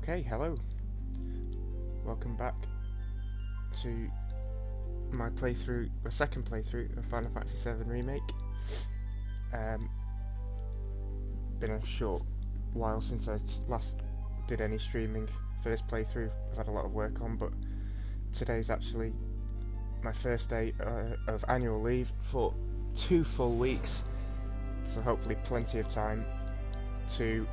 Okay, hello. Welcome back to my playthrough, a second playthrough of Final Fantasy 7 Remake. Been a short while since I last did any streaming for this playthrough. I've had a lot of work on, but today's actually my first day of annual leave for 2 full weeks, so hopefully plenty of time to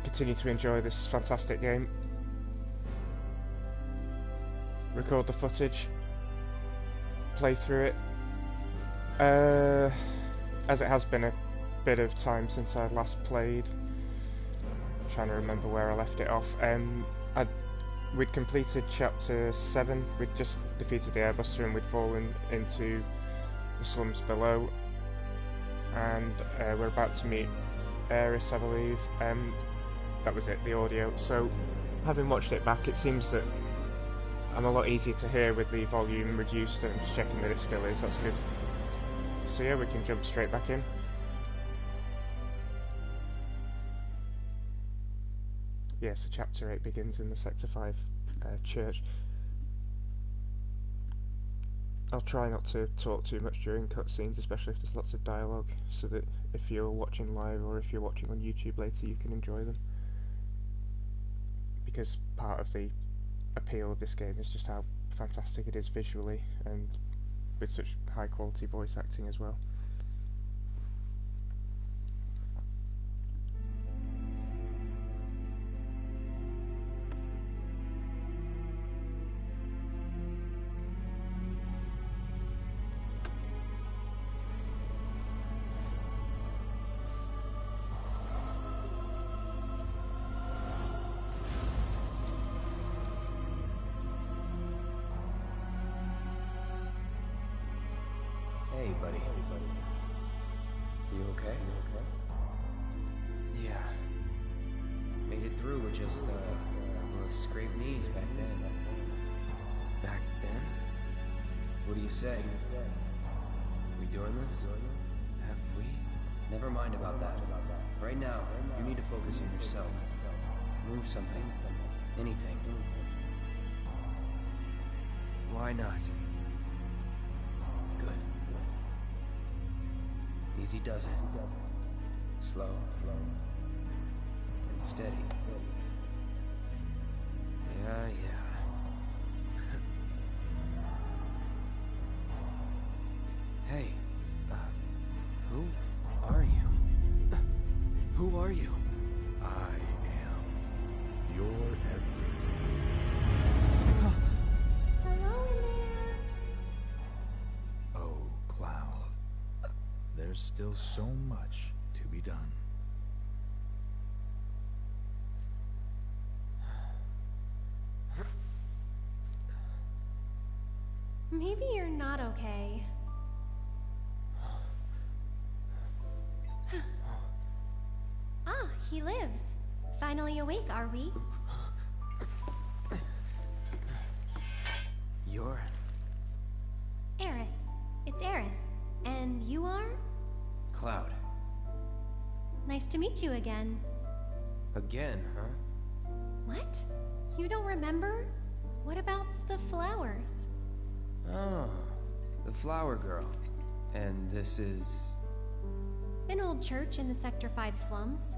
continue to enjoy this fantastic game, record the footage, play through it, as it has been a bit of time since I last played. I'm trying to remember where I left it off. We'd completed chapter 7, we'd just defeated the airbuster and we'd fallen into the slums below, and we're about to meet Eris, I believe. That was it, the audio. So, having watched it back, it seems that I'm a lot easier to hear with the volume reduced. I'm just checking that it still is, that's good. So yeah, we can jump straight back in. Yeah, so chapter 8 begins in the Sector 5 church. I'll try not to talk too much during cutscenes, especially if there's lots of dialogue, so that if you're watching live or if you're watching on YouTube later, you can enjoy them. Because part of the appeal of this game is just how fantastic it is visually, and with such high quality voice acting as well. Hey, buddy. You okay? Yeah. Made it through with just a couple of scraped knees back then. Back then? What do you say? We doing this? Have we? Never mind about that. Right now, you need to focus on yourself. Move something. Anything. Why not? Good. Easy does it. Slow. And steady. Yeah. Hey, who are you? Who are you? I am your everything. Hello in there. Oh, Cloud. There's still so much to be done. Maybe you're not okay. Ah, he lives. Finally awake, are we? You're... Aerith. It's Aerith. And you are? Cloud. Nice to meet you again. Again, huh? What? You don't remember? What about the flowers? Oh, the flower girl. And this is... An old church in the Sector 5 slums.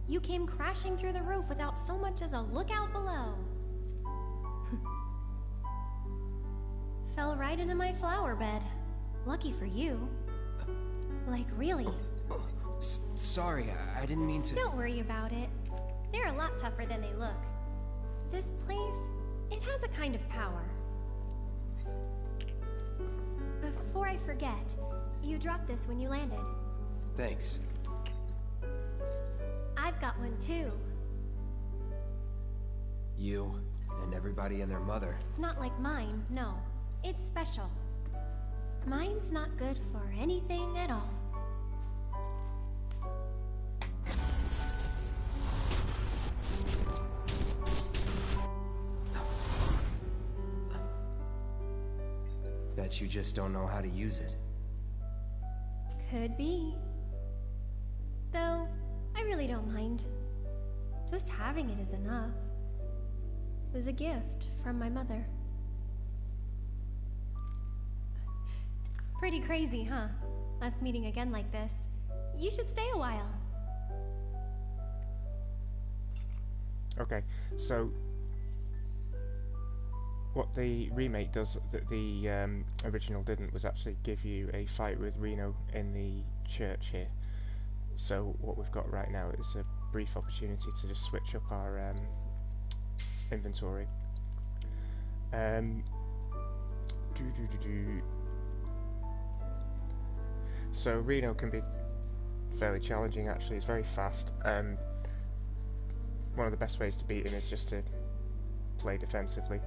You came crashing through the roof without so much as a look out below. Fell right into my flower bed. Lucky for you. Like, really. Sorry, I didn't mean to... Don't worry about it. They're a lot tougher than they look. This place, it has a kind of power. Before I forget, you dropped this when you landed. Thanks. I've got one too. You and everybody and their mother. Not like mine, no. It's special. Mine's not good for anything at all. Bet you just don't know how to use it. Could be. Though, I really don't mind. Just having it is enough. It was a gift from my mother. Pretty crazy, huh? Us meeting again like this. You should stay a while. Okay, so what the remake does that the original didn't was actually give you a fight with Reno in the church here. So what we've got right now is a brief opportunity to just switch up our inventory. So Reno can be fairly challenging actually, he's very fast. One of the best ways to beat him is just to play defensively.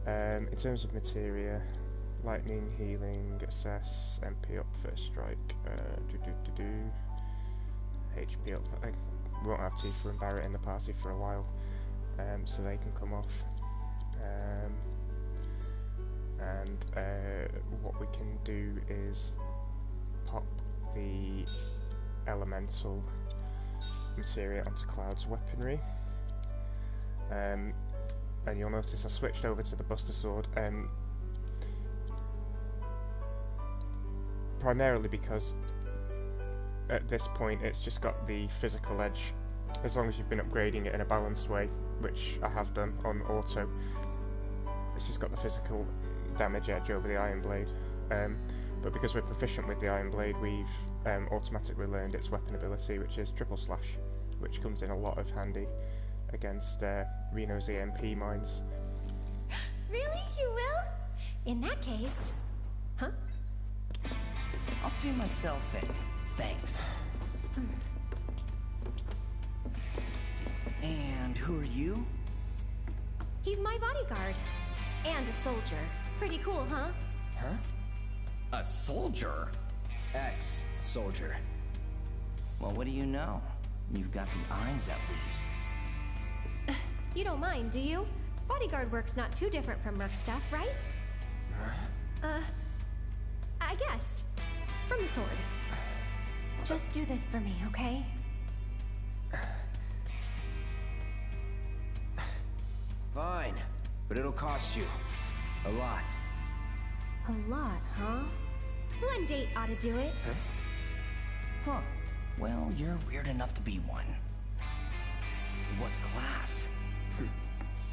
In terms of materia, lightning, healing, assess, MP up, first strike, HP up. I won't have Tifa and Barrett in the party for a while, so they can come off. What we can do is pop the elemental materia onto Cloud's weaponry, and you'll notice I switched over to the Buster Sword, primarily because at this point it's just got the physical edge. As long as you've been upgrading it in a balanced way, which I have done on auto, it's just got the physical damage edge over the Iron Blade. But because we're proficient with the Iron Blade, we've automatically learned its weapon ability, which is Triple Slash, which comes in a lot of handy against Reno's EMP mines. Really? You will? In that case... Huh? I'll see myself in. Thanks. And who are you? He's my bodyguard. And a soldier. Pretty cool, huh? Huh? A soldier? Ex-soldier. Well, what do you know? You've got the eyes, at least. You don't mind, do you? Bodyguard work's not too different from merc stuff, right? I guessed. From the sword. Just do this for me, okay? Fine, but it'll cost you. A lot. A lot, huh? One date ought to do it. Huh. Well, you're weird enough to be one. What class?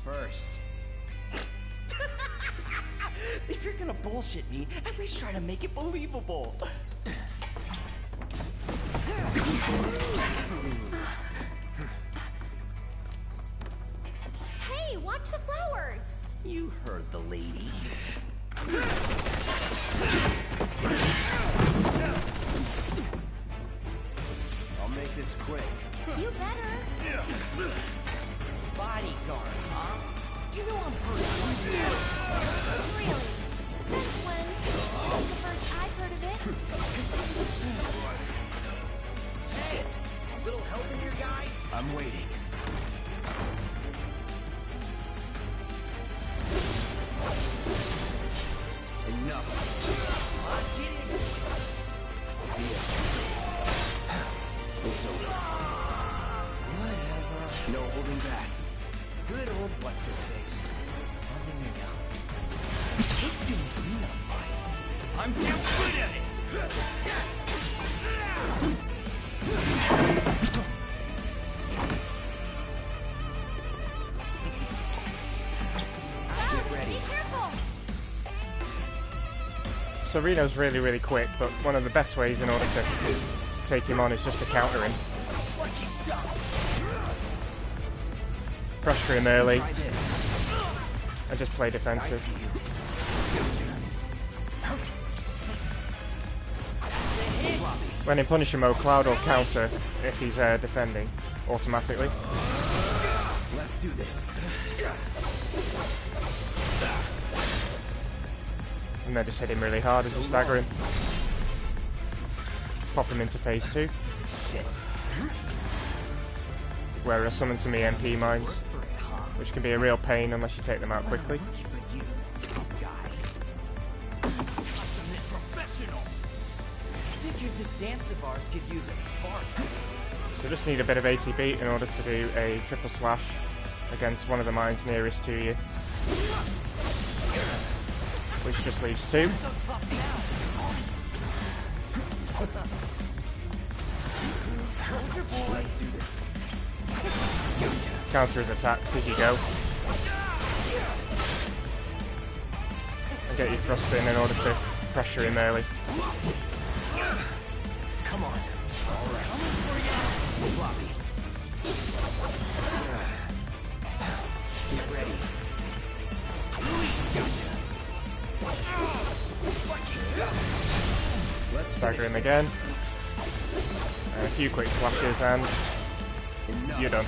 First. If you're gonna bullshit me, at least try to make it believable. Hey, watch the flowers! You heard the lady. I'll make this quick. You better. Bodyguard, huh? You know I'm pretty. Really? Since when? This is the first I've heard of it. Hey, a little help in here, guys? I'm waiting. Enough. Let's get in. See ya. It's over. Whatever. No holding back. Good old what's-his-face. Hardly knew ya. I hate doing cleanup, but I'm damn good at it! Get ready. Be careful! So Reno's really, really quick, but one of the best ways in order to take him on is just to counter him. Lucky shot! Pressure him early, Try this. and just play I defensive. see you. When in Punisher mode, Cloud will counter if he's defending, automatically. Let's do this. And then just hit him really hard as you stagger him. Pop him into phase 2. Shit. Where I summon some EMP mines, which can be a real pain unless you take them out quickly. Lucky for you, tough guy. Professional. Figured this dance of ours could use a spark. So just need a bit of ATB in order to do a triple slash against one of the mines nearest to you. Which just leaves 2. So tough now. Soldier boy. Let's do this. Counter his attacks if you go. And get your thrusts in order to pressure him early. Come on. All right. Coming for you. Floppy. Get ready. Let's stagger him again. And a few quick slashes and you're done.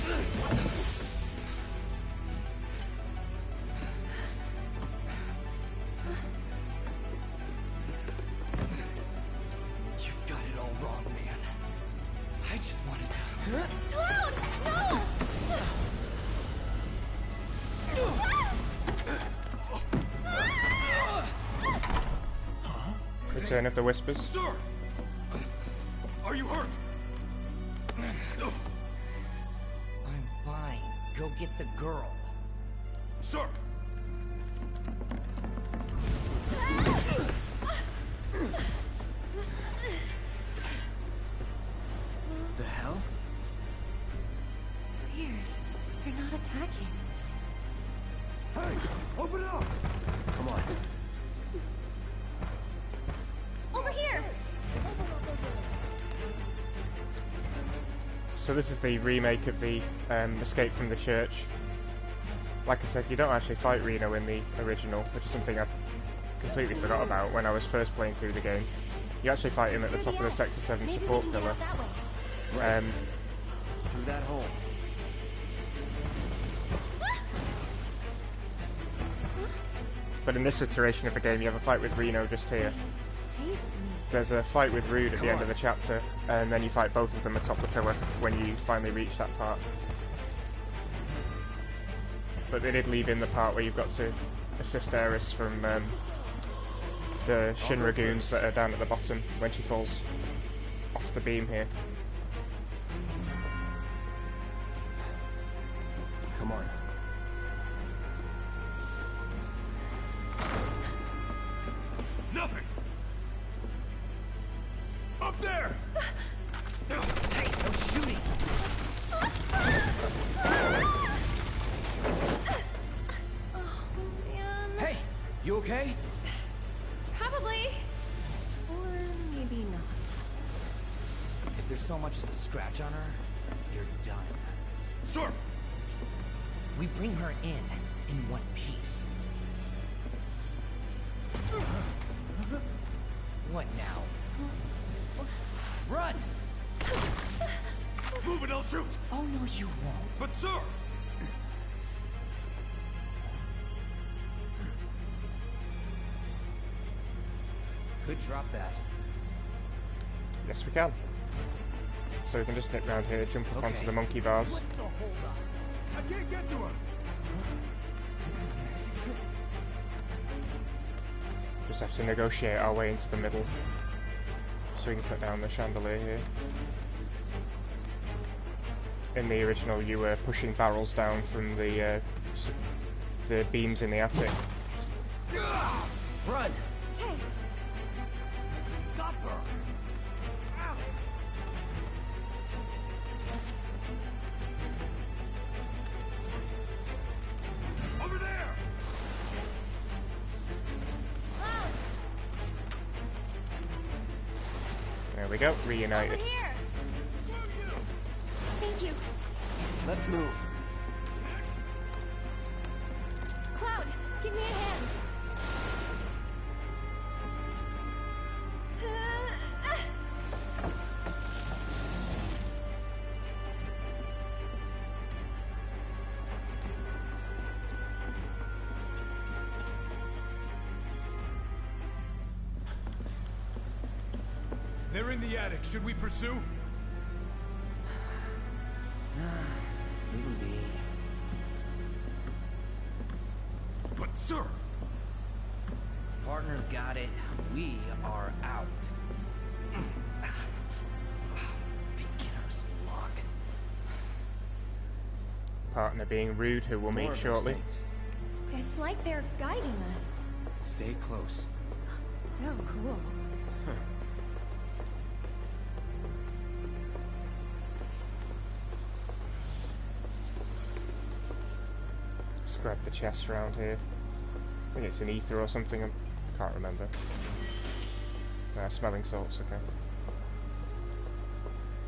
You've got it all wrong, man. I just wanted to... Cloud! No! Return of the Whispers. Sir! Are you hurt? I'm fine. Go get the girl. Sir! The hell? Weird. They're not attacking. Hey! Open up! Come on. Over here! So this is the remake of the Escape from the Church. Like I said, you don't actually fight Reno in the original, which is something I completely forgot about when I was first playing through the game. You actually fight him at the top of the Sector 7 support pillar. Through that hole. But in this iteration of the game, you have a fight with Reno just here. Saved me. There's a fight with Rude at the end of the chapter, and then you fight both of them atop the pillar when you finally reach that part. But they did leave in the part where you've got to assist Eris from the Shinra goons that are down at the bottom when she falls off the beam here. Come on. Nothing! Up there! Hey, no shooting! Oh, man. Hey, you okay? Probably. Or maybe not. If there's so much as a scratch on her, you're done. Sir! We bring her in one piece. What now? Run! Move and I'll shoot! Oh no, you won't. But sir! Could drop that. Yes, we can. So we can just nip round here, jump up onto the monkey bars. What's the hold up? I can't get to him! Just have to negotiate our way into the middle, so we can put down the chandelier here. In the original, you were pushing barrels down from the beams in the attic. Run! Hey, Stop her! Ow. Over there! There we go, over reunited. here! Thank you. Let's move. Cloud, give me a hand. They're in the attic. Should we pursue? Leave him be. But sir! Partners got it. We are out. partner being rude, who we'll More meet of those shortly. things. It's like they're guiding us. Stay close. So cool. Let's grab the chest around here. I think it's an ether or something, I can't remember. Smelling salts, okay.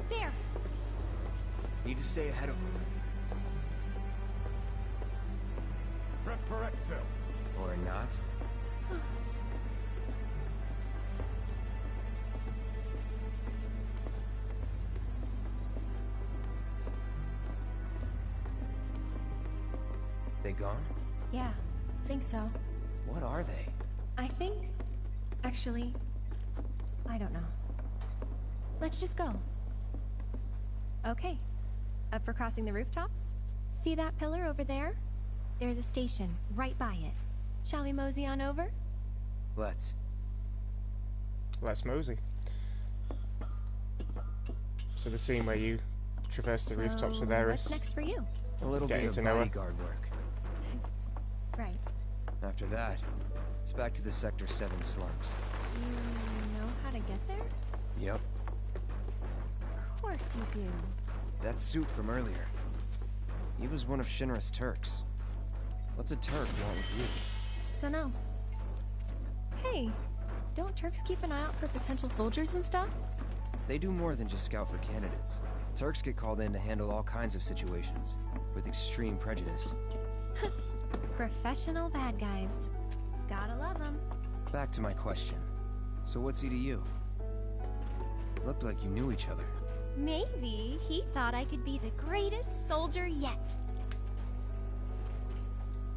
There. Need to stay ahead of them. Prep for exfil. Or not. They gone? Yeah, think so. What are they? I think... Actually, I don't know. Let's just go. Okay. Up for crossing the rooftops? See that pillar over there? There's a station right by it. Shall we mosey on over? Let's. Let's mosey. So the scene where you traverse the rooftops with Eris. What's next for you? A little Getting bit to of know her. bodyguard work. Right. After that, it's back to the Sector 7 slums. You know how to get there? Yep. Of course you do. That suit from earlier. He was one of Shinra's Turks. What's a Turk want with you? Dunno. Hey, don't Turks keep an eye out for potential soldiers and stuff? They do more than just scout for candidates. Turks get called in to handle all kinds of situations, with extreme prejudice. Professional bad guys. Gotta love them. Back to my question. So what's he to you? Looked like you knew each other. Maybe he thought I could be the greatest soldier yet.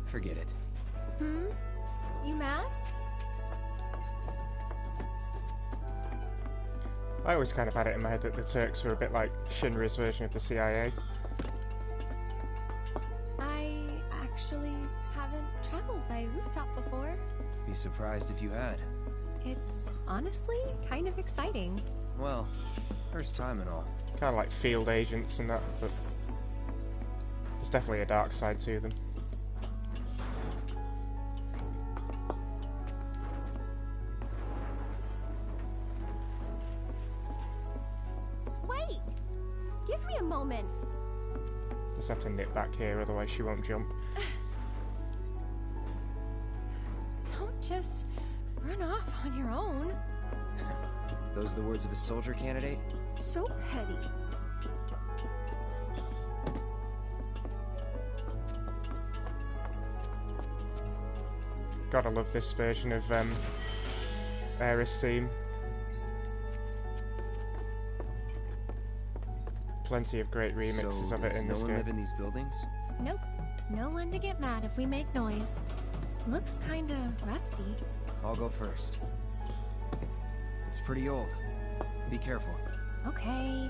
Forget it. You mad? I always kind of had it in my head that the Turks were a bit like Shinra's version of the CIA. I actually haven't traveled by rooftop before. Be surprised if you had. It's honestly kind of exciting. Well, first time and all. Kind of like field agents and that, but there's definitely a dark side to them. Wait! Give me a moment. Just have to nip back here, otherwise she won't jump. Don't just run off on your own. Those the words of a soldier candidate? So petty. Gotta love this version of Eris theme. Plenty of great remixes So of it does in no this one game. live in these buildings? Nope. No one to get mad if we make noise. Looks kinda rusty. I'll go first. It's pretty old. Be careful. Okay.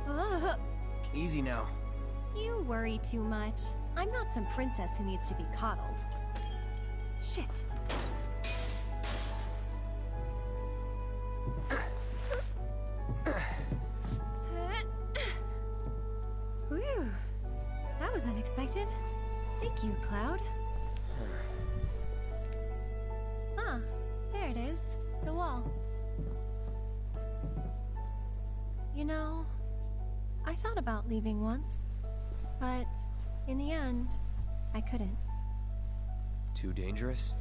Ugh. Easy now. You worry too much. I'm not some princess who needs to be coddled. Shit. Whew. That was unexpected. Thank you, Cloud. Ah, there it is. The wall. You know, I thought about leaving once, but in the end, I couldn't. Too dangerous?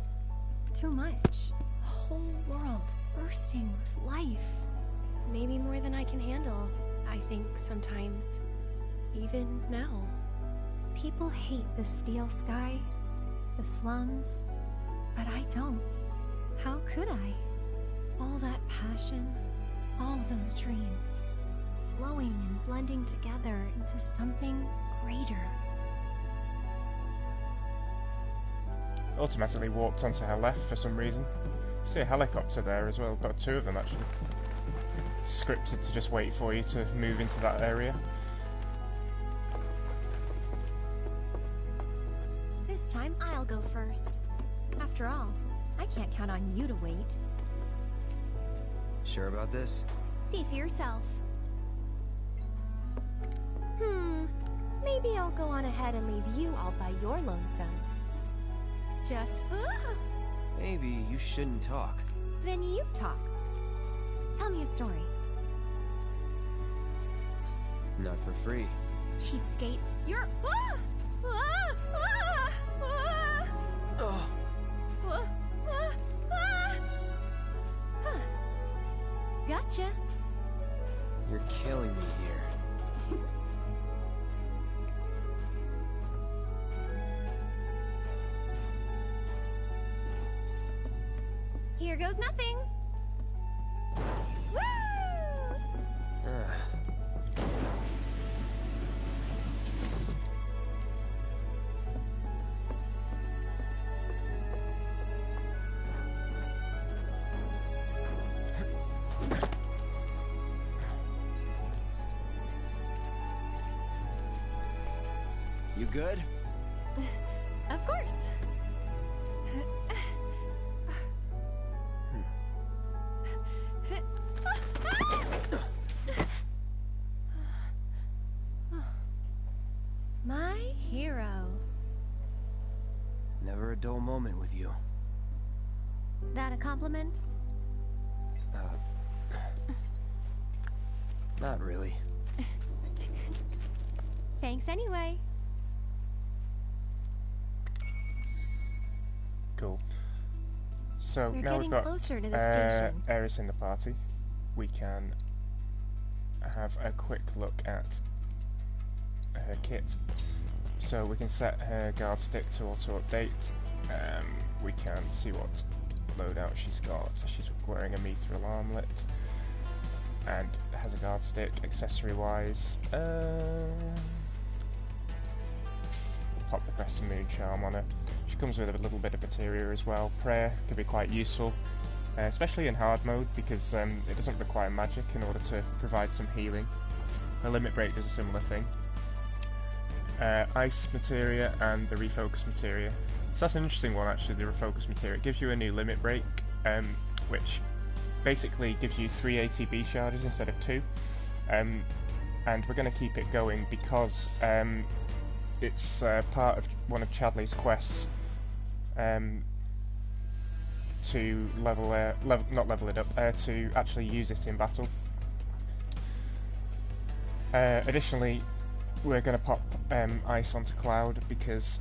Too much. A whole world bursting with life. Maybe more than I can handle, I think sometimes. Even now. People hate the steel sky, the slums, but I don't. How could I? All that passion, all those dreams, flowing and blending together into something greater. Automatically warped onto her left for some reason. See a helicopter there as well, got two of them actually. Scripted to just wait for you to move into that area. This time I'll go first. After all, I can't count on you to wait. Sure about this? See for yourself. maybe I'll go on ahead and leave you all by your lonesome. Just, Maybe you shouldn't talk. then you talk. Tell me a story. Not for free. Cheapskate. You're, Ugh. Huh. Gotcha. You're killing me here. Here goes nothing. Woo! You good? Of course. My hero. Never a dull moment with you. That a compliment? Not really. Thanks anyway. Cool. So We're now we've getting got closer to the station. Eris in the party. We can have a quick look at her kit. So we can set her guard stick to auto update. We can see what loadout she's got. So she's wearing a mithril armlet and has a guard stick. Accessory wise, we'll pop the Crescent Moon charm on her. She comes with a little bit of materia as well. Prayer can be quite useful, especially in hard mode, because it doesn't require magic in order to provide some healing. Her limit break does a similar thing. Ice materia and the refocus materia. So that's an interesting one actually, the refocus materia. It gives you a new limit break, which basically gives you 3 ATB charges instead of 2. And we're going to keep it going because it's part of one of Chadley's quests to not level it up, to actually use it in battle. Additionally, we're going to pop ice onto Cloud because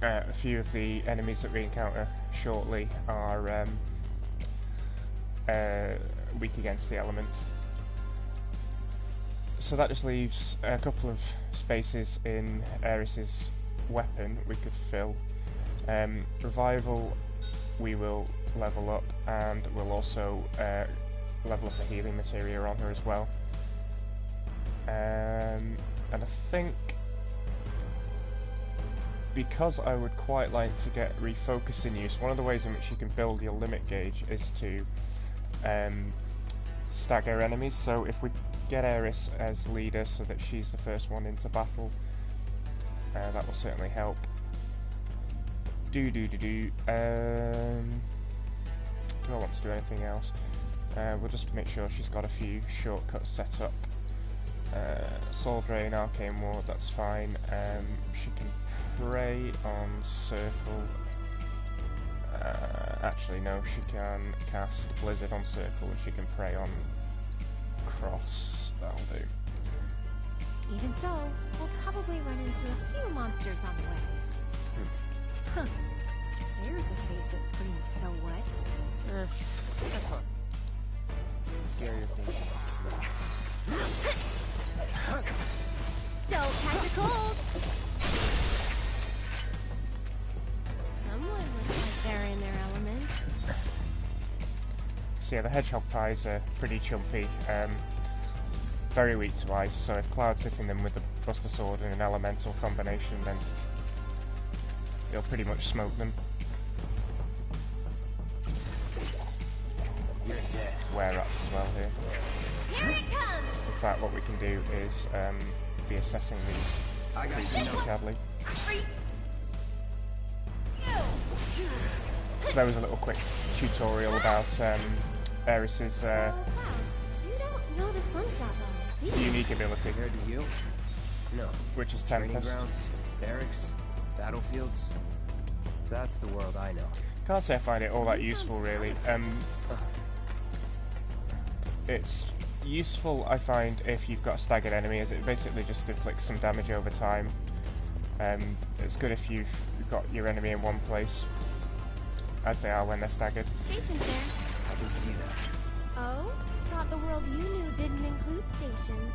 a few of the enemies that we encounter shortly are weak against the elements. So that just leaves a couple of spaces in Eris's weapon we could fill. Revival we will level up, and we'll also level up the healing materia on her as well. And I think because I would quite like to get refocus in use, one of the ways in which you can build your limit gauge is to stagger enemies. So if we get Eris as leader so that she's the first one into battle, that will certainly help. Do I want to do anything else? We'll just make sure she's got a few shortcuts set up. Soul Drain, Arcane Ward, that's fine. She can pray on Circle. Actually no, she can cast Blizzard on Circle and she can pray on Cross. That'll do. Even so, we'll probably run into a few monsters on the way. Huh. There's a face that screams, so what? Scarier things. Don't catch a cold! Someone looks like they're in their element. So yeah, the Hedgehog Pies are pretty chumpy, very weak to ice, so if Cloud's hitting them with the Buster Sword in an elemental combination, then it'll pretty much smoke them. You're dead. Were-rats as well here. Here it comes! In fact, what we can do is be assessing these I got creatures you. sadly. Free. So there was a little quick tutorial about Eris's Wow, you don't know the slums that well, do you? unique ability. Compared to you, No. which is Training Tempest. grounds, barracks, battlefields. That's the world I know. Can't say I find it all that useful, really. It's useful, I find, if you've got a staggered enemy, as it basically just inflicts some damage over time. It's good if you've got your enemy in one place, as they are when they're staggered. Stations there. I can see that. Oh? Thought the world you knew didn't include stations.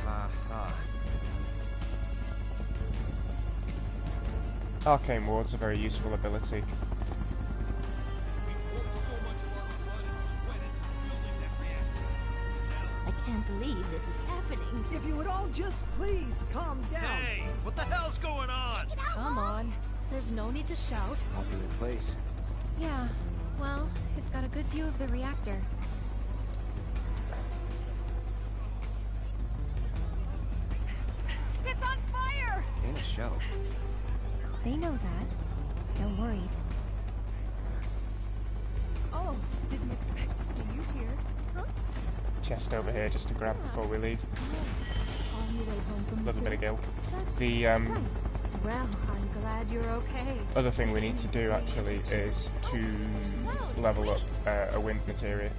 Ha ha. Arcane Ward's a very useful ability. I can't believe this is happening. If you would all just please calm down. Hey, what the hell's going on? Come on. There's no need to shout. Popular place. Yeah, well, it's got a good view of the reactor. It's on fire! Ain't a show. They know that. Don't worry. Oh, didn't expect to see you here. Huh? Chest over here just to grab before we leave. On your way home from A little bit of gil. That's The right. Well, I'm glad you're okay. other thing we need to do actually is to level up a wind materia.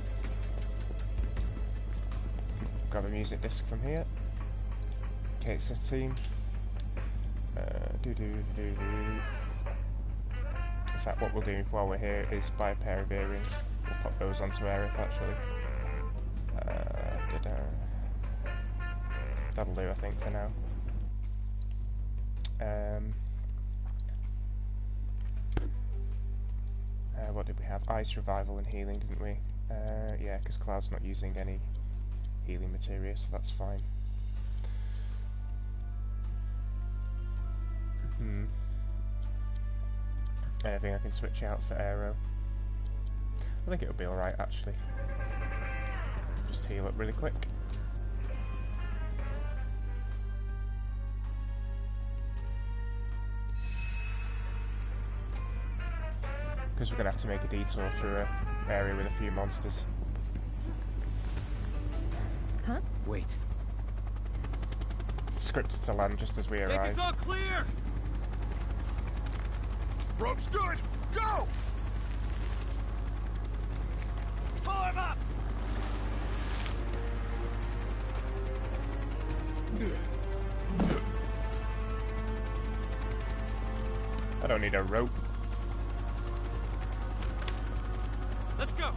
Grab a music disc from here. Okay, it's a team. In fact, what we'll do while we're here is buy a pair of earrings. We'll pop those onto Aerith actually. That'll do, I think, for now. What did we have? Ice, revival, and healing, didn't we? Yeah, because Cloud's not using any healing materia, so that's fine. Anything I can switch out for Aero? I think it'll be alright, actually. Just heal up really quick. Because we're going to have to make a detour through an area with a few monsters. Huh? Wait. Scripted to land just as we Think arrive. it's all clear! Rope's good! Go! Pull him up! I don't need a rope. Let's go!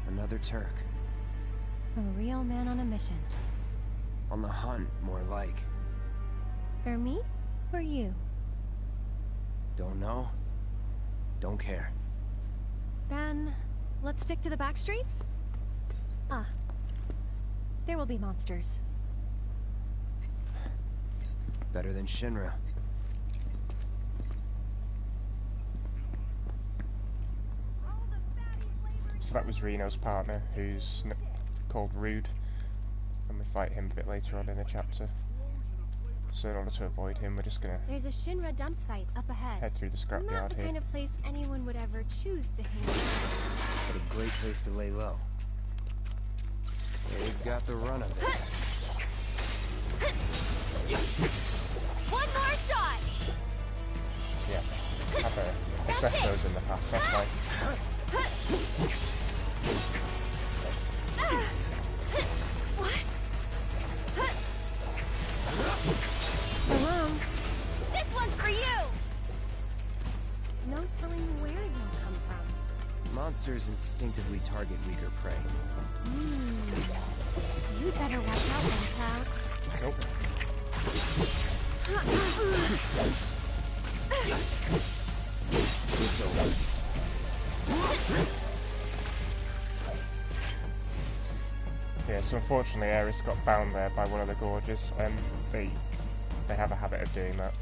Another Turk. A real man on a mission. On the hunt, more like. For me? Or you? Don't know. Don't care. Then, let's stick to the back streets? Ah. There will be monsters. Better than Shinra. So that was Reno's partner, who's called Rude, and we fight him a bit later on in the chapter. So in order to avoid him, we're just gonna There's a Shinra dump site up ahead. head through the Not scrapyard the here. kind of place anyone would ever choose to hang out. But a great place to lay low. They've got the run of it. One more shot! Yeah, I've assessed those in the past, that's fine. What? So long. This one's for you! No telling where they'll come from. Monsters instinctively target weaker prey. You better watch out, then, Cloud. Nope. It's over. Yeah, so unfortunately Aerith got bound there by one of the gorges, and they have a habit of doing that.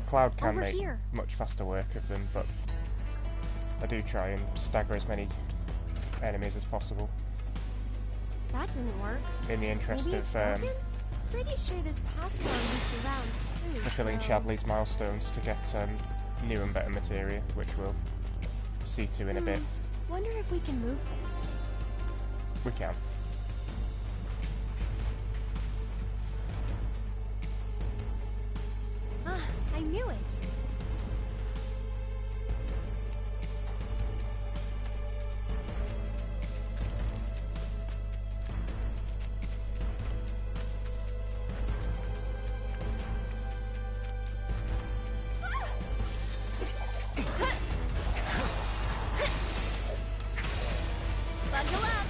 Cloud can Over make here. much faster work of them, but I do try and stagger as many enemies as possible That didn't work. in the interest Maybe of it's broken? Pretty sure this pathway loops around too. fulfilling so- Chadley's milestones to get new and better materia, which will C2 in a bit. Wonder if we can move this. We can. Ah, I knew it. Bundle up.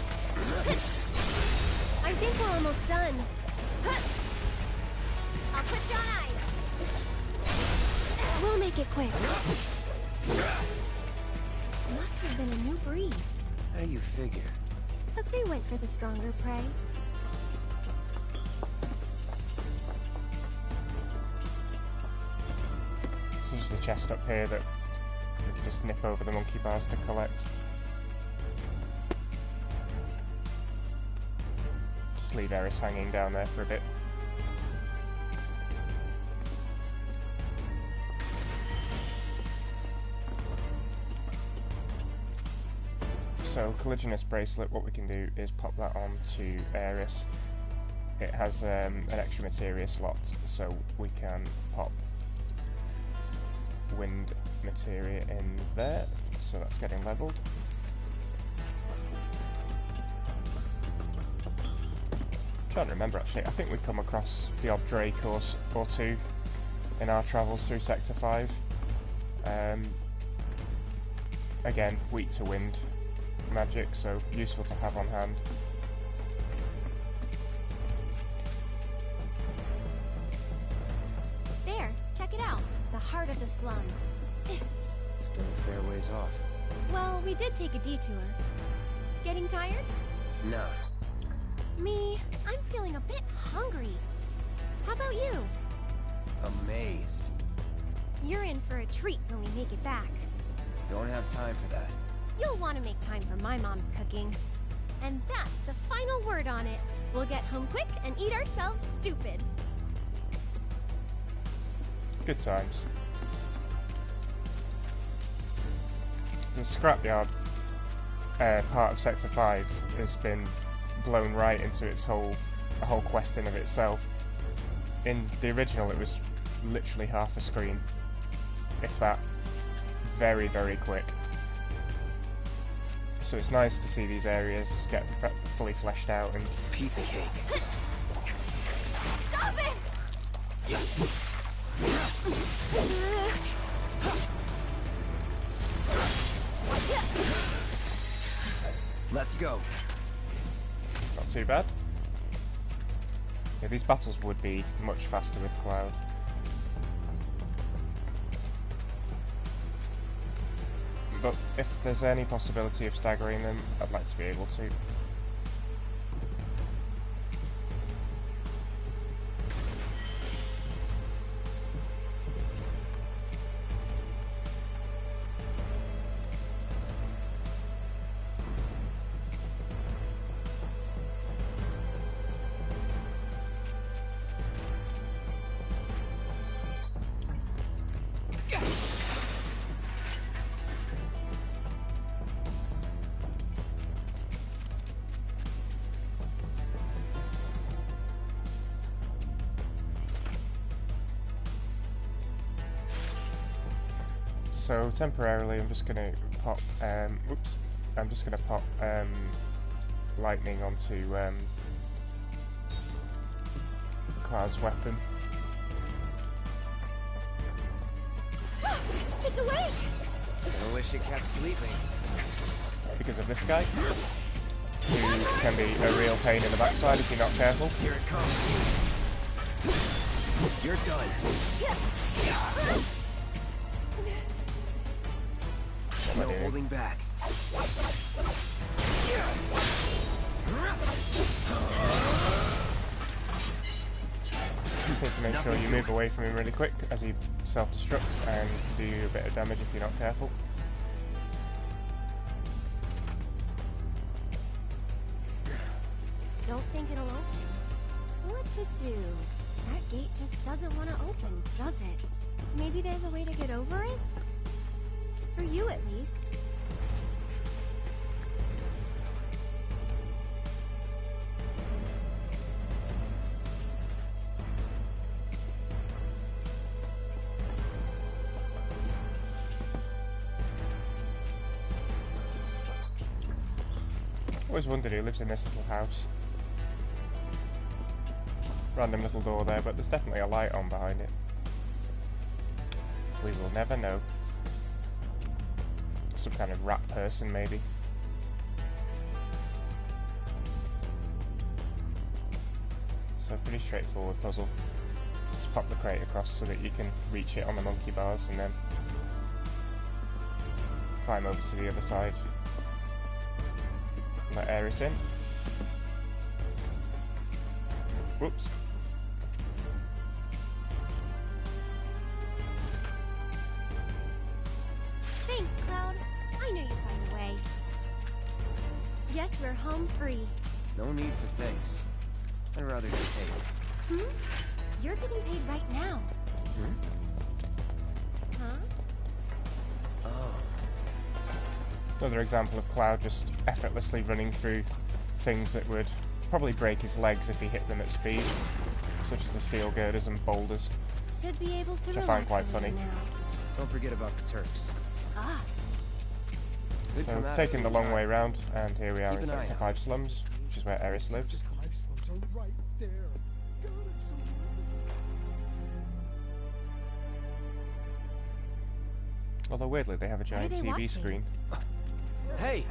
I think we're almost done. I'll put you on ice. We'll make it quick. Must have been a new breed. How do you figure? Because they went for the stronger prey. This is the chest up here that we can just nip over the monkey bars to collect. Just leave Eris hanging down there for a bit. So, collisionist bracelet, what we can do is pop that onto Eris. It has an extra materia slot, so we can pop wind materia in there, so that's getting leveled. Trying to remember actually, I think we come across the odd Drake or two in our travels through Sector 5. Again, weak to wind magic, so useful to have on hand. There, check it out. The heart of the slums. Still a fair ways off. Well, we did take a detour. Getting tired? Nah. Me, I'm feeling a bit hungry. How about you? Amazed. You're in for a treat when we make it back. Don't have time for that. You'll want to make time for my mom's cooking. And that's the final word on it. We'll get home quick and eat ourselves stupid. Good times. The scrapyard part of Sector 5 has been blown right into a whole quest in of itself. In the original it was literally half a screen, if that. Very, very quick. So it's nice to see these areas get fully fleshed out and Piece of cake. Stop it! Let's go. not too bad. Yeah, these battles would be much faster with Cloud. But if there's any possibility of staggering them, I'd like to be able to. So temporarily, I'm just going to pop. Oops! I'm just going to pop lightning onto Cloud's weapon. It's awake! I wish it kept sleeping. Because of this guy, who can be a real pain in the backside if you're not careful. Here it comes. You're done. No holding back. Just need to make sure you move away from him really quick as he self-destructs and do you a bit of damage if you're not careful. Don't think it'll open. What to do? That gate just doesn't want to open, does it? Maybe there's a way to get over it? For you, at least. Always wondered who lives in this little house. Random little door there, but there's definitely a light on behind it. We will never know. Some kind of rat person, maybe. So pretty straightforward puzzle. Just pop the crate across so that you can reach it on the monkey bars and then climb over to the other side. Let Aerith in. Whoops. Thanks, Cloud. I knew you'd find a way. Yes, we're home free. No need for thanks. I'd rather get paid. You're getting paid right now. Huh? Oh. Another example of Cloud just effortlessly running through things that would probably break his legs if he hit them at speed, such as the steel girders and boulders. Should be able to Which I relax find quite a little funny. now. Don't forget about the Turks. Ah, Good So come out taking at the some long time. way round, and here we are Keep in an eye Sector out. 5 slums, which is where Aerith lives. Although weirdly they have a giant they TV watching? screen. Hey!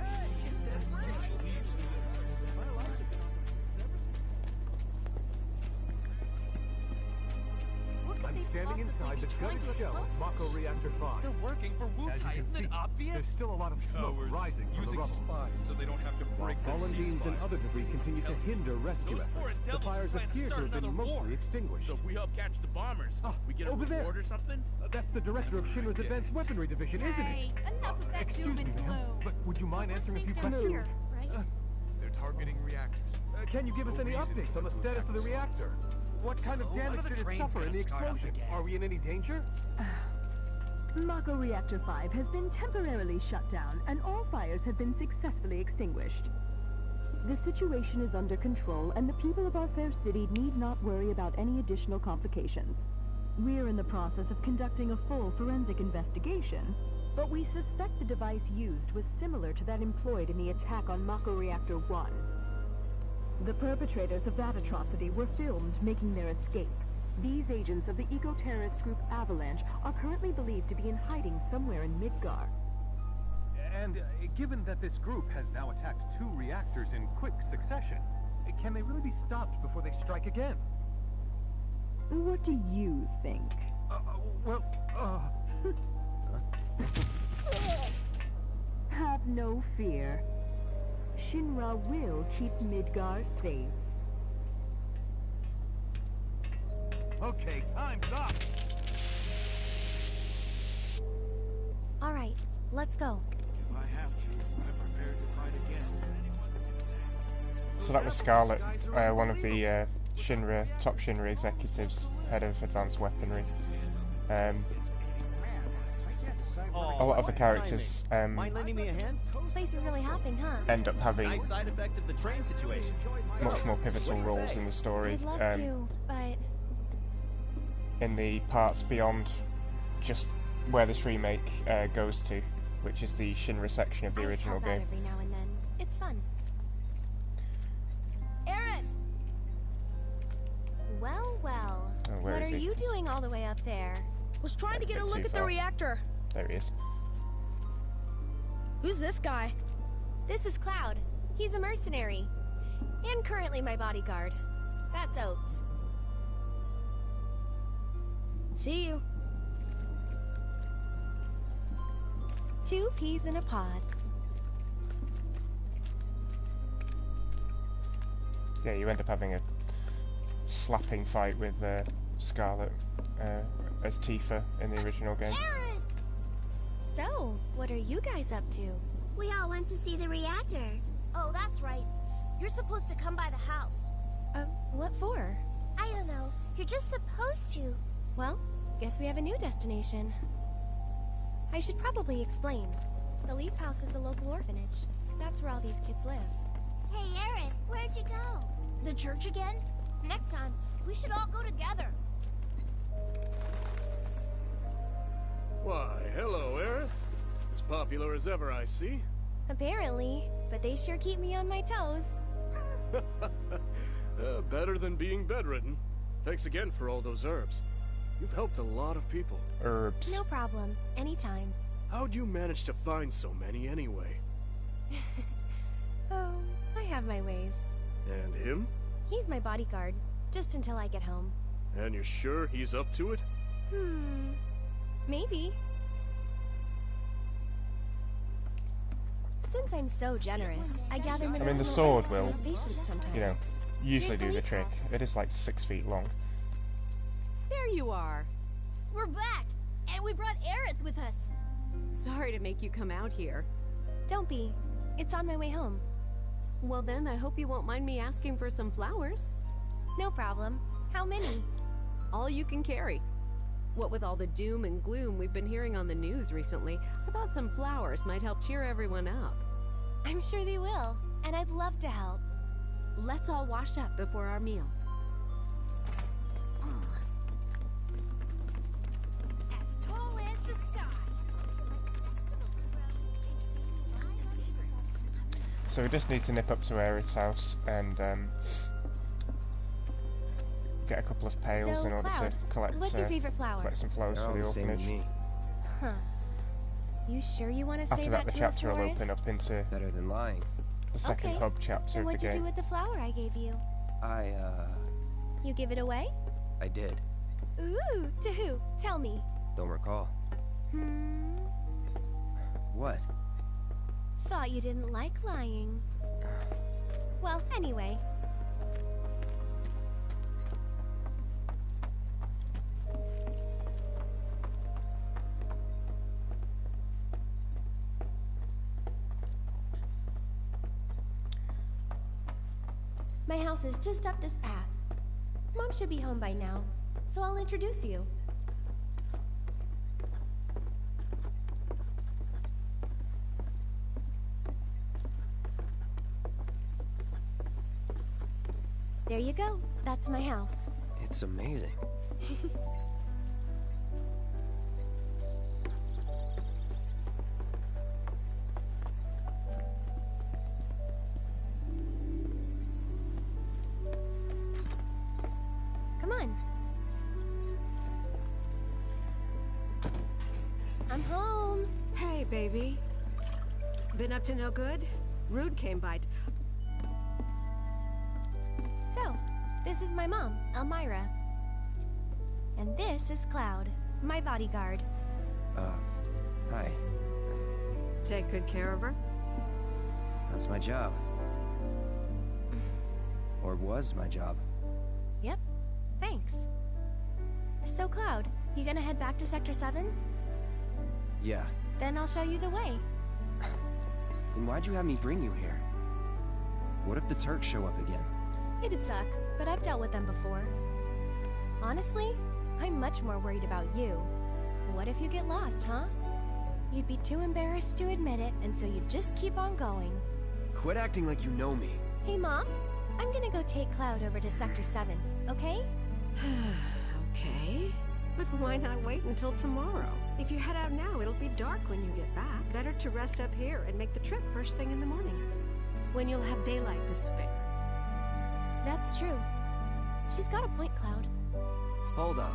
What could I'm they standing possibly inside be the trying gutted to shell of accomplish? Mako Reactor 5. They're working for As you Wutai, can isn't see, it obvious? There's still a lot of smoke Cowards. rising from the Using rubble. spies so they don't have to While break the fallen beams and ceasefire. other debris continue to hinder rescue Those foreign efforts, the devils are fires trying to appear to start have been another war. mostly extinguished. So if we help catch the bombers, Ah, we get a over there. reward or something? That's the director of Shinra's Advanced Weaponry Division, isn't it? Hey, enough of that Excuse doom me, and ma'am, gloom. but would you mind We're answering a few safe down questions? here, right? They're targeting reactors. Can you give us No any reason updates for on the them to status attack of the the reactor? What kind of So, when damage are the did it trains suffer in gonna the start up explosion? again? Are we in any danger? Mako Reactor 5 has been temporarily shut down, and all fires have been successfully extinguished. The situation is under control, and the people of our fair city need not worry about any additional complications. We're in the process of conducting a full forensic investigation, but we suspect the device used was similar to that employed in the attack on Mako Reactor 1. The perpetrators of that atrocity were filmed making their escape. These agents of the eco-terrorist group Avalanche are currently believed to be in hiding somewhere in Midgar. And given that this group has now attacked 2 reactors in quick succession, can they really be stopped before they strike again? What do you think? Have no fear. Shinra will keep Midgar safe. Okay, time's up! all right. Let's go. If I have to, I'm prepared to fight again. So that was Scarlet, one of the top Shinra executives, head of advanced weaponry. A lot of the characters Mind lending me a hand? Place is really hopping, huh? end up having Nice side effect of the train situation. much more pivotal what do you roles say? in the story. I'd love to, but In the parts beyond just where this remake goes to, which is the Shinra section of the I original help out game. every now and then. It's fun. Aerith! Well, well. Oh, where What is are he? you doing all the way up there? Was trying to get a Bit look too at the far. reactor. There he is. Who's this guy? This is Cloud. He's a mercenary. And currently my bodyguard. That's Oates. See you. 2 peas in a pod. Yeah, you end up having a slapping fight with Scarlet as Tifa in the original game. Aaron! So, what are you guys up to? We all went to see the reactor. Oh, that's right. You're supposed to come by the house. What for? I don't know. You're just supposed to. Well, guess we have a new destination. I should probably explain. The Leaf House is the local orphanage. That's where all these kids live. Hey, Aaron, where'd you go? The church again? Next time, we should all go together. Why, hello, Aerith. As popular as ever, I see. Apparently, but they sure keep me on my toes. Better than being bedridden. Thanks again for all those herbs. You've helped a lot of people. Herbs. No problem. Anytime. How'd you manage to find so many anyway? Oh, I have my ways. And him? He's my bodyguard, just until I get home. And you're sure he's up to it? Maybe. Since I'm so generous, I gather I mean, the sword will, sometimes. you know, usually Here's the do the leaf trick. house. It is like 6 feet long. There you are. We're back, and we brought Aerith with us. Sorry to make you come out here. Don't be. It's on my way home. Well then, I hope you won't mind me asking for some flowers. No problem. How many? All you can carry. What with all the doom and gloom we've been hearing on the news recently, I thought some flowers might help cheer everyone up. I'm sure they will, and I'd love to help. Let's all wash up before our meal. As tall as the sky. So we just need to nip up to Aerith's house and get a couple of pails So, in order Cloud, to collect, what's your favorite flower? collect some flowers They're for all the the same orphanage. with me. Huh. You sure you want to say After that that, the to chapter a will florist? open up into Better than lying. the second Okay. hub chapter Then of the what'd you do game. with the flower I gave you? I You give it away? did. Ooh, to who? Tell me. Don't recall. What? Thought you didn't like lying. Well, anyway. My house is just up this path. Mom should be home by now, so I'll introduce you. There you go. That's my house. It's amazing. Come on. I'm home. Hey, baby. Been up to no good? Rude came by. So, this is my mom, Elmira. And this is Cloud, my bodyguard. Hi. Take good care of her? That's my job. Or was my job. Yep, thanks. So, Cloud, you gonna head back to Sector 7? Yeah. Then I'll show you the way. Then why'd you have me bring you here? What if the Turks show up again? It'd suck, but I've dealt with them before. Honestly, I'm much more worried about you. What if you get lost, huh? You'd be too embarrassed to admit it, and so you'd just keep on going. Quit acting like you know me. Hey, Mom, I'm gonna go take Cloud over to Sector 7, okay? Okay. But why not wait until tomorrow? If you head out now, it'll be dark when you get back. Better to rest up here and make the trip first thing in the morning, when you'll have daylight to spare. That's true. She's got a point, Cloud. Hold up.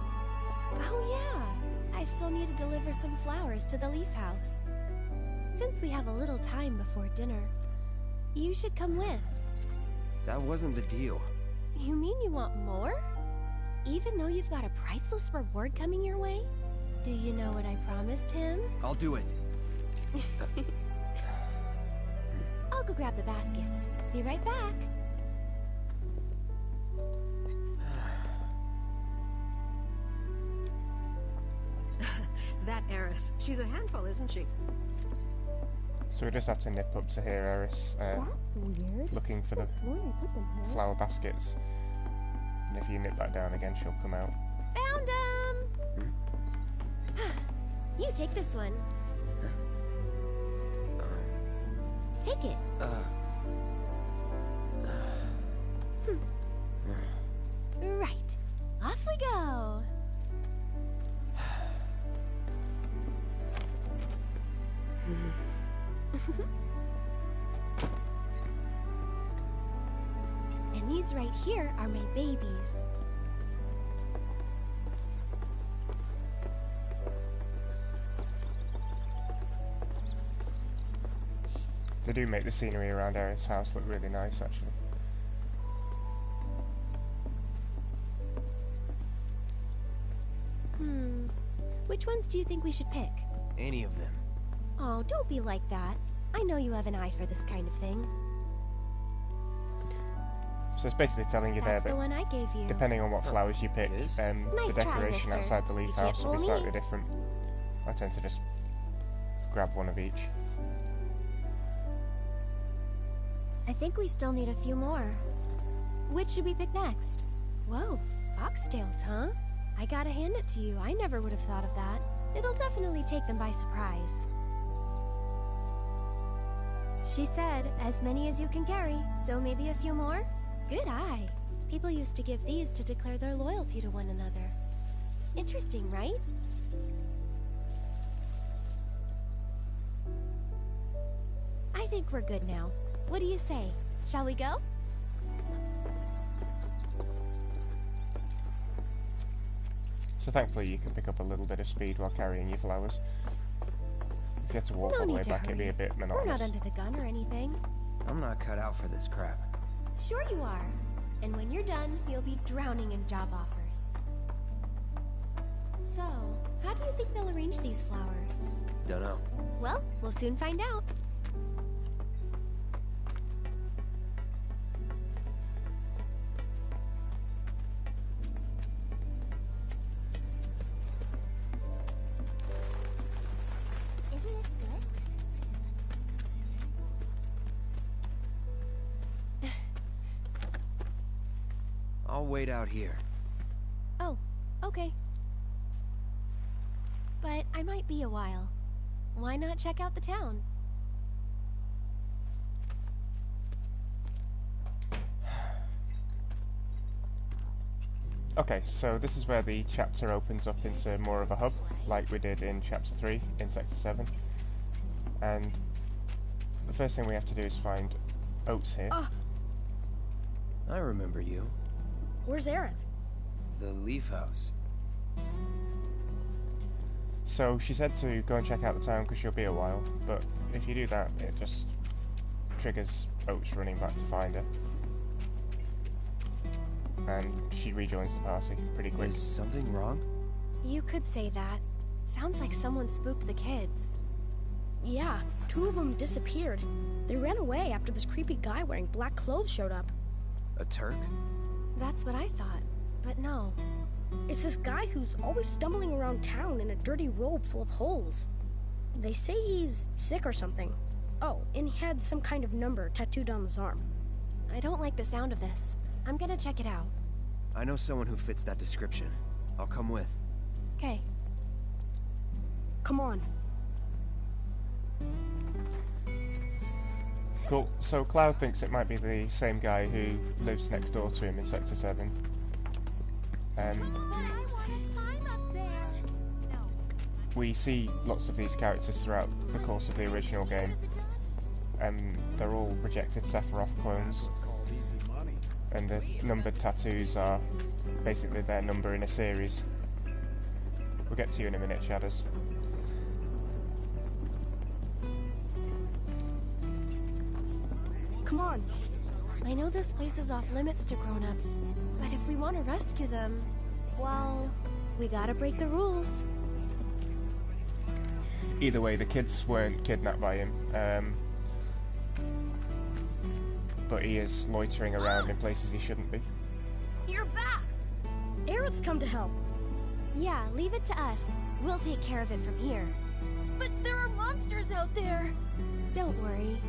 Oh yeah, I still need to deliver some flowers to the Leaf House. Since we have a little time before dinner, you should come with. That wasn't the deal. You mean you want more? Even though you've got a priceless reward coming your way? Do you know what I promised him? I'll do it. I'll go grab the baskets. Be right back. That Aerith. She's a handful, isn't she? So we just have to nip up to here, Eris, looking for the flower baskets. And if you nip back down again, she'll come out. Found him! You take this one. Take it. Right. Off we go. these right here are my babies. They do make the scenery around Erin's house look really nice, actually. Which ones do you think we should pick? Any of them. Oh, don't be like that. I know you have an eye for this kind of thing. So it's basically telling you That's there the that one I gave you. depending on what flowers you pick, Nice the try, decoration mister. outside the leaf You can't house will be fool slightly me. different. I tend to just grab one of each. I think we still need a few more. Which should we pick next? Whoa, foxtails, huh? I gotta hand it to you. I never would have thought of that. It'll definitely take them by surprise. She said, as many as you can carry, so maybe a few more? Good eye. People used to give these to declare their loyalty to one another. Interesting, right? I think we're good now. What do you say? Shall we go? So thankfully you can pick up a little bit of speed while carrying your flowers. If you had to walk No all the way need to back, it'd be a hurry. bit We're monotonous. not under the gun or anything. I'm not cut out for this crap. Sure you are. And when you're done, you'll be drowning in job offers. So, how do you think they'll arrange these flowers? Dunno. Well, we'll soon find out. Isn't this good? I'll wait out here. Oh, okay. But I might be a while. Why not check out the town? Okay, so this is where the chapter opens up into more of a hub, like we did in chapter 3 in Sector 7. And the first thing we have to do is find Oates here. I remember you. Where's Aerith? The Leaf House. So she said to go and check out the town because she'll be a while, but if you do that, it just triggers Oates running back to find her. And she rejoins the party pretty quick. Is something wrong? You could say that. Sounds like someone spooked the kids. Yeah, 2 of them disappeared. They ran away after this creepy guy wearing black clothes showed up. A Turk? That's what I thought, but no. It's this guy who's always stumbling around town in a dirty robe full of holes. They say he's sick or something. Oh, and he had some kind of number tattooed on his arm. I don't like the sound of this. I'm gonna check it out. I know someone who fits that description. I'll come with. Okay. Come on. Cool. So Cloud thinks it might be the same guy who lives next door to him in Sector 7. We see lots of these characters throughout the course of the original game. They're all rejected Sephiroth clones. And the numbered tattoos are basically their number in a series. We'll get to you in a minute, Shadows. Come on. I know this place is off limits to grown-ups, but if we want to rescue them, well, we gotta break the rules. Either way, the kids weren't kidnapped by him, but he is loitering around in places he shouldn't be. You're back! Aerith's come to help. Yeah, leave it to us. We'll take care of it from here. But there are monsters out there! Don't worry.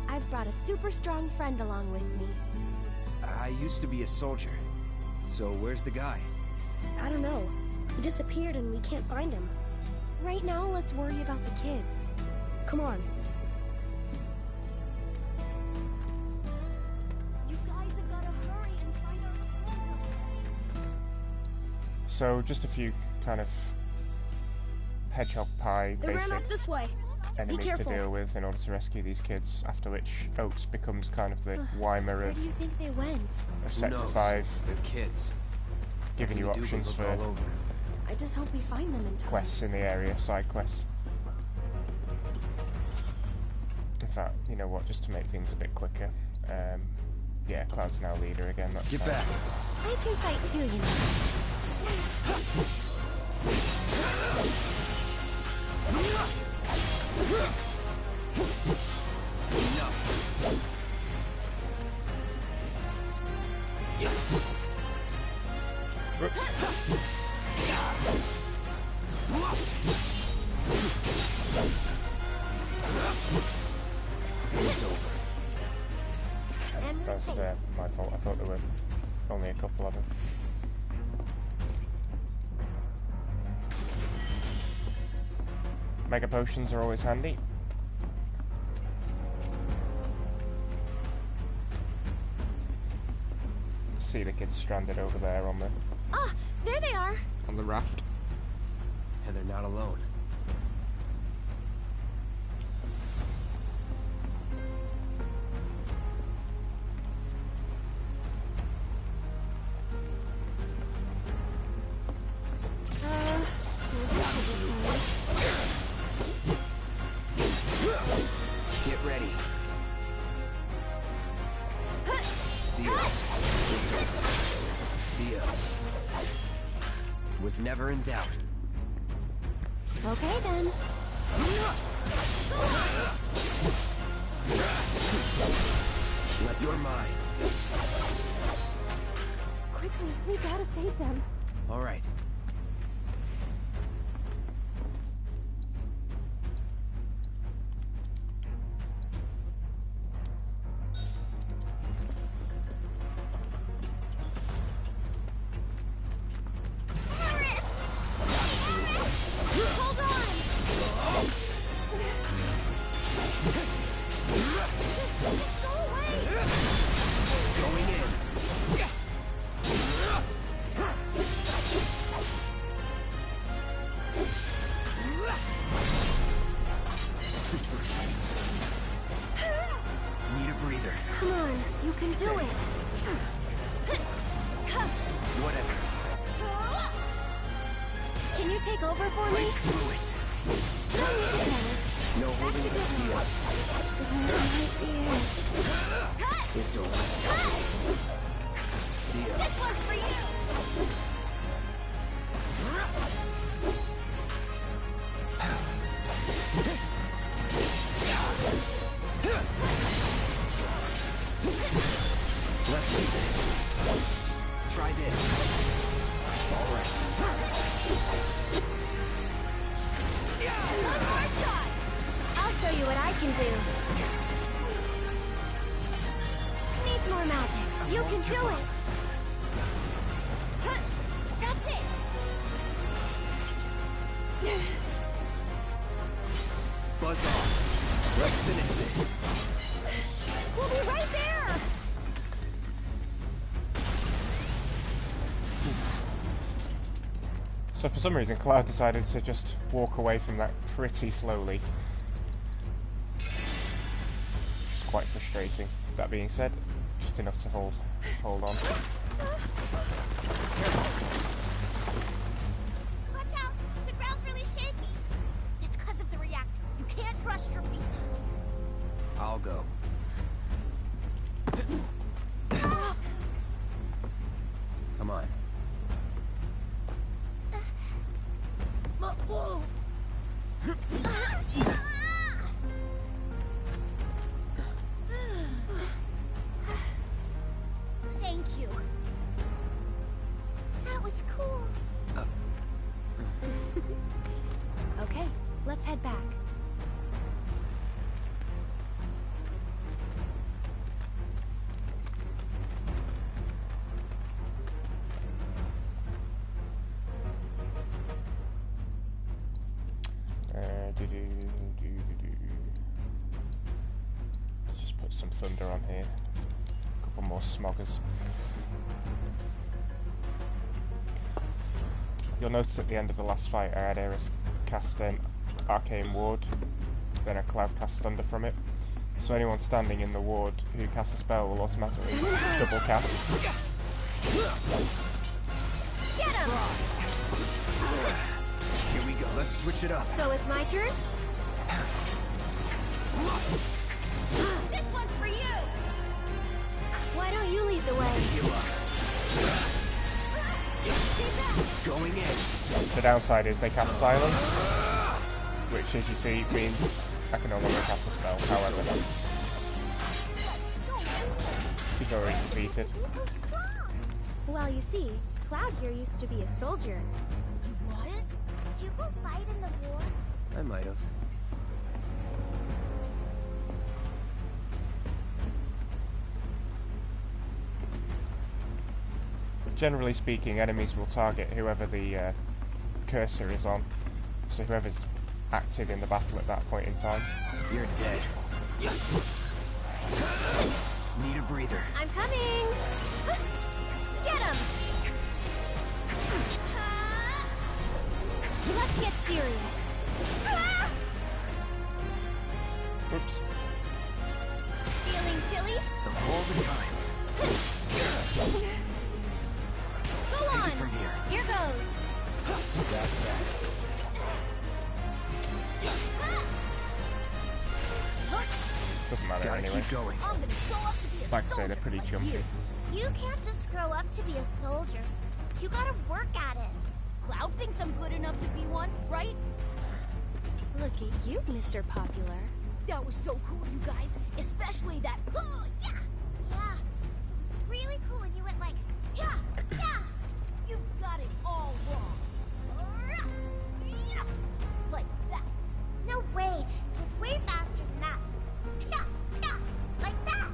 I've brought a super strong friend along with me. I used to be a soldier. So where's the guy? I don't know. He disappeared and we can't find him. Right now, let's worry about the kids. Come on. You guys have got to hurry and find our friends up there. So just a few kind of hedgehog pie They ran basic off this way. enemies to deal with in order to rescue these kids, after which Oates becomes kind of the Weimer Where of do you think they went? Sector 5, They're kids. giving you options for all over. I just hope we find them in time. quests in the area, side quests. In fact, you know what, just to make things a bit quicker, yeah, Cloud's now leader again, that's Get fine. back. I can fight too, you That's my fault, I thought there were only a couple of them. Mega potions are always handy. See the kids stranded over there on the Ah, there they are. on the raft. And they're not alone. Get ready. See ya. See ya. Was never in doubt. Okay then. Let your mind. Quickly, we gotta save them. All right. Hold on! Just go away! Going in. Need a breather. Come on, you can do it! Whatever. Can you take over for me? Through it. No holding back here. It's over. See ya. This one's for you! Let's do this. Try this. All right. One more shot! I'll show you what I can do. Needs more magic. You can do it! That's it! Buzz off. Let's finish this. We'll be right there! So for some reason Cloud decided to just walk away from that pretty slowly. Which is quite frustrating. That being said, just enough to hold on. Watch out! The ground's really shaky. It's because of the reactor. You can't trust your feet. I'll go. Come on. Whoa! Thank you. That was cool. Okay, let's head back. Let's just put some thunder on here. A couple more smoggers. You'll notice at the end of the last fight I had Eris cast an Arcane Ward then a cloud casts thunder from it. So anyone standing in the ward who casts a spell will automatically double cast. Get him! Here we go. Let's switch it up. So it's my turn? This one's for you! Why don't you lead the way? Going in. The downside is they cast silence, which, as you see, means I can no longer cast a spell. However, he's already defeated. Well, you see, Cloud here used to be a soldier. He was? Did you go fight in the war? I might have. Generally speaking, enemies will target whoever the cursor is on, so whoever's active in the battle at that point in time. You're dead. Need a breather. I'm coming! Get him! Let's get serious. Oops. Feeling chilly? Of all the times. Go Take on! it from here. Here goes. That's that. Doesn't matter Gotta anyway. keep going. I'm gonna grow up to be a Like I say, soldier. they're pretty jumpy. You can't just grow up to be a soldier. You gotta work at it. Cloud thinks I'm good enough to be one, right? Look at you, Mr. Popular. That was so cool, you guys. Especially that, oh, yeah! Yeah, it was really cool when you went like, yeah, yeah! You've got it all wrong. Like that. No way, it was way faster than that. Yeah, yeah, like that.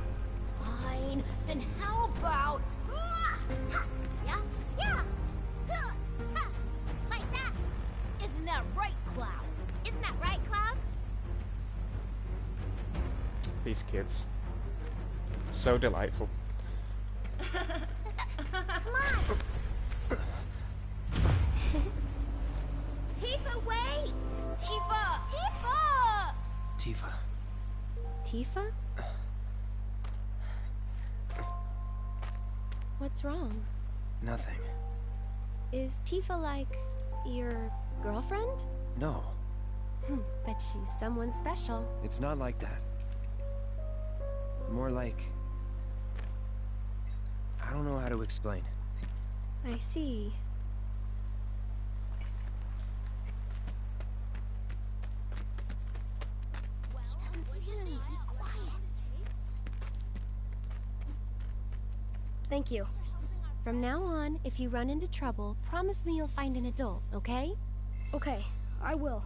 Fine, then how about, yeah, yeah, like that. Isn't that right, Cloud? Isn't that right, Cloud? These kids. So delightful. Come on! Tifa, wait! Tifa! Tifa! Tifa. Tifa? What's wrong? Nothing. Is Tifa like your girlfriend? No, Bet she's someone special. it's not like that. More like... I don't know how to explain. I see. He doesn't see me. Be quiet. Thank you. From now on, if you run into trouble, promise me you'll find an adult, okay? Okay, I will.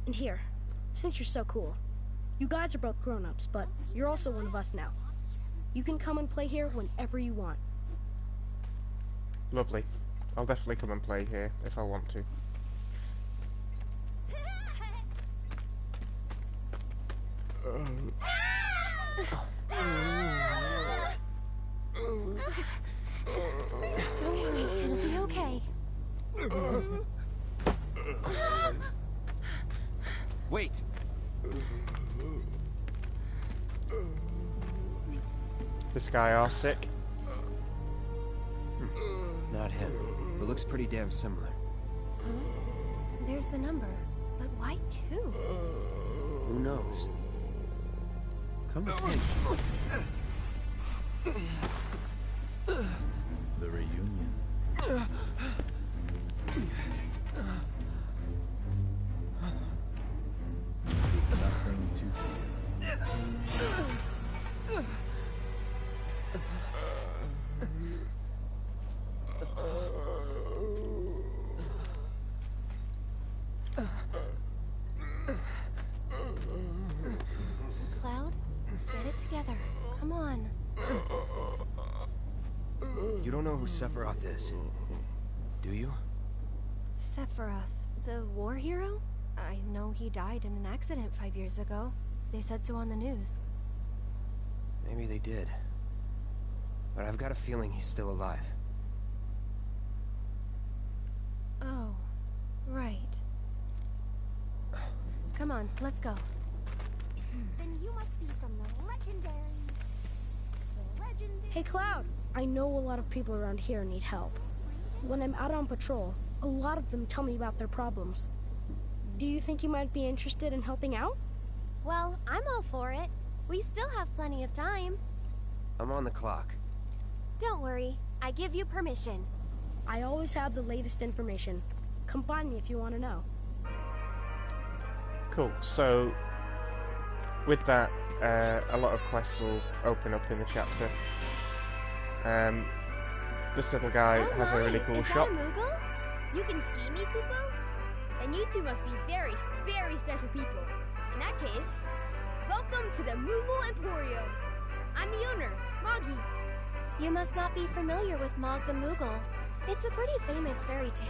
And here, since you're so cool, you guys are both grown-ups, but you're also one of us now. You can come and play here whenever you want. Lovely. I'll definitely come and play here if I want to. Don't worry, it'll be okay. Wait! This guy are sick. Not him. But looks pretty damn similar. There's the number, but why two? Who knows? Come to think. The reunion. Is nothing to fear. Cloud, get it together. Come on. You don't know who Sephiroth is, do you? Sephiroth, the war hero? I know he died in an accident 5 years ago. They said so on the news. Maybe they did. But I've got a feeling he's still alive. Oh, right. Come on, let's go. Then you must be from the legendary... Hey, Cloud. I know a lot of people around here need help. When I'm out on patrol, a lot of them tell me about their problems. Do you think you might be interested in helping out? Well, I'm all for it. We still have plenty of time. I'm on the clock. Don't worry. I give you permission. I always have the latest information. Come find me if you want to know. Cool. So, with that, a lot of quests will open up in the chapter. This little guy has a really cool shop. You can see me, Kupo? Then you two must be very, very special people. In that case, welcome to the Moogle Emporium. I'm the owner, Moggy. You must not be familiar with Mog the Moogle. It's a pretty famous fairy tale.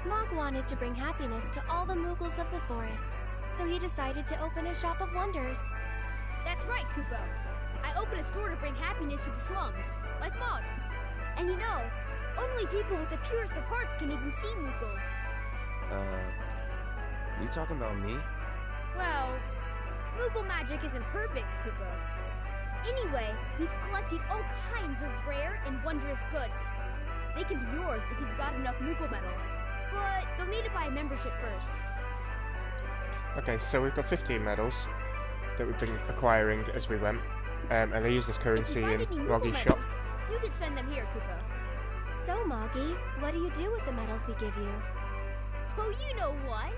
Mog wanted to bring happiness to all the Moogles of the forest, so he decided to open a shop of wonders. That's right, Kupo. I opened a store to bring happiness to the slums, like Mog. And you know, only people with the purest of hearts can even see Moogles. You talking about me? Well, Moogle magic isn't perfect, Kupo. Anyway, we've collected all kinds of rare and wondrous goods. They can be yours if you've got enough Moogle medals, but you'll need to buy a membership first. Okay, so we've got 15 medals that we've been acquiring as we went, and they use this currency in Moggy's shop. You can spend them here, Kupo. So, Moggy, what do you do with the medals we give you? Oh, you know what?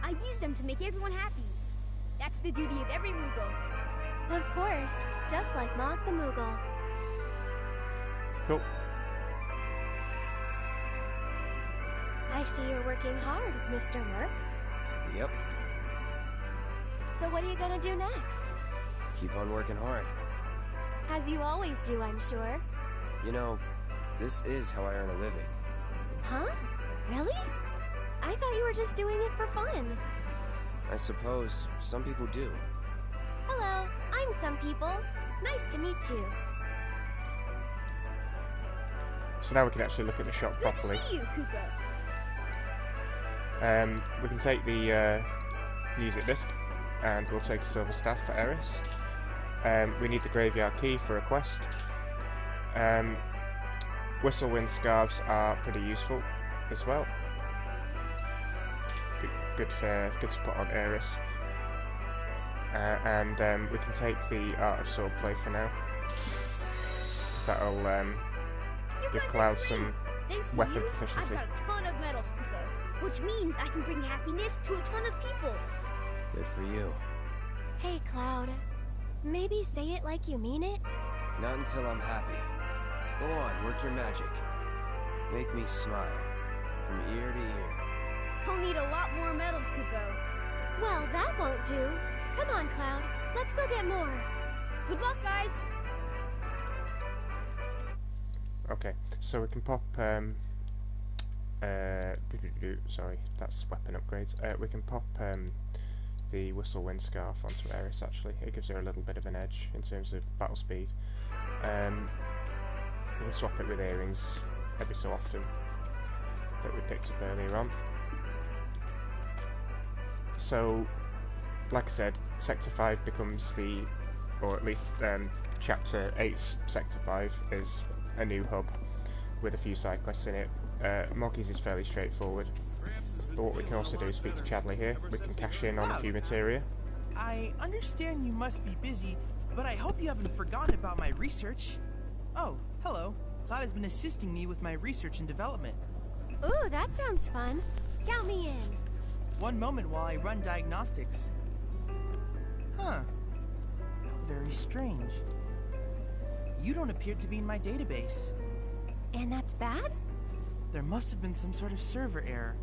I use them to make everyone happy. That's the duty of every Moogle. Of course, just like Mog the Moogle. Cool. I see you're working hard, Mr. Merc. Yep. So what are you gonna do next? Keep on working hard. As you always do, I'm sure. You know, this is how I earn a living. Huh? Really? I thought you were just doing it for fun. I suppose some people do. Hello, I'm Some People. Nice to meet you. So now we can actually look at the shop properly. Good to see you, Kupo. We can take the music disc, and we'll take a silver staff for Eris. We need the graveyard key for a quest. Whistlewind scarves are pretty useful as well. Good to put on Eris. And we can take the Art of Swordplay for now, because that'll give Cloud some weapon proficiency. I've got a ton of medals, Kupo, which means I can bring happiness to a ton of people. Good for you. Hey, Cloud. Maybe say it like you mean it? Not until I'm happy. Go on, work your magic. Make me smile, from ear to ear. I'll need a lot more medals, Kupo. Well, that won't do. Come on, Cloud. Let's go get more. Good luck, guys. Okay, so we can pop, sorry, that's weapon upgrades. We can pop, the Whistlewind Scarf onto Eris, actually. It gives her a little bit of an edge in terms of battle speed. We can swap it with earrings every so often that we picked up earlier on. So, like I said, Sector 5 becomes the, or at least Chapter 8's Sector 5 is a new hub with a few side quests in it. Moggy's is fairly straightforward, but what we can also do is speak to Chadley here. We can cash in on a few materia. I understand you must be busy, but I hope you haven't forgotten about my research. Oh, hello. Cloud has been assisting me with my research and development. Ooh, that sounds fun. Count me in. One moment while I run diagnostics. Huh. How very strange. You don't appear to be in my database. And that's bad? There must have been some sort of server error.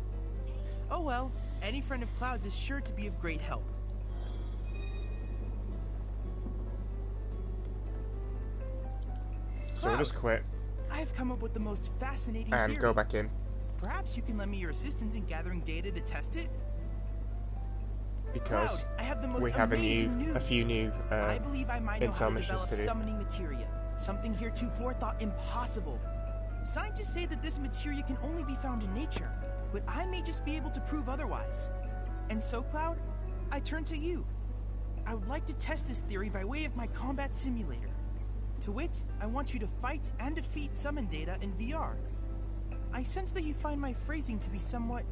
Oh well, any friend of Cloud's is sure to be of great help. So we'll just quit. I have come up with the most fascinating and theory. Go back in. Perhaps you can lend me your assistance in gathering data to test it? Because Cloud, I have the most we have amazing a few new I believe I might know how to missions develop to do. summoning materia, something heretofore thought impossible. Scientists say that this materia can only be found in nature, but I may just be able to prove otherwise. And so, Cloud, I turn to you. I would like to test this theory by way of my combat simulator. To wit, I want you to fight and defeat summon data in VR. I sense that you find my phrasing to be somewhat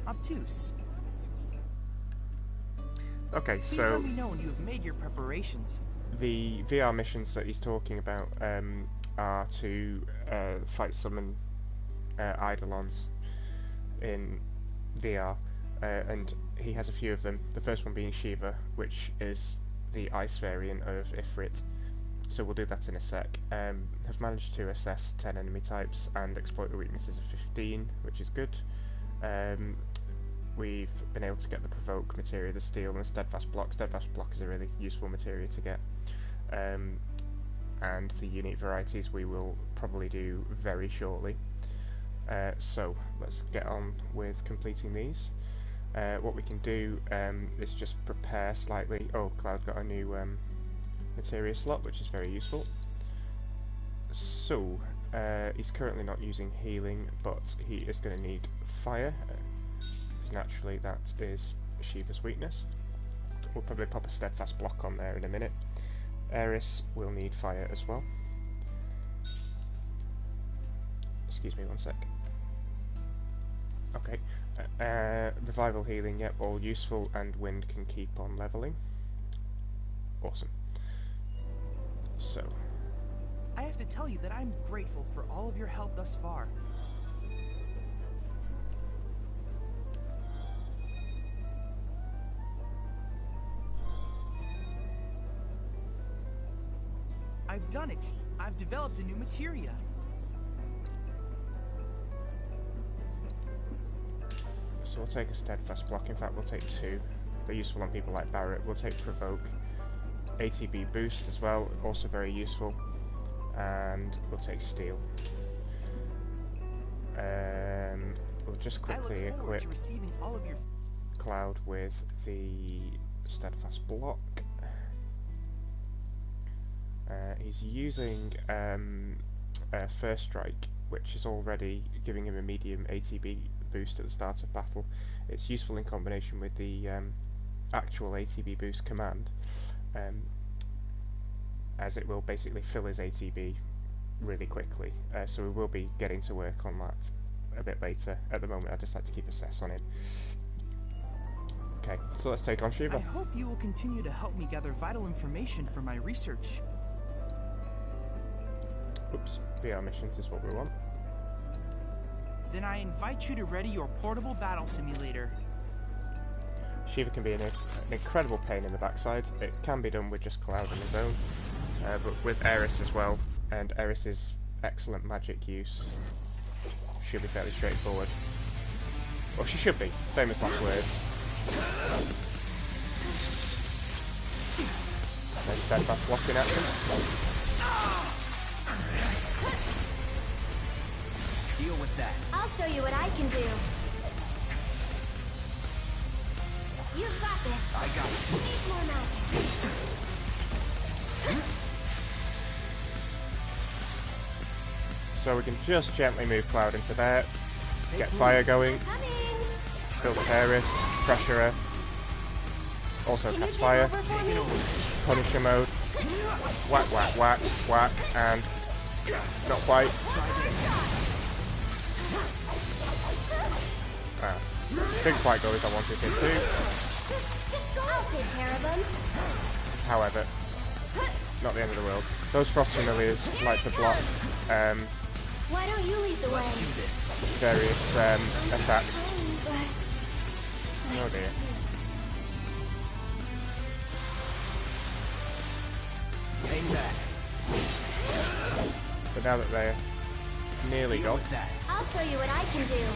obtuse. Okay, Please so let me know when you have made your preparations. the VR missions that he's talking about are to fight summon Eidolons in VR, and he has a few of them. The first one being Shiva, which is the ice variant of Ifrit. So we'll do that in a sec. Have managed to assess 10 enemy types and exploit the weaknesses of 15, which is good. We've been able to get the provoke materia, the steel, and the steadfast block. Steadfast block is a really useful materia to get. And the unique varieties we will probably do very shortly. So let's get on with completing these. What we can do is just prepare slightly. Oh, Cloud got a new materia slot, which is very useful. So he's currently not using healing, but he is going to need fire. Naturally, that is Shiva's weakness. We'll probably pop a steadfast block on there in a minute. Eris will need fire as well. Excuse me one sec. Okay, revival healing, yep, all useful, and wind can keep on leveling. Awesome. So, I have to tell you that I'm grateful for all of your help thus far. I've done it. I've developed a new materia. So we'll take a steadfast block. In fact, we'll take two. They're useful on people like Barrett. We'll take provoke, ATB boost as well, also very useful, and we'll take steel. We'll just quickly equip Cloud with the steadfast block. He's using First Strike, which is already giving him a medium ATB boost at the start of battle. It's useful in combination with the actual ATB boost command, as it will basically fill his ATB really quickly. So we will be getting to work on that a bit later. At the moment, I just like to keep assess on him. Okay, so let's take on Shiva. I hope you will continue to help me gather vital information for my research. Oops, VR missions is what we want. Then I invite you to ready your portable battle simulator. Shiva can be an incredible pain in the backside. It can be done with just Cloud on his own, but with Eris as well, and Eris's excellent magic use should be fairly straightforward. Or she should be. Famous last words. No steadfast block in action. Deal with that. I'll show you what I can do. You've got this. I got it. Need more magic. So we can just gently move Cloud into there, get fire going, build up Eris, pressure her, also cast fire, Punisher mode, whack, whack, whack, whack, and not quite. Didn't quite go as I wanted him to. I'll take care of them. However, not the end of the world. Those Frost Familiars like to block Why don't you lead the way? various attacks. Oh dear. Hang back. But now that they're nearly gone, I'll show you what I can do.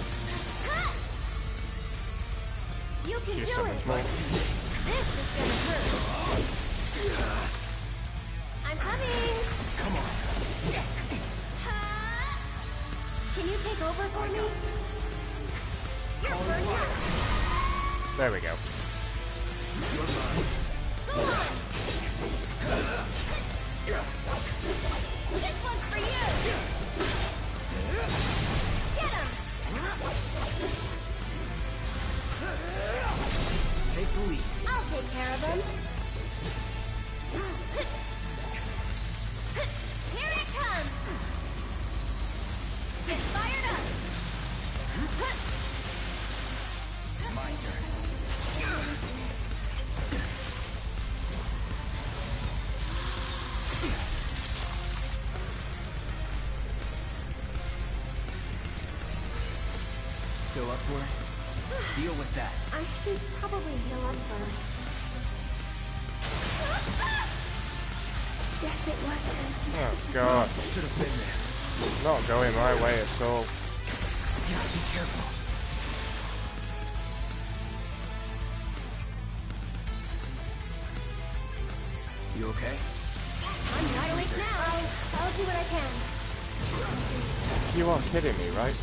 You can she just do it. summons more. This is gonna hurt. I'm coming. Come on. Can you take over for me? You're burned out. There we go. You're mine. Go on. This one's for you. Get him. Take the lead. I'll take care of him. heal up for it? Deal with that. I should probably heal up first. Guess it wasn't. Oh god. Should have been there. Not going my way at all. Gotta be careful. You okay? I'm wide awake now. I'll do what I can. You are kidding me, right?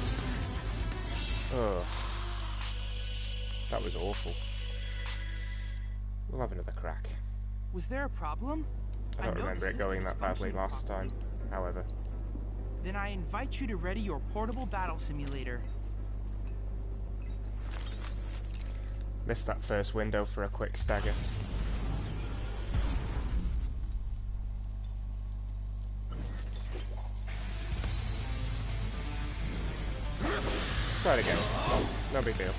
Ugh. That was awful. We'll have another crack. Was there a problem? I don't know remember the it going system that is badly functioning last properly. time, however. Then I invite you to ready your portable battle simulator. Missed that first window for a quick stagger. Try it again. No big deal.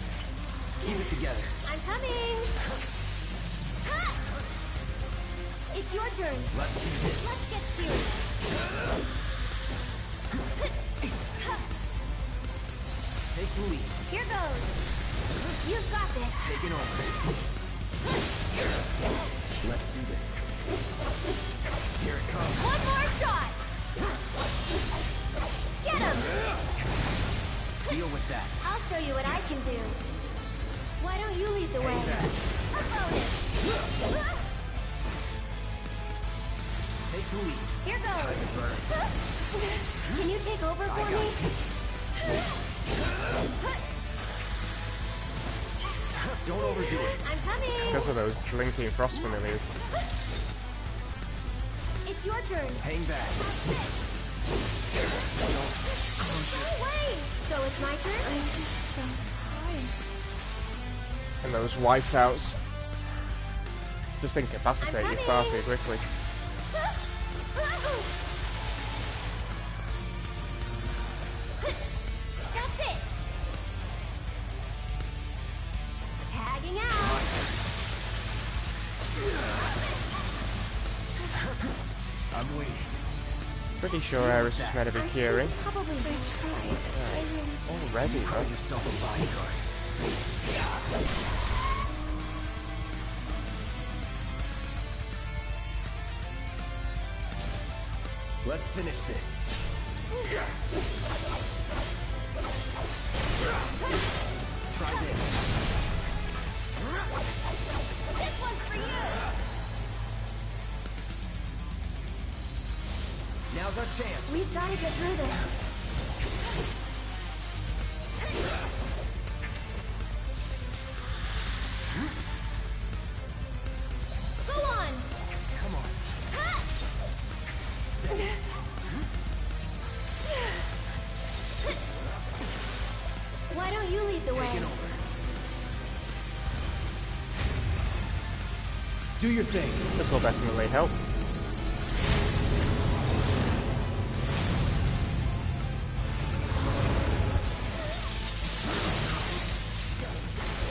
Keep it together. I'm coming. Ha! It's your turn. Let's do this. Let's get serious. Take the lead. Here goes. You've got this. Taking over. Let's do this. Here it comes. One more shot. Get him. Deal with that. I'll show you what I can do. Why don't you lead the way? Take the lead. Here goes. Time to burn. Can you take over for me? Don't overdo it. I'm coming. Because of those blinking frost familiars. It's your turn. Hang back. No way. So it's my turn? I'm just so tired. And those whiteouts just incapacitate you far too quickly. That's it. Tagging out. I'm waiting. Pretty sure Iris is meant to be curing. Probably try. Already, Call though. yourself a bodyguard. Let's finish this. Try this. This one's for you. Now's our chance. We've got to get through this. Go on. Come on. Why don't you lead the way? Taking over. Do your thing. This will definitely help.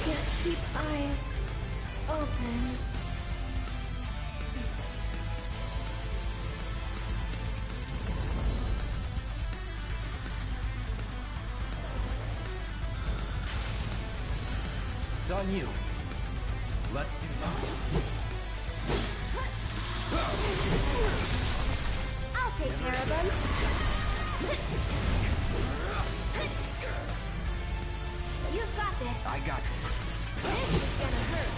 Just keep eyes open. It's on you. Let's do this. I'll take care of them. You've got this. I got this. This is gonna hurt.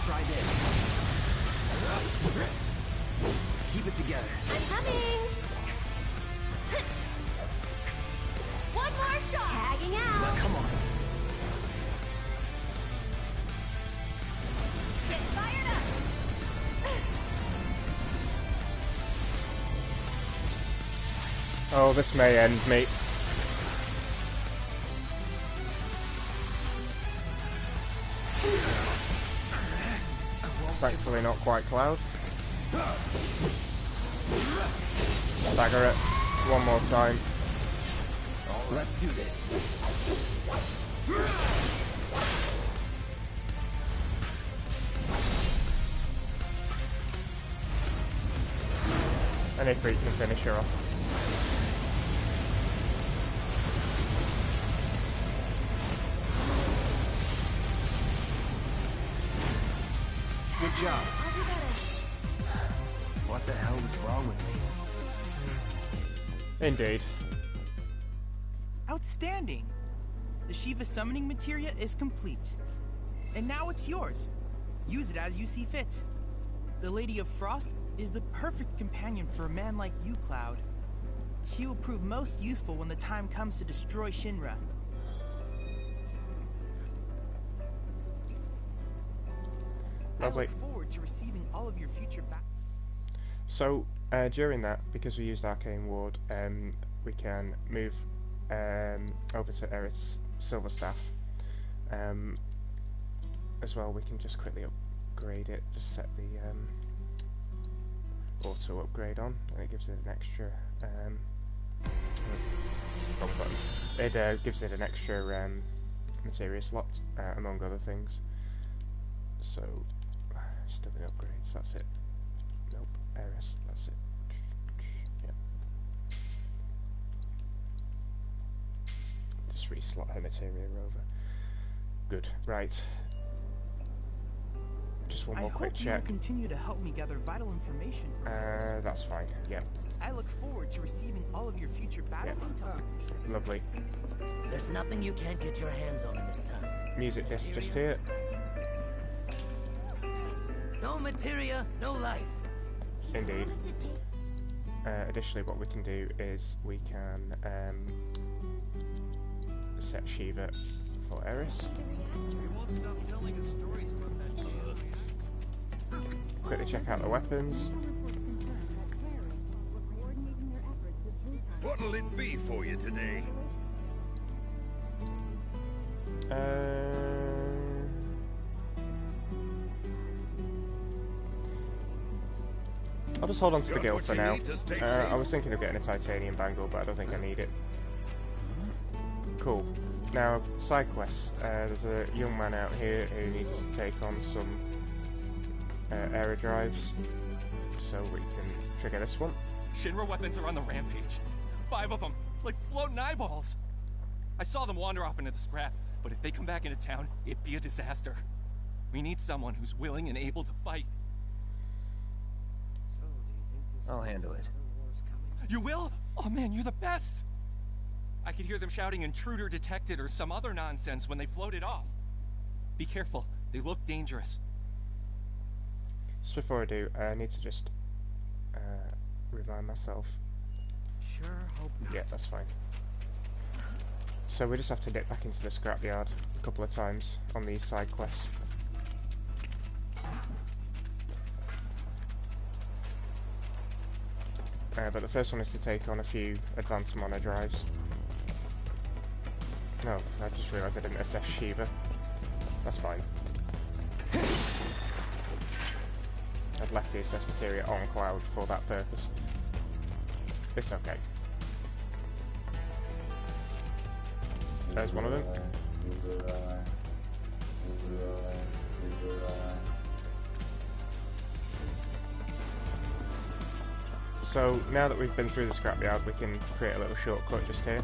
Try this. Keep it together. I'm coming. One more shot. Tagging out. Well, come on. Get fired up. Oh, this may end me. Thankfully not quite Cloud. Stagger it one more time. Let's do this. And if we can finish her off. Good job. What the hell is wrong with me? Indeed. Outstanding! The Shiva summoning materia is complete. And now it's yours. Use it as you see fit. The Lady of Frost is the perfect companion for a man like you, Cloud. She will prove most useful when the time comes to destroy Shinra. Lovely. I look forward to receiving all of your future So, during that, because we used Arcane Ward, we can move over to Eris Silver Staff. As well, we can just quickly upgrade it, just set the auto upgrade on, and it gives it an extra wrong button. It gives it an extra materia slot, among other things. So, still in upgrades, that's it. Nope, Eris, that's it. Yep. Just reslot her materia over. Good, right. Just one more quick check. I hope you will continue to help me gather vital information from that's fine, yep. I look forward to receiving all of your future battle intel. Lovely. There's nothing you can't get your hands on in this town. Music disc just here. No materia, no life. Indeed. Additionally, what we can do is we can set Shiva for Eris. Quickly check out the weapons. What'll it be for you today? I'll just hold on to the guild for now. I was thinking of getting a titanium bangle, but I don't think I need it. Cool. Now, side quests. There's a young man out here who needs to take on some aerodrives, so we can trigger this one. Shinra weapons are on the rampage. 5 of them, like floating eyeballs. I saw them wander off into the scrap, but if they come back into town, it'd be a disaster. We need someone who's willing and able to fight. So, do you think this I'll handle it. You will? Oh man, you're the best! I could hear them shouting intruder detected or some other nonsense when they floated off. Be careful, they look dangerous. Just before I do, I need to just remind myself. Sure hope not. Yeah, that's fine. So we just have to dip back into the scrapyard a couple of times on these side quests. But the first one is to take on a few advanced mono drives. Oh, I just realised I didn't assess Shiva. That's fine. I'd left the assess materia on Cloud for that purpose. It's okay. There's one of them. So now that we've been through the scrapyard, we can create a little shortcut just here.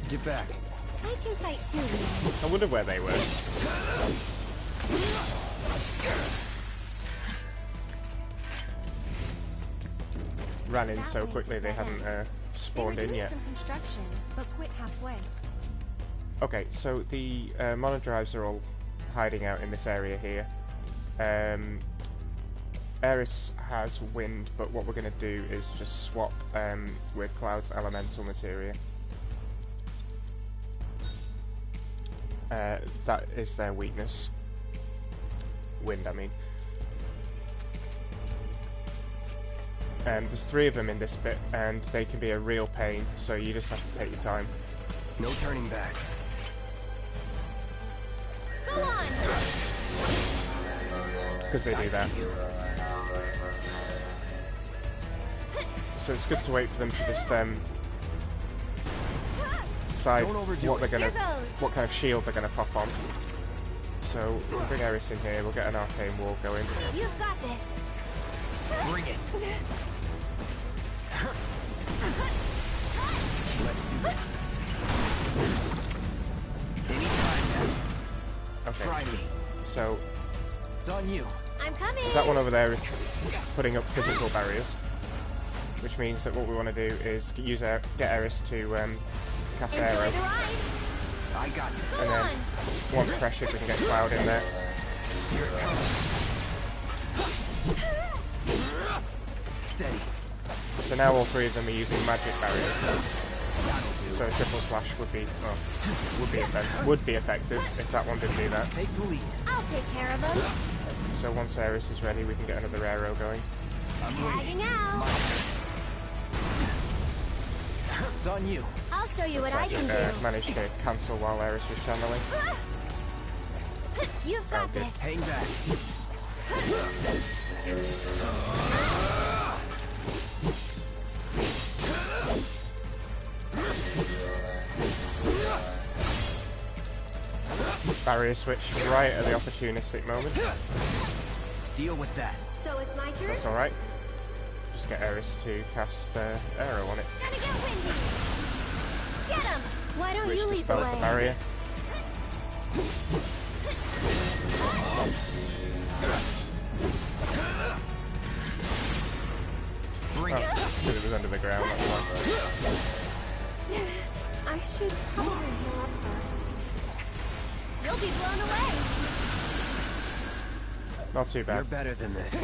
Get back. I can fight too. I wonder where they were. Ran in so quickly they hadn't spawned in yet. Some construction, but quit halfway. Okay, so the mono drives are all hiding out in this area here. Eris has wind, but what we're going to do is just swap with Cloud's elemental materia. That is their weakness. Wind, I mean. There's 3 of them in this bit, and they can be a real pain, so you just have to take your time. No turning back. Go on! Because they do that. So it's good to wait for them to just decide what kind of shield they're gonna pop on. So we'll bring Eris in here. We'll get an arcane wall going. You've got this. Bring it. Let's do this. Anytime now. Okay. Try me. So It's on you. I'm coming. that one over there is putting up physical barriers, which means that what we want to do is get Eris to cast Aero, Enjoy the ride. I got this. and then once pressured we can get Cloud in there. Here it comes. Steady. So now all three of them are using magic barriers. So a triple slash would be effective if that one didn't do that. Take the lead. I'll take care of them. So once Eris is ready, we can get another Aero going. I'm Tagging out. It's on you. I'll show you what So I can do. managed to cancel while Eris was channeling. You've got this. Hang back. Barrier switch right at the opportunistic moment. Deal with that. So it's my turn. That's alright. Just get Eris to cast Aero on it, Gonna get windy. Get him. Why don't which you lead the dispels the way? barrier. Bring it. Because it was under the ground, that's why. I should probably heal up first. You'll be blown away. Not too You're bad. better than this.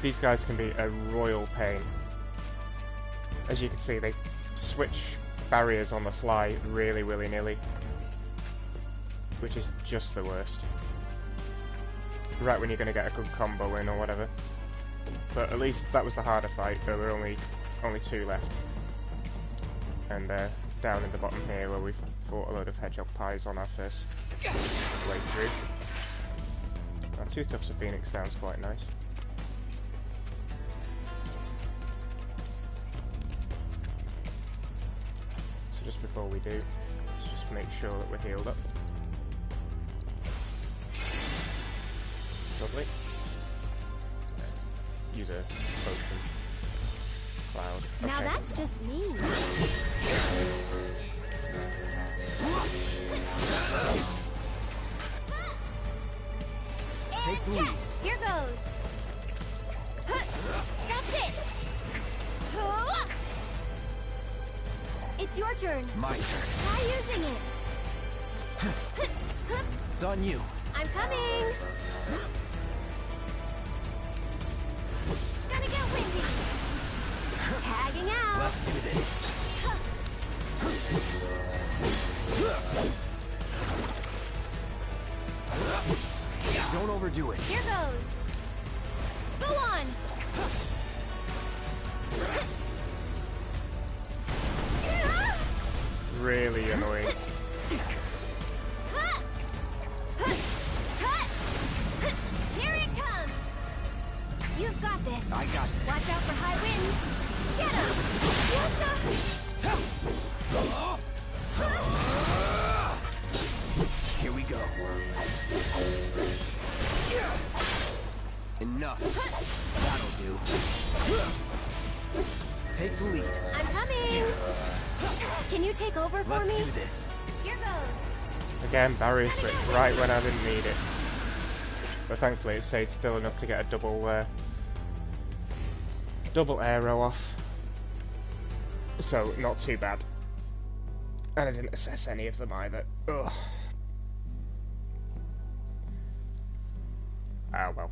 These guys can be a royal pain. As you can see, they switch barriers on the fly really willy-nilly, which is just the worst. Right when you're going to get a good combo in or whatever. But at least that was the harder fight. There were only two left. And down in the bottom here where we've fought a load of hedgehog pies on our first way through. Now, 2 Tufts of Phoenix down's quite nice. So just before we do, let's just make sure that we're healed up. Lovely. Use a potion. Cloud. Now Okay. that's just me. Take the lead. Here goes. That's it. It's your turn. My turn. Try using it. It's on you. I'm coming. Gonna get windy. Tagging out. Let's do this. Don't overdo it. Here goes. Go on. Really annoying. Here it comes. You've got this. I got this. Watch out for high winds. Get him. What the? Here we go. Enough. That'll do. Take the lead. I'm coming. Can you take over for Let's me? do this. Here goes. Again, barrier switch right when I didn't need it. But thankfully it stayed still enough to get a double Aero off. So, not too bad. And I didn't assess any of them either. Ugh. Ah well.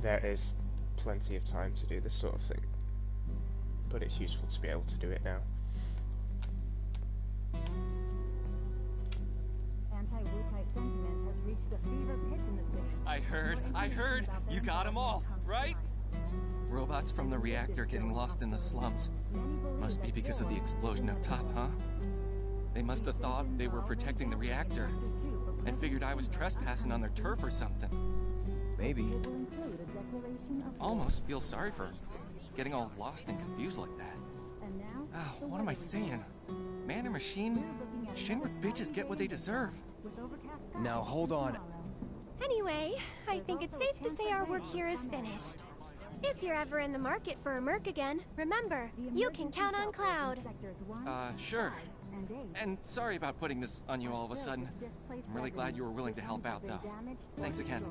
There is plenty of time to do this sort of thing. But it's useful to be able to do it now. Anti-Wutai sentiment has reached a fever pitch in the city. I heard! You got them all, right? Robots from the reactor getting lost in the slums. Must be because of the explosion up top, huh? They must have thought they were protecting the reactor and figured I was trespassing on their turf or something. Maybe. Almost feel sorry for them, getting all lost and confused like that. Oh, what am I saying? Man or machine? Shinra bitches get what they deserve. Now hold on. Anyway, I think it's safe to say our work here is finished. If you're ever in the market for a merc again, remember, you can count on Cloud. Sure. And sorry about putting this on you all of a sudden. I'm really glad you were willing to help out, though. Thanks again.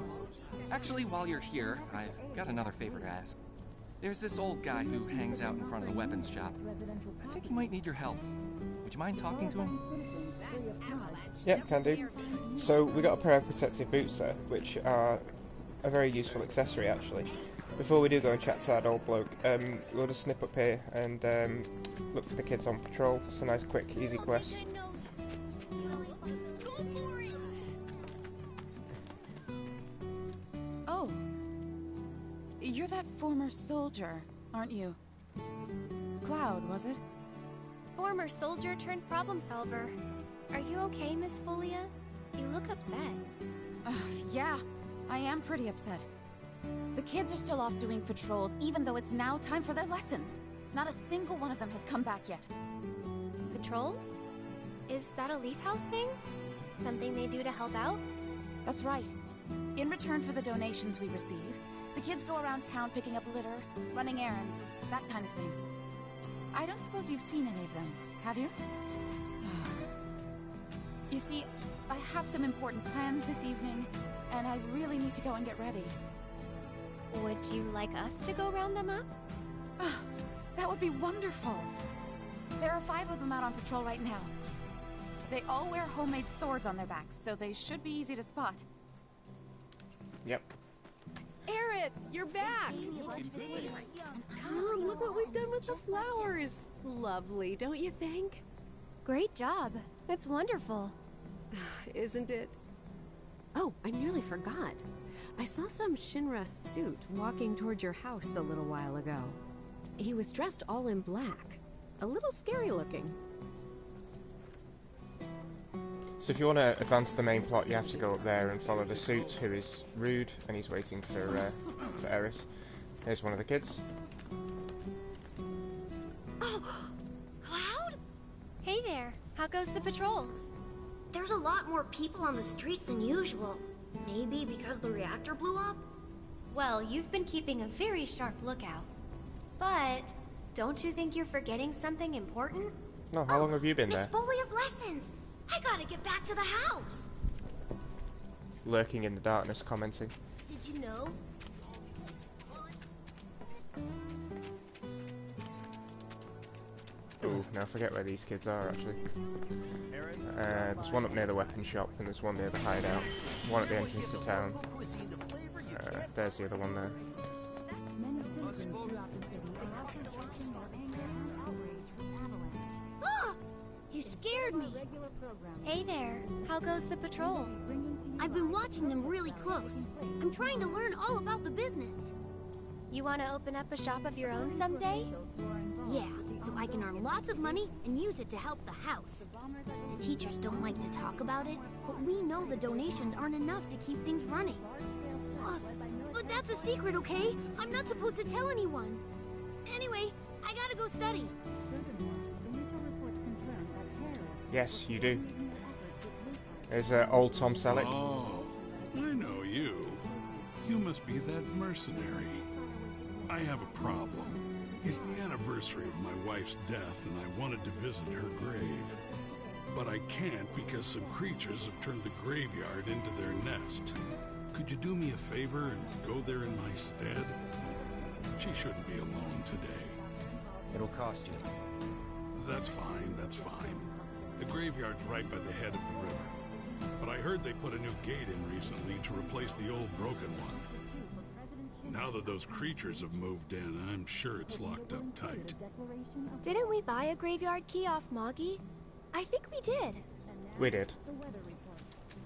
Actually, while you're here, I've got another favor to ask. There's this old guy who hangs out in front of the weapons shop. I think he might need your help. Would you mind talking to him? Yeah, can do. So we got a pair of protective boots there, which are a very useful accessory actually. Before we do go and chat to that old bloke, we'll just snip up here and look for the kids on patrol. It's a nice, quick, easy quest. Oh, you're that former soldier, aren't you? Cloud, was it? Former soldier turned problem solver. Are you okay, Miss Folia? You look upset. Yeah, I am pretty upset. The kids are still off doing patrols, even though it's now time for their lessons. Not a single one of them has come back yet. Patrols? Is that a Leaf House thing? Something they do to help out? That's right. In return for the donations we receive, the kids go around town picking up litter, running errands, that kind of thing. I don't suppose you've seen any of them, have you? You see, I have some important plans this evening, and I really need to go and get ready. Would you like us to go round them up? That would be wonderful. There are 5 of them out on patrol right now. They all wear homemade swords on their backs, so they should be easy to spot. Yep. Aerith, you're back! Come, look what we've done with the flowers! Lovely, don't you think? Great job. It's wonderful. Isn't it? Oh, I nearly forgot. I saw some Shinra suit walking toward your house a little while ago. He was dressed all in black. A little scary looking. So if you want to advance the main plot, you have to go up there and follow the suit, who is rude, and he's waiting for Eris. Here's one of the kids. Oh, Cloud? Hey there. How goes the patrol? There's a lot more people on the streets than usual. Maybe because the reactor blew up? Well, you've been keeping a very sharp lookout. But don't you think you're forgetting something important? No, how long have you been Miss there? Folia's lessons! I gotta get back to the house! Lurking in the darkness, commenting. Did you know? Ooh, now I forget where these kids are actually. There's one up near the weapon shop and there's one near the hideout. One at the entrance to town. There's the other one there. Ah! You scared me! Hey there. How goes the patrol? I've been watching them really close. I'm trying to learn all about the business. You want to open up a shop of your own someday? Yeah, so I can earn lots of money and use it to help the house. The teachers don't like to talk about it, but we know the donations aren't enough to keep things running. But that's a secret, okay? I'm not supposed to tell anyone. Anyway, I gotta go study. Yes, you do. There's old Tom Selleck. Oh, I know you. You must be that mercenary. I have a problem. It's the anniversary of my wife's death, and I wanted to visit her grave. But I can't because some creatures have turned the graveyard into their nest. Could you do me a favor and go there in my stead? She shouldn't be alone today. It'll cost you. That's fine, that's fine. The graveyard's right by the head of the river. But I heard they put a new gate in recently to replace the old broken one. Now that those creatures have moved in, I'm sure it's locked up tight. Didn't we buy a graveyard key off Moggy? I think we did. We did.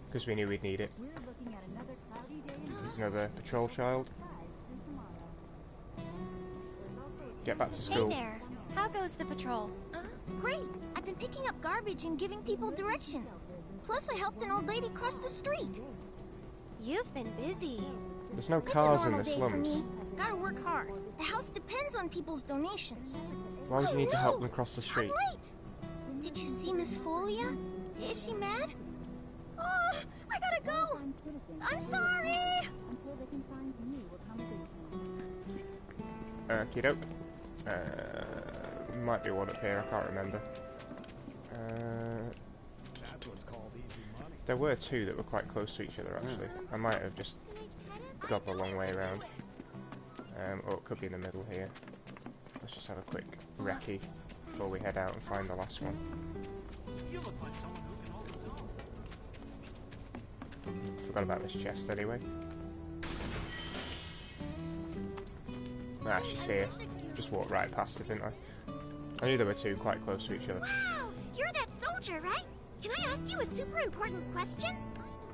Because we knew we'd need it. There's another patrol child. Get back to school. Hey there. How goes the patrol? Great! I've been picking up garbage and giving people directions. Plus, I helped an old lady cross the street. You've been busy. There's no cars in the It's a slums. normal day for me. Gotta work hard. The house depends on people's donations. Why would you need to help them cross the street? I'm late. Did you see Miss Folia? Is she mad? Oh, I gotta go. I'm sorry. Okie doke. Might be one up here, I can't remember. There were two that were quite close to each other actually. I might have just gone the long way around. Or it could be in the middle here. Let's just have a quick recce before we head out and find the last one. You look like someone who can hold his own. Forgot about this chest anyway. Ah, she's here. Just walked right past it, didn't I? I knew there were two quite close to each other. Wow, you're that soldier, right? Can I ask you a super important question?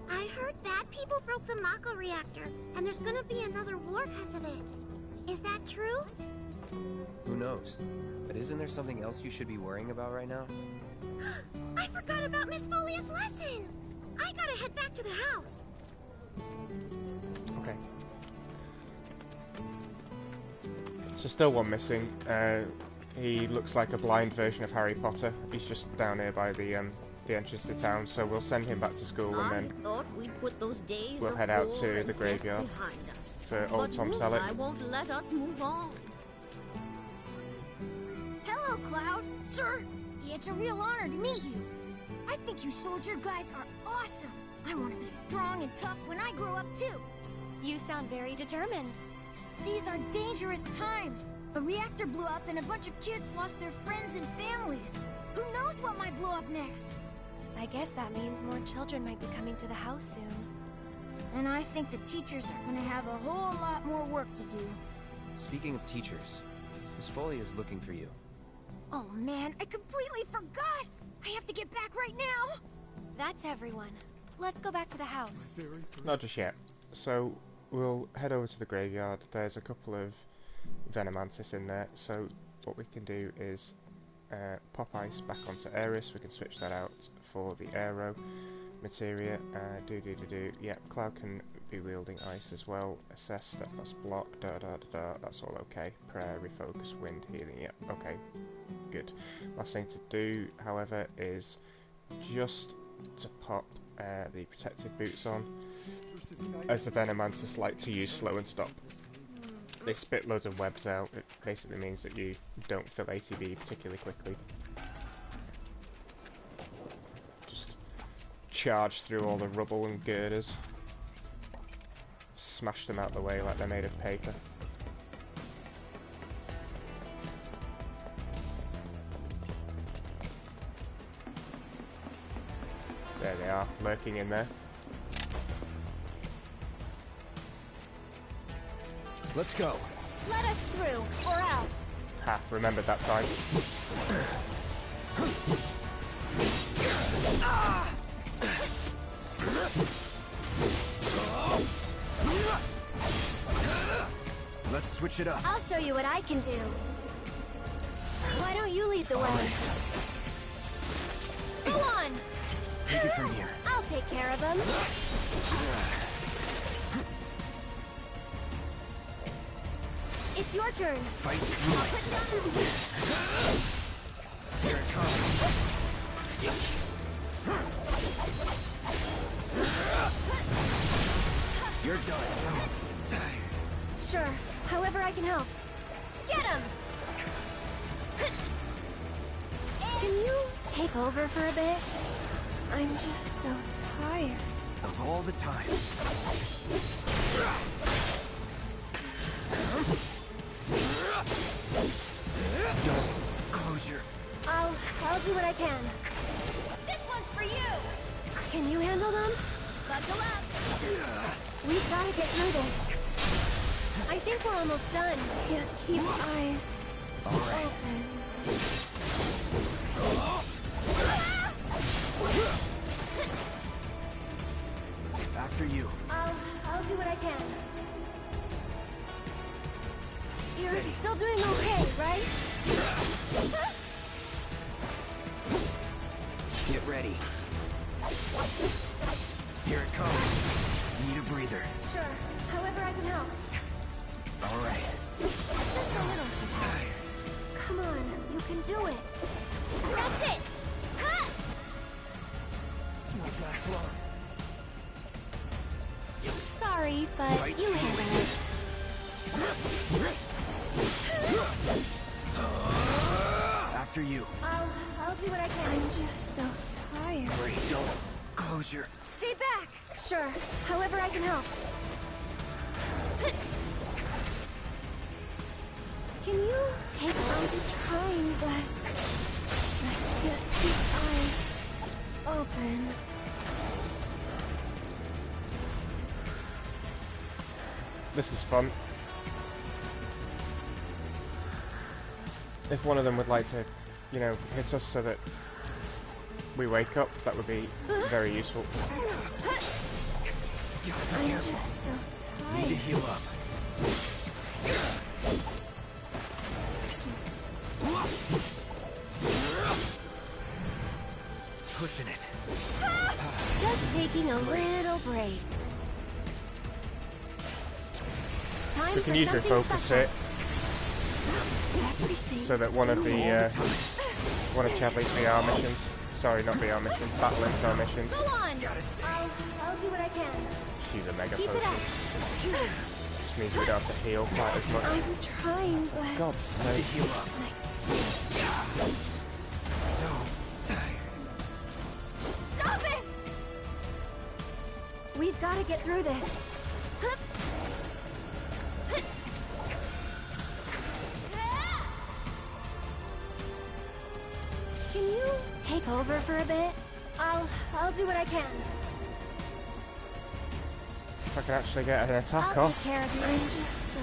I heard bad people broke the Mako reactor, and there's gonna be another war because of it. Is that true? Who knows? But isn't there something else you should be worrying about right now? I forgot about Miss Folia's lesson! I gotta head back to the house. Okay. So still one missing. He looks like a blind version of Harry Potter. He's just down here by the entrance to town, so we'll send him back to school and then thought we'd put those days we'll head out to the graveyard for old Tom Selleck. I won't let us move on. Hello, Cloud. Sir, it's a real honor to meet you. I think you soldier guys are awesome. I want to be strong and tough when I grow up, too. You sound very determined. These are dangerous times. A reactor blew up and a bunch of kids lost their friends and families. Who knows what might blow up next? I guess that means more children might be coming to the house soon. And I think the teachers are gonna have a whole lot more work to do. Speaking of teachers, Miss Folia is looking for you. Oh man, I completely forgot! I have to get back right now! That's everyone. Let's go back to the house. Not just yet. So we'll head over to the graveyard. There's a couple of Venomantis in there, so what we can do is pop ice back onto Aeris. We can switch that out for the aero materia. Yeah, Cloud can be wielding ice as well. Assess, steadfast block, that's all okay. Prayer, refocus, wind, healing, yeah, okay, good. Last thing to do, however, is just to pop the protective boots on, as the Venomantis like to use slow and stop. They spit loads of webs out. It basically means that you don't fill ATB particularly quickly. Just charge through all the rubble and girders. Smash them out the way like they're made of paper. There they are, lurking in there. Let's go. Let us through, or out. Ha, remembered that time. Let's switch it up. I'll show you what I can do. Why don't you lead the way? Go on! Take it from here. I'll take care of them. It's your turn. Fight through it. Here it comes. You're done. Sure. However I can help. Get him! Can you take over for a bit? I'm just so tired. Of all the time. Don't close your... I'll do what I can. This one's for you! Can you handle them? Buckle up! We've got to get through this. I think we're almost done. Yeah, keep eyes open. After you. I'll do what I can. You're still doing okay, right? Get ready. Here it comes. Need a breather. Sure. However I can help. All right. Just a little should help. Come on, you can do it. That's it! Ha! Not that long. Sorry, but you handle it. After you. I'll do what I can. I'm just so tired. Great, don't close your... Stay back! Sure, however I can help. Can you take... I'm trying, but... I can't keep eyes open. This is fun. If one of them would like to, you know, hit us so that we wake up, that would be very useful. I'm just so tired. Need to heal up. Pushing it. Just taking a little break. Time So can for you something refocus special. it so that one of Chadley's VR missions, sorry, not VR missions, Battle Intel missions. Go on! I'll do what I can. She's a mega Keep it potion. up. Which means we don't have to heal quite as much. I'm trying, but... For God's sake. Heal up. So tired. Stop it! We've got to get through this. Can you take over for a bit? I'll do what I can. If I can actually get an attack I'll off. take care of you. I'm just so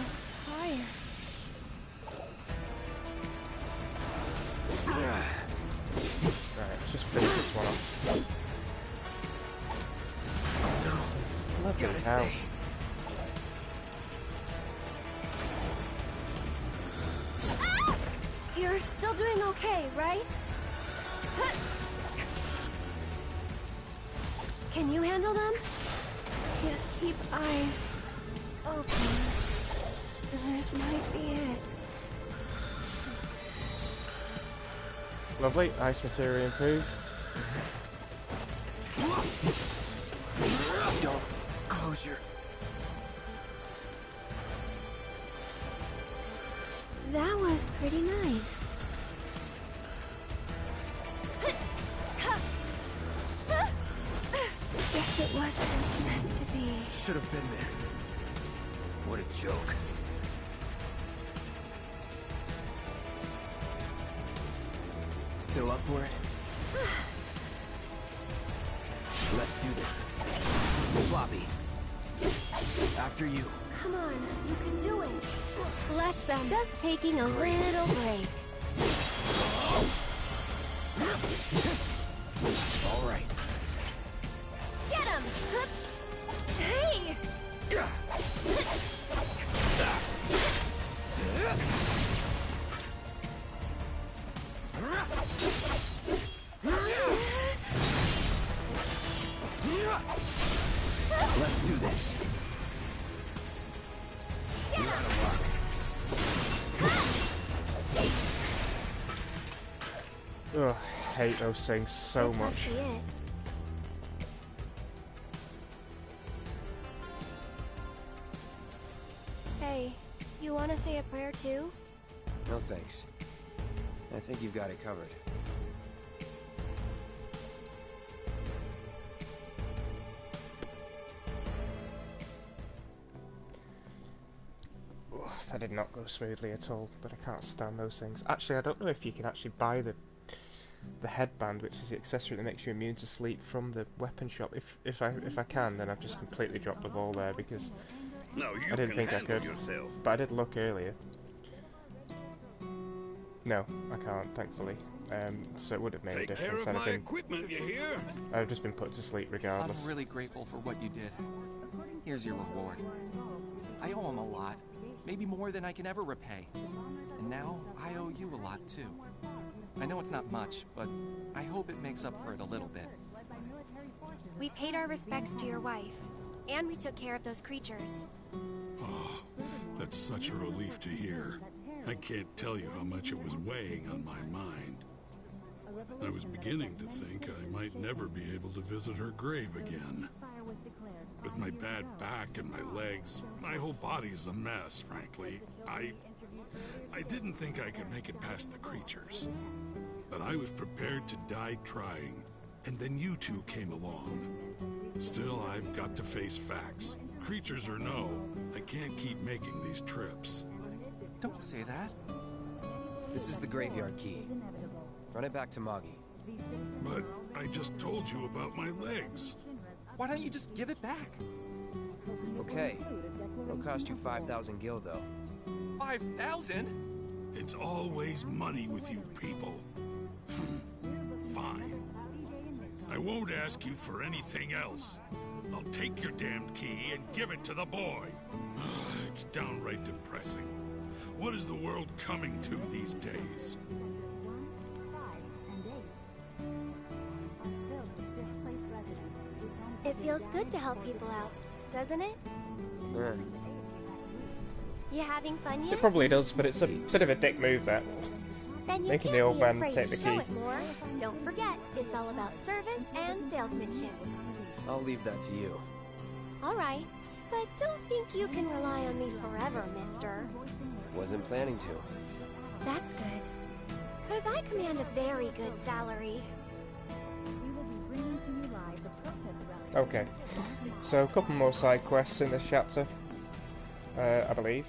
tired. Right, let's just finish this one off. Bloody hell. You're still doing okay, right? Can you handle them? Yeah, keep eyes open. This might be it. Lovely, ice material improved. Don't close your... That was pretty nice. Guess it wasn't meant to be. Should have been there. What a joke. Still up for it? Let's do this. Floppy. After you. Come on, you can do it. Bless them. Just taking a little break. All right. Get him! Hey! Let's do this. You're out of luck. Ugh, hate those things so This must much. be it. Hey, you want to say a prayer too? No thanks. I think you've got it covered. Ugh, that did not go smoothly at all, but I can't stand those things. Actually, I don't know if you can actually buy the headband, which is the accessory that makes you immune to sleep, from the weapon shop. If I can, then I've just completely dropped the ball there because I didn't think I could. But I did look earlier. No, I can't, thankfully. So it would have made a difference. I'd have just been put to sleep regardless. I'm really grateful for what you did. Here's your reward. I owe him a lot. Maybe more than I can ever repay. And now, I owe you a lot too. I know it's not much, but I hope it makes up for it a little bit. We paid our respects to your wife, and we took care of those creatures. Oh, that's such a relief to hear. I can't tell you how much it was weighing on my mind. I was beginning to think I might never be able to visit her grave again. With my bad back and my legs, my whole body's a mess, frankly. I didn't think I could make it past the creatures. But I was prepared to die trying, and then you two came along. Still, I've got to face facts. Creatures or no, I can't keep making these trips. Don't say that. This is the graveyard key. Run it back to Moggy. But I just told you about my legs. Why don't you just give it back? Okay. It'll cost you 5,000 gil, though. 5,000? It's always money with you people. Fine. I won't ask you for anything else. I'll take your damned key and give it to the boy. It's downright depressing. What is the world coming to these days? It feels good to help people out, doesn't it? Yeah. You having fun yet? It probably does, but it's a bit of a dick move, that. Then you Making can't the old be man afraid take to the show key. it more. Don't forget, it's all about service and salesmanship. I'll leave that to you. All right, but don't think you can rely on me forever, mister. Wasn't planning to. That's good. 'Cause I command a very good salary. Okay, so a couple more side quests in this chapter, I believe.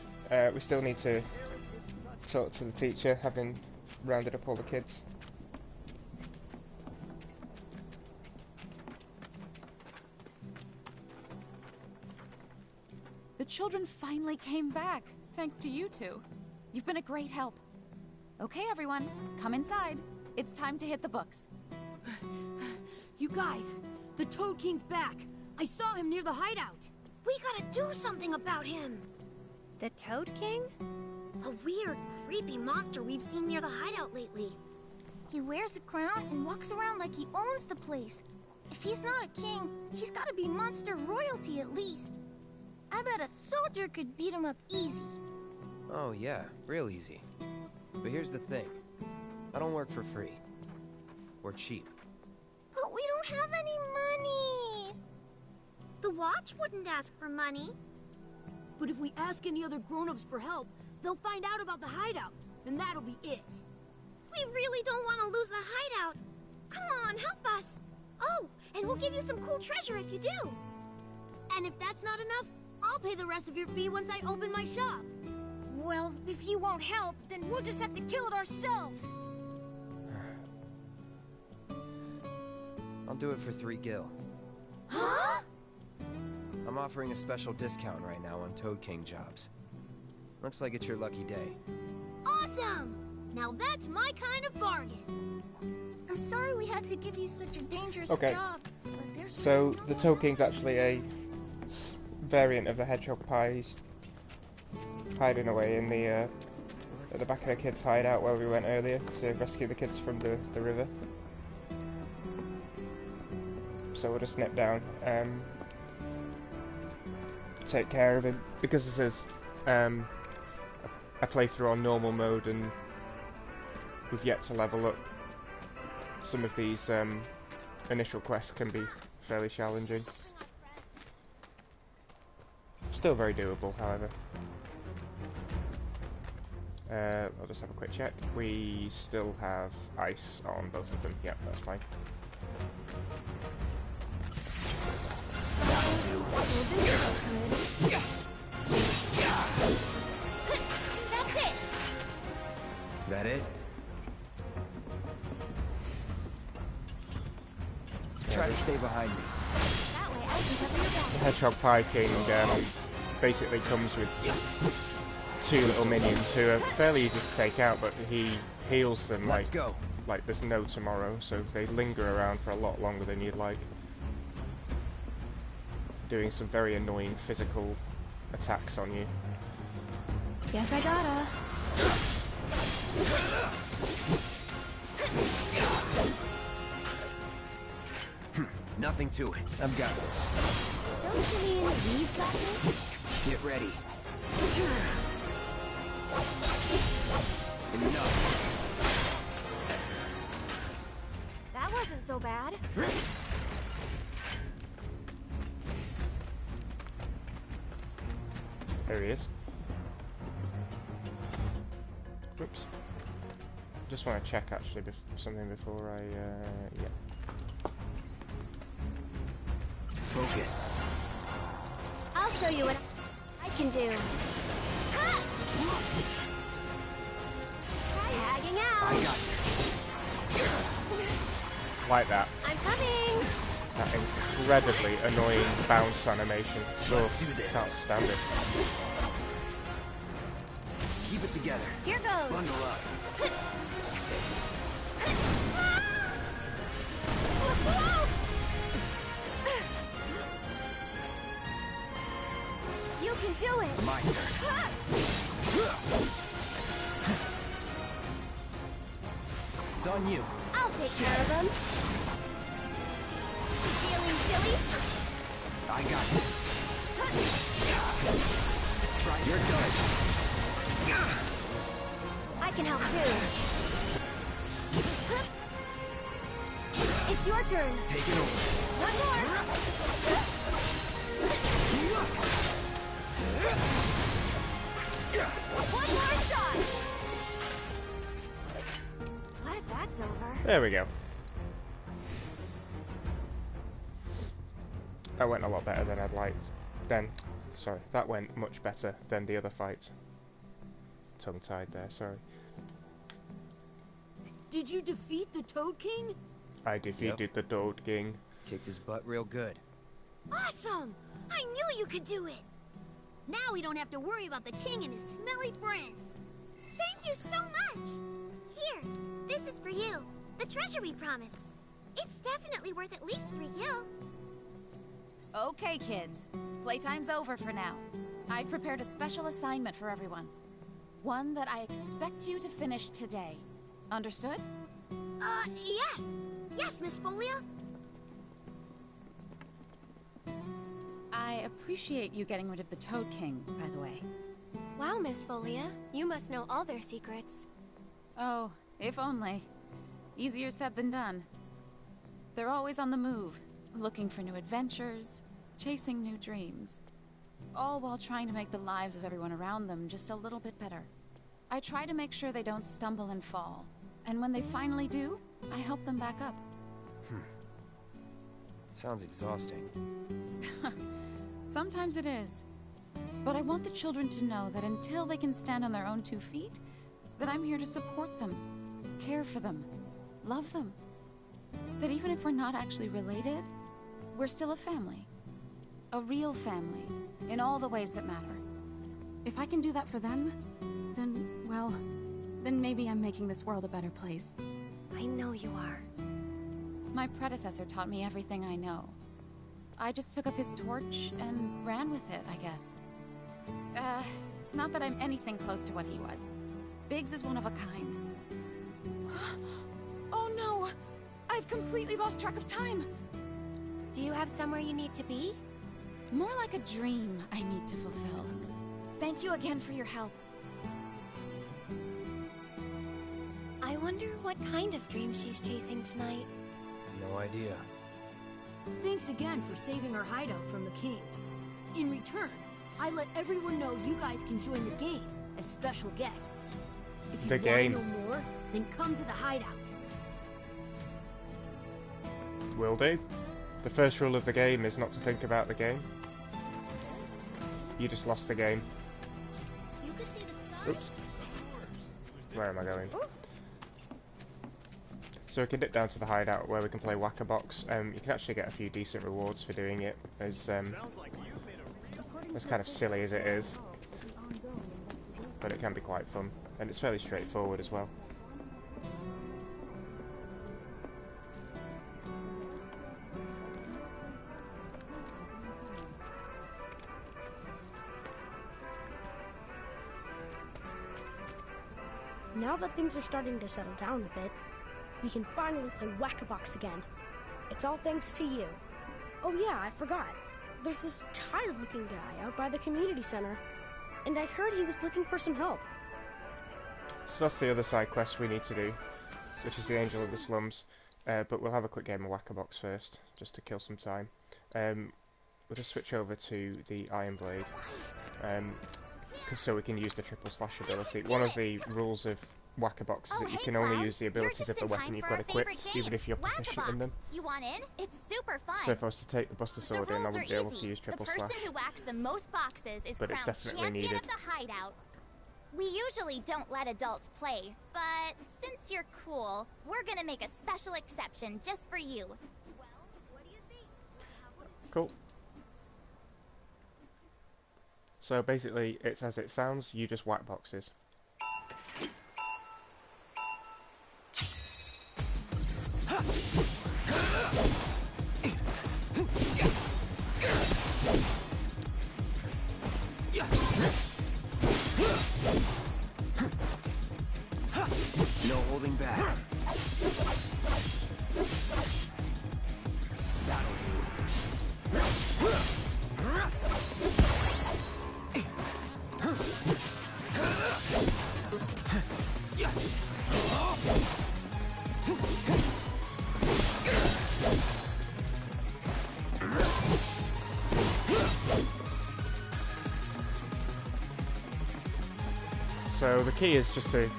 We still need to talk to the teacher, having rounded up all the kids. The children finally came back, thanks to you two. You've been a great help. Okay, everyone, come inside. It's time to hit the books. You guys, the Toad King's back. I saw him near the hideout. We gotta do something about him. The Toad King? A weird, creepy monster we've seen near the hideout lately. He wears a crown and walks around like he owns the place. If he's not a king, he's gotta be monster royalty at least. I bet a soldier could beat him up easy. Oh, yeah, real easy. But here's the thing. I don't work for free. We're cheap. But we don't have any money. The Watch wouldn't ask for money. But if we ask any other grown-ups for help, they'll find out about the hideout, and that'll be it. We really don't want to lose the hideout. Come on, help us. Oh, and we'll give you some cool treasure if you do. And if that's not enough, I'll pay the rest of your fee once I open my shop. Well, if you won't help, then we'll just have to kill it ourselves. I'll do it for 3 gil. Huh? I'm offering a special discount right now on Toad King jobs. Looks like it's your lucky day. Awesome! Now that's my kind of bargain. I'm sorry we had to give you such a dangerous Okay. job. But there's So the Toad King's actually a variant of the Hedgehog Pie. He's hiding away in the at the back of the kids' hideout where we went earlier to rescue the kids from the river. So we'll just nip down, take care of him, because this is a playthrough on normal mode and we've yet to level up. Some of these initial quests can be fairly challenging. Still very doable, however. I'll just have a quick check. We still have ice on both of them. Yep, that's fine. That's it. That it? Try to stay behind me. That way I can cover your back. The Hedgehog Pie King basically comes with 2 little minions who are fairly easy to take out, but he heals them like there's no tomorrow, so they linger around for a lot longer than you'd like, doing some very annoying physical attacks on you. Guess I gotta. Nothing to it. I've got this. Don't you mean these glasses? Get ready. Enough. That wasn't so bad. There he is. Whoops. Just want to check actually something before I, yeah. Focus. I'll show you what I can do. Ha! Tagging out. I got you. Like that. I'm coming. That incredibly annoying bounce animation. Oh, can't stand it. Keep it together. Here goes. Bundle up. You can do it. My turn. It's on you. I'll take care of them. Feeling chilly? I got this. Try. You're done. I can help too. It's your turn. Take it over. One more. One more shot. What? That's over. There we go. That went a lot better than I'd liked. Sorry, that went much better than the other fight. Tongue-tied there, sorry. Did you defeat the Toad King? I defeated the Toad King. Kicked his butt real good. Awesome! I knew you could do it! Now we don't have to worry about the king and his smelly friends. Thank you so much! Here, this is for you. The treasure we promised. It's definitely worth at least 3 gil. Okay, kids. Playtime's over for now. I've prepared a special assignment for everyone. One that I expect you to finish today. Understood? Yes. Yes, Miss Folia. I appreciate you getting rid of the Toad King, by the way. Wow, Miss Folia. You must know all their secrets. Oh, if only. Easier said than done. They're always on the move, looking for new adventures, chasing new dreams. All while trying to make the lives of everyone around them just a little bit better. I try to make sure they don't stumble and fall. And when they finally do, I help them back up. Sounds exhausting. Sometimes it is. But I want the children to know that until they can stand on their own 2 feet, that I'm here to support them, care for them, love them. That even if we're not actually related, we're still a family. A real family, in all the ways that matter. If I can do that for them, then, well, then maybe I'm making this world a better place. I know you are. My predecessor taught me everything I know. I just took up his torch and ran with it, I guess. Not that I'm anything close to what he was. Biggs is one of a kind. Oh no! I've completely lost track of time! Do you have somewhere you need to be? More like a dream I need to fulfill. Thank you again for your help. I wonder what kind of dream she's chasing tonight. No idea. Thanks again for saving our hideout from the king. In return, I let everyone know you guys can join the game as special guests. If you want to know more, then come to the hideout. Will do. The first rule of the game is not to think about the game. You just lost the game. You can see the sky. Oops. Where am I going? So we can dip down to the hideout where we can play Whack-A-Box. You can actually get a few decent rewards for doing it, as kind of silly as it is. But it can be quite fun, and it's fairly straightforward as well. Now that things are starting to settle down a bit, we can finally play Whack-A-Box again. It's all thanks to you. Oh yeah, I forgot. There's this tired-looking guy out by the community center, and I heard he was looking for some help. So that's the other side quest we need to do, which is the Angel of the Slums. But we'll have a quick game of Whack-a-Box first, just to kill some time. We'll just switch over to the Iron Blade, so we can use the triple slash ability. One of the rules of Whack-a-Box is that you can only use the abilities of the weapon you've got equipped, even if you're proficient in them. You want in? It's super fun. So if I was to take the Buster Sword in, I wouldn't be able to use triple slash. The person who whacks the most boxes is but it's crowned definitely champion needed. of the hideout. We usually don't let adults play, but since you're cool, we're gonna make a special exception just for you. Well, what do you think? Cool. So basically, it's as it sounds, you just whack boxes. No holding back. That'll So the key is just to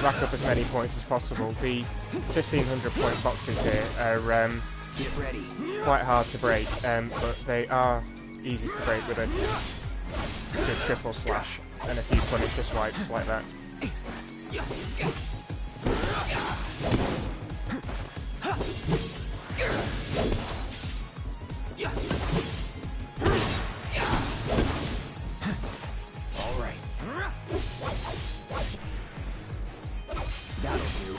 rack up as many points as possible. The 1500 point boxes here are get ready. Quite hard to break, but they are easy to break with a good triple slash and a few Punisher swipes like that. All right. That'll do.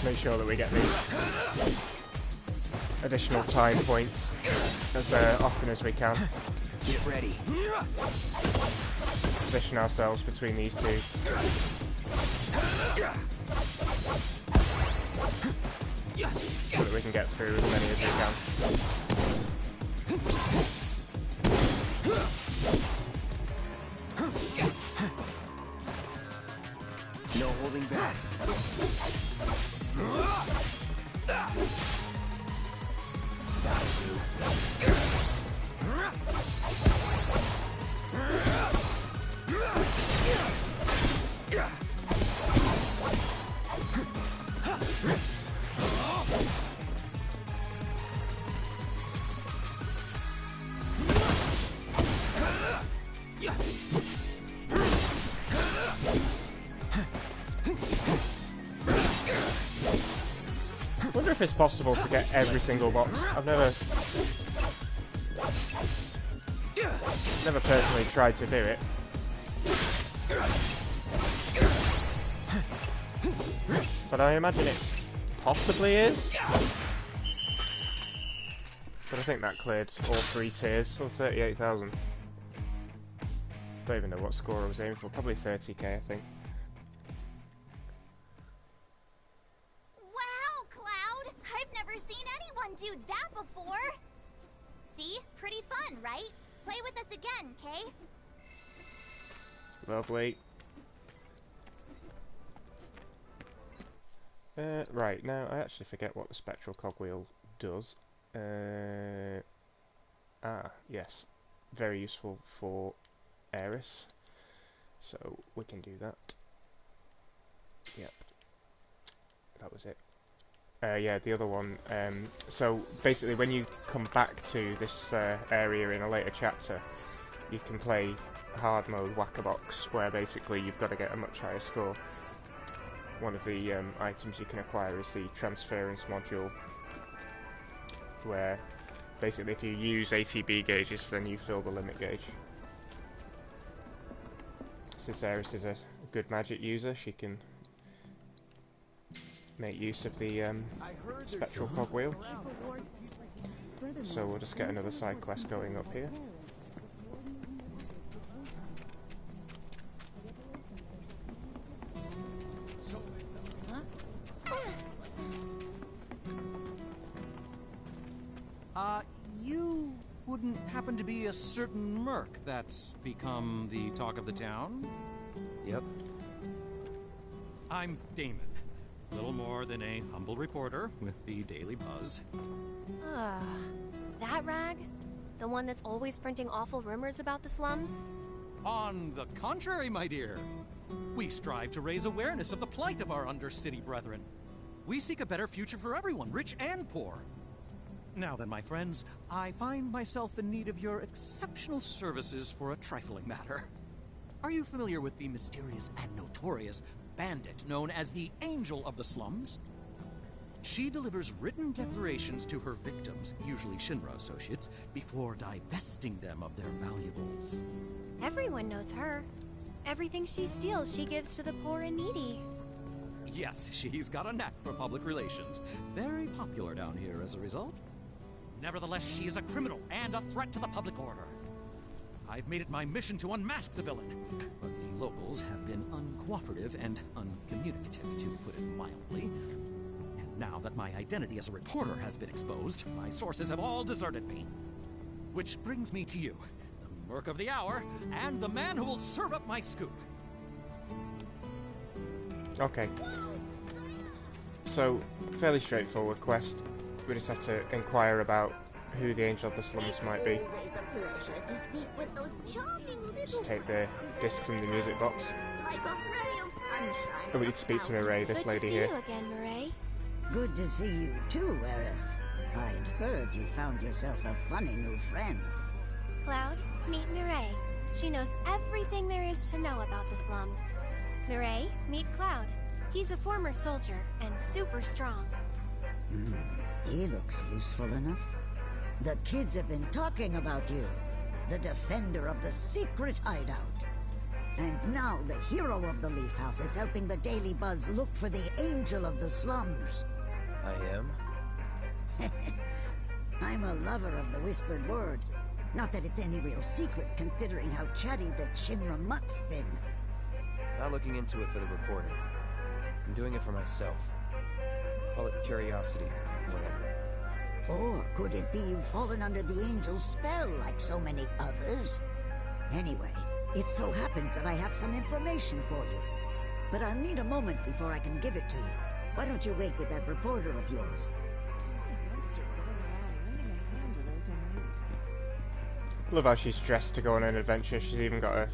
Make sure that we get these additional time points as often as we can. Get ready. Position ourselves between these two. So that we can get through as many as we can. No holding back. That'll do. I wonder if it's possible to get every single box. I've never personally tried to do it. But I imagine it possibly is. But I think that cleared all 3 tiers, or 38,000. Don't even know what score I was aiming for, probably 30k I think. Wow, Cloud! I've never seen anyone do that before! See? Pretty fun, right? Play with us again, Kay? Lovely. Right, now I actually forget what the spectral cogwheel does. Yes. Very useful for Eris. So we can do that. Yep. That was it. Yeah, the other one. So basically when you come back to this area in a later chapter, you can play hard mode Whack-a-Box, where basically you've got to get a much higher score. One of the items you can acquire is the transference module, where basically if you use ATB gauges then you fill the limit gauge. Since Eris is a good magic user, she can make use of the spectral cogwheel. So we'll just get another side quest going up here. happen to be a certain merc that's become the talk of the town? Yep. I'm Damon. Little more than a humble reporter with the Daily Buzz. That rag? The one that's always printing awful rumors about the slums? On the contrary, my dear. We strive to raise awareness of the plight of our undercity brethren. We seek a better future for everyone, rich and poor. Now then, my friends, I find myself in need of your exceptional services for a trifling matter. Are you familiar with the mysterious and notorious bandit known as the Angel of the Slums? She delivers written declarations to her victims, usually Shinra associates, before divesting them of their valuables. Everyone knows her. Everything she steals, she gives to the poor and needy. Yes, she's got a knack for public relations. Very popular down here as a result. Nevertheless, she is a criminal and a threat to the public order. I've made it my mission to unmask the villain, but the locals have been uncooperative and uncommunicative, to put it mildly. And now that my identity as a reporter has been exposed, my sources have all deserted me. Which brings me to you, the merc of the hour, and the man who will serve up my scoop. Okay. So, fairly straightforward quest. We just have to inquire about who the Angel of the Slums might be. Just take the disc from the music box. Oh, we need to speak to Mireille, this lady here. Good to see you again, Mireille. Good to see you too, Aerith. I'd heard you found yourself a funny new friend. Cloud, meet Mireille. She knows everything there is to know about the slums. Mireille, meet Cloud. He's a former soldier and super strong. He looks useful enough. The kids have been talking about you. The defender of the secret hideout. And now the hero of the Leaf House is helping the Daily Buzz look for the Angel of the Slums. I am? I'm a lover of the whispered word. Not that it's any real secret, considering how chatty the Shinra mutt's been. Not looking into it for the reporter. I'm doing it for myself. Call it curiosity, whatever. Or could it be you've fallen under the Angel's spell like so many others? Anyway, it so happens that I have some information for you. But I'll need a moment before I can give it to you. Why don't you wait with that reporter of yours? Love how she's dressed to go on an adventure. She's even got her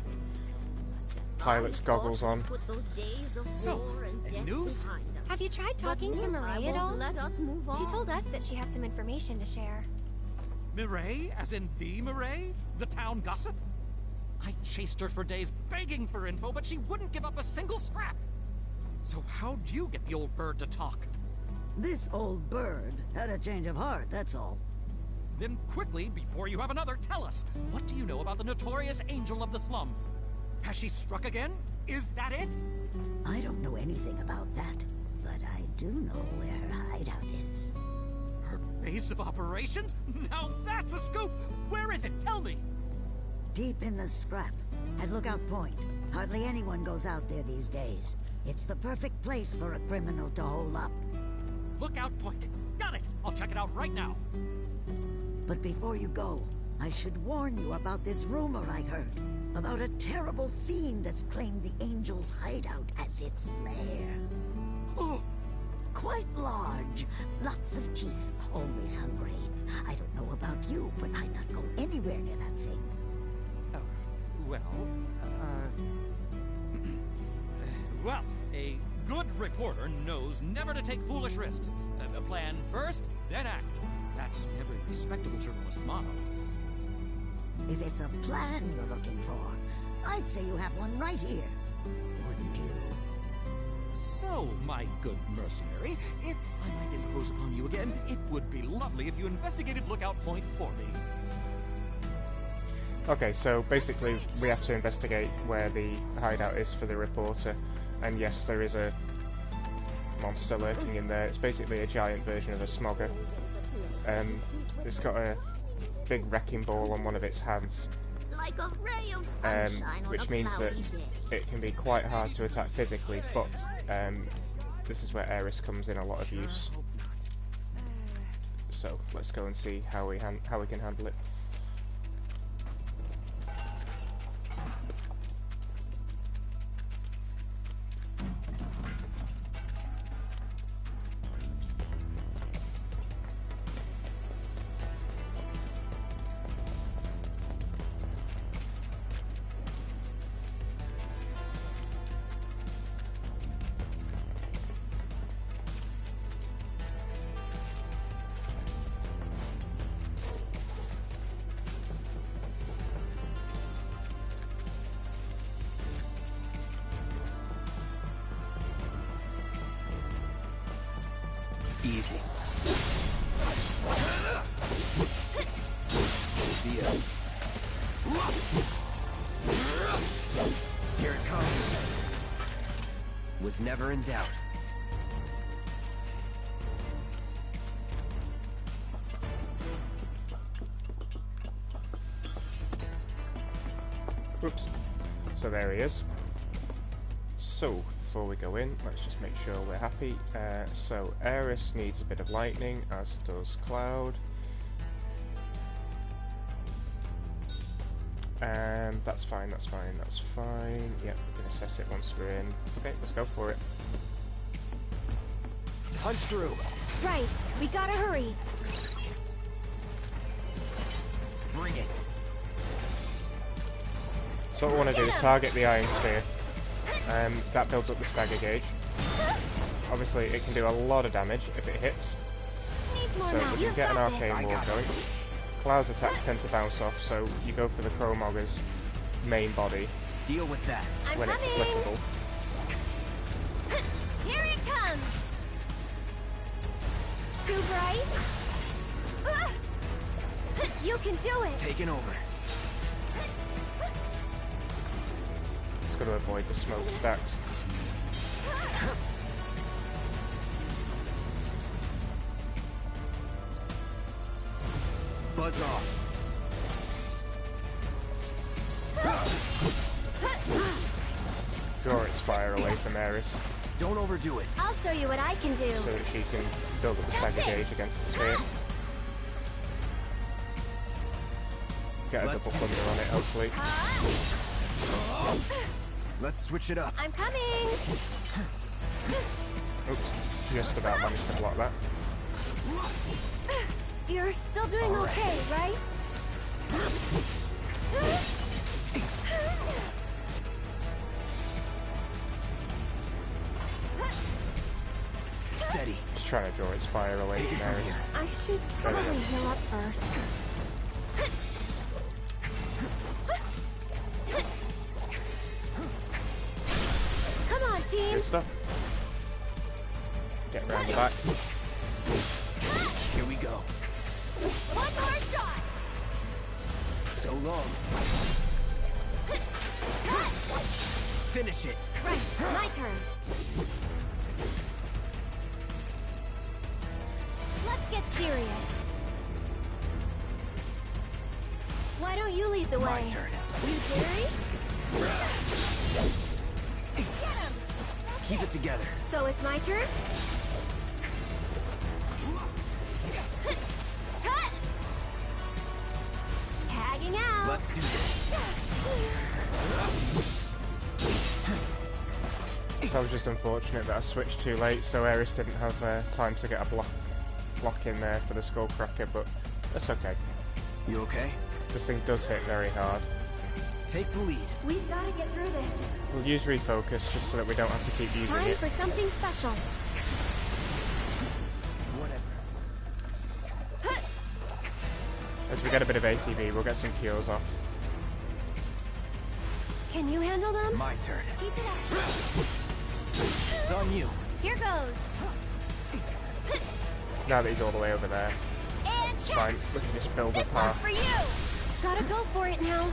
pilot's goggles on. So, any news? Have you tried talking to Mireille at all? She told us that she had some information to share. Mireille? As in the Mireille? The town gossip? I chased her for days begging for info, but she wouldn't give up a single scrap. So how'd you get the old bird to talk? This old bird had a change of heart, that's all. Then quickly, before you have another, tell us, what do you know about the notorious Angel of the Slums? Has she struck again? Is that it? I don't know anything about that, but I do know where her hideout is. Her base of operations? Now that's a scoop! Where is it? Tell me! Deep in the scrap, at Lookout Point. Hardly anyone goes out there these days. It's the perfect place for a criminal to hole up. Lookout Point. Got it! I'll check it out right now. But before you go, I should warn you about this rumor I heard. About a terrible fiend that's claimed the Angel's hideout as its lair. Oh, quite large. Lots of teeth. Always hungry. I don't know about you, but I'd not go anywhere near that thing. Well, a good reporter knows never to take foolish risks. Plan first, then act. That's every respectable journalist motto. If it's a plan you're looking for, I'd say you have one right here. Wouldn't you? So, my good mercenary, if I might impose upon you again, it would be lovely if you investigated Lookout Point for me. Okay, so basically we have to investigate where the hideout is for the reporter, and yes, there is a monster lurking in there. It's basically a giant version of a smogger. It's got a big wrecking ball on one of its hands, Like a ray of sunshine which on a means that cloudy day. it can be quite hard to attack physically, but this is where Aeris comes in a lot of use. So let's go and see how we can handle it. Easy. See ya. Here it comes. Was never in doubt. Oops. So there he is. So, before we go in, let's just make sure we're happy. So, Aeris needs a bit of lightning, as does Cloud. That's fine, that's fine, that's fine. Yep, we can assess it once we're in. Okay, let's go for it. Punch through. Right, we gotta hurry. Bring it. So what we want to do is target the Iron Sphere. That builds up the stagger gauge. Obviously, it can do a lot of damage if it hits. So we can get an arcane ward going. Cloud's attacks tend to bounce off, so you go for the Chromogger's main body. Deal with that. When it's applicable. Here it comes. Too bright? You can do it. Taking over. Just got to avoid the smoke stacks. Buzz off. Draw its fire away from Aeris. Don't overdo it. I'll show you what I can do. So that she can build up the stagger gauge against the sphere. Get a double thunder on it, hopefully. Let's switch it up. I'm coming. Oops, just about managed to block that. You're still doing okay, right? Steady. Just trying to draw its fire away from Aeris. I should probably heal up first. Come on, team. Good stuff. Get around the back. Here we go. One more shot. So long. Finish it. Right, my turn. Let's get serious. Why don't you lead the way? My turn. You Jerry? Keep it together. So it's my turn? Tagging out. Let's do this. So I was just unfortunate that I switched too late, so Aeris didn't have time to get a block in there for the Skullcracker, but that's okay. You okay? This thing does hit very hard. Take the lead. We've got to get through this. We'll use refocus just so that we don't have to keep using Time it. for something special. As we get a bit of ATB, we'll get some cures off. Can you handle them? My turn. Keep it up. It's on you. Here goes. Now that he's all the way over there, And it's fine. We can just build this up our one's for you. Gotta go for it now.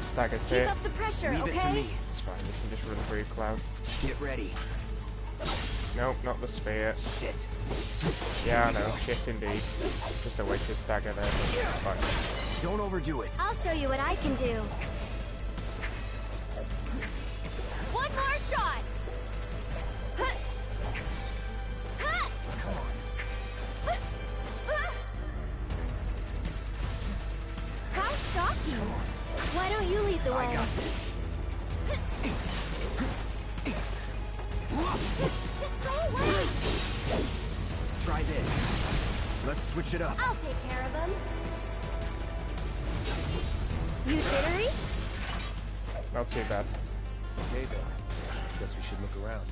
staggers Keep here. up the pressure, Leave okay? it to me. It's fine, we can just run through Cloud. Get ready. Nope, not the spear. Shit. Yeah, I know, shit indeed. Just a wasted stagger there, but it's fine. Don't overdo it. I'll show you what I can do. One more shot. How shocking! Why don't you lead the way? I got this. Just go away! Try this. Let's switch it up. I'll take care of them. You jittery? Not too bad. Okay then. Guess we should look around.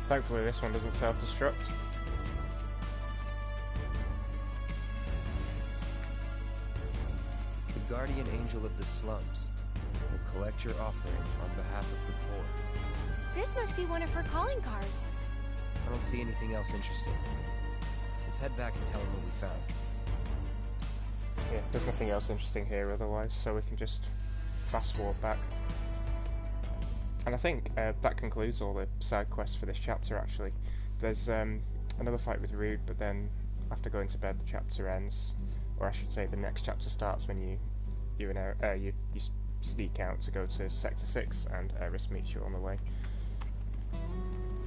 Thankfully this one doesn't self-destruct. The guardian angel of the slums will collect your offering on behalf of the poor. This must be one of her calling cards. I don't see anything else interesting. Let's head back and tell him what we found. Yeah, there's nothing else interesting here otherwise, so we can just fast forward back. And I think that concludes all the side quests for this chapter, actually. There's another fight with Rude, but then after going to bed the chapter ends, or I should say the next chapter starts when you sneak out to go to Sector 6 and Eris meets you on the way.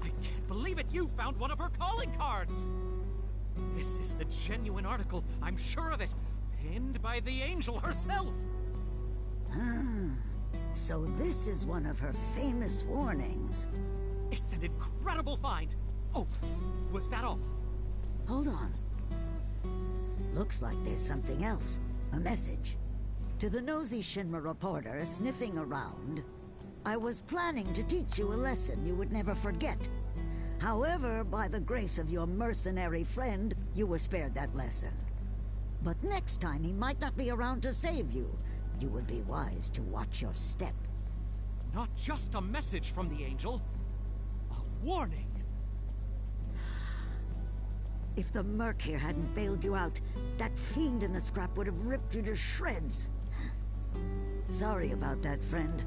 I can't believe it! You found one of her calling cards! This is the genuine article, I'm sure of it! Pinned by the angel herself! So this is one of her famous warnings. It's an incredible find! Oh, was that all? Hold on. Looks like there's something else. A message. To the nosy Shinra reporter sniffing around, I was planning to teach you a lesson you would never forget. However, by the grace of your mercenary friend, you were spared that lesson. But next time he might not be around to save you. You would be wise to watch your step. Not just a message from the angel, a warning. If the Merc here hadn't bailed you out, that fiend in the scrap would have ripped you to shreds. Sorry about that, friend.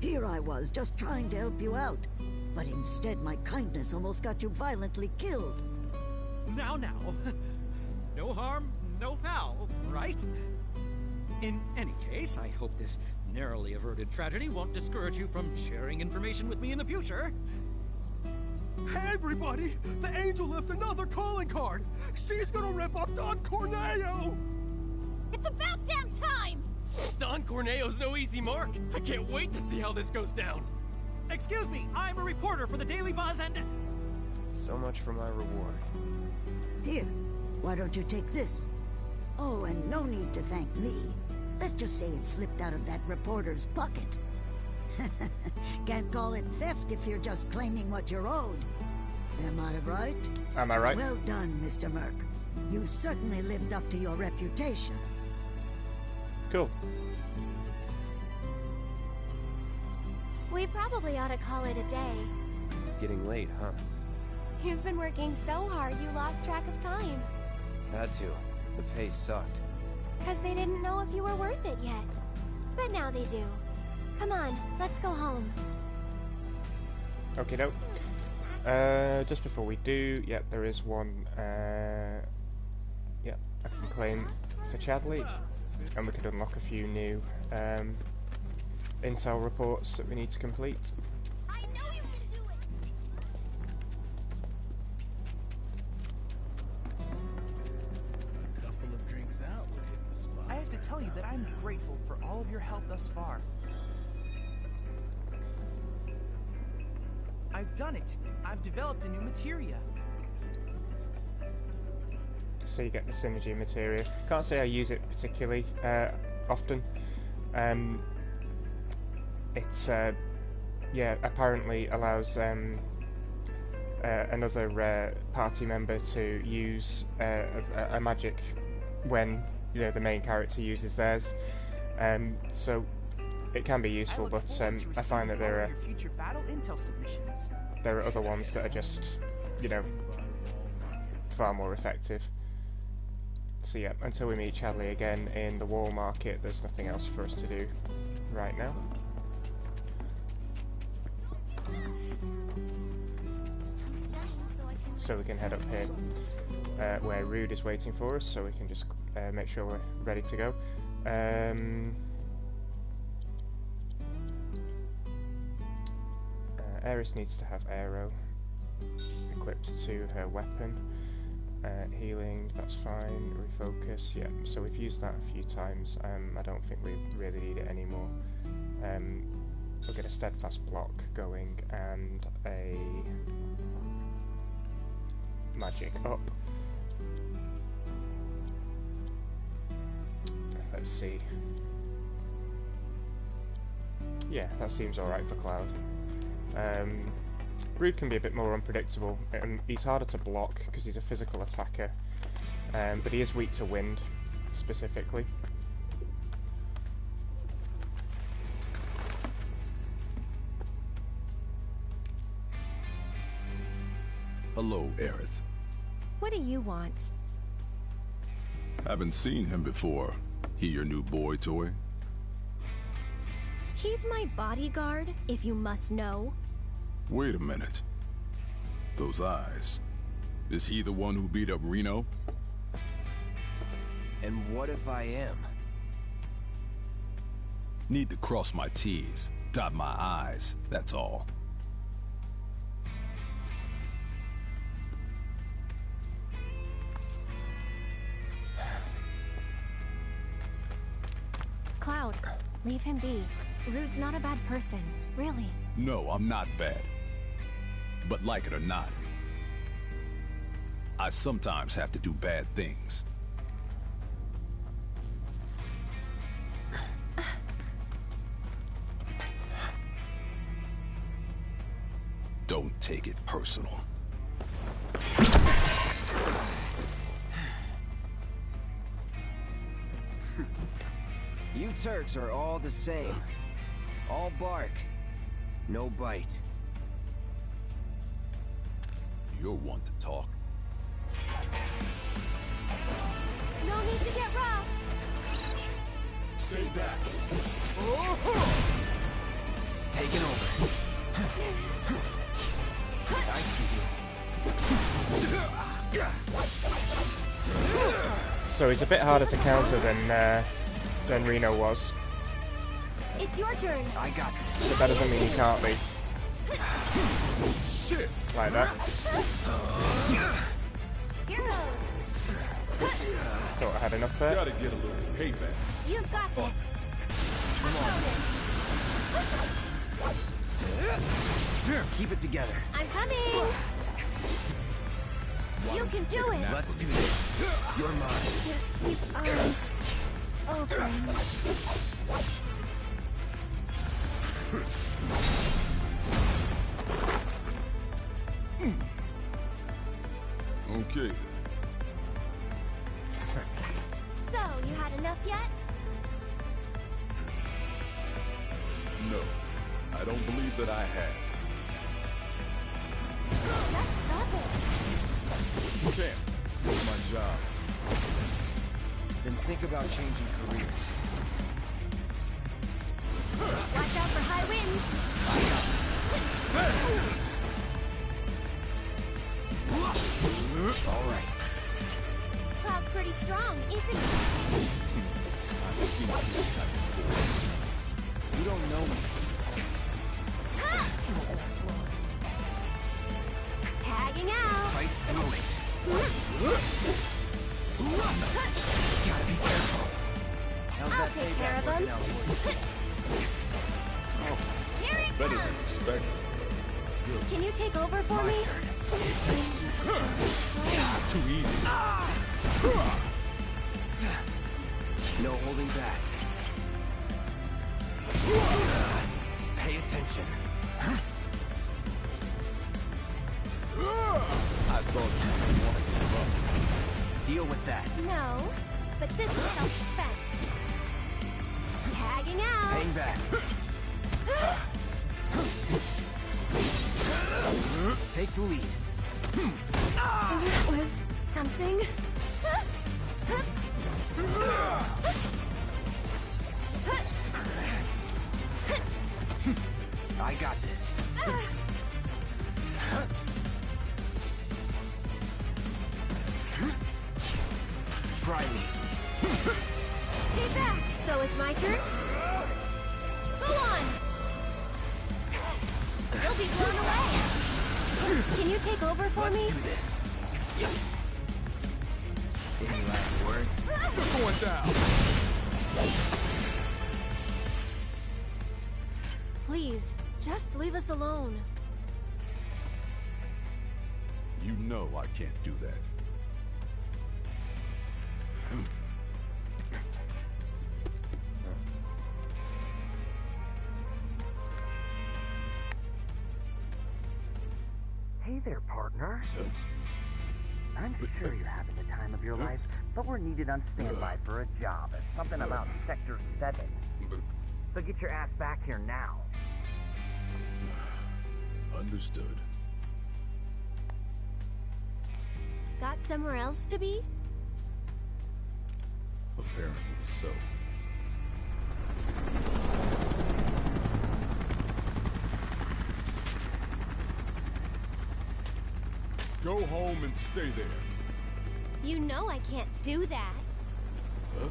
Here I was, just trying to help you out. But instead, my kindness almost got you violently killed. Now. No harm, no foul, right? In any case, I hope this narrowly averted tragedy won't discourage you from sharing information with me in the future. Hey everybody! The angel left another calling card! She's gonna rip up Don Corneo! It's about damn time! Don Corneo's no easy mark! I can't wait to see how this goes down! Excuse me, I'm a reporter for the Daily Buzz and... So much for my reward. Here, why don't you take this? Oh, and no need to thank me. Let's just say it slipped out of that reporter's pocket. Can't call it theft if you're just claiming what you're owed. Am I right? Am I right? Well done, Mr. Merc. You certainly lived up to your reputation. Cool. We probably ought to call it a day. Getting late, huh? You've been working so hard you lost track of time. Had to. The pay sucked. Because they didn't know if you were worth it yet. But now they do. Come on, let's go home. Okay, doke. Just before we do, yep, there is one, yep, I can claim for Chadley, and we could unlock a few new intel reports that we need to complete. I know you can do it! A couple of drinks out would hit the spot. I have to tell you that I'm grateful for all of your help thus far. I've done it. I've developed a new materia. So you get the synergy materia. Can't say I use it particularly often. It's yeah, apparently allows another party member to use a magic when the main character uses theirs. So it can be useful, but I find that there are other ones that are just, far more effective. So yeah, until we meet Chadley again in the wall market, there's nothing else for us to do right now. So we can head up here where Rude is waiting for us, so we can just make sure we're ready to go. Eris needs to have arrow equipped to her weapon. Healing, that's fine. Refocus, yeah. So we've used that a few times. I don't think we really need it anymore. We'll get a steadfast block going and a magic up. Let's see. Yeah, that seems alright for Cloud. Rude can be a bit more unpredictable, and he's harder to block because he's a physical attacker, but he is weak to wind, specifically. Hello, Aerith. What do you want? Haven't seen him before. He your new boy toy? He's my bodyguard, if you must know. Wait a minute. Those eyes. Is he the one who beat up Reno? And what if I am? Need to cross my T's, dot my I's, that's all. Cloud, leave him be. Rude's not a bad person, really. No, I'm not bad. But like it or not, I sometimes have to do bad things. Don't take it personal. You Turks are all the same. All bark, no bite. You're one to talk. No need to get rough. Stay back. Taking over. I see you. So he's a bit harder to counter than Reno was. It's your turn. I got this. But that doesn't mean he can't be. Shit! Like that. Here goes. Thought I had enough there. Gotta get a little payback. You've got this. Keep it together. I'm coming. You can do it. Let's do this. You're mine. Just keep arms open. Okay. So, you had enough yet? No, I don't believe that I have. Just stop it. You can't. It's my job. Then think about changing careers. Watch out for high winds. All right. Cloud's pretty strong, isn't he? I've seen this type before. You don't know me. Tagging out. Fight through it. Gotta be careful. How's I'll that take care payback of working them. out for you? Here it Better comes. than expected. Can you take over for me? Too easy. No holding back. Pay attention. I thought you wanted to give up. Deal with that. No, but this is self-defense. Tagging out. Hang back. Take the lead. That was something. I got this. Try me. Stay back. So it's my turn? Go on. You'll be blown away. Can you take over for Let's me? do this. Any last words? It's going down. Please, just leave us alone. You know I can't do that. Hey there, partner. I'm sure you're having the time of your life, but we're needed on standby for a job. It's something about Sector 7. So get your ass back here now. Understood. Got somewhere else to be? Apparently so. Go home and stay there. You know I can't do that. Huh?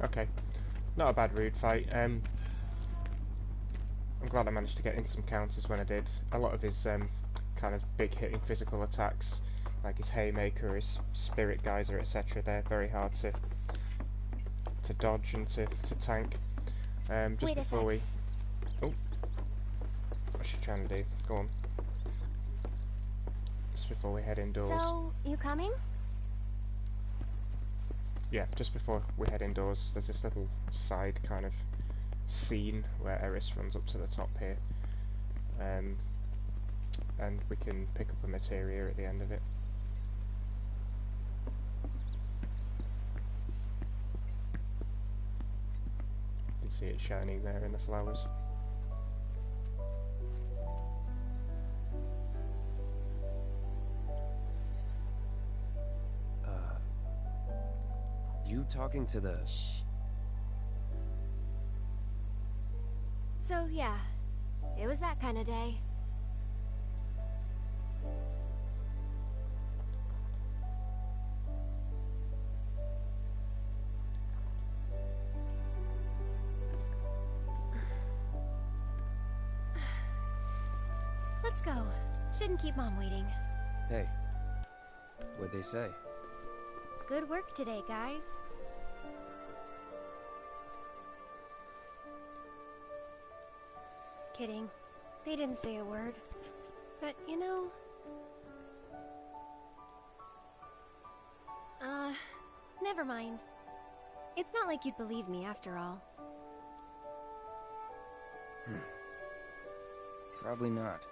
Okay, not a bad rude fight. I'm glad I managed to get in some counters when I did. A lot of his kind of big hitting physical attacks, like his haymaker, his spirit geyser, etc., they're very hard to dodge and to tank. Just before we... Oh, what's she trying to do? Go on. Just before we head indoors. So, you coming? Yeah, just before we head indoors, there's this little side kind of scene where Eris runs up to the top here, and we can pick up a materia at the end of it. You can see it shining there in the flowers. You talking to the... Shh. So, yeah. It was that kind of day. Let's go. Shouldn't keep Mom waiting. Hey. What'd they say? Good work today, guys. Kidding. They didn't say a word. But, you know... never mind. It's not like you'd believe me after all. Probably not.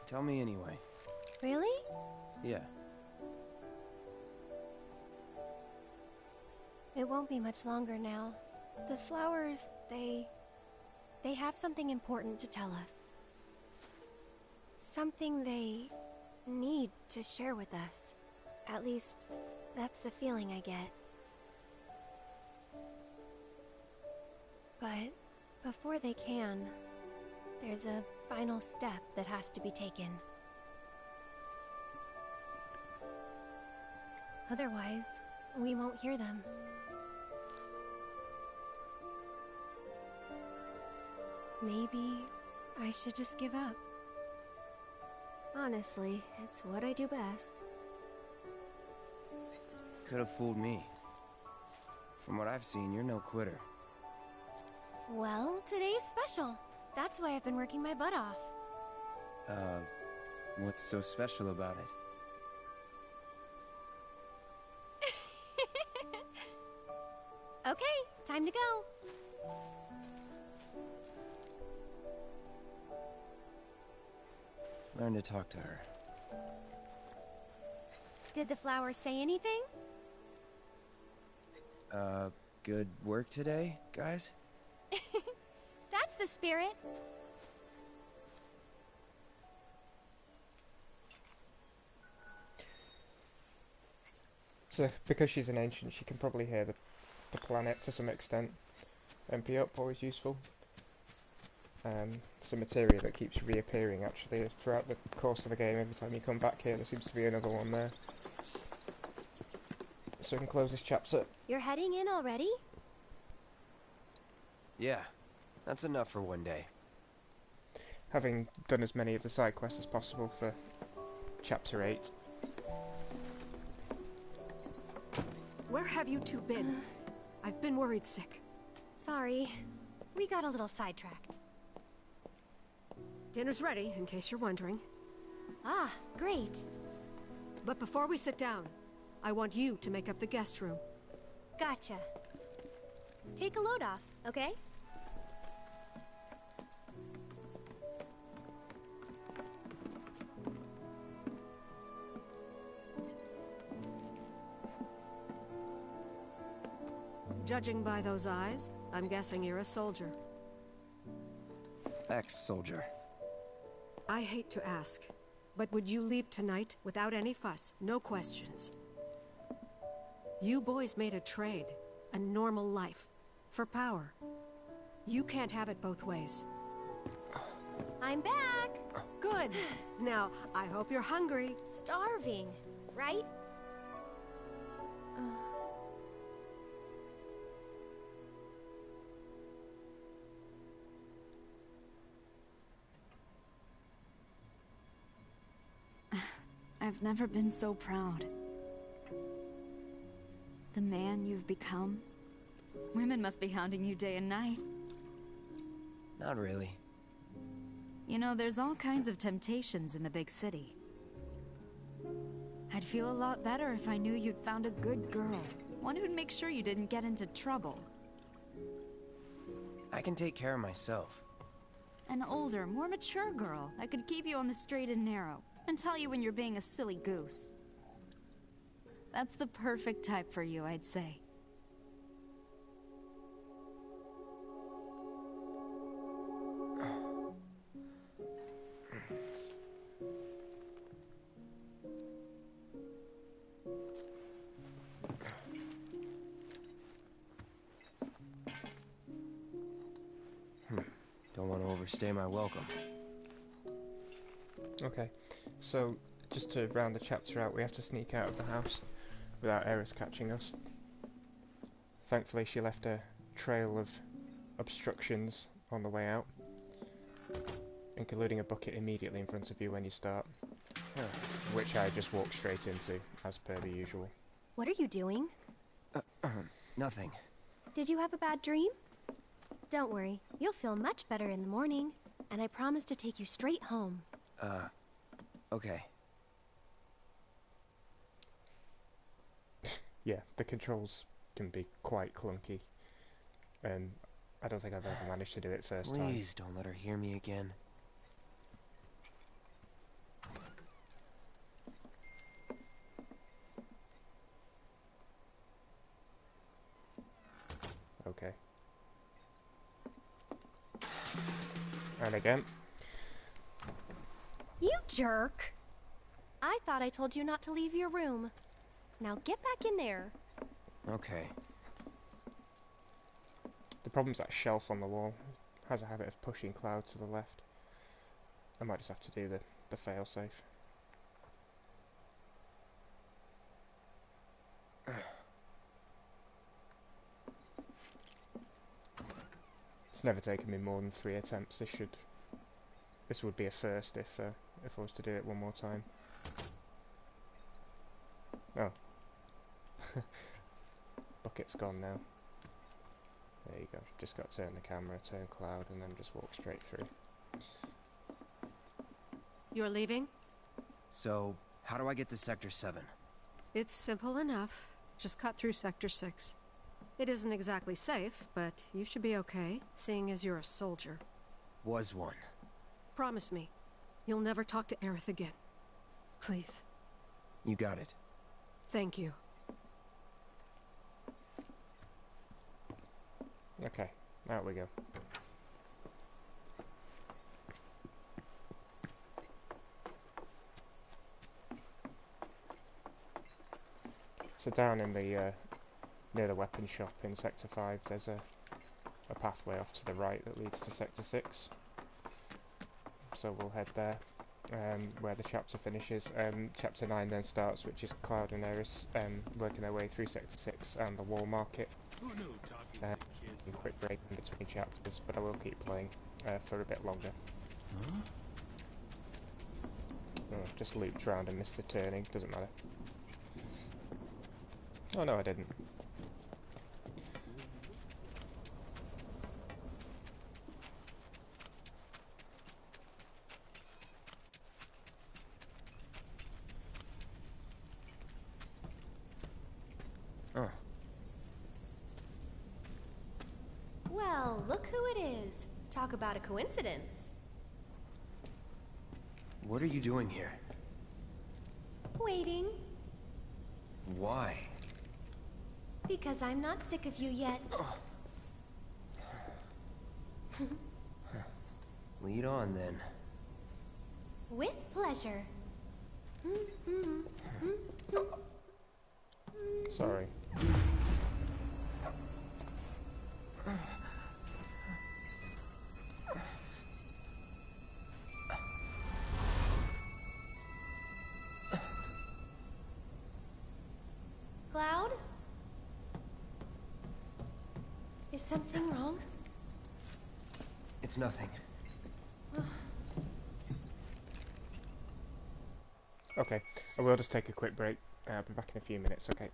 Tell me anyway. Really? Yeah. It won't be much longer now. The flowers, they have something important to tell us. Something they need to share with us. At least, that's the feeling I get. But before they can, there's a final step that has to be taken. Otherwise, we won't hear them. Maybe I should just give up. Honestly, it's what I do best. Could have fooled me. From what I've seen, you're no quitter. Well, today's special. That's why I've been working my butt off. What's so special about it? Okay, time to go. Learn to talk to her. Did the flowers say anything? Good work today, guys? That's the spirit. So, because she's an ancient, she can probably hear the planet to some extent. MP up, always useful. It's a materia that keeps reappearing actually throughout the course of the game. Every time you come back here, there seems to be another one there. So we can close this chapter. You're heading in already? Yeah, that's enough for one day. Having done as many of the side quests as possible for chapter 8. Where have you two been? I've been worried sick. Sorry. We got a little sidetracked. Dinner's ready, in case you're wondering. Ah, great. But before we sit down, I want you to make up the guest room. Gotcha. Take a load off, okay? Judging by those eyes, I'm guessing you're a soldier. Ex-soldier. I hate to ask, but would you leave tonight without any fuss, no questions? You boys made a trade, a normal life, for power. You can't have it both ways. I'm back! Good. Now, I hope you're hungry. Starving, right? I've never been so proud. The man you've become. Women must be hounding you day and night. Not really. You know, there's all kinds of temptations in the big city. I'd feel a lot better if I knew you'd found a good girl. One who'd make sure you didn't get into trouble. I can take care of myself. An older, more mature girl that could keep you on the straight and narrow and tell you when you're being a silly goose. That's the perfect type for you, I'd say. Don't want to overstay my welcome. Okay, so just to round the chapter out, we have to sneak out of the house without Eris catching us. Thankfully she left a trail of obstructions on the way out, including a bucket immediately in front of you when you start, which I just walked straight into, as per the usual. What are you doing? Nothing. Did you have a bad dream? Don't worry, you'll feel much better in the morning, and I promise to take you straight home. Okay. Yeah, the controls can be quite clunky, and I don't think I've ever managed to do it first time. Please don't let her hear me again. Okay. And again. You jerk! I thought I told you not to leave your room. Now get back in there. Okay. The problem's that shelf on the wall has a habit of pushing Cloud to the left. I might just have to do the failsafe. It's never taken me more than 3 attempts. This would be a first if I was to do it one more time. Oh. Bucket's gone now. There you go. Just got to turn the camera, turn Cloud, and then just walk straight through. You're leaving? So, how do I get to Sector 7? It's simple enough. Just cut through Sector 6. It isn't exactly safe, but you should be okay, seeing as you're a soldier. Was one. Promise me, you'll never talk to Aerith again. Please. You got it. Thank you. Okay, out we go. So down in the near the weapon shop in Sector 5, there's a pathway off to the right that leads to Sector 6. So we'll head there, where the chapter finishes. Chapter 9 then starts, which is Cloud and Eris working their way through Sector 6 and the Wall Market. A quick break in between chapters, but I will keep playing for a bit longer. Huh? Oh, just looped around and missed the turning, doesn't matter. Oh no, I didn't. Oh. Well, look who it is. Talk about a coincidence. What are you doing here? Waiting. Why? Because I'm not sick of you yet. Lead on, then. With pleasure. Sorry. Cloud? Is something wrong? It's nothing. Okay, I will just take a quick break. I'll be back in a few minutes, okay?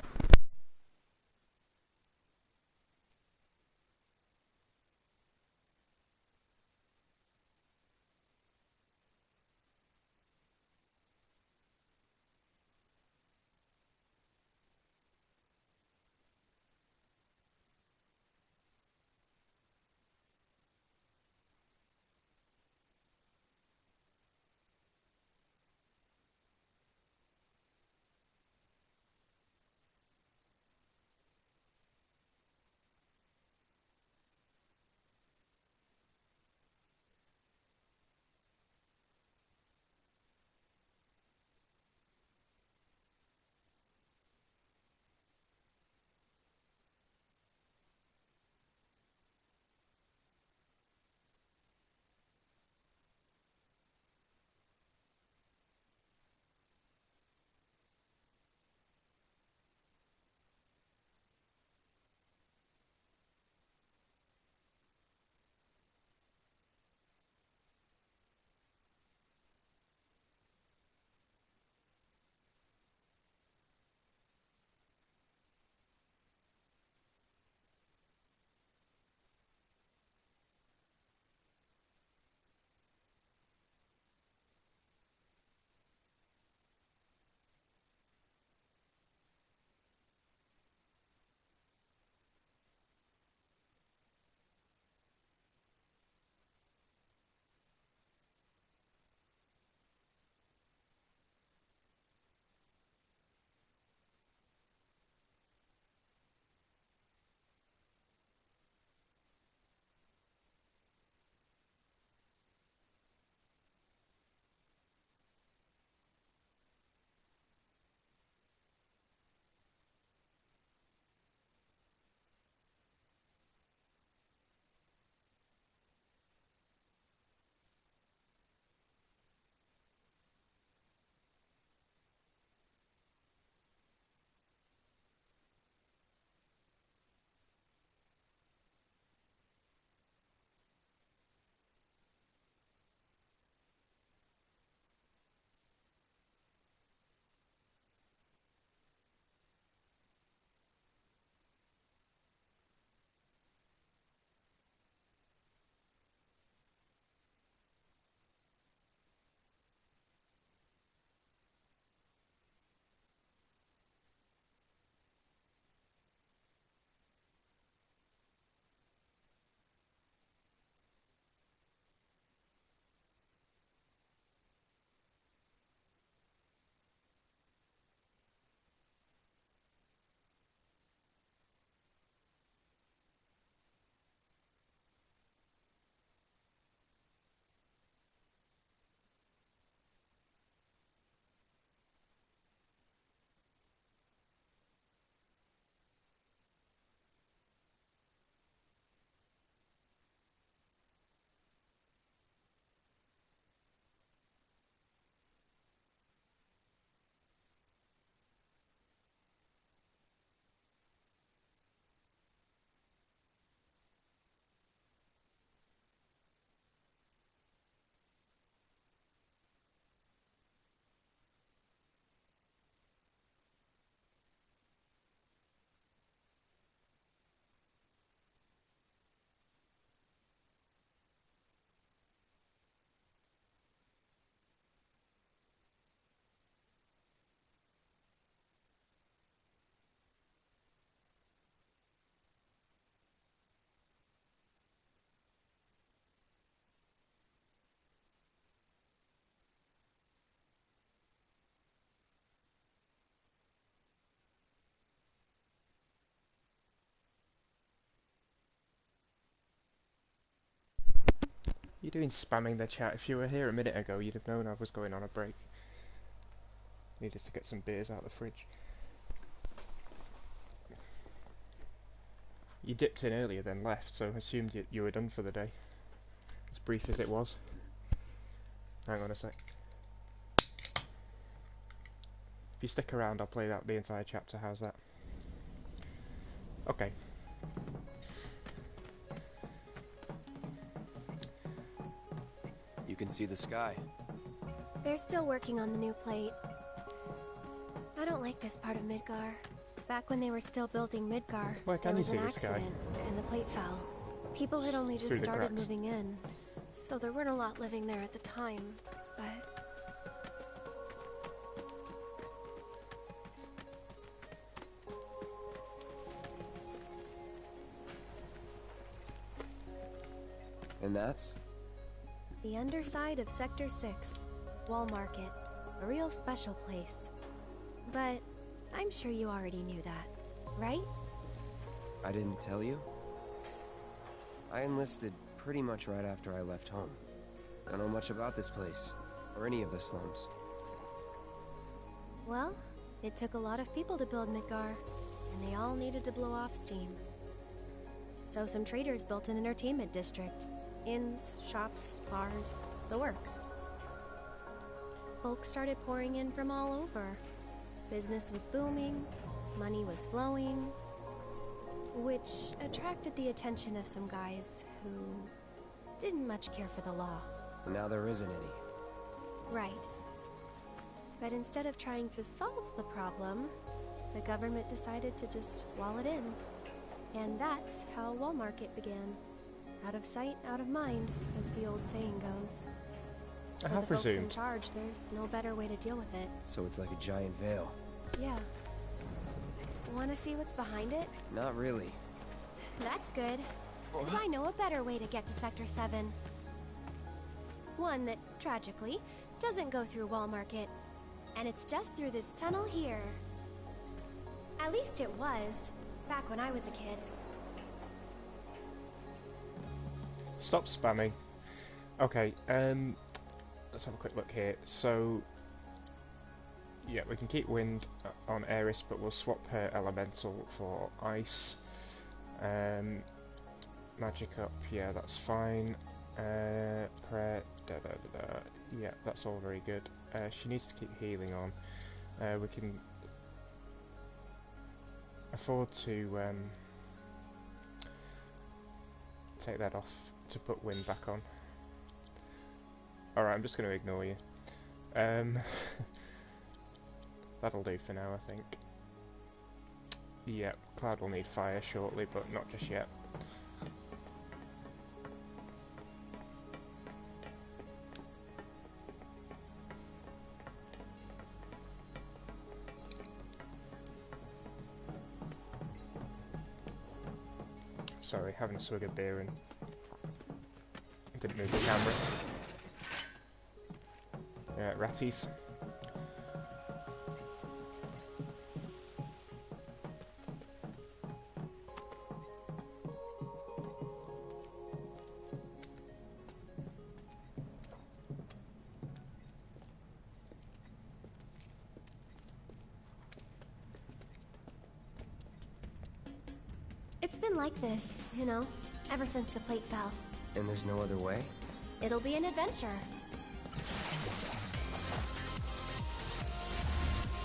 You're doing spamming the chat. If you were here a minute ago, you'd have known I was going on a break. Needed to get some beers out of the fridge. You dipped in earlier then left, so I assumed you were done for the day. As brief as it was. Hang on a sec. If you stick around, I'll play out the entire chapter. How's that? Okay. You can see the sky. They're still working on the new plate. I don't like this part of Midgar. Back when they were still building Midgar, there was an accident, and the plate fell. People had only just started moving in, so there weren't a lot living there at the time, but... And that's? The underside of Sector 6, Wall Market. A real special place. But I'm sure you already knew that, right? I didn't tell you? I enlisted pretty much right after I left home. Don't know much about this place, or any of the slums. Well, it took a lot of people to build Midgar, and they all needed to blow off steam. So some traders built an entertainment district. Inns, shops, bars, the works. Folks started pouring in from all over. Business was booming, money was flowing, which attracted the attention of some guys who didn't much care for the law. Now there isn't any. Right. But instead of trying to solve the problem, the government decided to just wall it in. And that's how Wall Market began. Out of sight, out of mind, as the old saying goes. I For have the folks in presumed. charge, there's no better way to deal with it. So it's like a giant veil. Yeah. Want to see what's behind it? Not really. That's good. Because I know a better way to get to Sector 7. One that, tragically, doesn't go through Wall Market. And it's just through this tunnel here. At least it was, back when I was a kid. Stop spamming. Okay, let's have a quick look here. So, yeah, we can keep wind on Aeris, but we'll swap her elemental for ice. Magic up, yeah, that's fine. Prayer, yeah, that's all very good. She needs to keep healing on. We can afford to take that off to put wind back on. Alright, I'm just going to ignore you. That'll do for now, I think. Yep, Cloud will need fire shortly, but not just yet. Sorry, having a swig of beer and didn't move the camera. Ratties. It's been like this, you know, ever since the plate fell. And there's no other way? It'll be an adventure.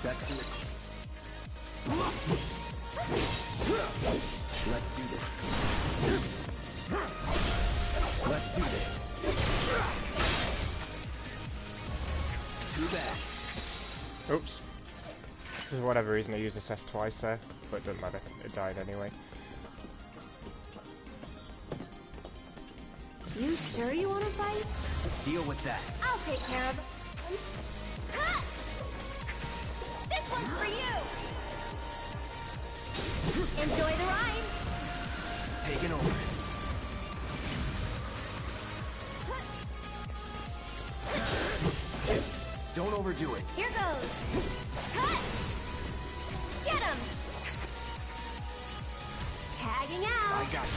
That's it. Let's do this. Let's do this. Too bad. Oops. For whatever reason I used SS twice there, but it doesn't matter, it died anyway. You sure you want to fight? Deal with that. I'll take care of it. Ha! This one's for you! Enjoy the ride! Taking over. Don't overdo it. Here goes! Cut! Get him! Tagging out! I got you.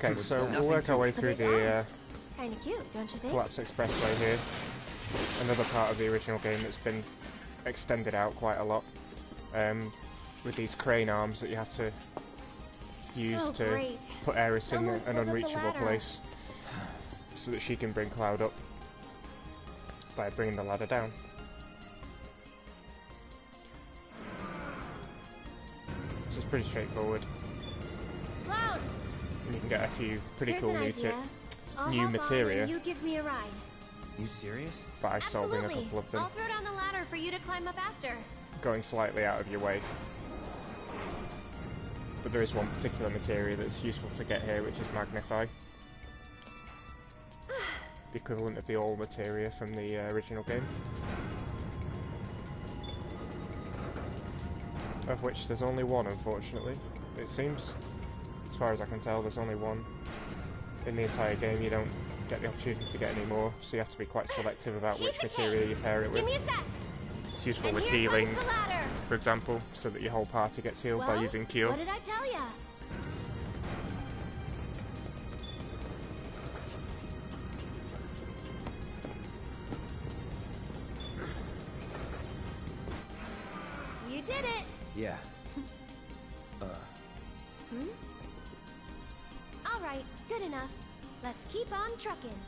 Okay, so we'll work our way through the Kinda cute, don't you think? Collapse Expressway here. Another part of the original game that's been extended out quite a lot. With these crane arms that you have to use to put Aeris in an unreachable place, so that she can bring Cloud up by bringing the ladder down. So it's pretty straightforward. Cloud! And you can get a few pretty Here's cool an new idea. I'll new hop on materia and you give me a ride. You serious? by solving a Absolutely. couple of them, I'll throw down the ladder for you to climb up after. going slightly out of your way. But there is one particular materia that's useful to get here, which is Magnify. The equivalent of the All materia from the original game. Of which there's only one, unfortunately. It seems, as far as I can tell, there's only one. In the entire game you don't get the opportunity to get any more, so you have to be quite selective about which materia you pair it with. Give me a sec. It's useful And with here healing, comes the ladder. for example, so that your whole party gets healed by Well, using Cure. What did I tell ya? You did it. Yeah. Hmm? All right, good enough. Let's keep on trucking.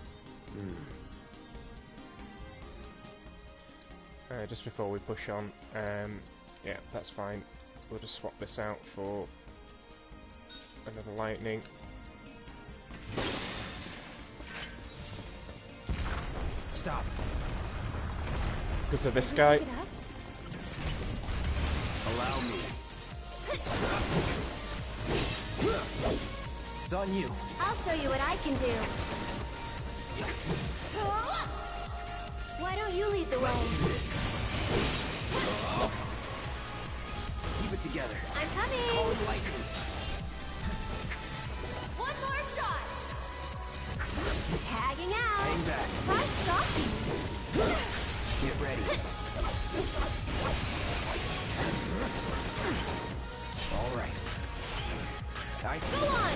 Just before we push on, yeah, that's fine. We'll just swap this out for another lightning. Stop. Because of this guy. Allow me. It's on you. I'll show you what I can do. Why don't you lead the way? Keep it together. I'm coming. Call it lightning. One more shot. Tagging out. Hang back. Try shocking. Get ready. All right. I see. Go on.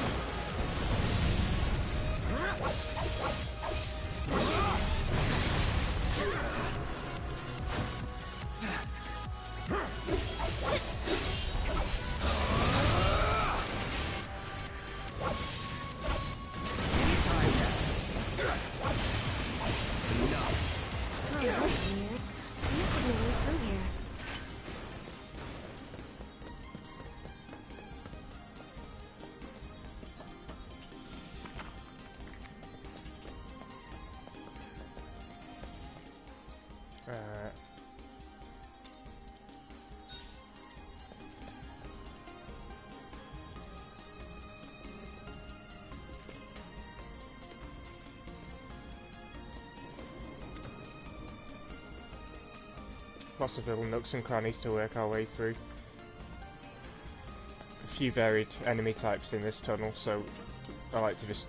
Oh, that's weird. I used to be way through here. Lots of little nooks and crannies to work our way through. A few varied enemy types in this tunnel, so I like to just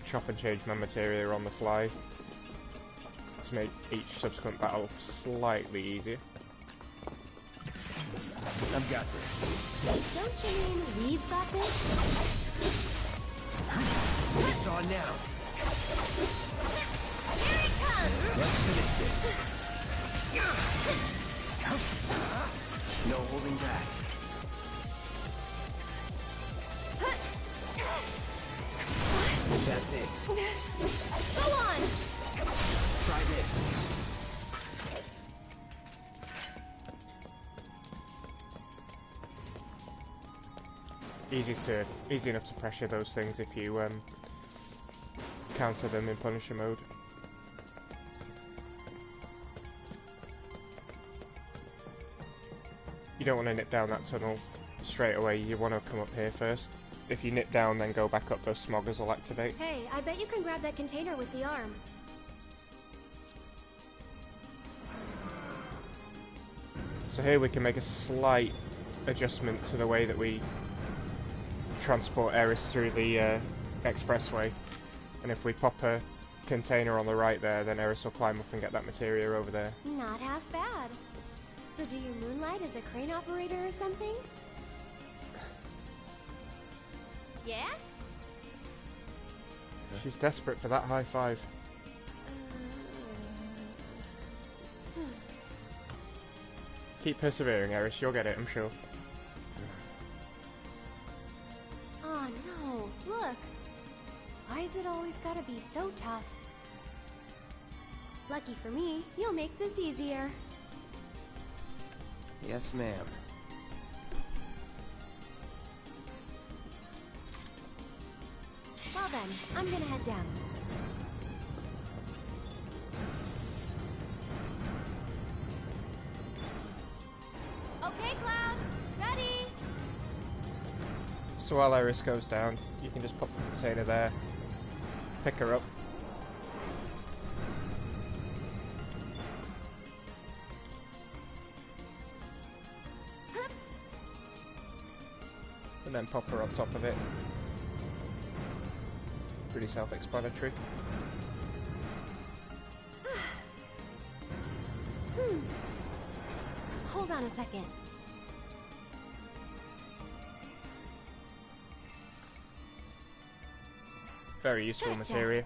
chop and change my materia on the fly to make each subsequent battle slightly easier. I've got this. Don't you mean we've got this? It's on now. Here it comes! Let's finish this. No holding back. That's it. Go on! Try this. Easy enough to pressure those things if you counter them in Punisher mode. You don't want to nip down that tunnel straight away, you want to come up here first. If you nip down then go back up, those smoggers will activate. Hey, I bet you can grab that container with the arm. So here we can make a slight adjustment to the way that we transport Aeris through the expressway. And if we pop a container on the right there, then Aeris will climb up and get that materia over there. Not half bad. So do you moonlight as a crane operator or something? Yeah? She's desperate for that high five. Keep persevering, Eris. You'll get it, I'm sure. Oh no, look. Why's it always gotta be so tough? Lucky for me, you'll make this easier. Yes, ma'am. Well then, I'm gonna head down. Okay, Cloud, ready? So while Iris goes down, you can just pop the container there, pick her up. And then pop her on top of it. Pretty self-explanatory. Hold on a second. Very useful material.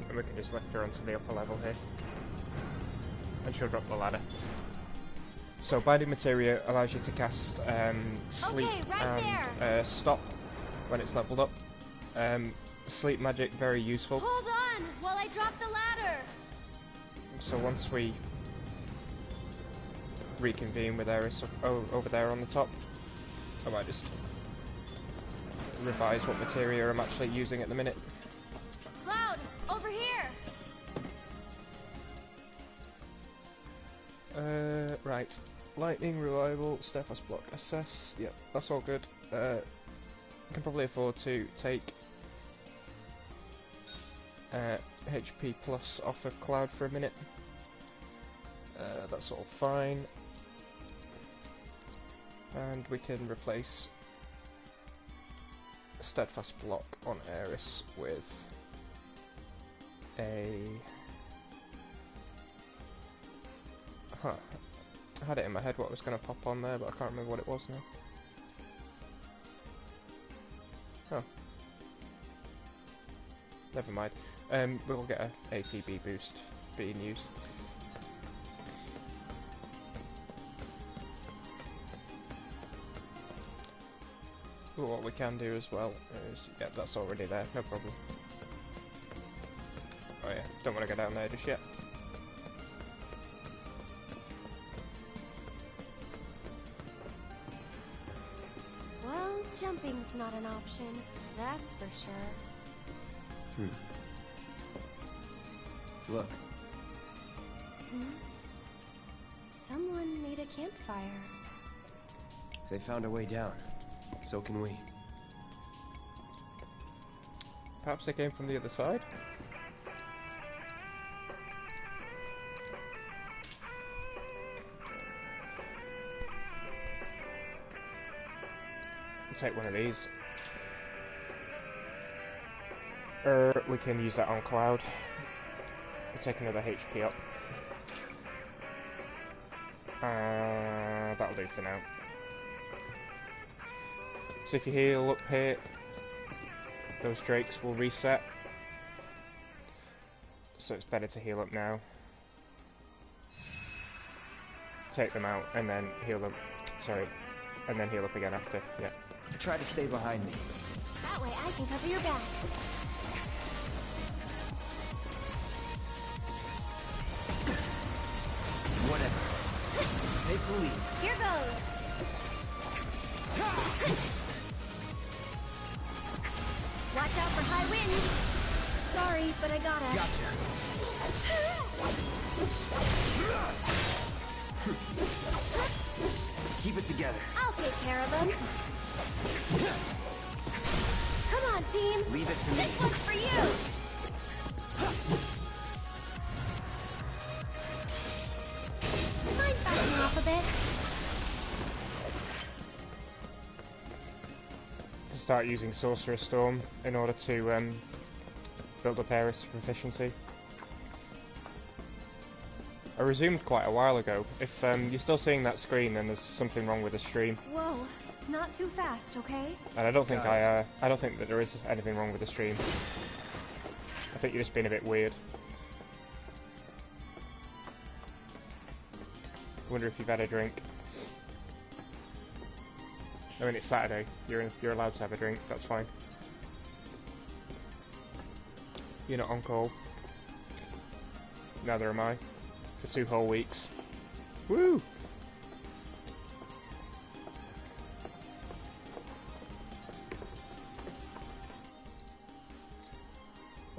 And we can just lift her onto the upper level here. And she'll drop the ladder. So binding materia allows you to cast sleep and stop when it's leveled up. Sleep magic, very useful. Hold on while I drop the ladder. So once we reconvene with Eris over there on the top, I might just revise what materia I'm actually using at the minute. Cloud, over here. Right. Lightning, reliable, steadfast block, assess. Yep, that's all good. I can probably afford to take HP plus off of Cloud for a minute. That's all fine. And we can replace steadfast block on Eris with a... I had it in my head what was going to pop on there, but I can't remember what it was now. Oh. Never mind. We'll get a ATB boost being used. But what we can do as well is... yeah, that's already there, no problem. Oh yeah, don't want to go down there just yet. Well, jumping's not an option, that's for sure. Look. Someone made a campfire. If they found a way down, so can we. Perhaps they came from the other side? I'll take one of these. We can use that on Cloud. We'll take another HP up. That'll do for now. So if you heal up here, those drakes will reset. So it's better to heal up now. Take them out and then heal them. Sorry. And then heal up again after. Yeah. Try to stay behind me. That way I can cover your back. Whatever. Take the lead. Here goes. Watch out for high winds. Sorry, but I gotta. Gotcha. Keep it together. I'll take care of them. Come on, team. Leave it to me. This one's for you. Mind backing off a bit? start using Sorcerer's Storm in order to build up areas of proficiency. I resumed quite a while ago. If you're still seeing that screen, then there's something wrong with the stream. Whoa, not too fast, okay? And I don't think I don't think that there is anything wrong with the stream. I think you're just being a bit weird. Wonder if you've had a drink. I mean, it's Saturday. You're allowed to have a drink. That's fine. You're not on call. Neither am I. For 2 whole weeks. Woo!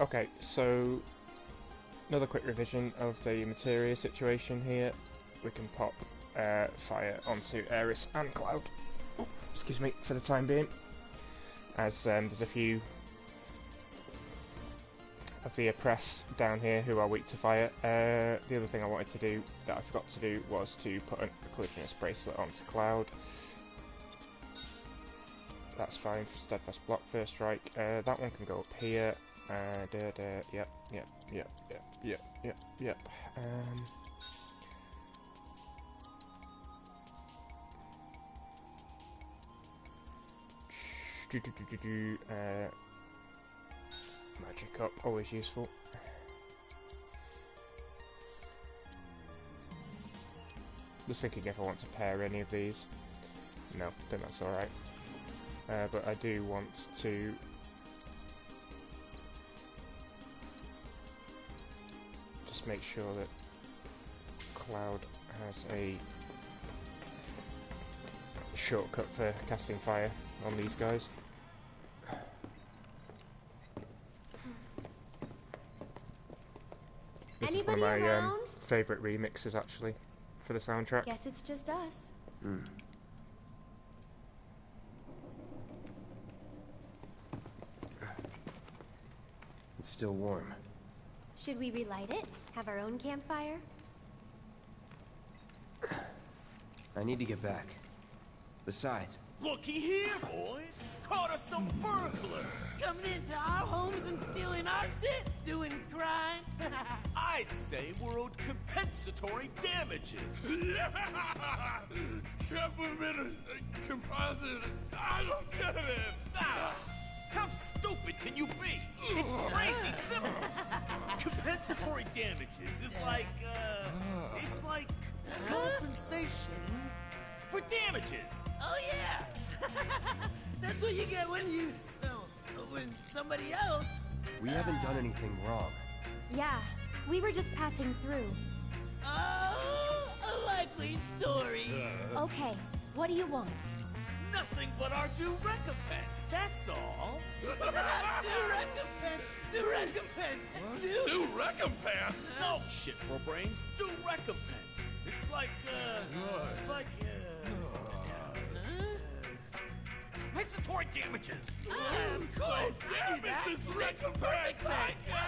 Okay, so another quick revision of the materia situation here. We can pop fire onto Aeris and Cloud. Oh, excuse me, for the time being. As there's a few of the oppressed down here who are weak to fire. The other thing I wanted to do that I forgot to do was to put a collisionist bracelet onto Cloud. That's fine for steadfast block first strike. That one can go up here. Yep. Magic up, always useful. Just thinking if I want to pair any of these. No, I think that's alright. But I do want to just make sure that Cloud has a shortcut for casting fire on these guys. This is one of my favourite remixes actually for the soundtrack. Guess it's just us. It's still warm. Should we relight it? Have our own campfire? I need to get back. Besides, Looky here, boys! Caught us some burglars! Coming into our homes and stealing our shit? Doing crimes? I'd say we're owed compensatory damages. Composite. I don't get it. How stupid can you be? It's crazy simple. Compensatory damages is like, it's like compensation for damages. Oh yeah! That's what you get when you... when somebody else... we haven't done anything wrong. Yeah, we were just passing through. Oh, a likely story. Okay, what do you want? Nothing but our due recompense, that's all. Due recompense! Due recompense! Due recompense? No, shit for brains. Due recompense. It's like, compensatory damages. Damages, recompense.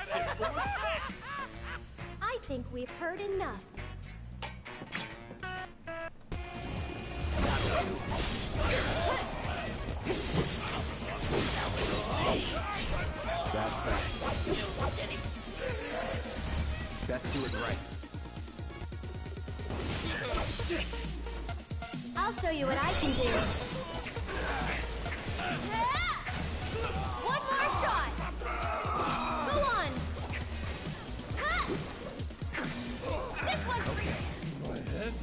Simple as that. I think we've heard enough. That's that. Best do it right. I'll show you what I can do. One more shot. Go on. This one's for you. Go ahead.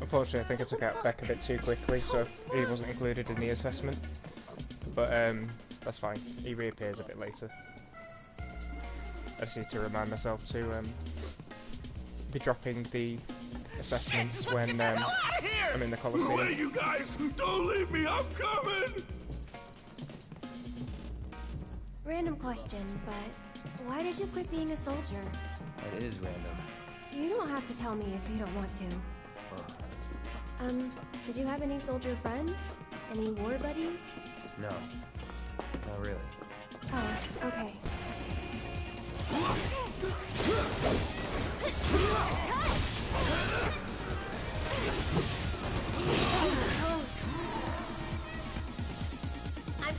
Unfortunately, I think I took out Beck a bit too quickly, so he wasn't included in the assessment. But that's fine. He reappears a bit later. I just need to remind myself to be dropping the assessments when I'm in the Coliseum. Wait, you guys! Don't leave me! I'm coming! Random question, but why did you quit being a soldier? That is random. You don't have to tell me if you don't want to. Did you have any soldier friends? Any war buddies? No. Not really. Oh, okay.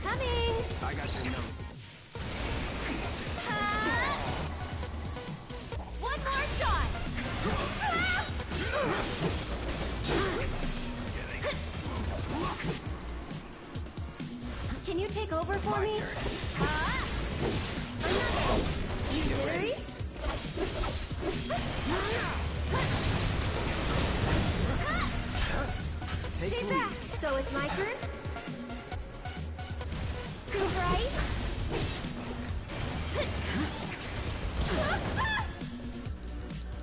Coming! I got your number. One more shot! Can you take over for me? You ready? Stay back. So it's my turn? To right?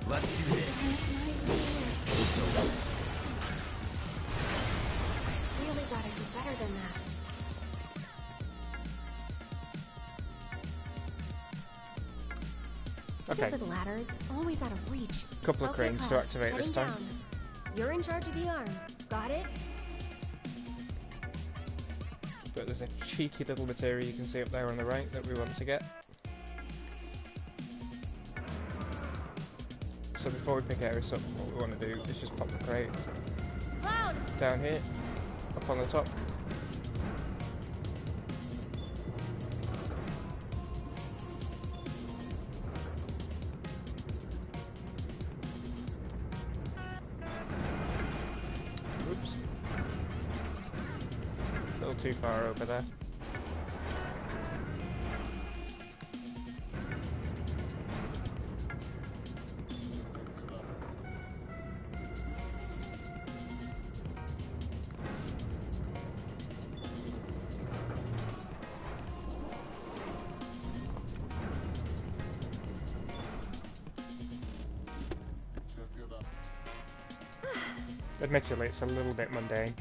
Let's do this. Really gotta do better than that. Okay. Stupid ladders, always out of reach. Couple of cranes to Cloud, activate this heading time. down. You're in charge of the arm. Got it? But there's a cheeky little material you can see up there on the right that we want to get. So before we pick Aeris up, what we want to do is just pop the crate Cloud! down here, up on the top. Oops. A little too far over there. Admittedly, it's a little bit mundane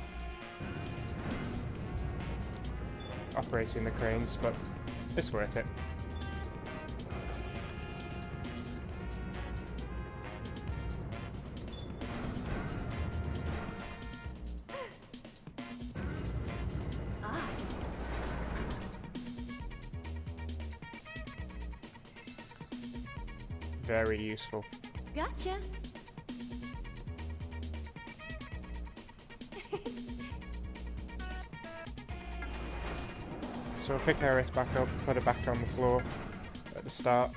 operating the cranes, but it's worth it. Very useful. Gotcha. So we'll pick Aerith back up, put her back on the floor at the start.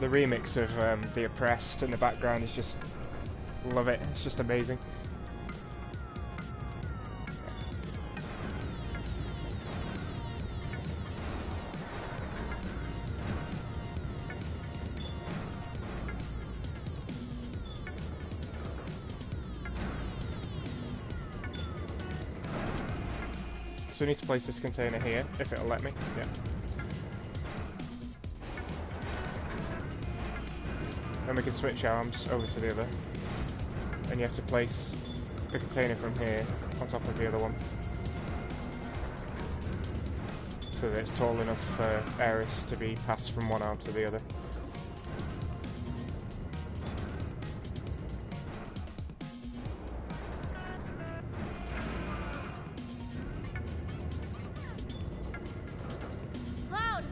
The remix of The Oppressed in the background is just, love it, it's just amazing. So we need to place this container here, if it'll let me, yeah. Then we can switch arms over to the other, and you have to place the container from here on top of the other one so that it's tall enough for Aeris to be passed from one arm to the other. Cloud!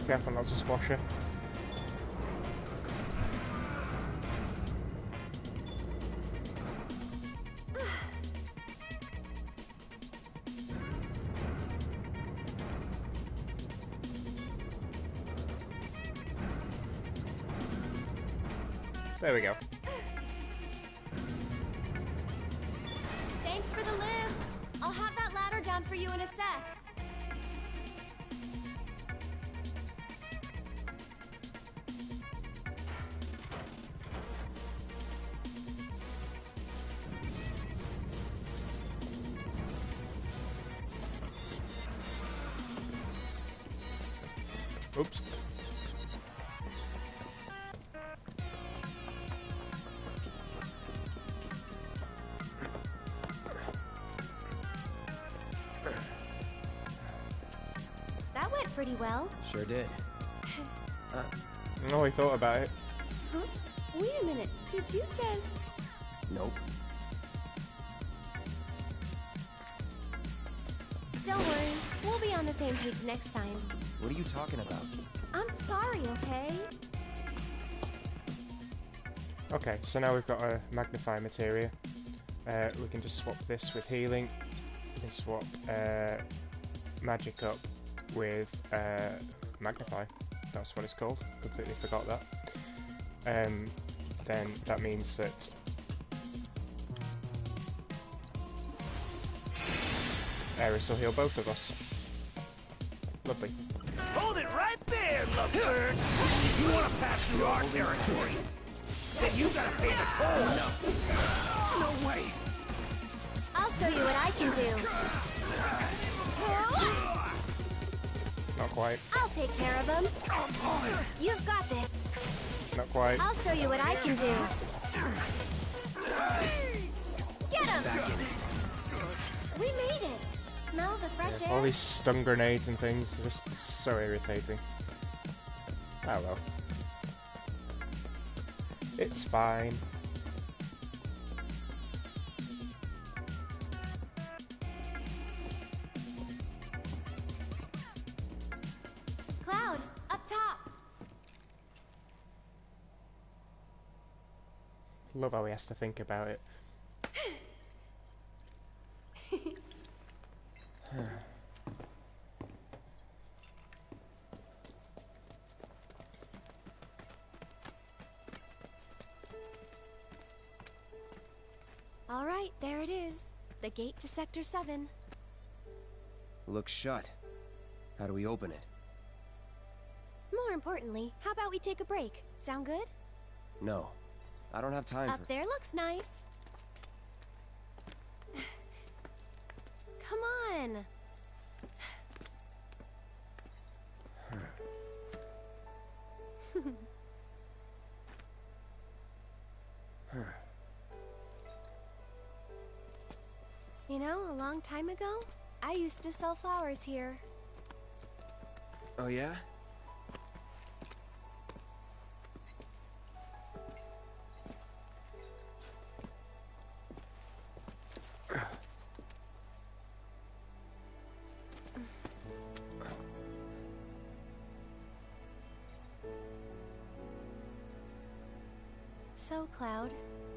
Careful not to squash her. There we go. Thanks for the lift. I'll have that ladder down for you in a sec. Oops. That went pretty well. Sure did. Oh, he thought about it. Huh? Wait a minute. Did you just... Nope. Don't worry. We'll be on the same page next time. What are you talking about? I'm sorry, okay? Okay, so now we've got a magnify materia. We can just swap this with healing. We can swap magic up with magnify. That's what it's called. Completely forgot that. Then that means that Aeris will heal both of us. Lovely. Hold it right there, lovebird! You want to pass through our territory? Then you gotta pay the toll! No way! I'll show you what I can do. Not quite. I'll take care of them. You've got this. Not quite. I'll show you what I can do. Get him! We made it. Smell the fresh All air? these stun grenades and things are just so irritating. Oh well. It's fine. Cloud, up top. Love how he has to think about it. All right, there it is. The gate to Sector 7. Looks shut. How do we open it? More importantly, how about we take a break? Sound good? No. I don't have time Up for... there looks nice. Come on. You know, a long time ago, I used to sell flowers here. Oh yeah? So, Cloud,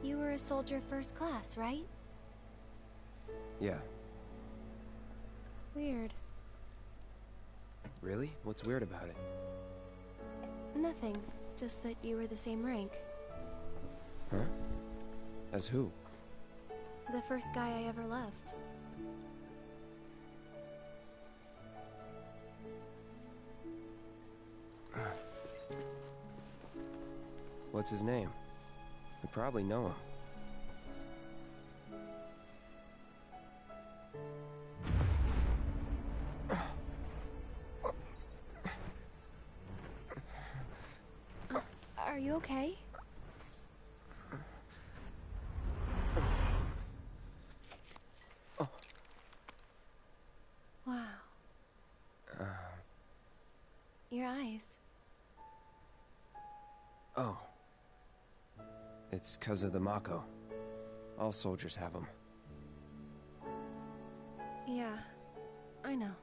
you were a soldier first class, right? Yeah. Weird. Really? What's weird about it? Nothing. Just that you were the same rank. Huh? As who? The first guy I ever loved. What's his name? I probably know him. Are you okay? Wow. Your eyes. Oh. It's 'cause of the Mako. All soldiers have them. Yeah, I know.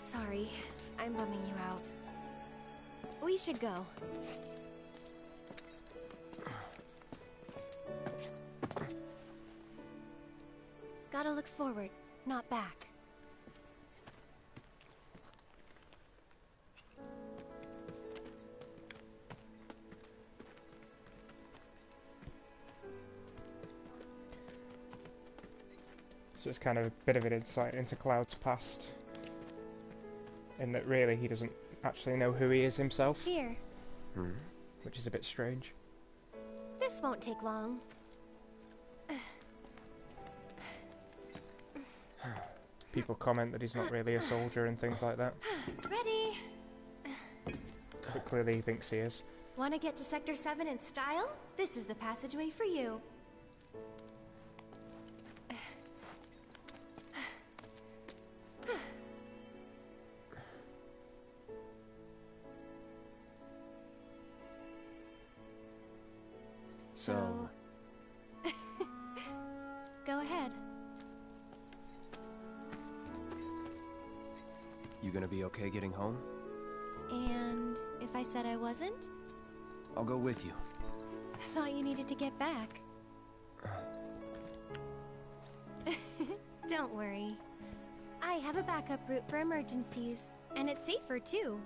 Sorry, I'm bumming you out. We should go. Gotta look forward, not back. So it's kind of a bit of an insight into Cloud's past, in that really he doesn't actually know who he is himself. Here. Which is a bit strange. This won't take long. People comment that he's not really a soldier and things like that. Ready? But clearly he thinks he is. Want to get to Sector 7 in style? This is the passageway for you. So... Go ahead. You gonna be okay getting home? And if I said I wasn't? I'll go with you. Thought you needed to get back. Don't worry. I have a backup route for emergencies, and it's safer too.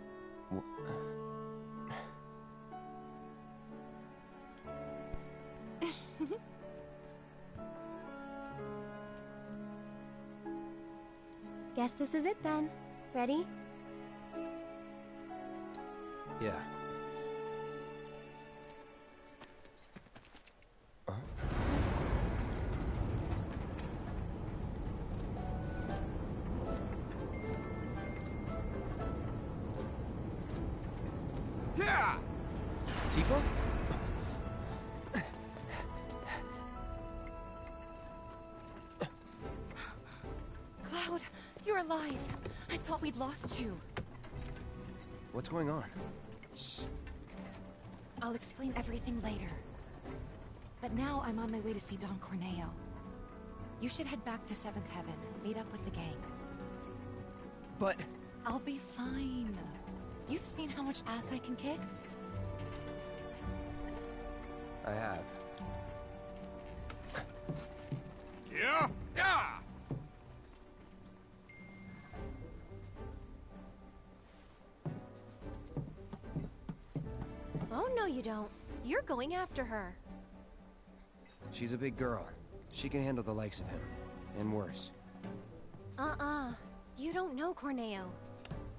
Guess this is it then. Ready? Yeah. Yeah! Tifa? Cloud, you're alive. I thought we'd lost you. What's going on? Shh. I'll explain everything later. But now I'm on my way to see Don Corneo. You should head back to 7th Heaven, meet up with the gang. But... I'll be fine. You've seen how much ass I can kick? I have. Yeah? Yeah! Oh, no you don't. You're going after her. She's a big girl. She can handle the likes of him. And worse. You don't know Corneo.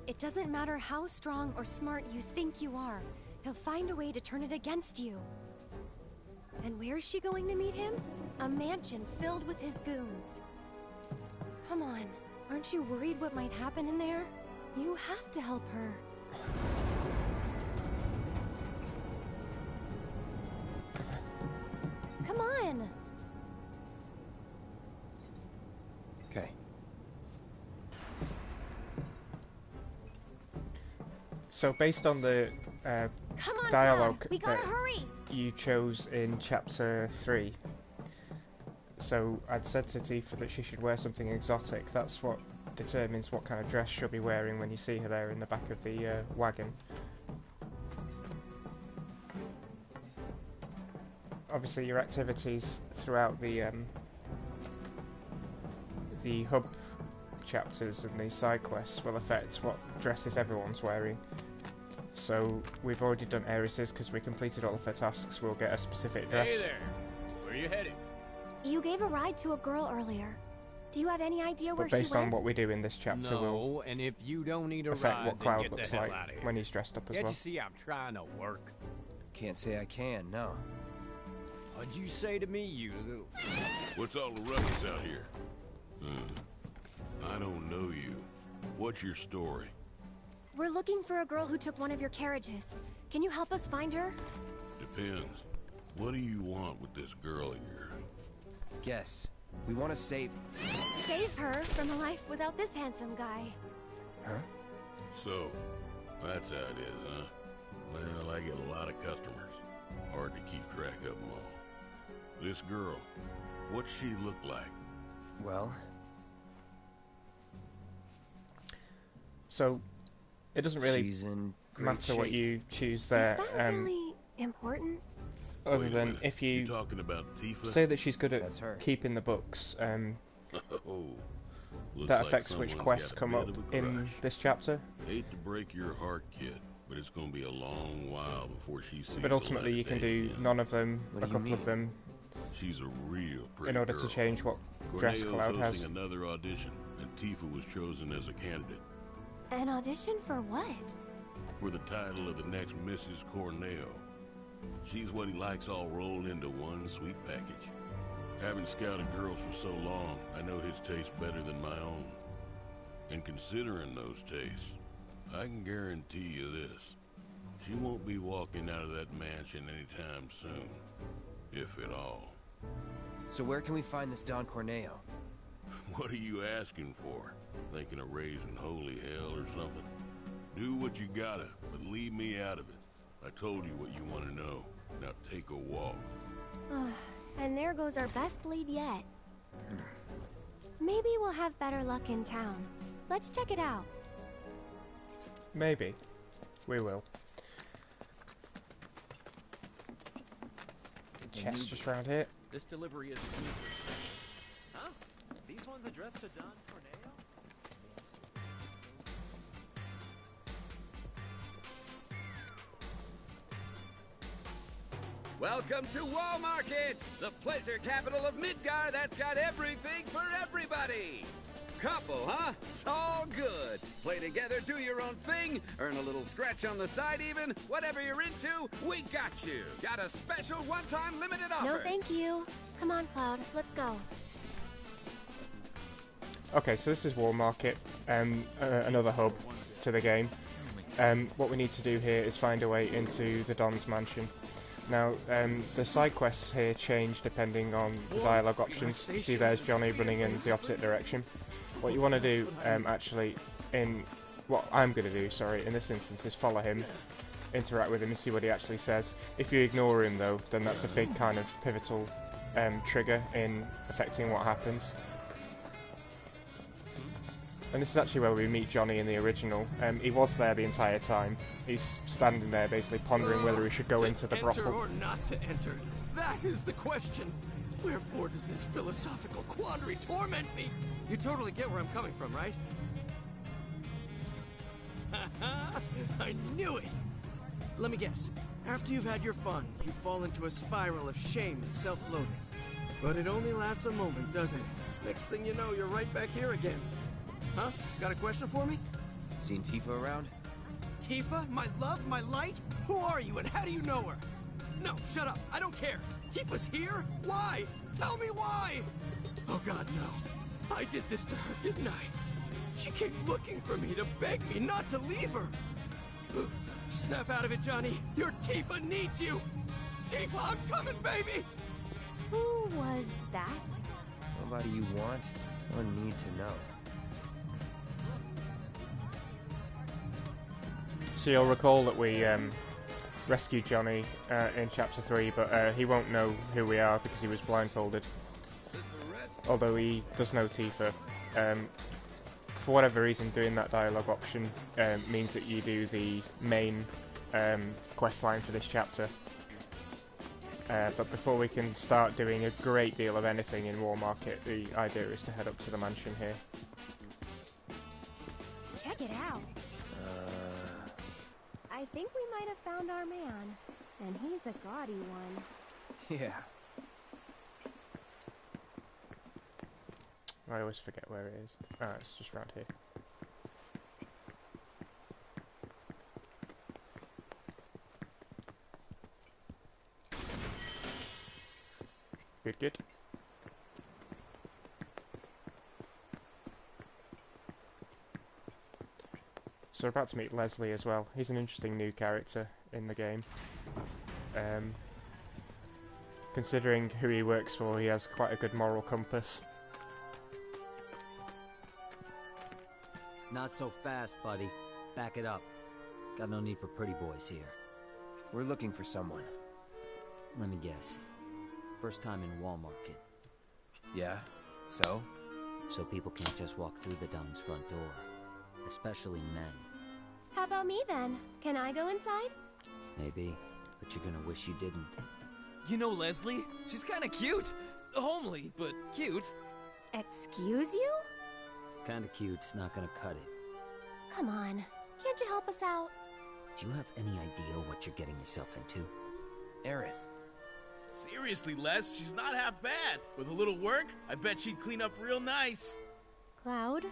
It doesn't matter how strong or smart you think you are. He'll find a way to turn it against you. And where is she going to meet him? A mansion filled with his goons. Come on. Aren't you worried what might happen in there? You have to help her. Come on! Okay. So based on the Come on, dialogue Cloud. We gotta that hurry! you chose in chapter 3, so I'd said to Tifa that she should wear something exotic. That's what determines what kind of dress she'll be wearing when you see her there in the back of the wagon. Obviously your activities throughout the hub chapters and the side quests will affect what dresses everyone's wearing. So we've already done Aeris's because we completed all of her tasks. We'll get a specific dress. Hey there! Where you headed? You gave a ride to a girl earlier. Do you have any idea where But based she went? on what we do in this chapter will and if you don't need a affect ride, what then Cloud get looks the hell like out of here. when he's dressed up as Can't well. you see I'm trying to work? Can't say I can, no. What'd you say to me, you little... What's all the ruckus out here? I don't know you. What's your story? We're looking for a girl who took one of your carriages. Can you help us find her? Depends. What do you want with this girl of yours? Guess. We want to save... Save her from a life without this handsome guy. Huh? So, that's how it is, huh? Well, I get a lot of customers. Hard to keep track of them all. This girl, what's she look like? Well... So, it doesn't really She's in great matter what shape. you choose there. Is that really important? Other Wait a than minute. if you talking about Tifa? say that she's good at That's her. keeping the books, Oh, looks that like affects which someone's quests got a come bit up of a in crush. this chapter. Hate to break your heart, kid, but it's gonna be a long while before she sees But the ultimately light you of can day do again. none of them, What a do you couple of mean? them, She's a real pretty in order girl. to change what dress Corneo's Cloud has. hosting another audition, and Tifa was chosen as a candidate. An audition for what? For the title of the next Mrs. Corneo. She's what he likes all rolled into one sweet package. Having scouted girls for so long, I know his taste better than my own. And considering those tastes, I can guarantee you this. She won't be walking out of that mansion anytime soon. If at all. So where can we find this Don Corneo? What are you asking for? Thinking of raising holy hell or something? Do what you gotta, but leave me out of it. I told you what you want to know. Now take a walk. And there goes our best lead yet. Maybe we'll have better luck in town. Let's check it out. Maybe. We will. Chest just around here. This delivery is huh? These ones addressed to Don Corneo? Welcome to Wall Market, the pleasure capital of Midgar that's got everything for everybody. Couple, huh? It's all good. Play together, do your own thing, earn a little scratch on the side even. Whatever you're into, we got you. Got a special one-time limited offer. No, thank you. Come on, Cloud. Let's go. Okay, so this is Wall Market, another hub to the game. What we need to do here is find a way into the Don's mansion. Now, the side quests here change depending on the dialogue options. You see there's Johnny running in the opposite direction. What you want to do, actually, what I'm going to do, sorry, in this instance, is follow him, interact with him and see what he actually says. If you ignore him, though, then that's a big kind of pivotal trigger in affecting what happens. And this is actually where we meet Johnny in the original. He was there the entire time. He's standing there basically pondering whether he should go into the brothel. Enter or not to enter? That is the question. Wherefore does this philosophical quandary torment me? You totally get where I'm coming from, right? I knew it! Let me guess. After you've had your fun, you fall into a spiral of shame and self-loathing. But it only lasts a moment, doesn't it? Next thing you know, you're right back here again. Huh? Got a question for me? Seen Tifa around? Tifa? My love? My light? Who are you and how do you know her? No, shut up. I don't care. Tifa's here? Why? Tell me why! Oh God, no. I did this to her, didn't I? She came looking for me to beg me not to leave her. Snap out of it, Johnny. Your Tifa needs you. Tifa, I'm coming, baby! Who was that? Nobody you want or need to know. So you'll recall that we rescued Johnny in Chapter 3, but he won't know who we are because he was blindfolded. Although he does know Tifa. For whatever reason, doing that dialogue option means that you do the main quest line for this chapter. But before we can start doing a great deal of anything in War Market, the idea is to head up to the mansion here. Check it out. I think we might have found our man. And he's a gaudy one. Yeah. I always forget where it is. Ah, it's just around here. Good, good. So we're about to meet Leslie as well. He's an interesting new character in the game. Considering who he works for, he has quite a good moral compass. Not so fast, buddy. Back it up. Got no need for pretty boys here. We're looking for someone. Let me guess. First time in Wall Market. Yeah? So? So people can't just walk through the Don's front door. Especially men. How about me then? Can I go inside? Maybe, but you're gonna wish you didn't. You know Leslie? She's kinda cute. Homely, but cute. Excuse you? Kinda cute's not gonna cut it. Come on. Can't you help us out? Do you have any idea what you're getting yourself into? Aerith. Seriously, Les, she's not half bad. With a little work, I bet she'd clean up real nice. Cloud,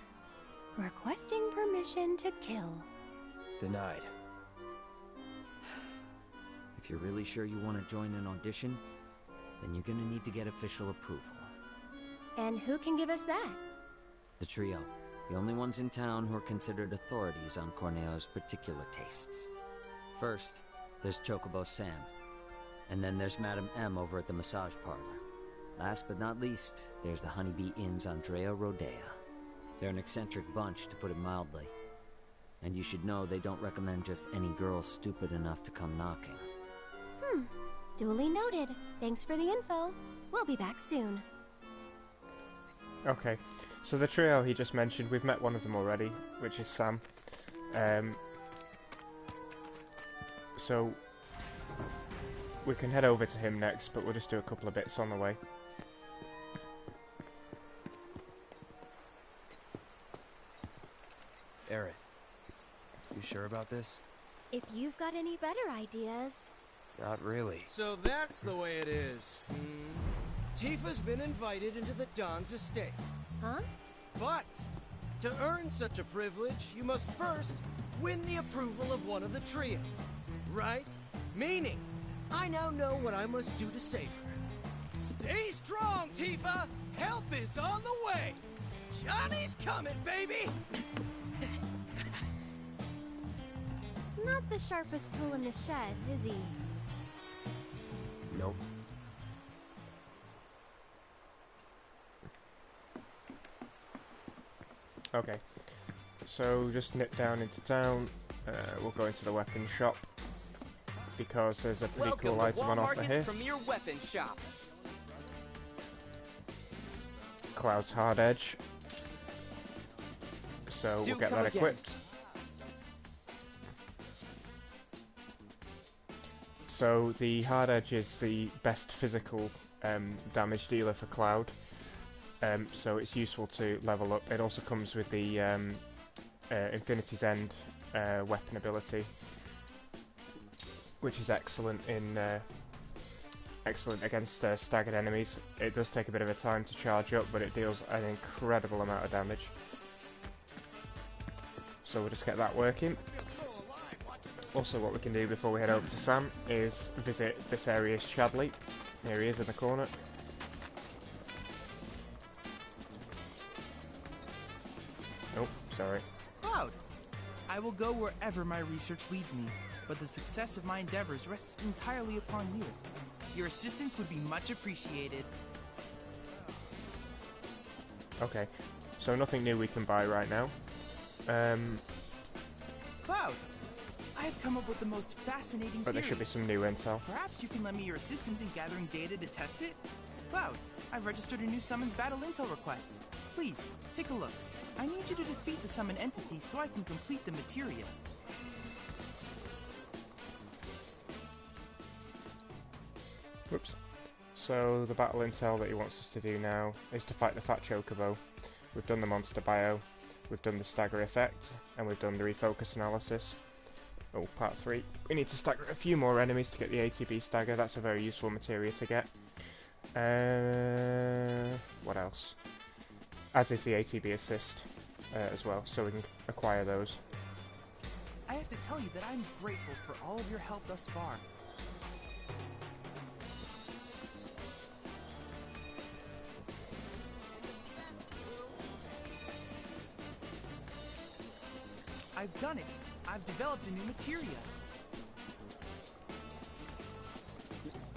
requesting permission to kill. Denied. If you're really sure you want to join an audition, then you're gonna need to get official approval. And who can give us that? The trio. The only ones in town who are considered authorities on Corneo's particular tastes. First, there's Chocobo Sam. And then there's Madame M over at the massage parlor. Last but not least, there's the Honeybee Inn's Andrea Rodea. They're an eccentric bunch, to put it mildly. And you should know they don't recommend just any girl stupid enough to come knocking. Duly noted. Thanks for the info. We'll be back soon. Okay, so the trio he just mentioned, we've met one of them already, which is Sam. So we can head over to him next, but we'll just do a couple of bits on the way. Aerith, you sure about this? If you've got any better ideas. Not really. So that's the way it is. Tifa's been invited into the Don's estate. Huh? But to earn such a privilege, you must first win the approval of one of the trio. Right? Meaning, I now know what I must do to save her. Stay strong, Tifa! Help is on the way! Johnny's coming, baby! Not the sharpest tool in the shed, is he? Nope. Okay, so just nip down into town. We'll go into the weapon shop because there's a pretty cool item on offer here. Premier weapon shop. Cloud's Hard Edge. So we'll get that equipped. So the Hard Edge is the best physical damage dealer for Cloud. So it's useful to level up. It also comes with the Infinity's End weapon ability, which is excellent against staggered enemies. It does take a bit of a time to charge up, but it deals an incredible amount of damage. So we'll just get that working. Also, what we can do before we head over to Sam is visit this area's Chadley. Here he is in the corner. Oh, sorry. Cloud! I will go wherever my research leads me, but the success of my endeavors rests entirely upon you. Your assistance would be much appreciated. Okay, so nothing new we can buy right now. Cloud! I have come up with the most fascinating But there should be some new intel. Perhaps you can lend me your assistance in gathering data to test it? Cloud, I've registered a new summons battle intel request. Please, take a look. I need you to defeat the summon entity so I can complete the materia. Whoops. So the battle intel that he wants us to do now is to fight the Fat Chocobo. We've done the monster bio, we've done the stagger effect, and we've done the refocus analysis. Oh, part 3. We need to stagger a few more enemies to get the ATB stagger. That's a very useful materia to get. What else? As is the ATB assist as well, so we can acquire those. I have to tell you that I'm grateful for all of your help thus far. I've done it! I've developed a new materia!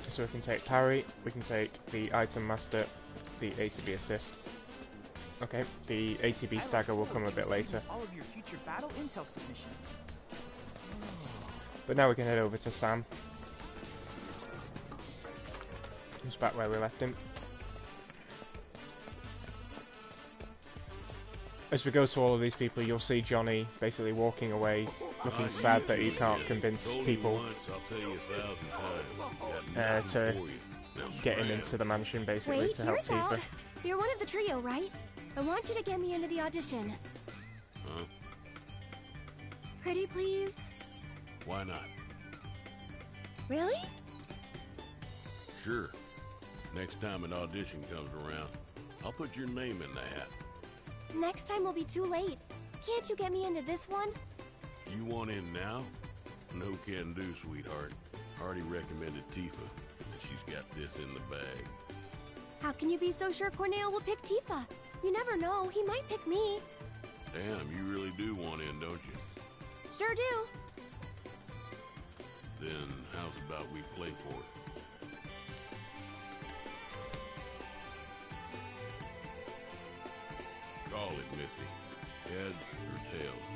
So we can take parry, we can take the item master, the ATB assist. Okay, the ATB stagger will come a bit later. All of your future battle intel submissions. But now we can head over to Sam. Who's back where we left him. As we go to all of these people, you'll see Johnny basically walking away, looking sad that he can't convince people to get him into the mansion, basically, Wait, to help here's Al. Tifa. You're one of the trio, right? I want you to get me into the audition. Huh? Pretty please? Why not? Really? Sure. Next time an audition comes around, I'll put your name in the hat. Next time will be too late. Can't you get me into this one? You want in now? No can do, sweetheart. Already recommended Tifa, and she's got this in the bag. How can you be so sure Corneo will pick Tifa? You never know, he might pick me. Damn, you really do want in, don't you? Sure do. Then how's about we play for it? Call it, Misty. Heads or tails?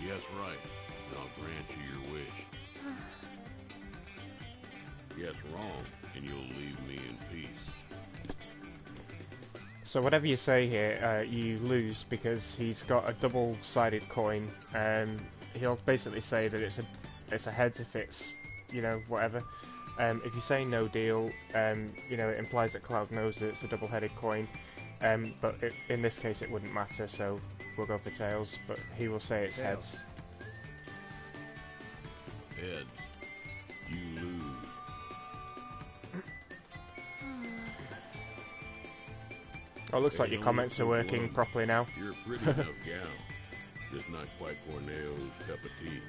Yes, right. And I'll grant you your wish. Guess wrong, and you'll leave me in peace. So whatever you say here, you lose because he's got a double-sided coin. He'll basically say that it's a heads if it's, you know, whatever. If you say no deal, you know, it implies that Cloud knows that it's a double-headed coin. But in this case, it wouldn't matter, so we'll go for tails. But he will say it's heads. Heads. You lose. Oh, it looks like your comments are working properly now. You're a pretty enough gal. Just not quite Corneo's cup of tea.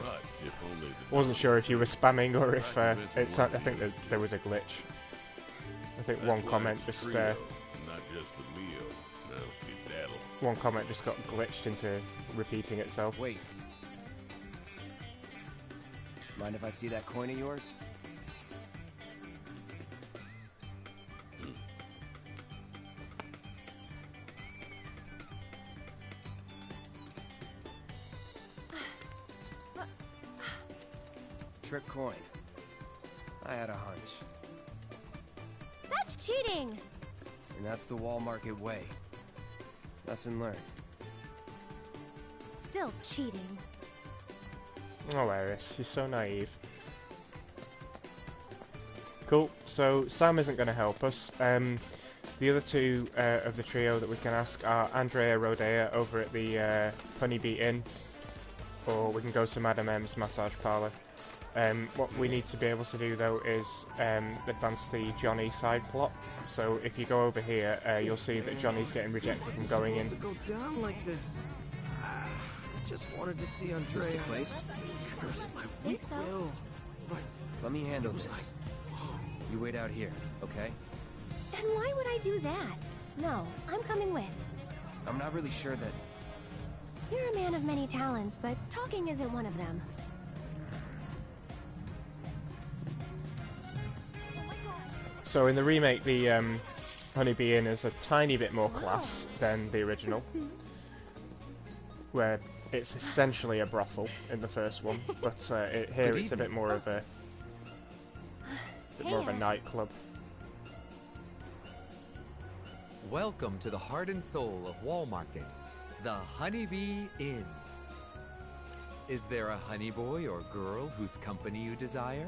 But if only the Wasn't sure if you were spamming or if it's. I think there was a glitch. I think one comment just. Not just the Leo. Now skedaddle. One comment just got glitched into repeating itself. Wait. Mind if I see that coin of yours? Trick coin. I had a hunch. That's cheating! And that's the wall market way. Lesson learned. Still cheating. Oh, Eris, you're so naive. Cool, so Sam isn't going to help us. The other two of the trio that we can ask are Andrea Rodea over at the Honeybee Inn, or we can go to Madame M's massage parlour. What we need to be able to do though is advance the Johnny side plot. So if you go over here, you'll see that Johnny's getting rejected from going in. To go down like this. I just wanted to see Andrea. This the place? Curse my Think weak so. will. But Let me handle it was this. You wait out here, okay? And why would I do that? No, I'm coming with. I'm not really sure that... You're a man of many talents, but talking isn't one of them. So in the remake, the Honeybee Inn is a tiny bit more class than the original, where it's essentially a brothel in the first one, but here it's a bit more of a nightclub. Welcome to the heart and soul of Wall Market, the Honeybee Inn. Is there a honey boy or girl whose company you desire?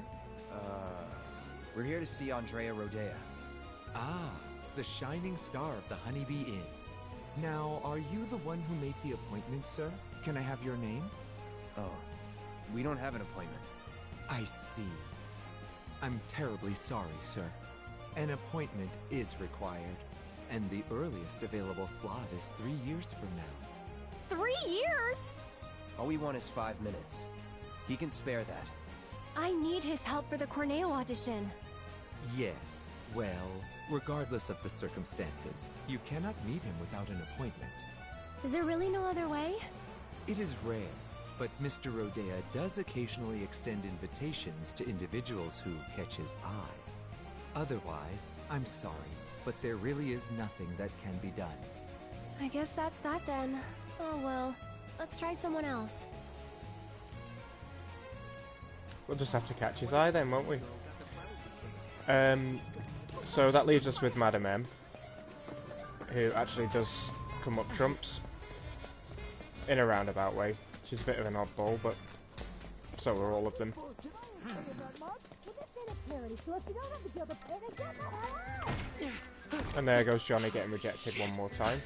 We're here to see Andrea Rodea. Ah, the shining star of the Honeybee Inn. Now, are you the one who made the appointment, sir? Can I have your name? Oh, we don't have an appointment. I see. I'm terribly sorry, sir. An appointment is required, and the earliest available slot is 3 years from now. 3 years? All we want is 5 minutes. He can spare that. I need his help for the Corneo audition. Yes, well, regardless of the circumstances, you cannot meet him without an appointment. Is there really no other way? It is rare, but Mr. Rodea does occasionally extend invitations to individuals who catch his eye. Otherwise, I'm sorry, but there really is nothing that can be done. I guess that's that then. Oh well, let's try someone else. We'll just have to catch his eye then, won't we? So that leaves us with Madame M, who actually does come up trumps in a roundabout way. She's a bit of an oddball, but so are all of them. And there goes Johnny getting rejected one more time.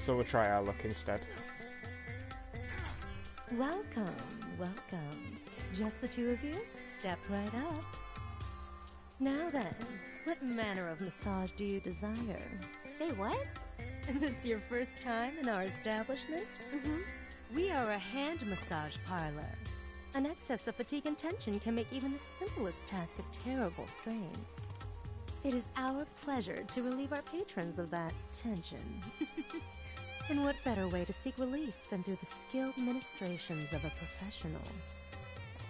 So we'll try our luck instead. Welcome, welcome. Just the two of you? Step right up. Now then, what manner of massage do you desire? Say what? This your first time in our establishment? Mm-hmm. We are a hand massage parlor. An excess of fatigue and tension can make even the simplest task a terrible strain. It is our pleasure to relieve our patrons of that tension. And what better way to seek relief than through the skilled ministrations of a professional?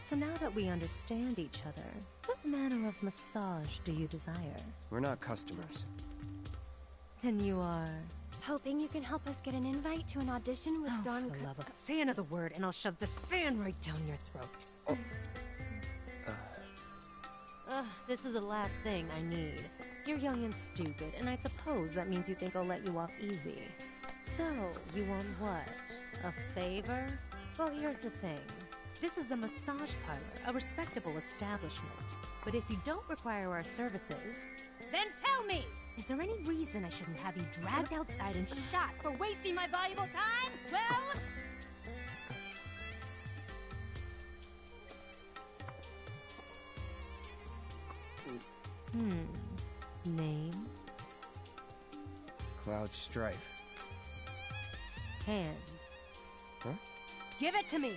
So now that we understand each other, what manner of massage do you desire? We're not customers. Then you are... Hoping you can help us get an invite to an audition with Don... For the love of... Say another word and I'll shove this fan right down your throat. This is the last thing I need. You're young and stupid, and I suppose that means you think I'll let you off easy. So, you want what? A favor? Well, here's the thing. This is a massage parlor, a respectable establishment. But if you don't require our services, then tell me! Is there any reason I shouldn't have you dragged outside and shot for wasting my valuable time? Well... Name? Cloud Strife. Hand. Huh? Give it to me!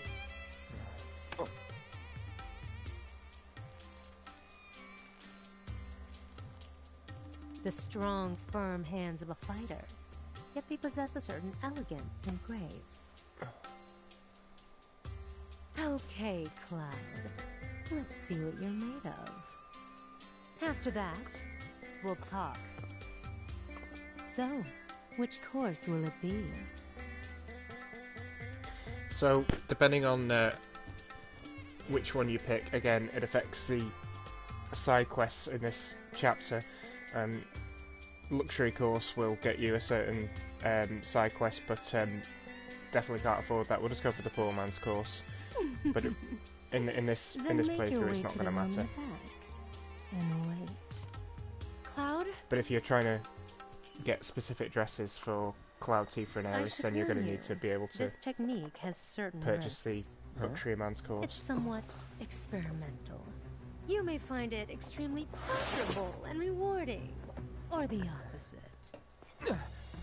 The strong, firm hands of a fighter, yet they possess a certain elegance and grace. Okay, Cloud. Let's see what you're made of. After that, we'll talk. So, which course will it be? So, depending on which one you pick, again, it affects the side quests in this chapter. Luxury course will get you a certain side quest, but definitely can't afford that. We'll just go for the poor man's course. But in this playthrough, it's not going to matter. And wait. Cloud? But if you're trying to get specific dresses for Cloud, Tifa, and Aeris, then you're going to need to be able to this technique has certain purchase risks. the Luxury Man's course. It's somewhat experimental. You may find it extremely pleasurable and rewarding, or the opposite.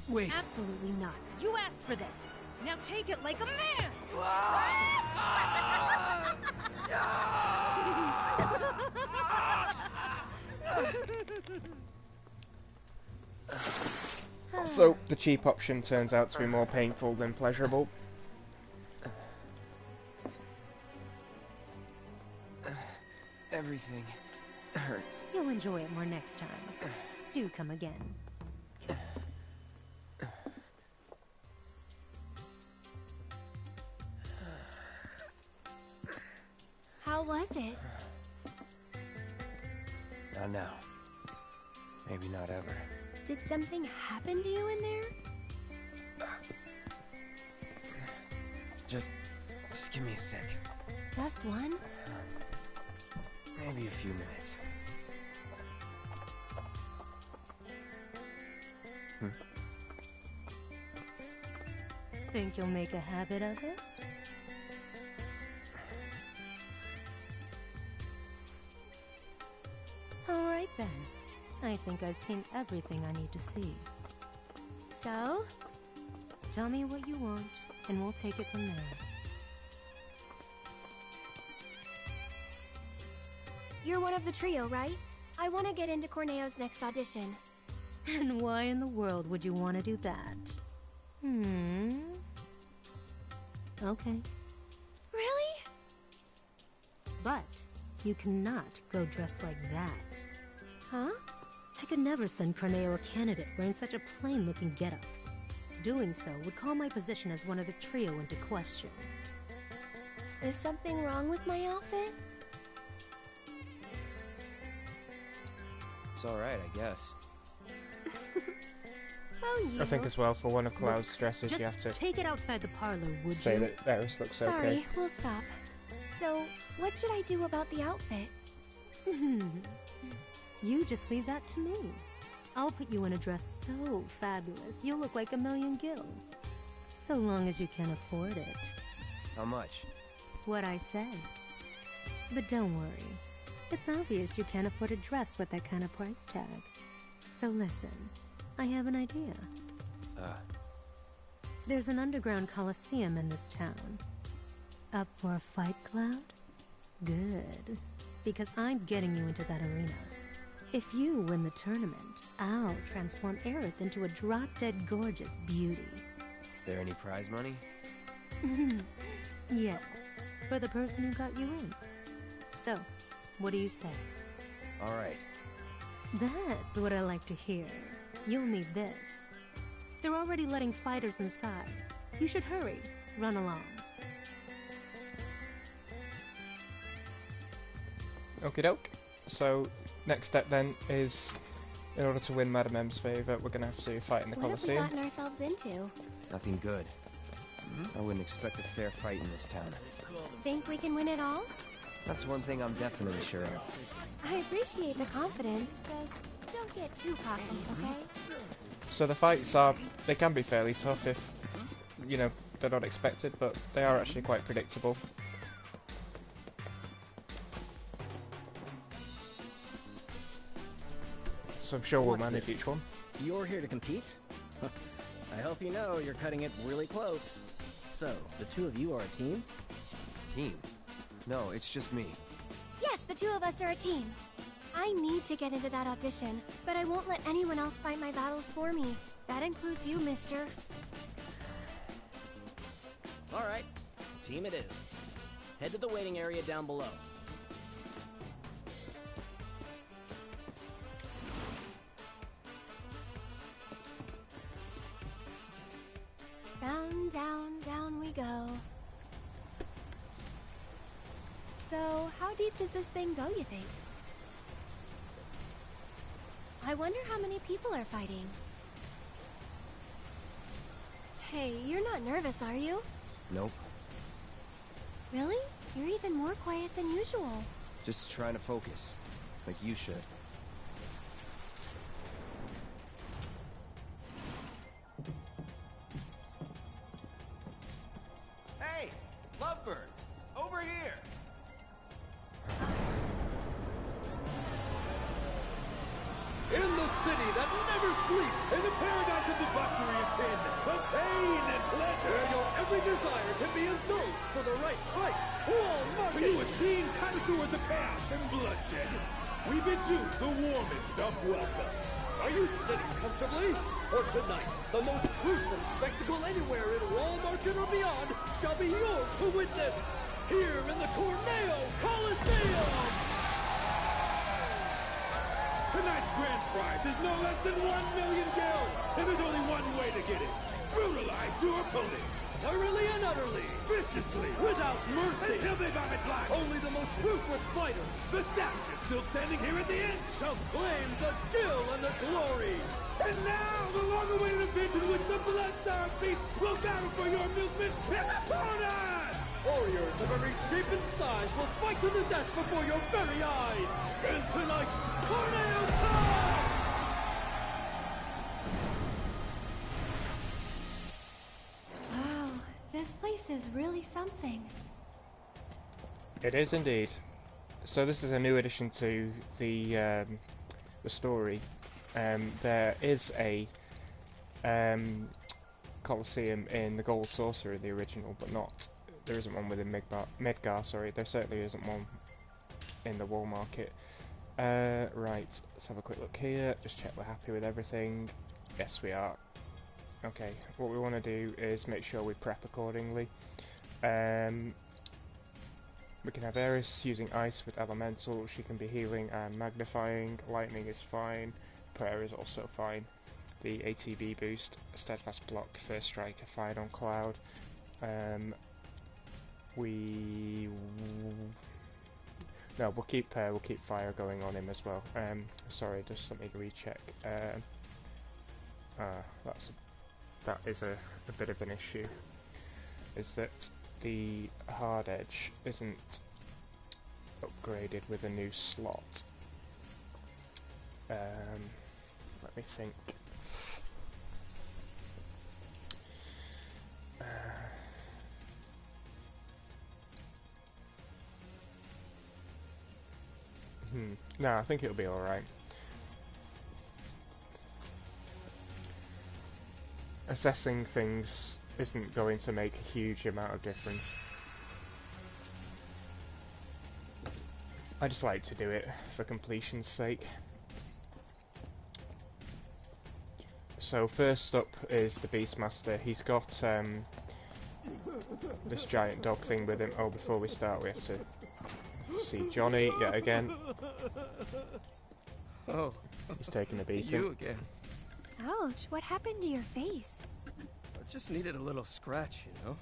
Wait. Absolutely not. You asked for this. Now take it like a man! So, the cheap option turns out to be more painful than pleasurable. Everything hurts. You'll enjoy it more next time. Do come again. How was it? Not now. Maybe not ever. Did something happen to you in there? Just give me a sec. Just one? Maybe a few minutes. Think you'll make a habit of it? Alright then. I think I've seen everything I need to see. So? Tell me what you want, and we'll take it from there. You're one of the trio, right? I want to get into Corneo's next audition. And why in the world would you want to do that? Okay. Really? But you cannot go dressed like that. Huh? I could never send Corneo a candidate wearing such a plain-looking getup. Doing so would call my position as one of the trio into question. Is something wrong with my outfit? It's alright, I guess. Oh, you. I think as well, for one of Cloud's dresses, Just you have to take it outside the parlor, would say you? that Aeris looks okay. Sorry, we'll stop. So, what should I do about the outfit? You just leave that to me. I'll put you in a dress so fabulous, you'll look like a million gil. So long as you can afford it. How much? What I said. But don't worry. It's obvious you can't afford a dress with that kind of price tag. So listen, I have an idea. There's an underground coliseum in this town. Up for a fight, Cloud? Good. Because I'm getting you into that arena. If you win the tournament, I'll transform Aerith into a drop-dead gorgeous beauty. There any prize money? Yes, for the person who got you in. So, what do you say? All right. That's what I like to hear. You'll need this. They're already letting fighters inside. You should hurry. Run along. Okie doke. So, next step then is, in order to win Madame M's favour, we're going to have to fight in the Colosseum. What have we gotten ourselves into? Nothing good. I wouldn't expect a fair fight in this town. Think we can win it all? That's one thing I'm definitely sure of. I appreciate the confidence, just don't get too cocky, okay? So the fights they can be fairly tough if, you know, they're not expected, but they are actually quite predictable. So I'm sure we'll manage each one. You're here to compete? I hope you know you're cutting it really close. So, the two of you are a team? Team? No, it's just me. Yes, the two of us are a team. I need to get into that audition, but I won't let anyone else fight my battles for me. That includes you, mister. Alright, team it is. Head to the waiting area down below. Down, down, down we go. So, how deep does this thing go, you think? I wonder how many people are fighting. Hey, you're not nervous, are you? Nope. Really? You're even more quiet than usual. Just trying to focus. Like you should. Hey! Lovebirds! Over here! In the city that never sleeps, in the paradise of debauchery and sin, of pain and pleasure, where your every desire can be indulged for the right price. All market! To you esteemed connoisseurs of chaos and bloodshed, we bid you the warmest of welcomes. Are you sitting comfortably? For tonight, the most gruesome spectacle anywhere in Wall Market or beyond shall be yours to witness, here in the Corneo Coliseum! Tonight's grand prize is no less than 1 million gil, and there's only one way to get it. Brutalize your opponents, thoroughly and utterly, viciously, without mercy, until they vomit blood. Only the most ruthless fighters, the savages still standing here at the end, shall claim the gil and the glory. And now, the long-awaited event in which the Bloodstar Beast will battle for your amusement and opponent! Warriors of every shape and size will fight to the death before your very eyes in tonight's Corneo Cup! Wow, this place is really something. It is indeed. So this is a new addition to the story. There is a Colosseum in the Gold Saucer in the original, but not. There isn't one within Midgar, sorry. There certainly isn't one in the Wall Market. Right, let's have a quick look here. Just check we're happy with everything. Yes, we are. Okay, what we want to do is make sure we prep accordingly. We can have Aerith using ice with elemental. She can be healing and magnifying. Lightning is fine. Prayer is also fine. The ATB boost, steadfast block, first strike are fine on Cloud. We'll keep fire going on him as well. Sorry, just let me recheck. That is a bit of an issue. Is that the hard edge isn't upgraded with a new slot. Let Let me think. No, I think it'll be alright. Assessing things isn't going to make a huge amount of difference. I just like to do it for completion's sake. So first up is the Beastmaster. He's got this giant dog thing with him. Oh, before we start we have to see Johnny yet again. Oh. He's taking a beating. You again. Ouch, what happened to your face? I just needed a little scratch, you know?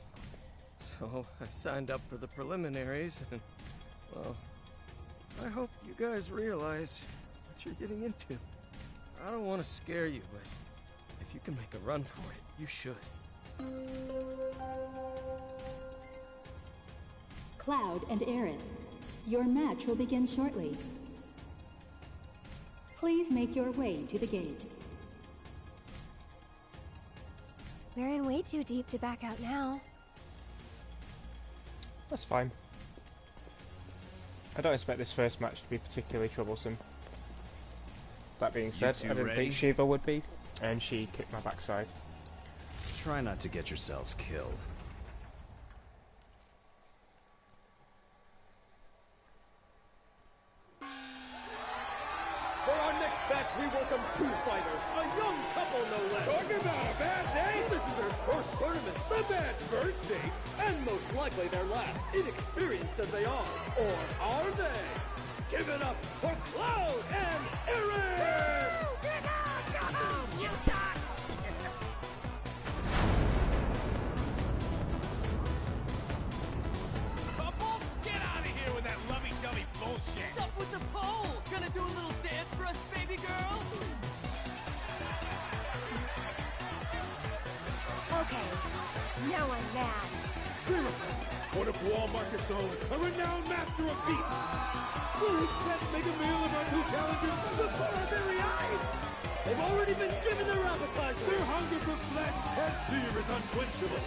So I signed up for the preliminaries and, well, I hope you guys realize what you're getting into. I don't want to scare you, but if you can make a run for it, you should. Cloud and Aerith, your match will begin shortly. Please make your way to the gate. We're in way too deep to back out now. That's fine. I don't expect this first match to be particularly troublesome. That being said, I didn't think Shiva would be, and she kicked my backside. Try not to get yourselves killed. For our next match, we welcome two fighters, a young couple no less. Talking about a bad day? This is their first tournament, the bad first date, and most likely their last, inexperienced as they are. Or are they? Give it up for Cloud and Aaron! You suck! Couple? Get out of here with that lovey-dovey bullshit! What's up with the pole? Gonna do a little dance for us, baby girl? Okay, now I'm mad. One of Walmart's own, a renowned master of beasts. Will his pet make a meal of our two challengers before our very eyes? They've already been given their appetizer. Their hunger for flesh and fear is unquenchable.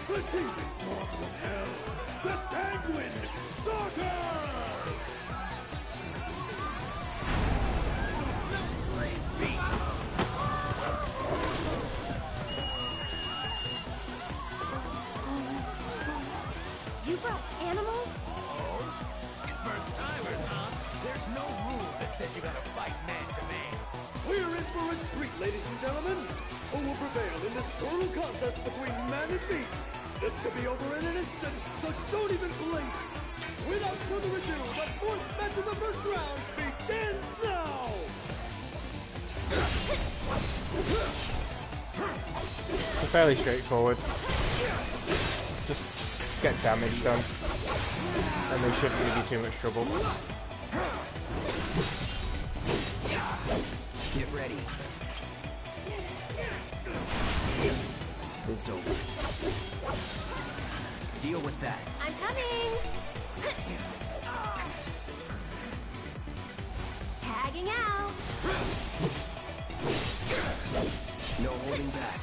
The demon dogs of hell, the Sanguine Stalkers! You brought animals? Oh? First timers, huh? There's no rule that says you gotta fight man to man. We're in for a treat, ladies and gentlemen. Who will prevail in this brutal contest between man and beast? This could be over in an instant, so don't even blink. Without further ado, the fourth match of the first round begins now! They're fairly straightforward. Just get damage done, and they shouldn't give you too much trouble. Get ready. It's over. Deal with that. I'm coming! Tagging out! No holding back.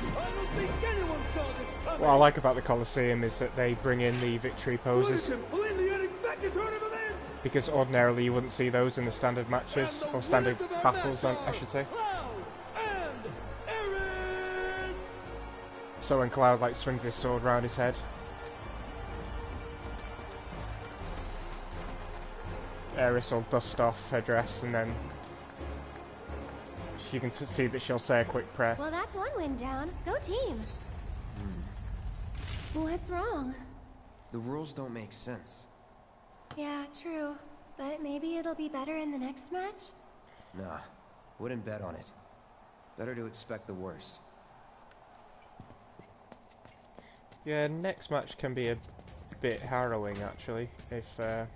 I don't think anyone saw this coming. What I like about the Colosseum is that they bring in the victory poses, Completely unexpected turn of events. because ordinarily you wouldn't see those in the standard matches, or standard battles, I should say. So when Cloud like swings his sword round his head, Aerith will dust off her dress, and then you can see that she'll say a quick prayer. Well, that's one win down. Go team! What's wrong? The rules don't make sense. Yeah, true. But maybe it'll be better in the next match? Nah, wouldn't bet on it. Better to expect the worst. Yeah, next match can be a bit harrowing actually, if to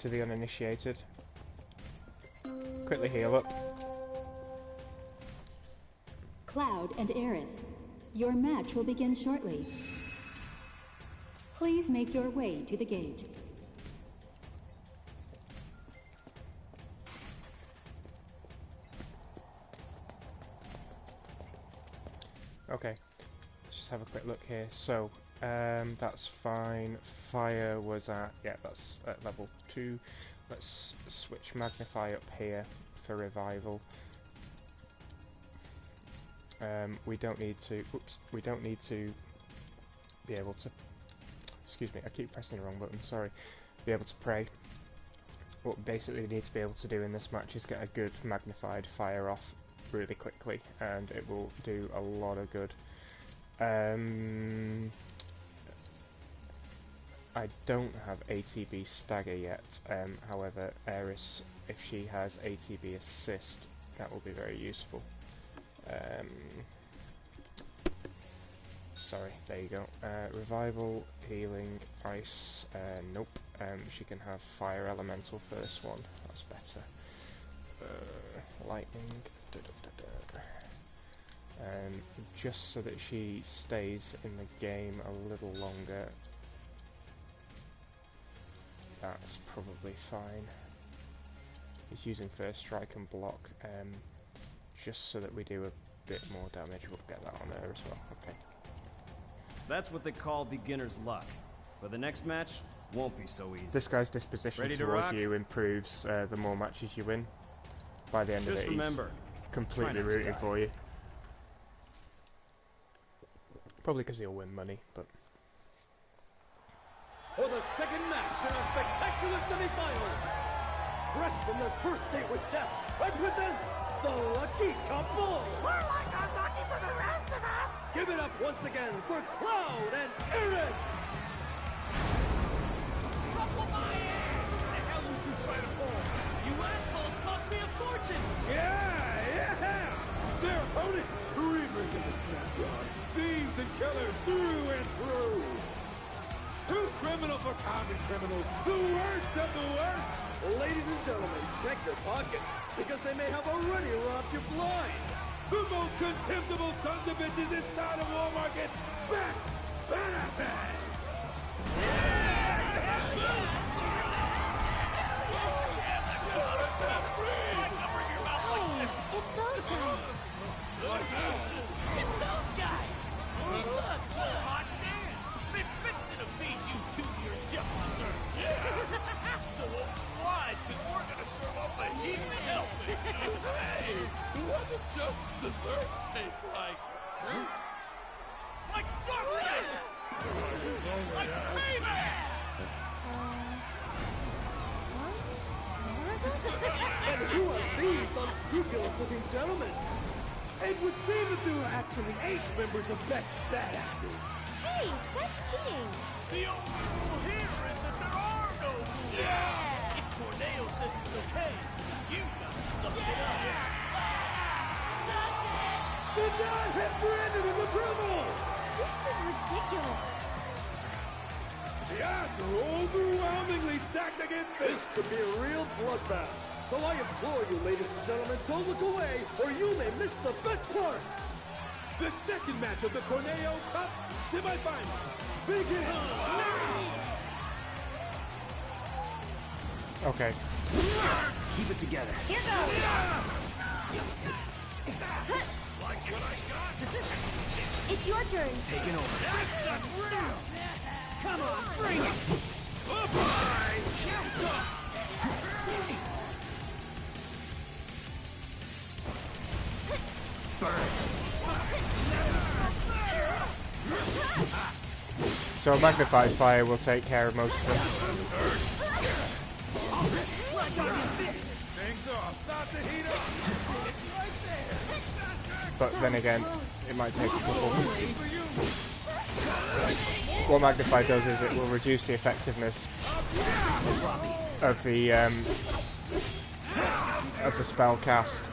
the uninitiated. Quickly heal up. Cloud and Aerith, your match will begin shortly. Please make your way to the gate. Okay, let's just have a quick look here. So, that's fine. Fire was at, yeah, that's at level 2. Let's switch Magnify up here for revival. We don't need to, we don't need to be able to, excuse me, I keep pressing the wrong button, sorry, be able to pray. What basically we need to be able to do in this match is get a good magnified fire off really quickly, and it will do a lot of good. I don't have ATB stagger yet, however, Eris, if she has ATB assist, that will be very useful. Sorry, there you go. Revival, healing, ice, nope. She can have fire elemental first one, that's better. Lightning, just so that she stays in the game a little longer. That's probably fine. He's using first strike and block, just so that we do a bit more damage. We'll get that on her as well. Okay. That's what they call beginner's luck. For the next match, won't be so easy. This guy's disposition towards you improves the more matches you win. By the end of it, remember, he's completely rooting for you. Probably because he'll win money, but... For the second match in our spectacular semifinals, fresh from their first date with death, I present the Lucky Couple! We're like unlucky for the rest of us! Give it up once again for Cloud and Aaron! Couple my ass! What the hell you two trying to pull? You assholes cost me a fortune! Yeah! Their opponents, reavers in this backyard, thieves and killers through and through! Too criminal for common criminals, the worst of the worst! Ladies and gentlemen, check your pockets, because they may have already robbed you blind! The most contemptible sons of bitches inside of Walmart, Max Benefits! It's those guys! It's those guys! Look! Hot damn! Been fixing to feed you two your just dessert! Yeah! So why? Because we're gonna serve up a heaping helping! Hey! What do just desserts taste like? Like justice! Like payback! And who are these unscrupulous-looking gentlemen? It would seem that there are actually 8 members of Beck's Badasses. Hey, that's cheating. The only rule here is that there are no rules. Yeah! If Corneo says it's okay, you gotta suck it up. Do not hit Brandon in the criminal! This is ridiculous. The odds are overwhelmingly stacked against this. This could be a real bloodbath. So I implore you, ladies and gentlemen, don't look away, or you may miss the best part. The second match of the Corneo Cup semifinals begins now. Okay. Keep it together. Here goes. Like what I got? It's your turn. Taking over. That's real! Come on, bring it! So magnified fire will take care of most of them. But then again, it might take a couple. What magnify does is it will reduce the effectiveness of the spell cast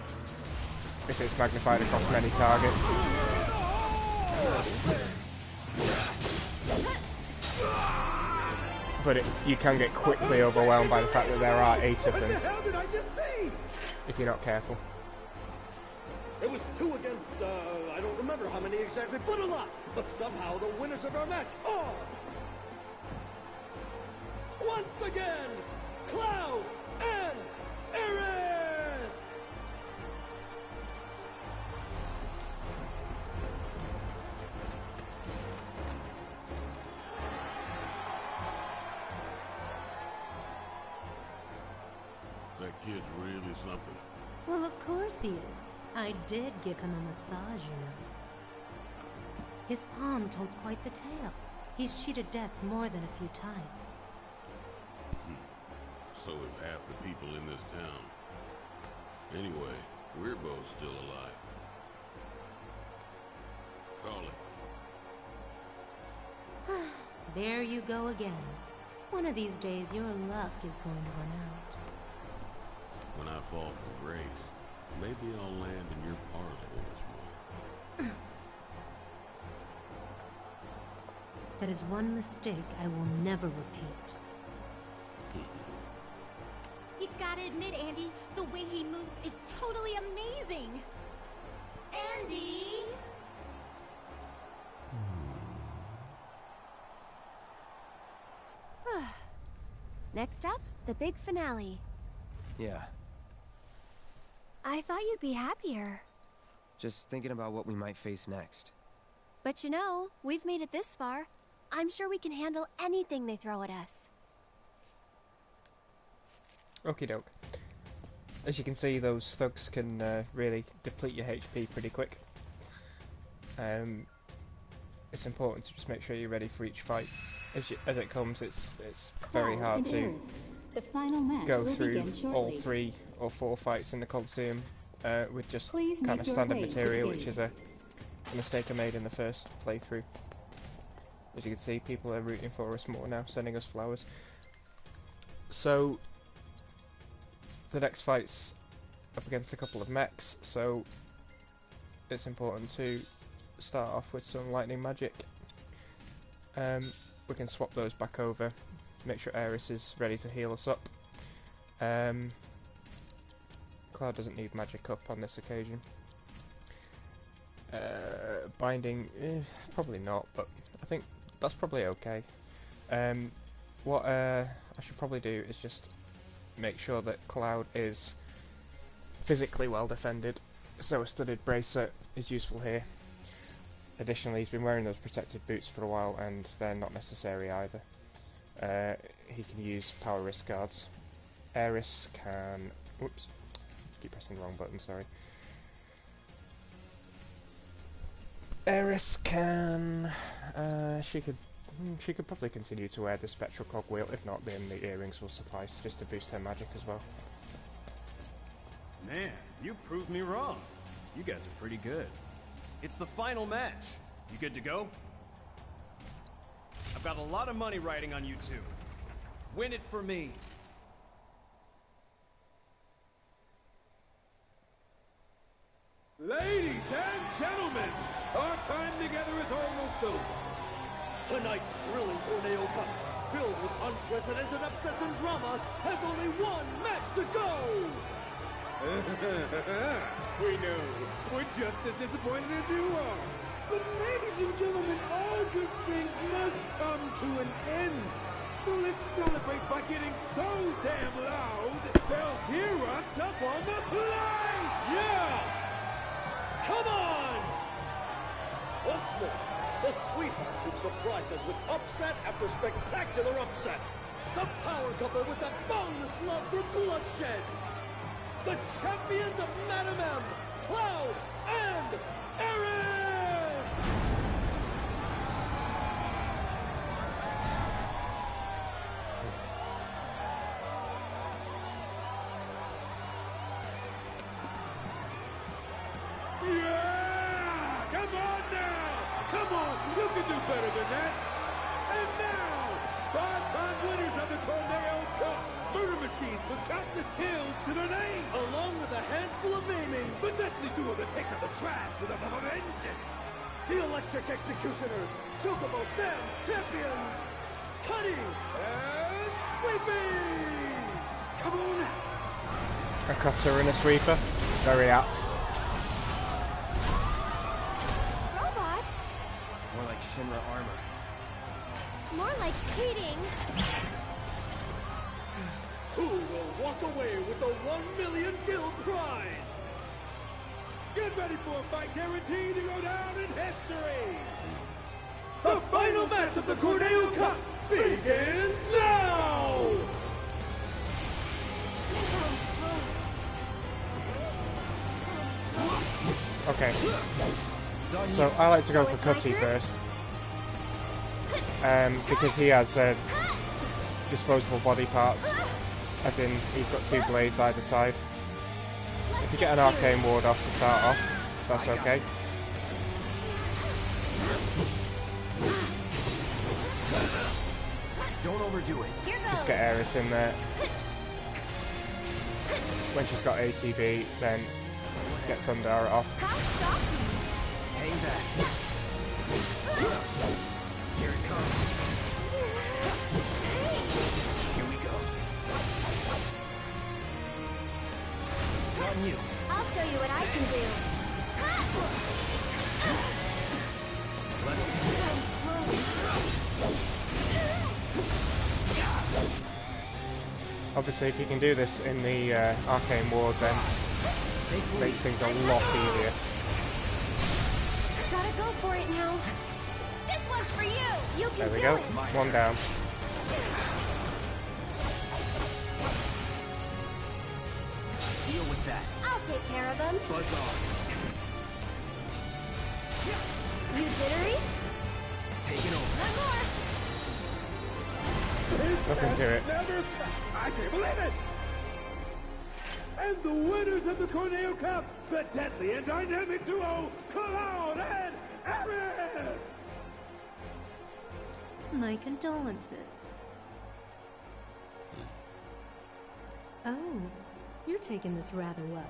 if it's magnified across many targets. But you can get quickly overwhelmed by the fact that there are 8 of them if you're not careful. It was 2 against, I don't remember how many exactly, but a lot. But somehow the winners of our match are... once again, Cloud and Aaron! That kid's really something. Well, of course he is. I did give him a massage, you know. His palm told quite the tale. He's cheated death more than a few times. So have half the people in this town. Anyway, we're both still alive. Call it. There you go again. One of these days, your luck is going to run out. When I fall from grace, maybe I'll land in your parlor once more. That is one mistake I will never repeat. You gotta admit, Andy, the way he moves is totally amazing! Andy! Next up, the big finale. Yeah, I thought you'd be happier. just thinking about what we might face next. But you know, we've made it this far. I'm sure we can handle anything they throw at us. Okie doke. As you can see, those thugs can really deplete your HP pretty quick. It's important to just make sure you're ready for each fight. As it comes, it's very hard to go through all 3 or 4 fights in the Coliseum with just kind of standard material, which is a mistake I made in the first playthrough. As you can see, people are rooting for us more now, sending us flowers. So the next fight's up against a couple of mechs, so it's important to start off with some lightning magic. We can swap those back over, make sure Aeris is ready to heal us up. Cloud doesn't need magic up on this occasion. Binding, probably not, but I think that's probably okay. What I should probably do is just make sure that Cloud is physically well defended, so a studded bracer is useful here. Additionally, he's been wearing those protective boots for a while, and they're not necessary either. He can use power wrist guards. Aeris can... Whoops. Keep pressing the wrong button, sorry. Aeris can... She could probably continue to wear the spectral cogwheel. If not, then the earrings will suffice just to boost her magic as well. Man, you proved me wrong. You guys are pretty good. It's the final match. You good to go? I've got a lot of money riding on you two. Win it for me. Ladies and gentlemen, our time together is almost over. Tonight's thrilling Tornado Cup, filled with unprecedented upsets and drama, has only one match to go! We know. We're just as disappointed as you are. But ladies and gentlemen, all good things must come to an end. So let's celebrate by getting so damn loud, they'll hear us up on the plate! Yeah! Come on! Once more, the sweethearts who surprised us with upset after spectacular upset. The power couple with that boundless love for bloodshed. The champions of Madam M, Cloud and Aaron! Yeah! Come on now! Come on, you can do better than that! And now, 5-time winners of the Tornado Cup! Murder machines with countless kills to their name! Along with a handful of maimings! The deadly duo that takes out the trash with a vengeance! The Electric Executioners! Chocobo Sam's champions! Cutting and Sweeping! Come on! A cutter and a sweeper. Very apt. Robots? More like Shinra armor. More like cheating. Who will walk away with the 1 million guild prize? Get ready for a fight guaranteed to go down in history! The final match of the Corneo Cup begins now! Okay. So I like to go for Cutty first. Because he has disposable body parts. As in, he's got 2 blades either side. If you get an arcane ward off to start off, that's okay. Don't overdo it. Just get Aeris in there. When she's got ATB, then get Thundara off. Hang back. Here it comes. Here we go. It's on you. I'll show you what I can do. Let's Obviously, if you can do this in the arcane ward, then it makes things a lot easier. Gotta go for it now. This one's for you. You can There we do go. it. 1 down. deal with that. I'll take care of them. Buzz off. You jittery? Taking over. One more. Nothing to it. Never, I can't believe it! And the winners of the Corneo Cup, the deadly and dynamic duo, Cloud and Aerith! My condolences. Oh, you're taking this rather well.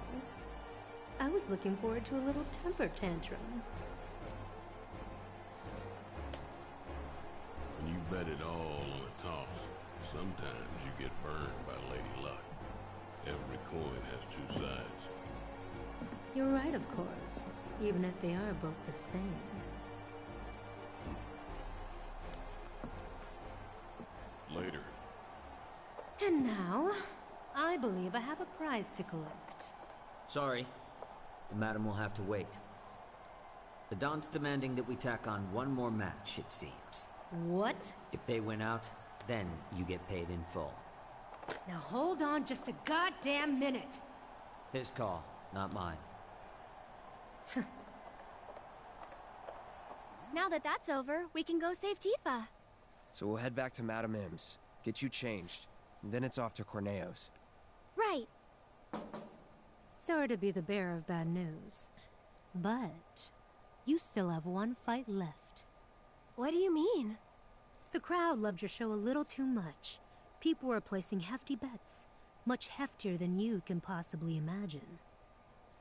I was looking forward to a little temper tantrum. When you bet it all on a toss, sometimes you get burned by Lady Luck. Every coin has 2 sides. You're right, of course, even if they are both the same. Later. And now, I believe I have a prize to collect. Sorry. The madam will have to wait. The Don's demanding that we tack on 1 more match, it seems. What? If they win out, then you get paid in full. Now hold on just a goddamn minute. His call, not mine. Now that that's over, we can go save Tifa. So we'll head back to Madame M's, get you changed, and then it's off to Corneo's. Right. Sorry to be the bearer of bad news, but you still have 1 fight left. What do you mean? The crowd loved your show a little too much. People were placing hefty bets, much heftier than you can possibly imagine.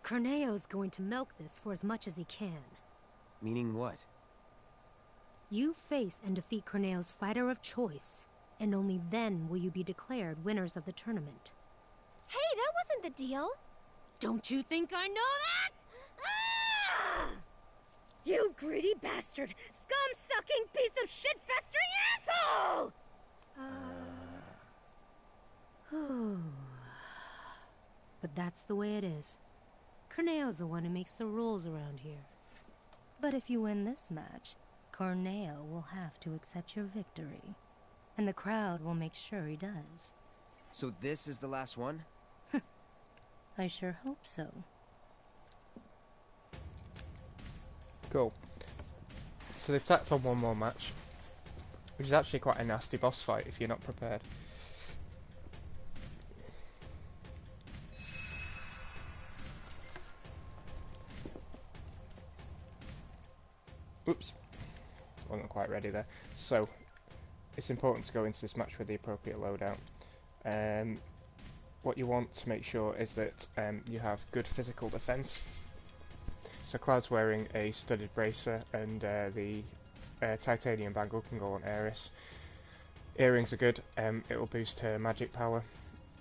Corneo's going to milk this for as much as he can. Meaning what? You face and defeat Corneo's fighter of choice, and only then will you be declared winners of the tournament. Hey, that wasn't the deal. Don't you think I know that? Ah! You greedy bastard! Scum-sucking piece of shit-festering asshole! But that's the way it is. Corneo's the one who makes the rules around here. But if you win this match, Corneo will have to accept your victory. And the crowd will make sure he does. So this is the last one? I sure hope so. Cool. So they've tacked on 1 more match, which is actually quite a nasty boss fight if you're not prepared. Oops, wasn't quite ready there. So, it's important to go into this match with the appropriate loadout. What you want to make sure is that you have good physical defense. So Cloud's wearing a studded bracer, and the titanium bangle can go on Aeris. Earrings are good, it will boost her magic power,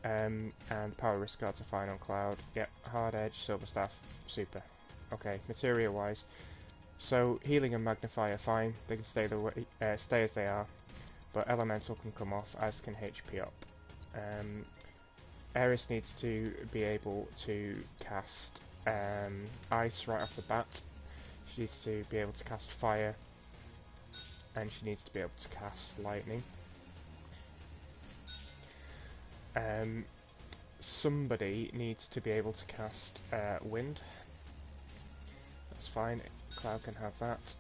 and power risk guards are fine on Cloud. Yep, hard edge, silver staff, super. Okay, materia wise, so healing and magnify are fine, they can stay as they are, but elemental can come off, as can HP up. Aeris needs to be able to cast ice right off the bat. She needs to be able to cast fire, and she needs to be able to cast lightning. Somebody needs to be able to cast wind. That's fine, Cloud can have that.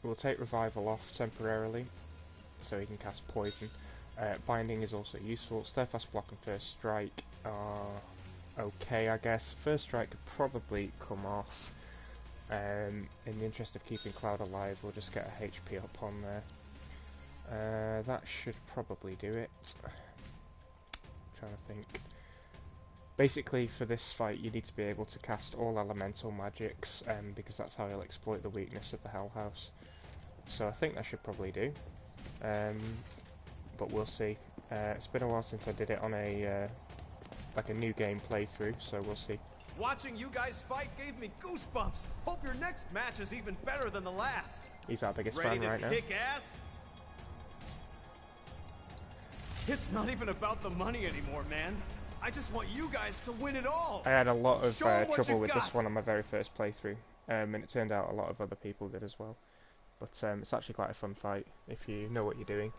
We'll take Revival off temporarily, so he can cast Poison. Binding is also useful. Steadfast Block and First Strike are okay, I guess. First Strike could probably come off. In the interest of keeping Cloud alive, we'll just get a HP up on there. That should probably do it. Trying to think. Basically, for this fight, you need to be able to cast all elemental magics, because that's how you'll exploit the weakness of the Hell House. So I think that should probably do. But we'll see. It's been a while since I did it on a like a new game playthrough, so we'll see. Watching you guys fight gave me goosebumps. Hope your next match is even better than the last. He's our biggest Ready fan right to now. kick ass? It's not even about the money anymore, man. I just want you guys to win it all. I had a lot of Show 'em what trouble you with got. this one on my very first playthrough, and it turned out a lot of other people did as well. But it's actually quite a fun fight if you know what you're doing.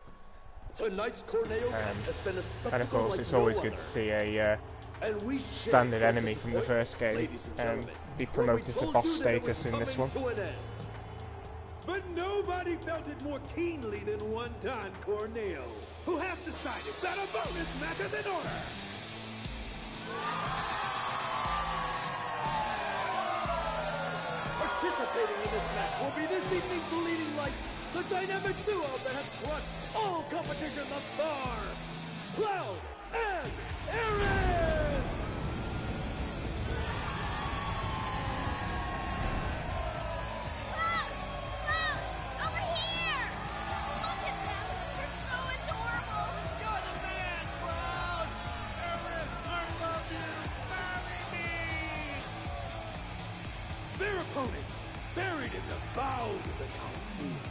Tonight's Corneo has been a spectacle And of course, like it's no always other. good to see a And we standard share enemy from the first game ladies and gentlemen, be when we promoted to told boss you that it was status in this one. coming to an end. But nobody felt it more keenly than one Don Corneo, who has decided that a bonus match is in order. Participating in this match will be this evening's leading lights, the dynamic duo that has crushed all competition thus far, Cloud and Aaron! Over here! Look at them! They're so adorable! You're the man, Cloud! Aaron, I love you! Marry me! Their opponent, buried in the bowels of the Coliseum.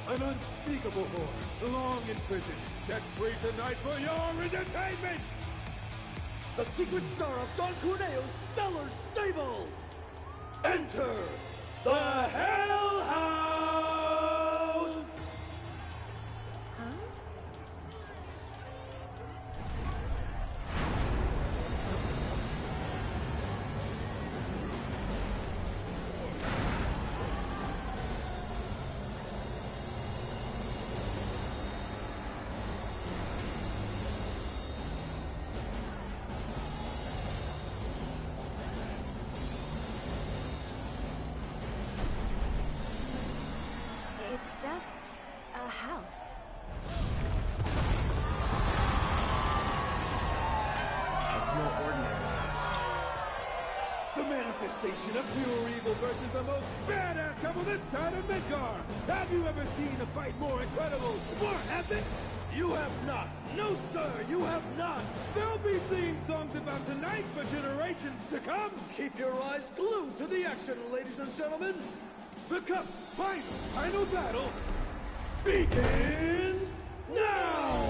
An unspeakable horde, long in prison, set free tonight for your entertainment! The secret star of Don Corneo's stellar stable! Enter the Hell House! It's just a house. It's no ordinary house. The manifestation of pure evil versus the most badass couple this side of Midgar! Have you ever seen a fight more incredible, more epic? You have not! No, sir, you have not! They'll be singing songs about tonight for generations to come! Keep your eyes glued to the action, ladies and gentlemen! The Cup's final battle begins now!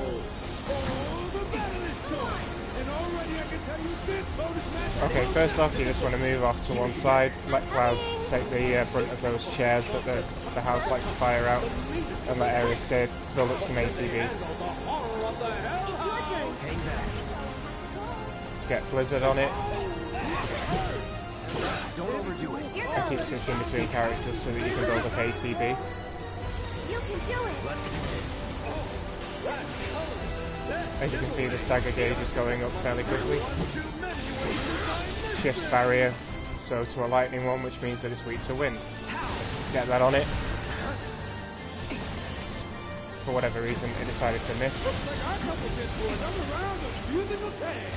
Oh, the battle is joined! And already I can tell you this bonus match... Okay, first off, you just want to move off to one side, let Cloud take the brunt of those chairs that the house likes to fire out, and let Ares build up some ATB. It's your turn! Hang back. Get Blizzard on it, Don't overdo it. Here and keep goes! switching between characters so that you can build up ATB. You can do it! Let's do this. As you can see, the stagger gauge is going up fairly quickly. Shifts barrier, so to a lightning one, which means that it's weak to wind. Get that on it. For whatever reason, it decided to miss. Looks like our couple's in for another round of musical tag.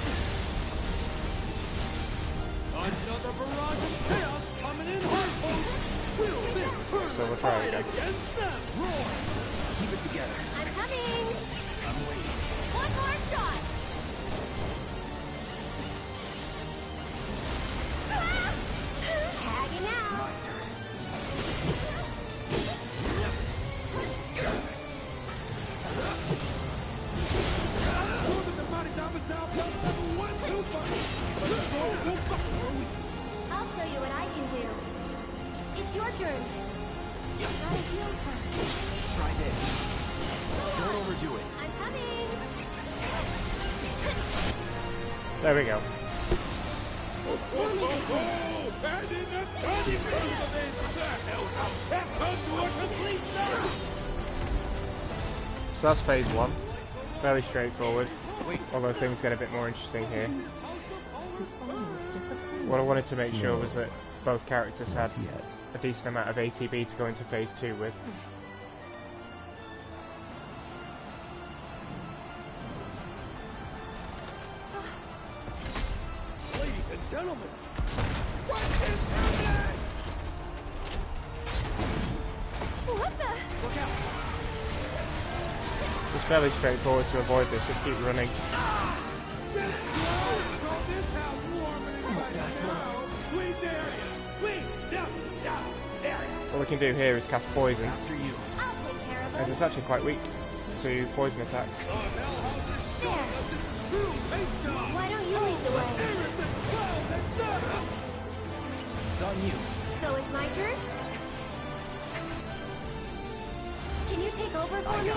Another barrage of chaos coming in hard, folks. Will this turn So we'll the try tide again. against them? Roar! Keep it together. I'm coming! I'm waiting. One more shot! Ah! Tagging out! My turn. Sure that the body domicile plus level 1, 2 buttons. But the ball won't fucking ruin. I'll show you what I can do. It's your turn. Gotta heal first. Try this. Don't overdo it. I'm coming! There we go. And in the 30 minutes of this, the Hellhouse has come to a complete stop! So that's phase 1. Fairly straightforward. Although things get a bit more interesting here. What I wanted to make sure was that both characters had a decent amount of ATB to go into phase 2 with. Ladies and gentlemen, what is happening? What the? Look out! It's fairly straightforward to avoid this, just keep running. All we can do here is cast poison, as it's actually quite weak to poison attacks. Why don't you lead the way? It's on you. So it's my turn? Can you take over for me?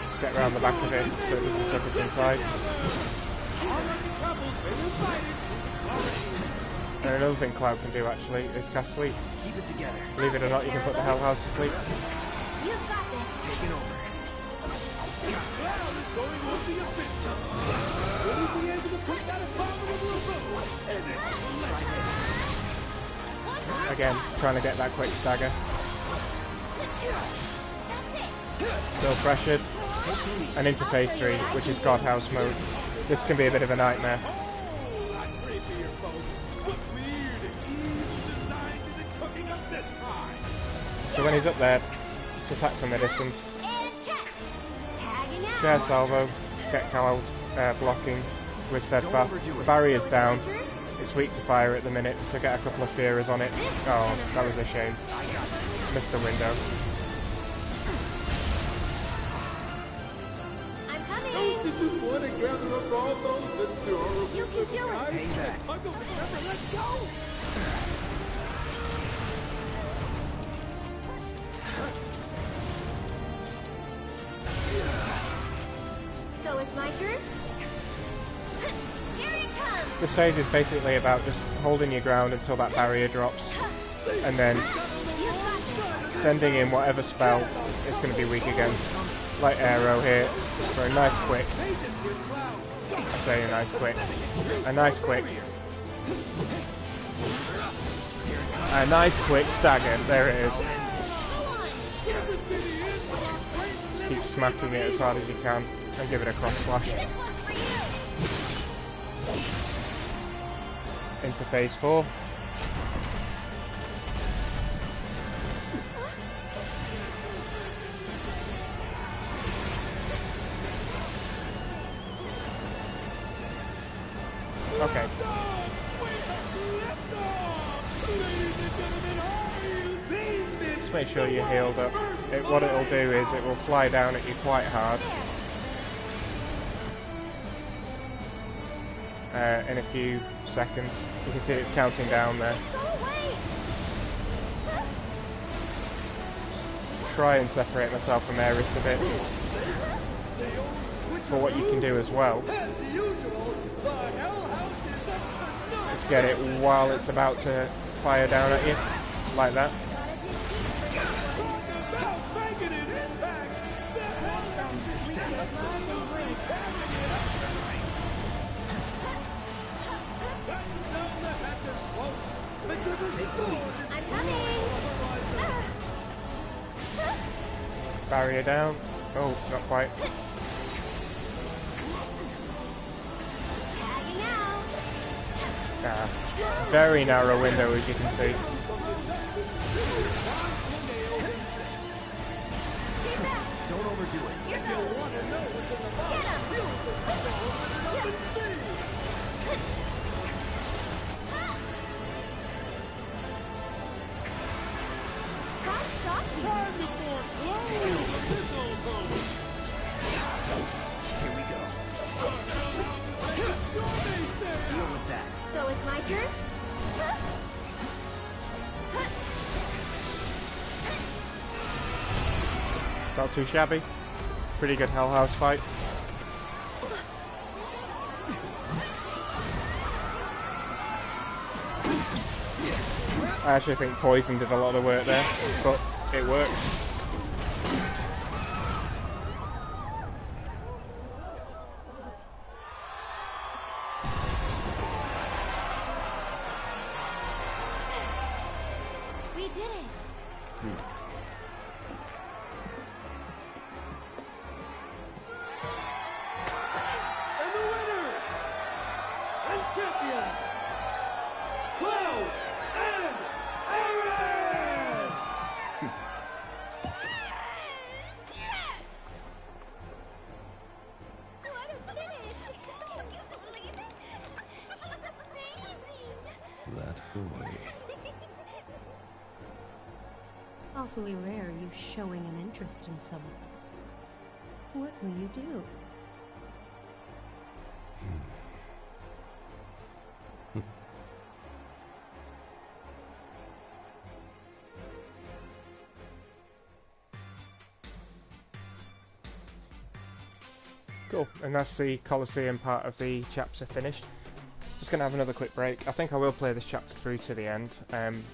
Just get around the back of it so it doesn't suck us inside. And another thing Cloud can do actually is cast sleep. Keep it together. Believe it or not, you can put the Hell House to sleep. You've got this. Taking over. Cloud is going with the abyss. Will he be able to put that abominable abode in it? Again, trying to get that quick stagger. Still pressured. And into phase 3, which is God House mode. This can be a bit of a nightmare. So when he's up there, just attack from the distance. Share salvo, get Cloud blocking with steadfast. The barrier's down. It's weak to fire at the minute, so get a couple of Fearers on it. Oh, that was a shame. Missed the window. I'm coming. Don't you just want to gather up all those adorable You can do it. Payback. Uncle December, let's go! So it's my turn? Here it comes! This phase is basically about just holding your ground until that barrier drops, and then sending in whatever spell it's going to be weak against. Like Arrow here, for a nice quick. I say a nice quick. A nice quick. A nice quick stagger, there it is. Just keep smacking it as hard as you can, and give it a cross slash. Into phase 4. Okay. Just make sure you're healed up. What it'll do is it will fly down at you quite hard. In a few seconds. You can see it's counting down there. Try and separate myself from Ares a bit. But what you can do as well is get it while it's about to fire down at you, like that. I'm coming! Barrier down. Oh, not quite. Very narrow window, as you can see. Don't overdo it. If you want to know what's in the box, you just have to open it up and see. How shocking! Time to foreclose this old home. Here we go. Deal with that. So it's my turn? Not too shabby. Pretty good Hell House fight. I actually think Poison did a lot of work there, but it works. We did it! And the winners and champions, Cloud and Aaron! What a finish! Can you believe it? He's amazing! That boy. Awfully rare you showing an interest in someone. What will you do? Cool, and that's the Colosseum part of the chapter finished. Just going to have another quick break. I think I will play this chapter through to the end,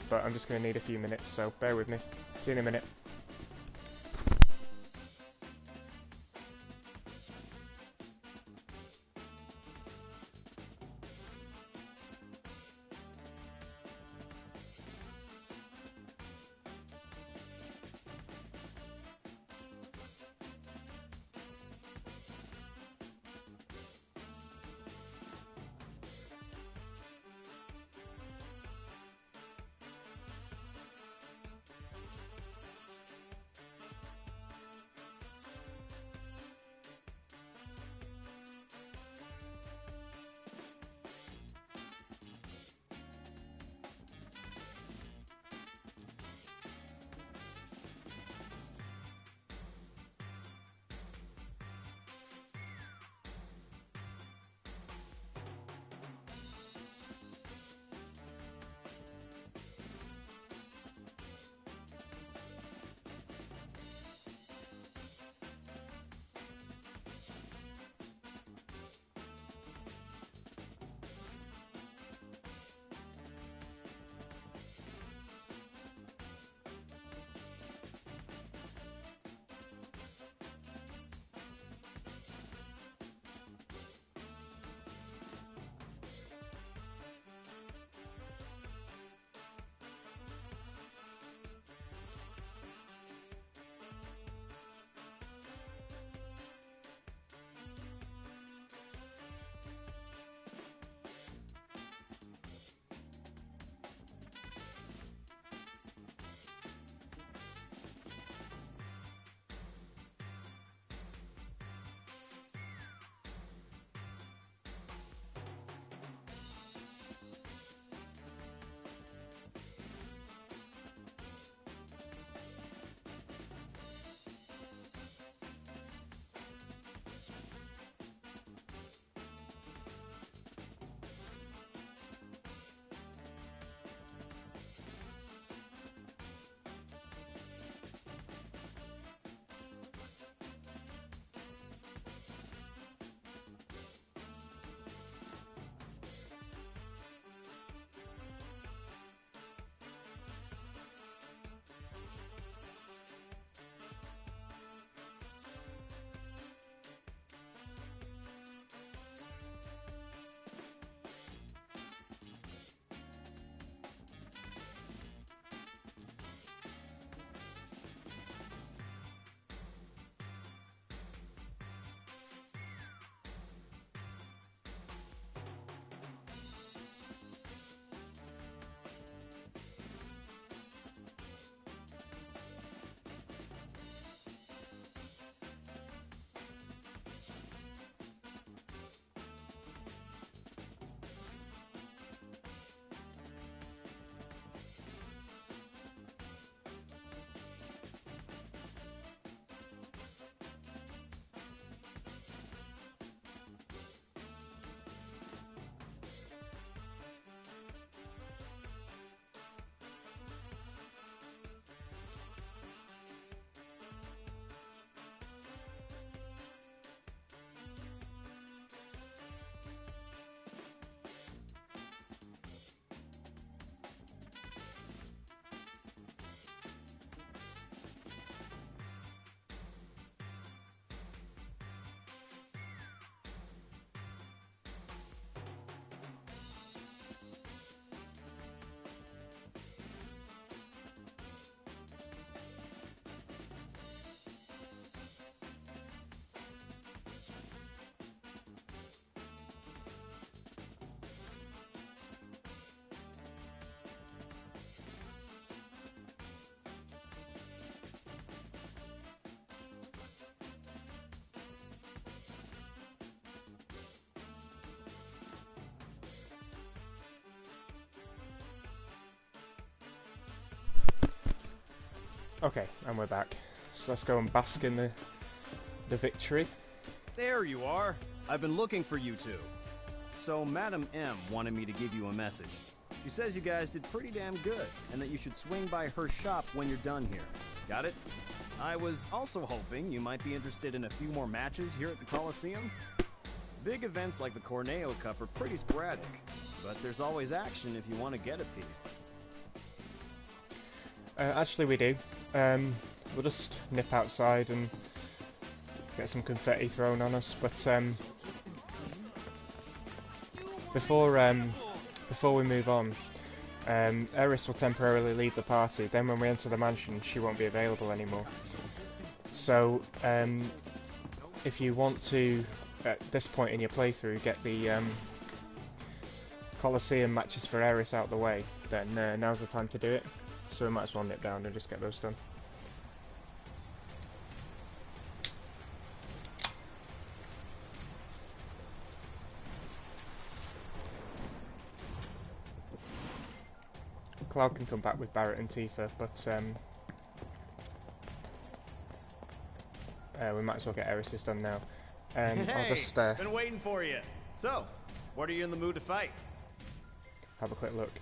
but I'm just going to need a few minutes, so bear with me. See you in a minute. Okay, and we're back. So let's go and bask in the victory. There you are. I've been looking for you two. So Madam M wanted me to give you a message. She says you guys did pretty damn good, and that you should swing by her shop when you're done here. Got it? I was also hoping you might be interested in a few more matches here at the Coliseum. Big events like the Corneo Cup are pretty sporadic, but there's always action if you want to get a piece. Actually, we do. We'll just nip outside and get some confetti thrown on us. But before we move on, Eris will temporarily leave the party. Then, when we enter the mansion, she won't be available anymore. So, if you want to, at this point in your playthrough, get the Coliseum matches for Eris out the way, then now's the time to do it. So we might as well nip down and just get those done. Cloud can come back with Barrett and Tifa, but we might as well get Eris's done now. Hey, I'll just been waiting for you. So, what are you in the mood to fight? have a quick look.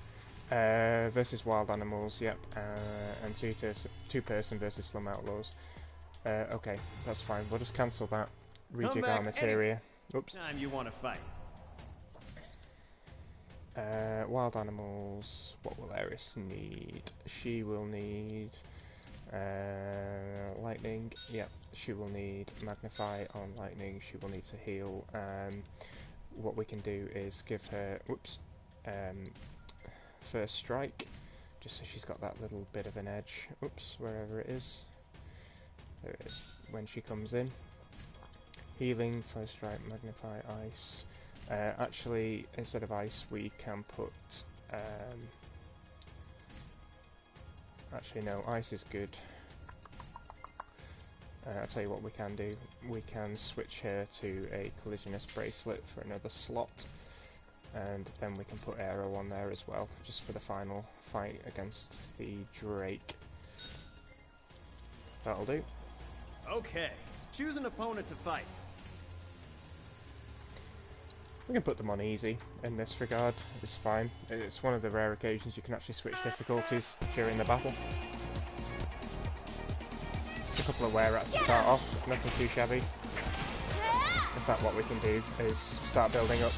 Versus wild animals, yep, and two-person versus Slum Outlaws. Okay, that's fine. We'll just cancel that. Rejig our materia. Oops. Time you want to fight. Wild animals. What will Eris need? She will need lightning. Yep, she will need magnify on lightning. She will need to heal. What we can do is give her. Whoops. First strike, just so she's got that little bit of an edge. Oops, wherever it is. There it is. When she comes in. Healing, first strike, magnify, ice. Actually, instead of ice, we can put... actually, no, ice is good. I'll tell you what we can do. We can switch her to a collisionist bracelet for another slot. And then we can put Aero on there as well, just for the final fight against the Drake. That'll do. Okay, choose an opponent to fight. We can put them on easy in this regard, it's fine. It's one of the rare occasions you can actually switch difficulties during the battle. Just a couple of wear rats to start off, nothing too shabby. In fact, what we can do is start building up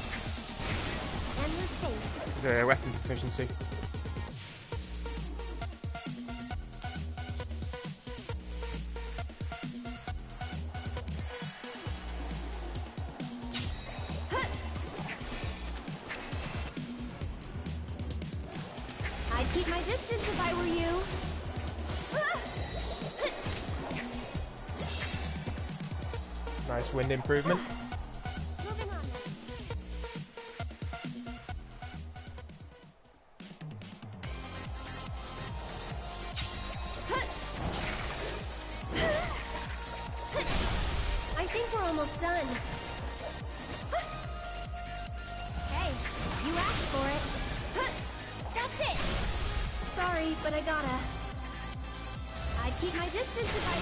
the weapon proficiency. I'd keep my distance if I were you. Nice wind improvement. I think we're almost done. Hey, you asked for it. That's it. Sorry, but I gotta. I'd keep my distance if I...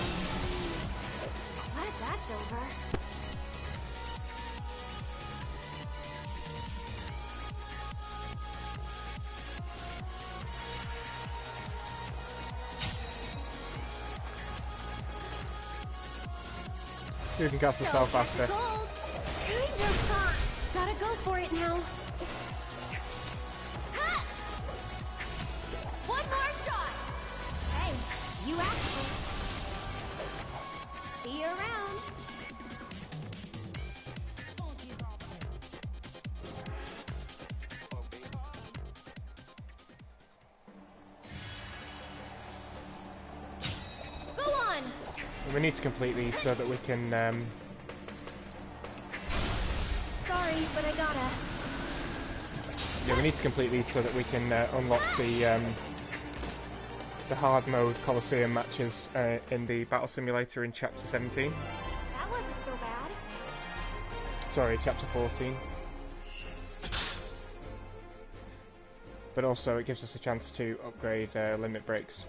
Glad that's over. You can cast the spell faster. Kind of fun. Gotta go for it now. Ha! One more shot. Hey, you asked for it. See you around. Go on. We need to complete these so that we can Sorry, but I gotta. yeah, we need to complete these so that we can unlock the hard mode Coliseum matches in the Battle Simulator in Chapter 17. That wasn't so bad. Sorry, Chapter 14. But also it gives us a chance to upgrade limit breaks.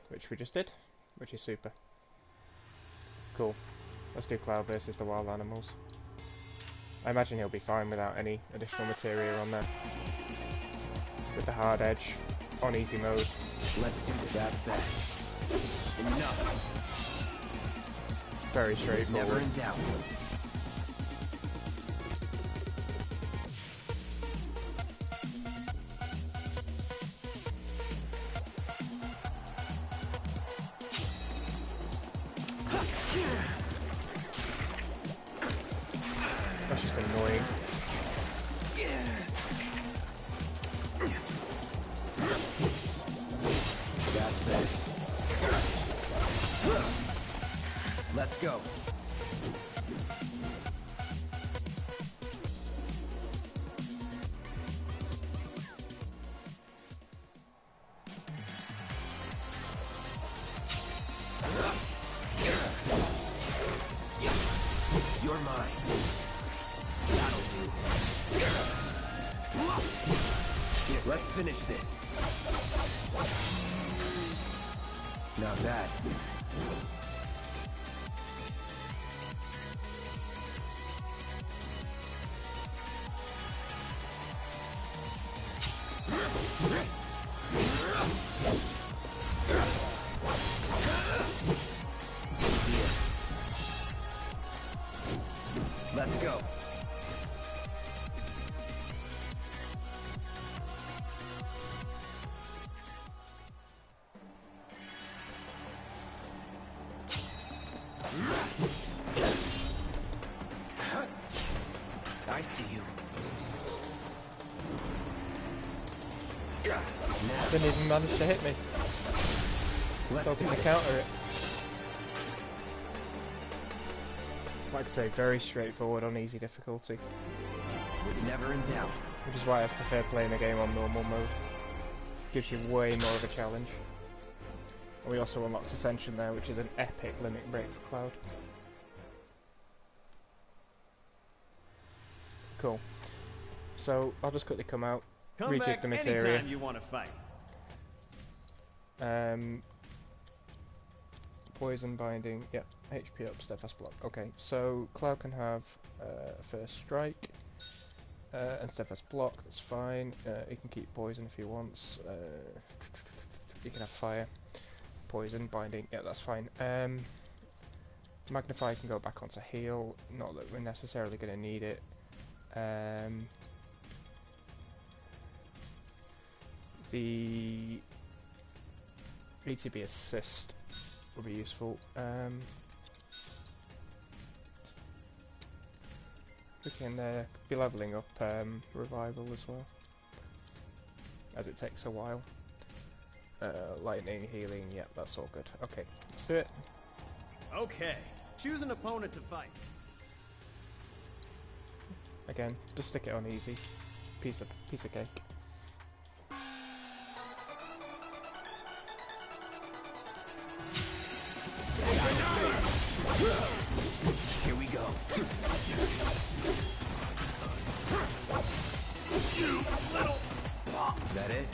which we just did, which is super. Cool. Let's do Cloud versus the wild animals. I imagine he'll be fine without any additional materia on there. With the hard edge, on easy mode. Let's do it. That's that. Enough. Very straightforward. Never in doubt. That's just annoying. That's that. Let's go. You're mine. That'll do. Let's finish this. Not bad. Let's go. I see you. Didn't even manage to hit me. Hoping to counter it. Like I say, very straightforward on easy difficulty. Was never in doubt. Which is why I prefer playing a game on normal mode. Gives you way more of a challenge. And we also unlocked Ascension there, which is an epic limit break for Cloud. Cool. So I'll just quickly come out, Come back rejig the materia. anytime you want to fight. Poison binding, yep, HP up, steadfast block. Okay, so Cloud can have first strike and steadfast block, that's fine. He can keep poison if he wants. He can have fire, poison, binding, yeah, that's fine. Magnify can go back onto heal, not that we're necessarily going to need it. The ATB assist will be useful. We can be leveling up revival as well, as it takes a while. Lightning, healing, yeah, that's all good. Okay, let's do it. Okay, choose an opponent to fight. Again, just stick it on easy. Piece of cake. Here we go. You little... Is that it?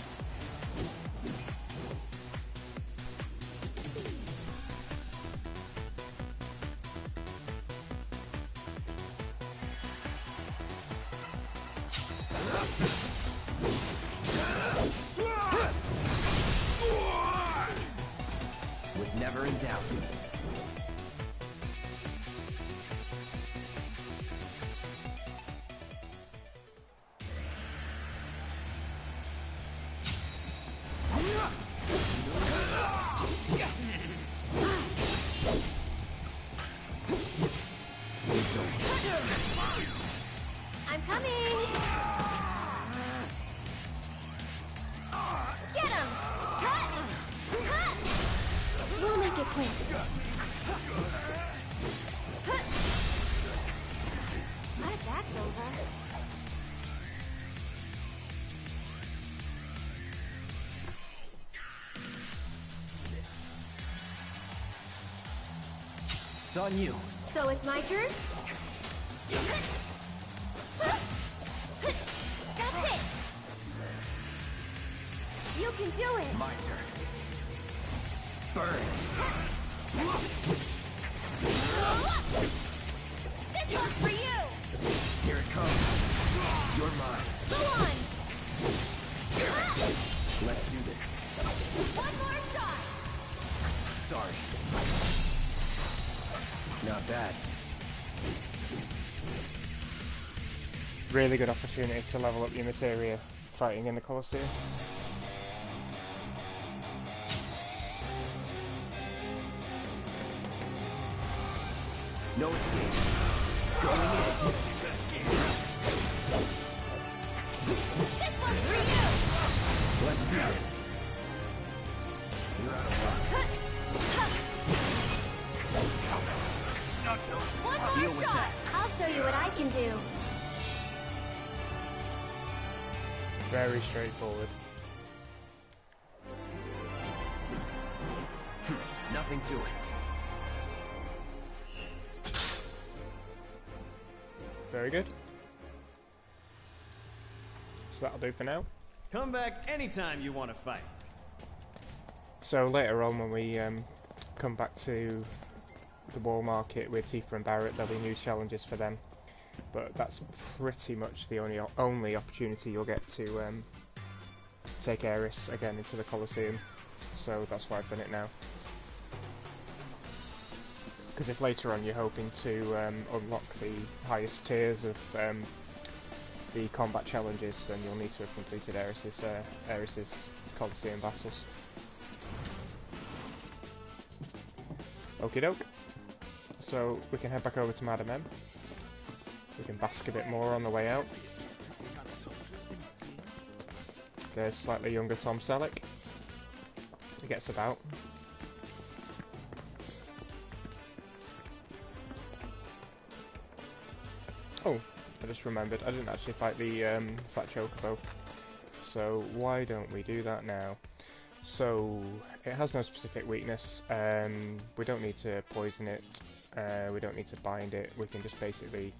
Was never in doubt. I'm coming! Get him! Cut! Cut! We'll make it quick. My back's over. It's on you. So it's my turn? That's it! You can do it! My turn. Burn. This one's for you! Here it comes. You're mine. Go on! Let's do this. One more shot! Sorry. Not bad. Really good opportunity to level up your materia fighting in the Colosseum. No escape. Going in. This one's for you! Let's do this. You're out of luck. One more Deal with shot! that. I'll show you what I can do. Very straightforward. Nothing to it. Very good. So that'll do for now. Come back anytime you want to fight. So later on when we come back to the Wall Market with Tifa and Barrett, there'll be new challenges for them. But that's pretty much the only opportunity you'll get to take Aeris again into the Colosseum. So that's why I've done it now. Because if later on you're hoping to unlock the highest tiers of the combat challenges, then you'll need to have completed Aeris's Colosseum battles. Okie doke. So we can head back over to Madam M. We can bask a bit more on the way out. There's slightly younger Tom Selleck. He gets about. Oh, I just remembered, I didn't actually fight the Fat Chocobo. So why don't we do that now? So, it has no specific weakness, we don't need to poison it, we don't need to bind it, we can just basically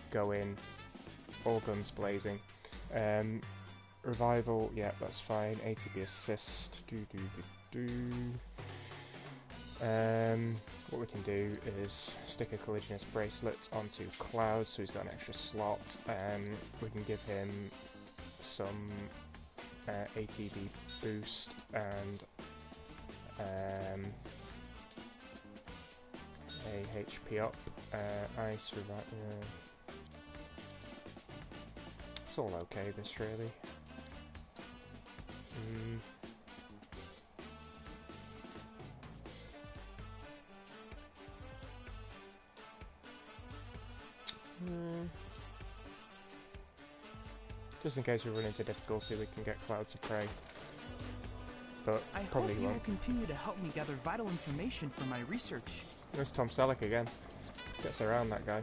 go in, all guns blazing. Revival, yeah, that's fine. ATB assist, what we can do is stick a collisionist bracelet onto Cloud, so he's got an extra slot. We can give him some ATB boost and a HP up. Ice revive. It's all okay, this really. Just in case we run into difficulty, we can get Cloud to pray. But I probably hope you will won't. continue to help me gather vital information for my research. There's Tom Selleck again. Gets around, that guy.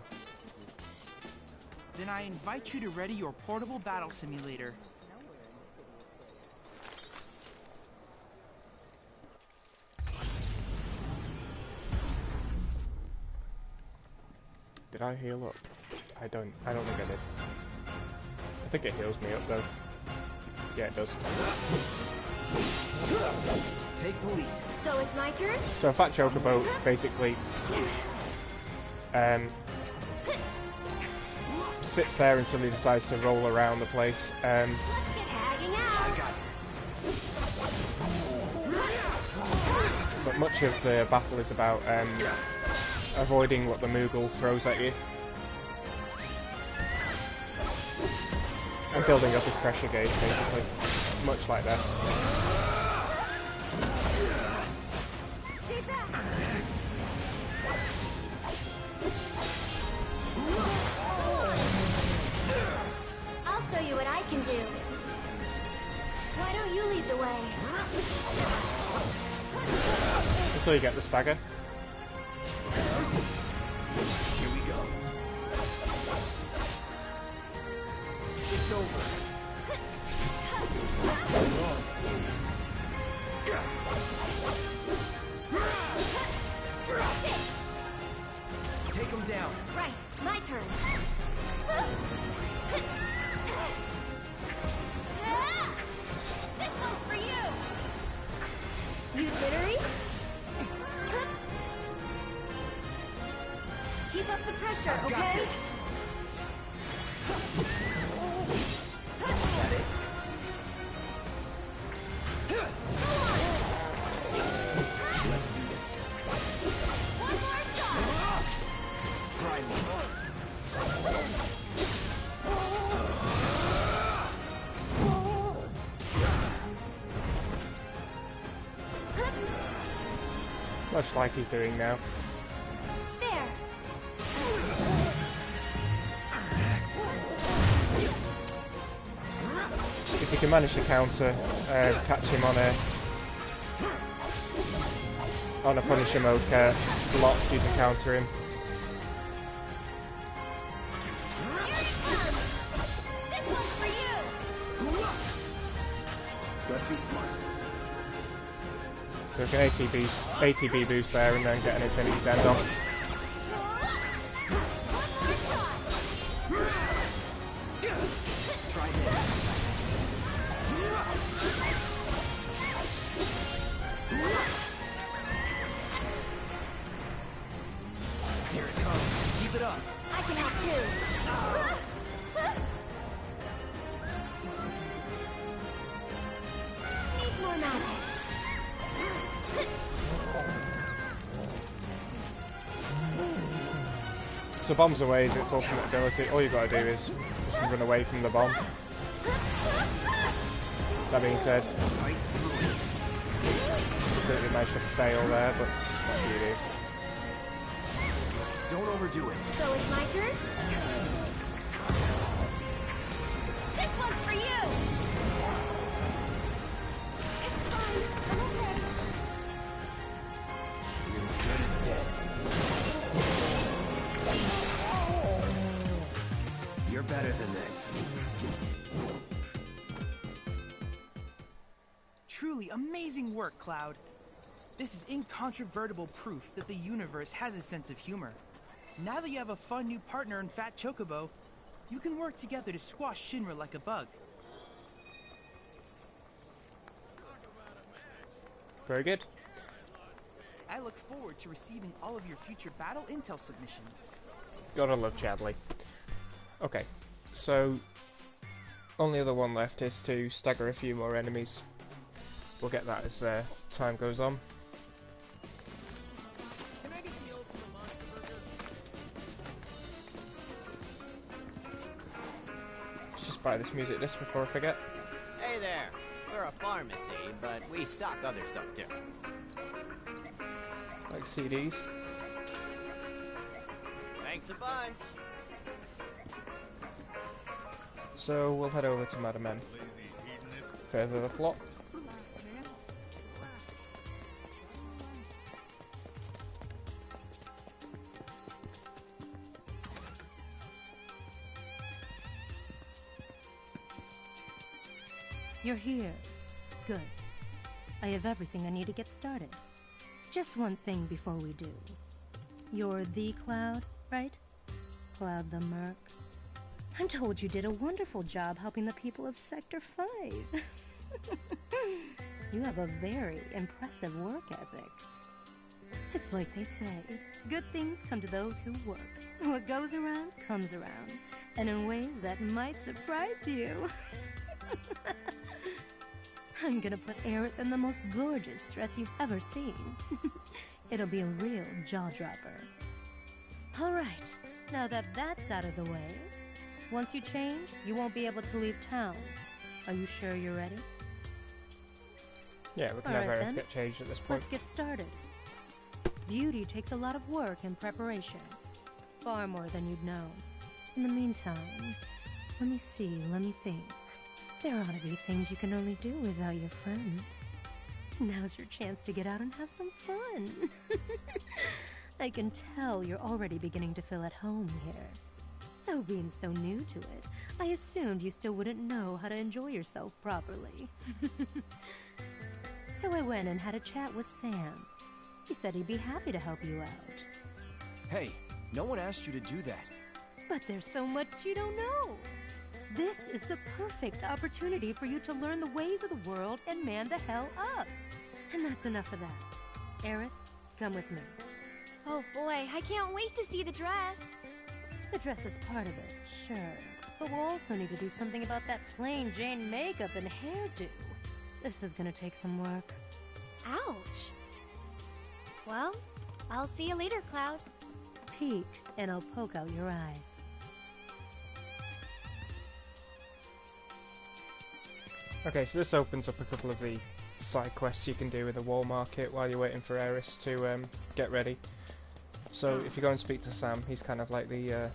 Then I invite you to ready your portable battle simulator. Did I heal up? I don't think I did. I think it heals me up though. Yeah, it does. Take the lead. So it's my turn? So Fat Chocobo basically sits there until he decides to roll around the place. But much of the battle is about avoiding what the Moogle throws at you. And building up his pressure gauge, basically. Much like this. Stay back! I'll show you what I can do. Why don't you lead the way? Until you get the stagger. Here we go. It's over. Take him down. Right, my turn. This one's for you! You pressure, okay? Let's do this. One more shot! Try me. Much like he's doing now. There! If you can manage to counter, catch him on a Punisher mode block, you can counter him. This one's for you! Let's be smart. So we can ATB boost there and then get an Infinity Send off. Try this. Here it comes. Keep it up. I can help too. Needs more magic. So bombs away is its ultimate ability. All you gotta do is just run away from the bomb. That being said, completely managed to fail there, but what do you do? Don't overdo it. So it's my turn? This one's for you! It's fine. I'm okay. You're as good as dead. You're better than this. Truly amazing work, Cloud. This is incontrovertible proof that the universe has a sense of humor. Now that you have a fun new partner in Fat Chocobo, you can work together to squash Shinra like a bug. Very good. I look forward to receiving all of your future battle intel submissions. Gotta love Chadley. Okay, so only other one left is to stagger a few more enemies. We'll get that as time goes on. Can I get the ultimate monster burger? Let's just buy this music disc before I forget. Hey there. We're a pharmacy, but we stock other stuff too. Like CDs. Thanks a bunch. So we'll head over to Madam M. Further the plot. You're here. Good. I have everything I need to get started. Just one thing before we do. You're the Cloud, right? Cloud the Merc. I'm told you did a wonderful job helping the people of Sector 5. You have a very impressive work ethic. It's like they say, good things come to those who work. What goes around comes around, and in ways that might surprise you. I'm gonna put Aerith in the most gorgeous dress you've ever seen. It'll be a real jaw-dropper. Alright, now that that's out of the way, once you change, you won't be able to leave town. Are you sure you're ready? Yeah, we can have Aerith get changed at this point. Let's get started. Beauty takes a lot of work and preparation. Far more than you'd know. In the meantime, let me think. There ought to be things you can only do without your friend. Now's your chance to get out and have some fun. I can tell you're already beginning to feel at home here. Though being so new to it, I assumed you still wouldn't know how to enjoy yourself properly. So I went and had a chat with Sam. He said he'd be happy to help you out. Hey, no one asked you to do that. But there's so much you don't know. This is the perfect opportunity for you to learn the ways of the world and man the hell up. And that's enough of that. Aerith, come with me. Oh boy, I can't wait to see the dress. The dress is part of it, sure. But we'll also need to do something about that plain Jane makeup and hairdo. This is gonna take some work. Ouch. Well, I'll see you later, Cloud. Peek, and I'll poke out your eyes. Okay, so this opens up a couple of the side quests you can do with the wall market while you're waiting for Eris to get ready. So if you go and speak to Sam, he's kind of like the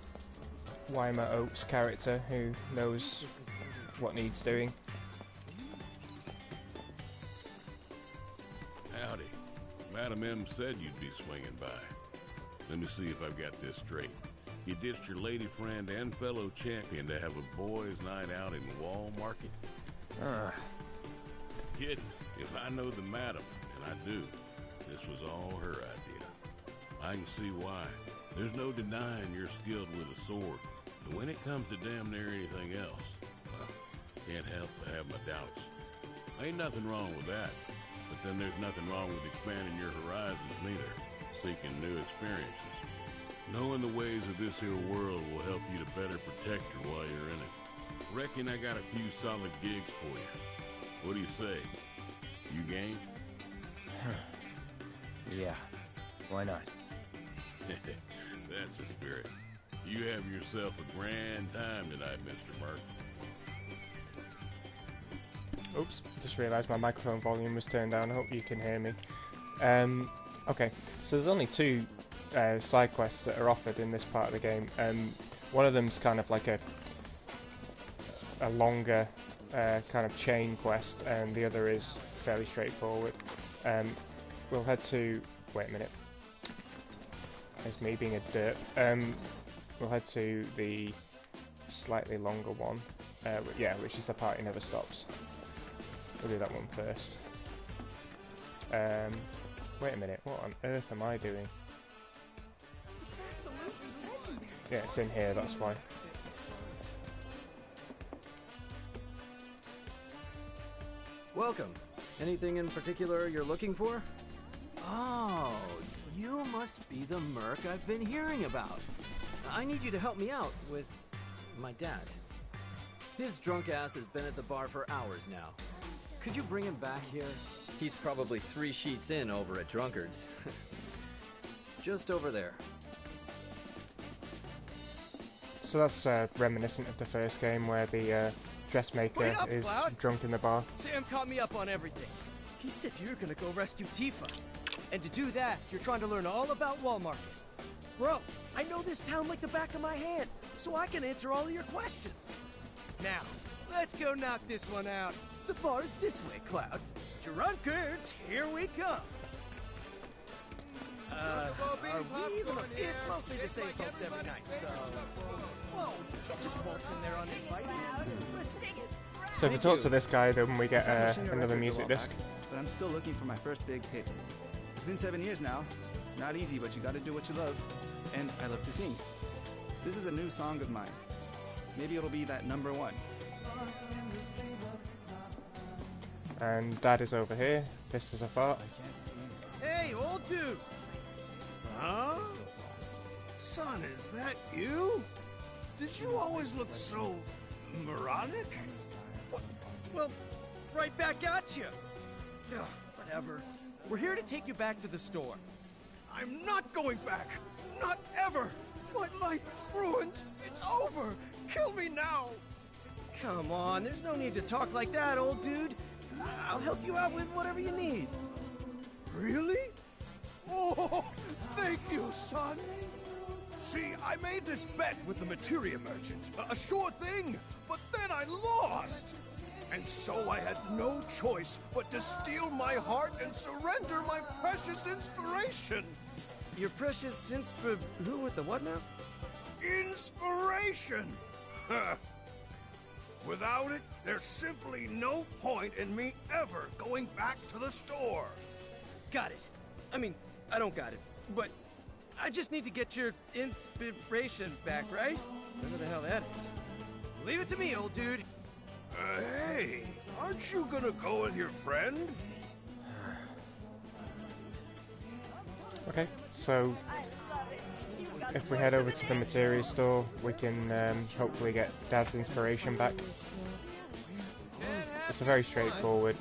Weimar Oaks character who knows what needs doing. Howdy. Madam M said you'd be swinging by. Let me see if I've got this straight. You ditched your lady friend and fellow champion to have a boys' night out in Wall Market? Kidding. If I know the madam, and I do, this was all her idea. I can see why. There's no denying you're skilled with a sword, but when it comes to damn near anything else, well, can't help to have my doubts. Ain't nothing wrong with that, but then there's nothing wrong with expanding your horizons neither, seeking new experiences. Knowing the ways of this here world will help you to better protect her while you're in it. Reckon I got a few solid gigs for you. What do you say? You game? Yeah, why not? That's the spirit. You have yourself a grand time tonight, Mr. Murphy. Oops, just realised my microphone volume was turned down. I hope you can hear me. Okay, so there's only two side quests that are offered in this part of the game. One of them's kind of like a longer kind of chain quest, and the other is fairly straightforward. We'll head to... wait a minute. There's me being a derp. We'll head to the slightly longer one. Yeah, which is the party never stops. We'll do that one first. Wait a minute, what on earth am I doing? Yeah, it's in here, that's why. Welcome. Anything in particular you're looking for? Oh, you must be the merc I've been hearing about. I need you to help me out with my dad. His drunk ass has been at the bar for hours now. Could you bring him back here? He's probably 3 sheets in over at Drunkard's. Just over there. So that's reminiscent of the first game where the dressmaker is Cloud. drunk in the bar. Sam caught me up on everything. He said you're gonna go rescue Tifa. And to do that, you're trying to learn all about Wall Market. Bro, I know this town like the back of my hand, so I can answer all of your questions. Now, let's go knock this one out. The bar's this way, Cloud. Drunkards, here we come. Are we even... It's mostly the same folks every night, so... Whoa, you can't just waltz in there uninvited. So if we talk to this guy, then we get another music disc. But I'm still looking for my first big hit. It's been 7 years now. Not easy, but you gotta do what you love. And I love to sing. This is a new song of mine. Maybe it'll be that #1. And Dad is over here, pissed as a fart. Hey, old dude! Huh? Son, is that you? Did you always look so... moronic? What? Well, right back at you. Ugh, whatever. We're here to take you back to the store. I'm not going back! Not ever! My life is ruined! It's over! Kill me now! Come on, there's no need to talk like that, old dude. I'll help you out with whatever you need. Really? Oh, thank you, son! See, I made this bet with the materia merchant. A sure thing, but then I lost! And so I had no choice but to steal my heart and surrender my precious inspiration! Your precious who with the what now? Inspiration! Huh. Without it, there's simply no point in me ever going back to the store. Got it. I mean, I don't got it, but I just need to get your inspiration back, right? Whatever the hell that is. Leave it to me, old dude. Hey, aren't you gonna go with your friend? Okay, so if we head over to the materia store, we can hopefully get Dad's inspiration back. It's a very straightforward,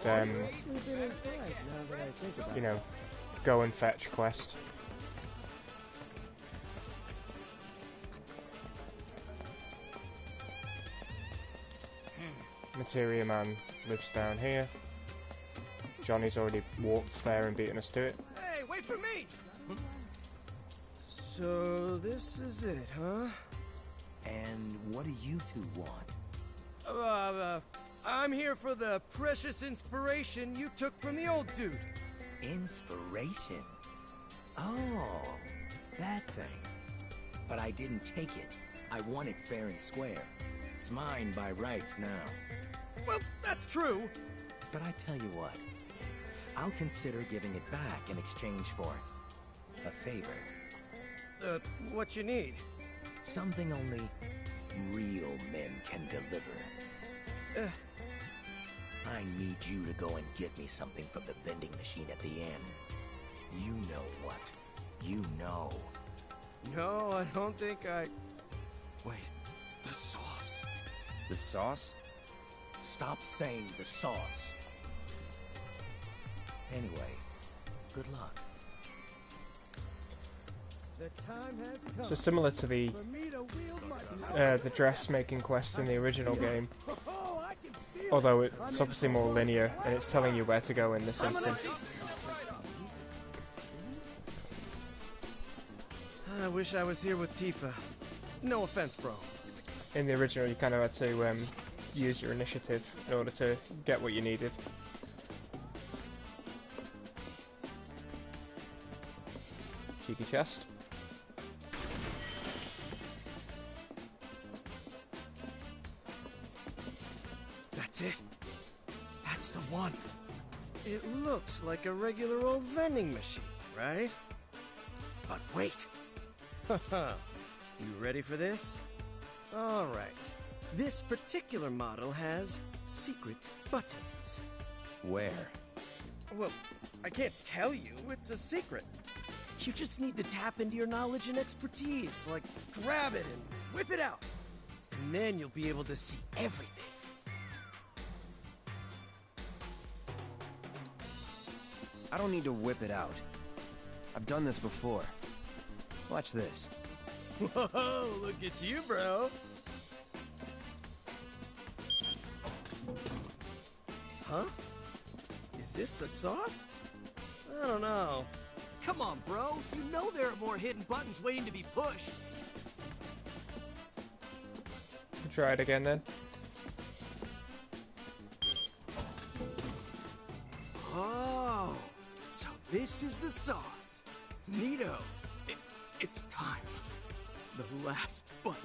you know, go and fetch quest. Materia Man lives down here. Johnny's already walked there and beaten us to it. Hey, wait for me! So this is it, huh? And what do you two want? I'm here for the precious inspiration you took from the old dude. Inspiration? Oh, that thing. But I didn't take it. I want it fair and square. It's mine by rights now. Well, that's true. But I tell you what, I'll consider giving it back in exchange for a favor. What you need? Something only real men can deliver. I need you to go and get me something from the vending machine at the inn. You know what. You know. No, I don't think I... Wait, the sauce. The sauce? Stop saying the sauce. Anyway, good luck. The time has come. So similar to the dressmaking quest in the original game, although it's obviously more linear and it's telling you where to go in this instance. I wish I was here with Tifa. No offense, bro. In the original, you kind of had to use your initiative in order to get what you needed. Cheeky chest. That's it. That's the one. It looks like a regular old vending machine, right? But wait. You ready for this? All right. This particular model has secret buttons. Where? Well, I can't tell you. It's a secret. You just need to tap into your knowledge and expertise, like grab it and whip it out. And then you'll be able to see everything. I don't need to whip it out. I've done this before. Watch this. Whoa, look at you, bro. Huh? Is this the sauce? I don't know. Come on, bro. You know there are more hidden buttons waiting to be pushed. Try it again then. Oh, so this is the sauce. Neato. It's time. The last button.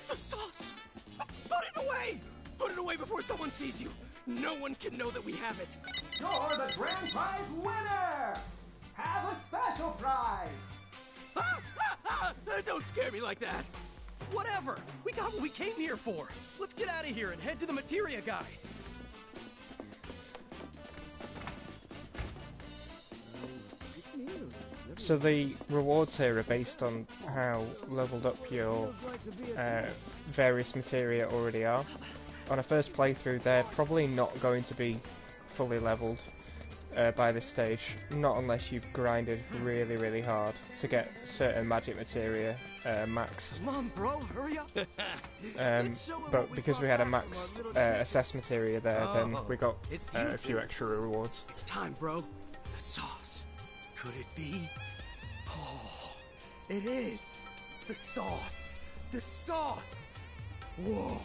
The sauce! Put it away! Put it away before someone sees you! No one can know that we have it! You're the grand prize winner! Have a special prize! Don't scare me like that! Whatever! We got what we came here for! Let's get out of here and head to the materia guy! So the rewards here are based on how leveled up your various materia already are. On a first playthrough, they're probably not going to be fully leveled by this stage, not unless you've grinded really, really hard to get certain magic materia maxed. Come on, bro, hurry up! But because we had a maxed assess materia there, then we got a few extra rewards. It's time, bro. The sauce. Could it be? Oh, it is! The sauce! The sauce! Whoa!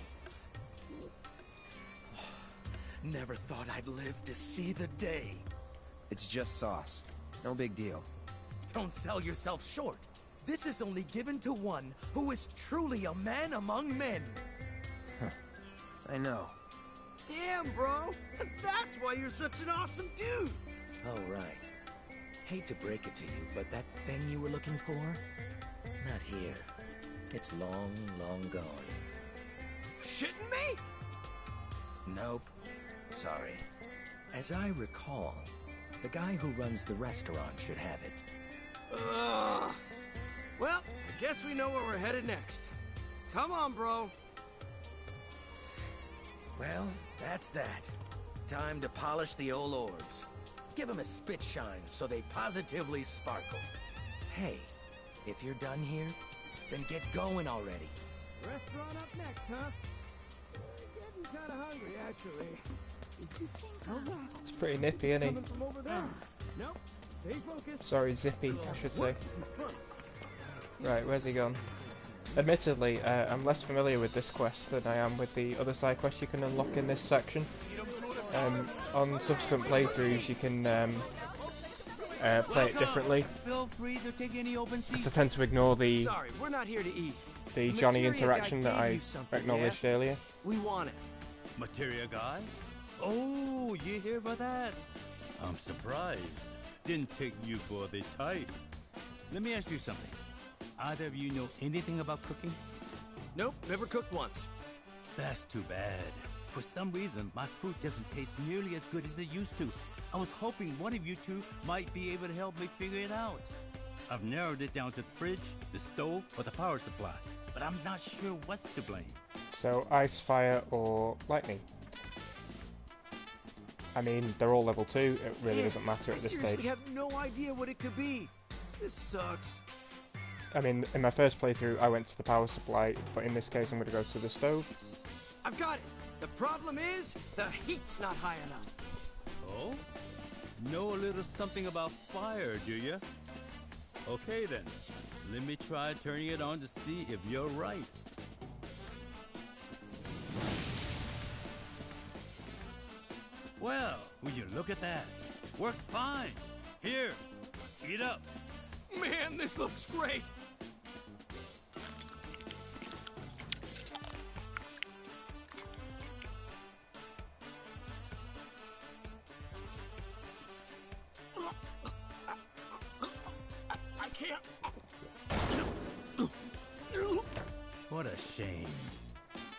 Never thought I'd live to see the day. It's just sauce. No big deal. Don't sell yourself short. This is only given to one who is truly a man among men. I know. Damn, bro! That's why you're such an awesome dude! Oh, right. Hate to break it to you, but that thing you were looking for? Not here. It's long, long gone. Shitting me? Nope. Sorry. As I recall, the guy who runs the restaurant should have it. Well, I guess we know where we're headed next. Come on, bro. Well, that's that. Time to polish the old orbs. Give them a spit shine so they positively sparkle. Hey, if you're done here, then get going already. Restaurant up next, huh? Getting kind of hungry, actually. It's pretty nippy, isn't he? Coming from over there. Nope. Stay focused. Sorry, zippy, I should say. Right, where's he gone? Admittedly, I'm less familiar with this quest than I am with the other side quests you can unlock in this section. On subsequent playthroughs, you can play it differently. Feel free to take any open seats. I tend to ignore the Sorry, we're not here to eat. the Johnny interaction that I acknowledged earlier. We want it. Materia guy? Oh, you here for that? I'm surprised. Didn't take you for the type. Let me ask you something. Either of you know anything about cooking? Nope, never cooked once. That's too bad. For some reason, my food doesn't taste nearly as good as it used to. I was hoping one of you two might be able to help me figure it out. I've narrowed it down to the fridge, the stove, or the power supply, but I'm not sure what's to blame. So, ice, fire, or lightning? I mean, they're all level 2, it really doesn't matter at this stage. I seriously have no idea what it could be. This sucks. I mean, in my first playthrough, I went to the power supply, but in this case, I'm going to go to the stove. I've got it. The problem is, the heat's not high enough. Oh? Know a little something about fire, do you? Okay then. Let me try turning it on to see if you're right. Well, will you look at that? Works fine. Here, eat up. Man, this looks great. I can't. What a shame.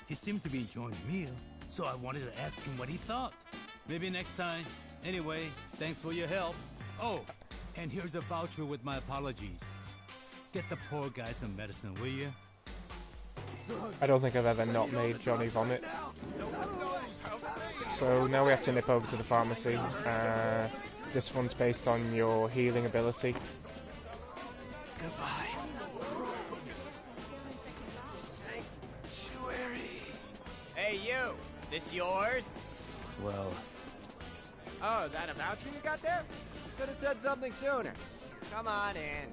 He seemed to be enjoying the meal, so I wanted to ask him what he thought. Maybe next time. Anyway, thanks for your help. Oh, and here's a voucher with my apologies. Get the poor guy some medicine, will you? I don't think I've ever not made Johnny vomit. So now we have to nip over to the pharmacy. This one's based on your healing ability. Goodbye. Sanctuary. Hey, you! This yours? Well, Oh, that a voucher you got there? Could have said something sooner. Come on in.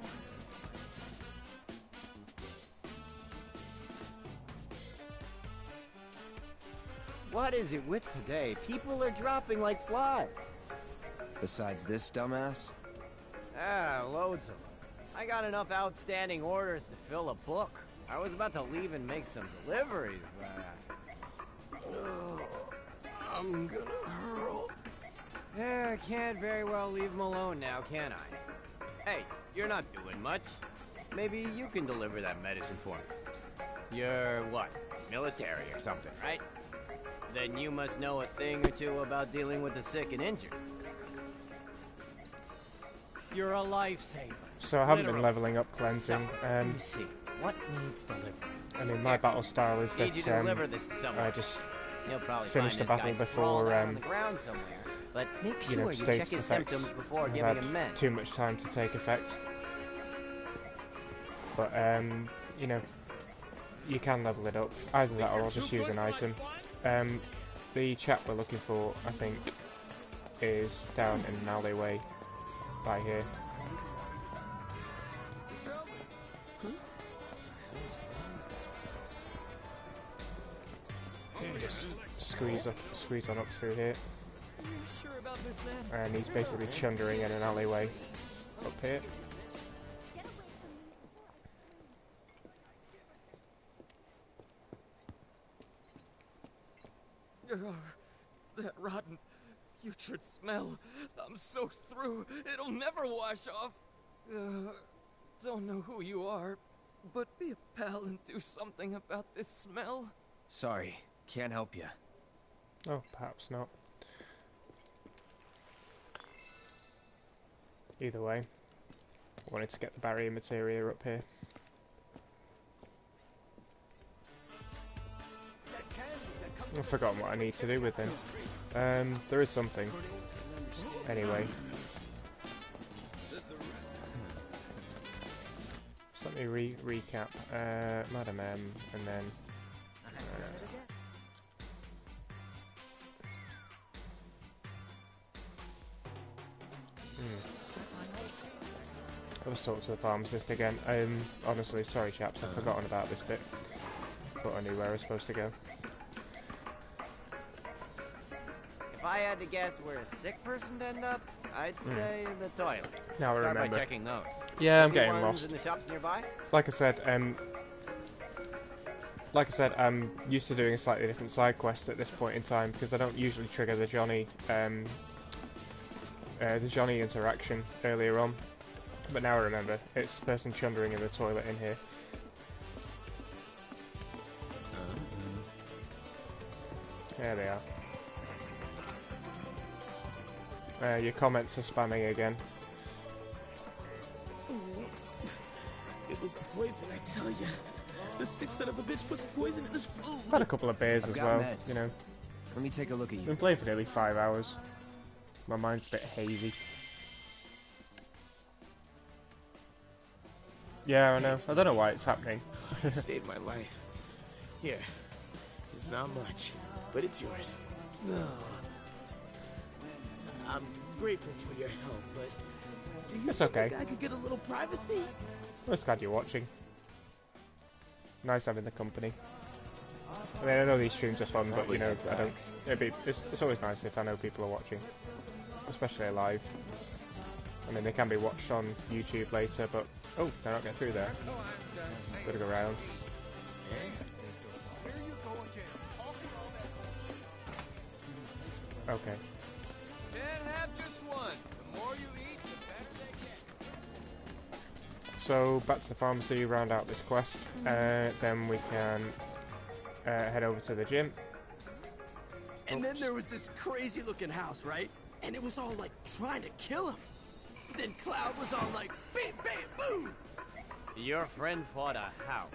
What is it with today? People are dropping like flies. Besides this dumbass? Ah, loads of them. I got enough outstanding orders to fill a book. I was about to leave and make some deliveries, but... I'm gonna hurl. Yeah, I can't very well leave him alone now, can I? Hey, you're not doing much. Maybe you can deliver that medicine for me. You're, what, military or something, right? Then you must know a thing or two about dealing with the sick and injured. You're a lifesaver. So I haven't been leveling up cleansing. Let me see. What needs delivering? I mean, my battle style is Need you to that deliver this to someone. I just You'll probably finish the find this battle guy sprawled before out on the ground somewhere. But make you know, sure you status check his effects symptoms before have giving had him meds. too much time to take effect. But you know, you can level it up. Either that or I'll just use an item. The chap we're looking for, I think, is down in an alleyway by here. Just squeeze on up through here. Are you sure about this, man? And he's basically chundering in an alleyway up here. That rotten, putrid smell. I'm soaked through. It'll never wash off. Don't know who you are, but be a pal and do something about this smell. Sorry, can't help you. Oh, perhaps not. Either way, I wanted to get the barrier materia up here. I've forgotten what I need to do with them. There is something. Anyway. So let me recap. Madam M, and then... I was talking to the pharmacist again. Honestly, sorry chaps, I've forgotten about this bit. Thought I knew where I was supposed to go. If I had to guess where a sick person'd end up, I'd say the toilet. Now I Start remember. by checking those. Yeah, I'm Any getting ones lost. in the shops nearby? Like I said, I'm used to doing a slightly different side quest at this point in time because I don't usually trigger the Johnny interaction earlier on. But now I remember, it's the person chundering in the toilet in here. There they are. Your comments are spamming again. It was poison, I tell ya. The sick son of a bitch puts poison in his food. I've had a couple of beers I've as got well, meds. you know. Let me take a look at you. Been playing for nearly 5 hours. My mind's a bit hazy. Yeah, I know. I don't know why it's happening. You saved my life. Here. It's not much, but it's yours. No. I'm grateful for your help, but do you It's think okay. I could get a little privacy? I'm just glad you're watching. Nice having the company. I mean, I know these streams are fun, but you know, I don't. It's always nice if I know people are watching, especially live. I mean, they can be watched on YouTube later, but oh, they're not getting through there. Gotta go round. Okay. Can't have just one. The more you eat, the better they get. So back to the pharmacy, round out this quest, then we can head over to the gym. And then there was this crazy looking house, right? And it was all like trying to kill him. But then Cloud was all like, bam, bam, boom. Your friend fought a house.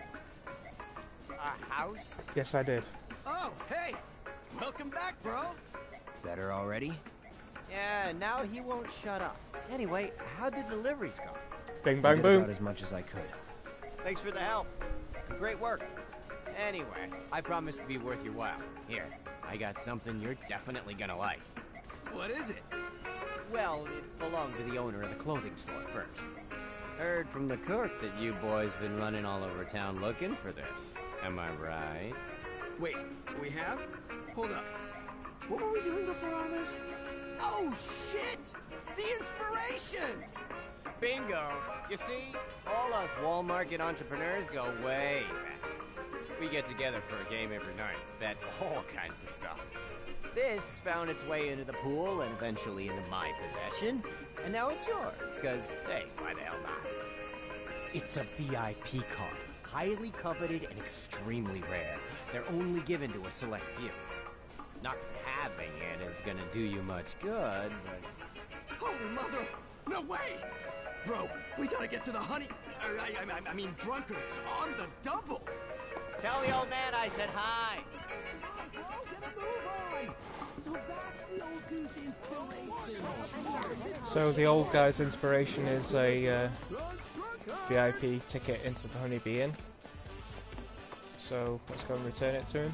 A house? Yes, I did. Oh, hey, welcome back, bro. Better already? Yeah, now he won't shut up. Anyway, how'd the deliveries go? Bing, I bang, did boom. about as much as I could. Thanks for the help. Great work. Anyway, I promise to be worth your while. Here, I got something you're definitely gonna like. What is it? Well, it belonged to the owner of the clothing store first. Heard from the cook that you boys been running all over town looking for this. Am I right? Wait, we have? Hold up. What were we doing before all this? Oh, shit! The inspiration! Bingo! You see, all us Wall Market entrepreneurs go way back. We get together for a game every night, bet all kinds of stuff. This found its way into the pool and eventually into my possession, and now it's yours, because, hey, why the hell not? It's a VIP card, highly coveted and extremely rare. They're only given to a select few. Not having it is gonna do you much good, but... Holy mother... No way! Bro, we gotta get to the honey... I mean drunkards on the double! Tell the old man I said hi! So the old guy's inspiration is a VIP ticket into the Honeybee Inn. So let's go and return it to him.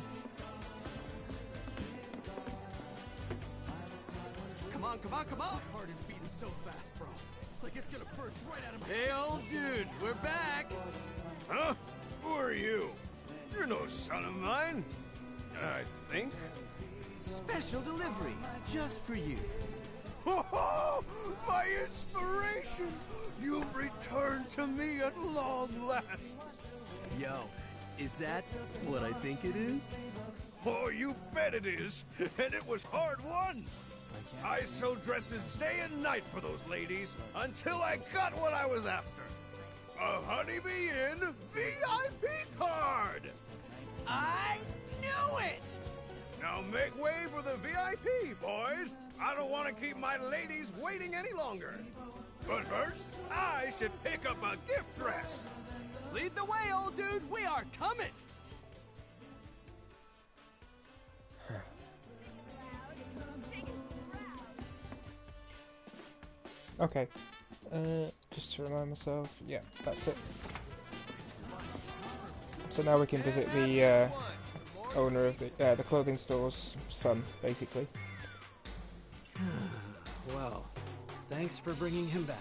Come on, come on, come on! Heart is beating so fast, bro. Like it's gonna burst right out of my... Hey, old dude, we're back! Huh? Who are you? You're no son of mine. I think. Special delivery, just for you. Oh, my inspiration! You've returned to me at long last. Yo, is that what I think it is? Oh, you bet it is. And it was hard won. I sewed dresses day and night for those ladies until I got what I was after. A Honeybee Inn VIP card! I knew it! Now make way for the VIP, boys! I don't want to keep my ladies waiting any longer. But First, I should pick up a gift dress. Lead the way, old dude. We are coming. Okay. Just to remind myself, yeah, that's it. So now we can visit the owner of the clothing store's son, basically. Well, thanks for bringing him back.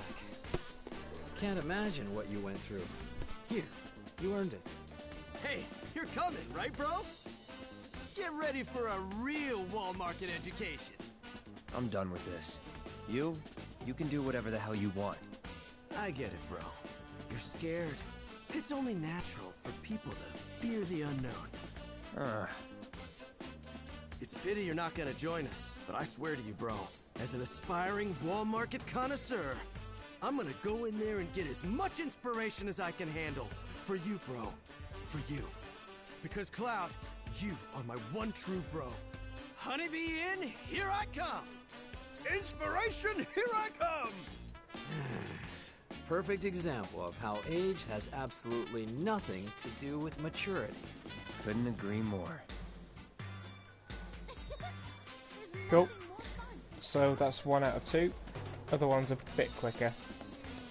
Can't imagine what you went through. Here, you earned it. Hey, you're coming, right, bro? Get ready for a real wall market education. I'm done with this. You can do whatever the hell you want. I get it, bro. You're scared. It's only natural for people to fear the unknown. It's a pity you're not gonna join us, but I swear to you, bro, as an aspiring wall market connoisseur, I'm gonna go in there and get as much inspiration as I can handle. For you, bro. For you. Because, Cloud, you are my one true bro. Honeybee Inn, here I come! Inspiration, here I come! Perfect example of how age has absolutely nothing to do with maturity. Couldn't agree more. Cool. So that's 1 out of 2. Other one's a bit quicker.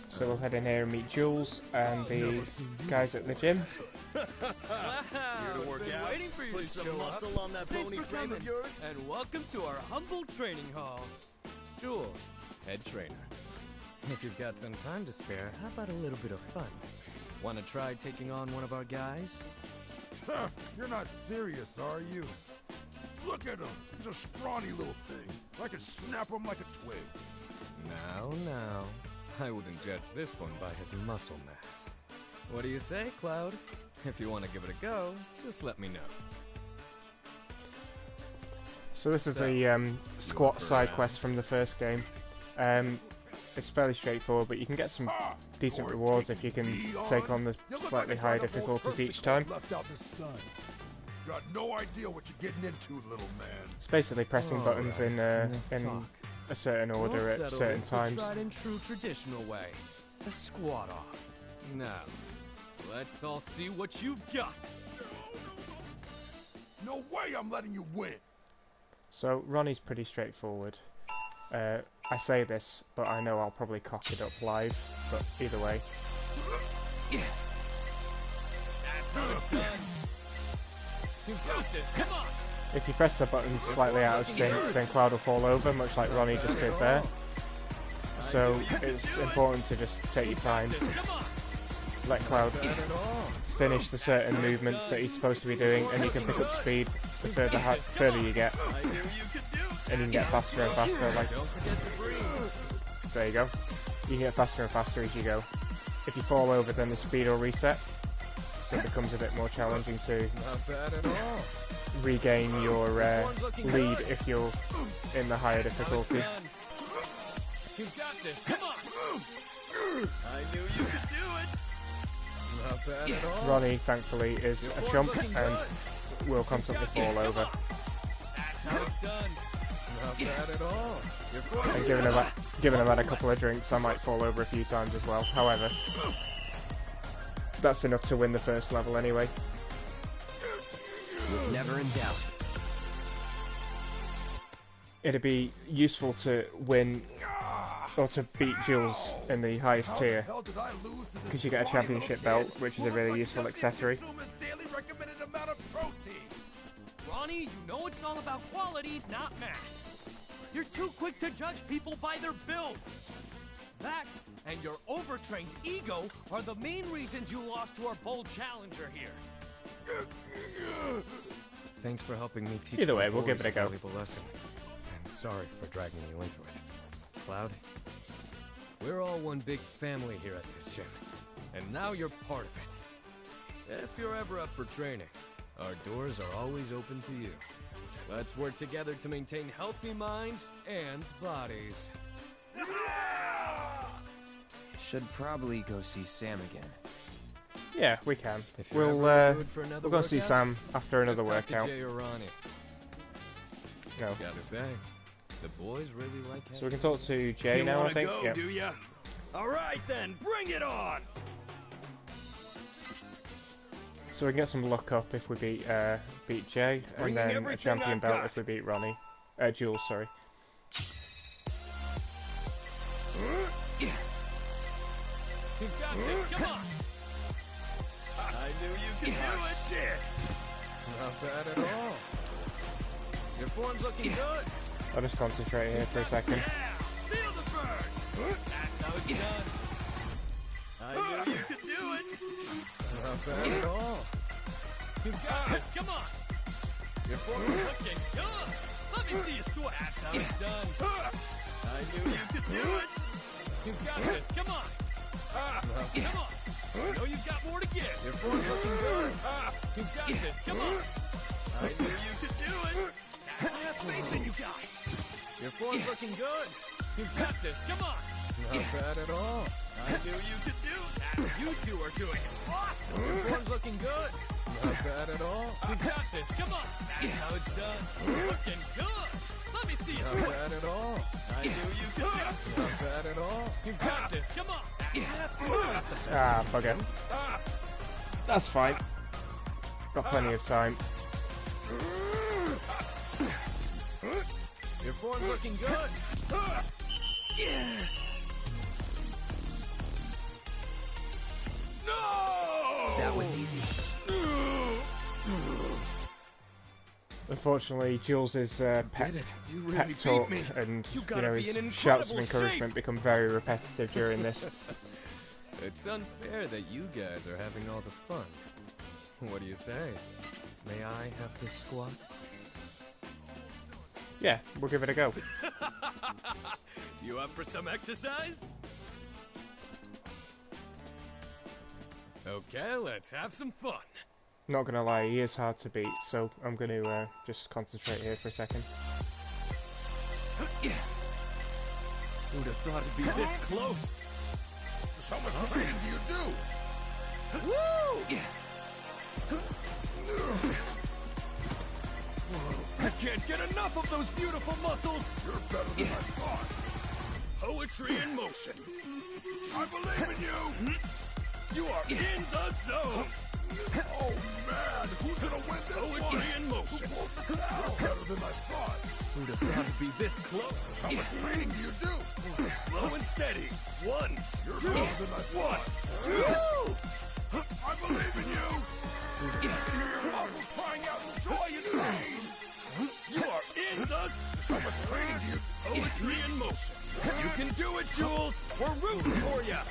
So we'll head in here and meet Jules and the guys at the gym. Here to work out. Waiting for you Put to some show muscle up. on that Thanks bony for frame coming. of yours. And welcome to our humble training hall. Jules, head trainer. If you've got some time to spare, how about a little bit of fun? Want to try taking on one of our guys? You're not serious, are you? Look at him. He's a scrawny little thing. I could snap him like a twig. Now. I wouldn't judge this one by his muscle mass. What do you say, Cloud? If you want to give it a go, just let me know. So this is the squat side quest from the first game. It's fairly straightforward, but you can get some decent rewards if you can take on the slightly higher difficulties each time. Got no idea what you're getting into, little man. It's basically pressing buttons in a certain order at certain times. Tried and true traditional way. A squat off. Now, let's all see what you've got. No way I'm letting you win. So Ronnie's pretty straightforward. I say this, but I know I'll probably cock it up live. But either way. Yeah. That's how it's done. You've got this. Come on. If you press the buttons slightly out of sync, then Cloud will fall over, much like Ronnie just did there. So it's important to just take your time. Let Cloud finish the certain movements that he's supposed to be doing, and you can pick up speed the further you get. And you can get faster and faster. Like, so there you go. You can get faster and faster as you go. If you fall over, then the speed will reset. So it becomes a bit more challenging to regain your lead if you're in the higher difficulties. You've got this. Come on. I knew you could do it. Not bad at all. Ronnie, thankfully, is a chump and will constantly fall over. That's how it's done. Not bad at all. And given I've had a couple of drinks, I might fall over a few times as well. However, that's enough to win the first level anyway. Was never in doubt. It'd be useful to win or to beat Jules in the highest tier, because you get a championship belt, which is a really useful accessory. Ronnie, you know it's all about quality, not mass. You're too quick to judge people by their build. That and your overtrained ego are the main reasons you lost to our bold challenger here. Thanks for helping me teach. Either way, my we'll give boys it a go. valuable lesson. And sorry for dragging you into it. Cloud, we're all one big family here at this gym, and now you're part of it. If you're ever up for training, our doors are always open to you. Let's work together to maintain healthy minds and bodies. Should probably go see Sam again. Yeah, we can. If you're We'll ever in the mood for another go see workout, Sam after another just talk to workout. Jay or Ronnie. No. Gotta say, the boys really like. So we can talk to Jay now, I think. Go, Yep. do ya? All right then, bring it on. So we can get some luck up if we beat Jay, and then a champion belt if we beat Ronnie. Jules, sorry. You've got this, come on! I knew you could do it! Shit! Not bad at all. Your form's looking good. I'll just concentrate here for a second. Feel the burn! That's how it's done. I knew you could do it! Not bad at all. You've got this, come on! Your form's looking good! Let me see you sweat! That's how it's done. I knew you could do it! You've got this, come on! Come on! I know you've got more to give! Your form's looking good! You've got this, come on! I knew you could do it! I have faith in you guys! Your form's looking good! You've got this, come on! Not bad at all. I knew you could do that! You two are doing it! Awesome! Your form's looking good! Not bad at all. You've got this, come on! That's how it's done! Looking good! Let me see you Not sweat! bad at all. I knew you could do it! Not bad at all. You've got this, come on! Ah, bugger. That's fine. Got plenty of time. Your form's looking good! No! That was easy. Unfortunately, Jules' pep really talk beat me. and You you gotta know be in his shouts of incredible encouragement shape. become very repetitive during this. It's unfair that you guys are having all the fun. What do you say? May I have this squat? Yeah, we'll give it a go. You up for some exercise? Okay, let's have some fun. Not gonna lie, he is hard to beat, so I'm gonna just concentrate here for a second. Who'd have thought it'd be this close? So much training do you do? Woo! I can't get enough of those beautiful muscles! You're better than I thought. Poetry in motion. I believe in you. You are in the zone! Oh man, who's gonna win this Poetry one? in motion. You're better than I thought. Who'd have thought it'd be this close? How much training do you do? Slow and steady. 1, You're 2, better than I thought. 1, 2! I believe in you. I can hear your muscles crying out in joy and pain. You are in the... So much training do you... Poetry in motion. You can do it, Jules. We're rooting for you.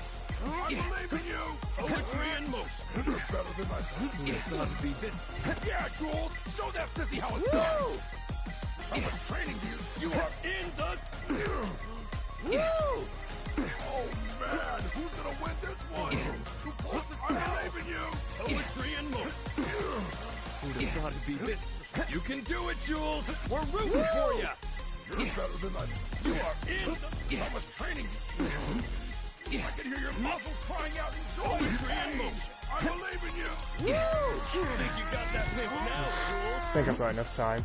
I believe in you. Poetry in motion. You're better than I thought. Who'd have thought it'd be this... Yeah, Jules. Show that sissy how it's done. So much training do you... You are in the... Woo! Oh man, who's gonna win this one? Too close to I believe in you. Poetry in motion. Who'd have thought it'd be this... You can do it, Jules. We're rooting for you. You're better than I... You are in the... So much training. I can hear your muscles crying out in joy and pain. I believe in you. Woo! Think you got that pink now, Jules? I think I've got enough time.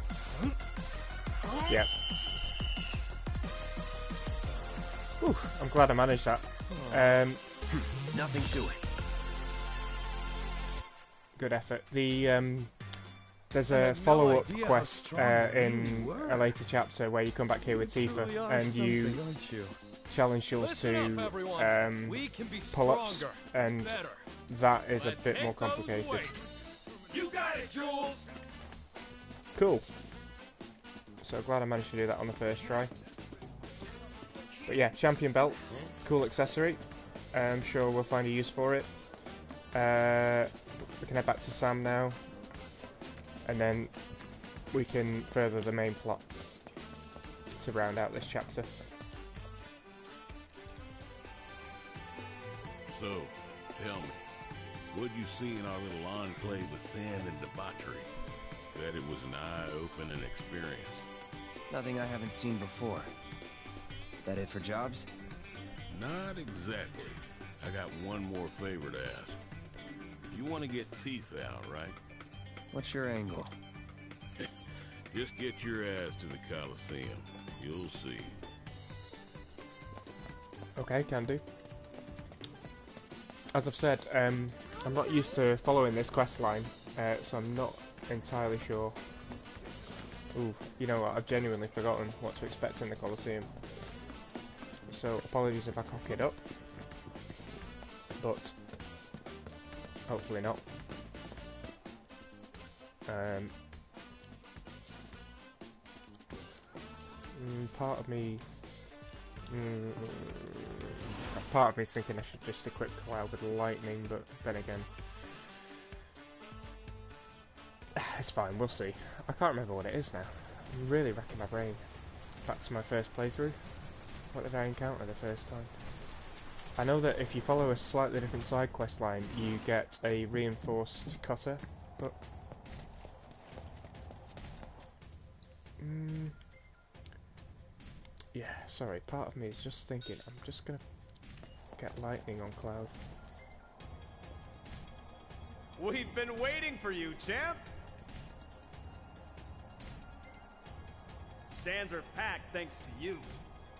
Yep. Whew, I'm glad I managed that. Nothing to it. Good effort. There's a follow-up quest in a later chapter where you come back here with Tifa and you challenge Jules to pull-ups, and that is a bit more complicated. You got it, Jules. Cool. So glad I managed to do that on the first try. But yeah, champion belt, cool accessory. I'm sure we'll find a use for it. We can head back to Sam now, and then we can further the main plot to round out this chapter. So, tell me, what'd you see in our little enclave of sand and debauchery? Bet it was an eye-opening experience. Nothing I haven't seen before. That it for jobs? Not exactly. I got one more favor to ask. You want to get teeth out, right? What's your angle? Just get your ass to the Coliseum. You'll see. Okay, can do. as I've said, I'm not used to following this quest line, so I'm not entirely sure. Ooh, you know what, I've genuinely forgotten what to expect in the Colosseum. So apologies if I cock it up, but hopefully not. Part of me's thinking I should just equip Cloud with lightning, but then again, it's fine, we'll see. I can't remember what it is now. I'm really racking my brain. Back to my first playthrough. What did I encounter the first time? I know that if you follow a slightly different side quest line, you get a reinforced cutter, but... yeah, sorry, part of me is just thinking, I'm just gonna get lightning on Cloud. We've been waiting for you, champ! Stands are packed thanks to you.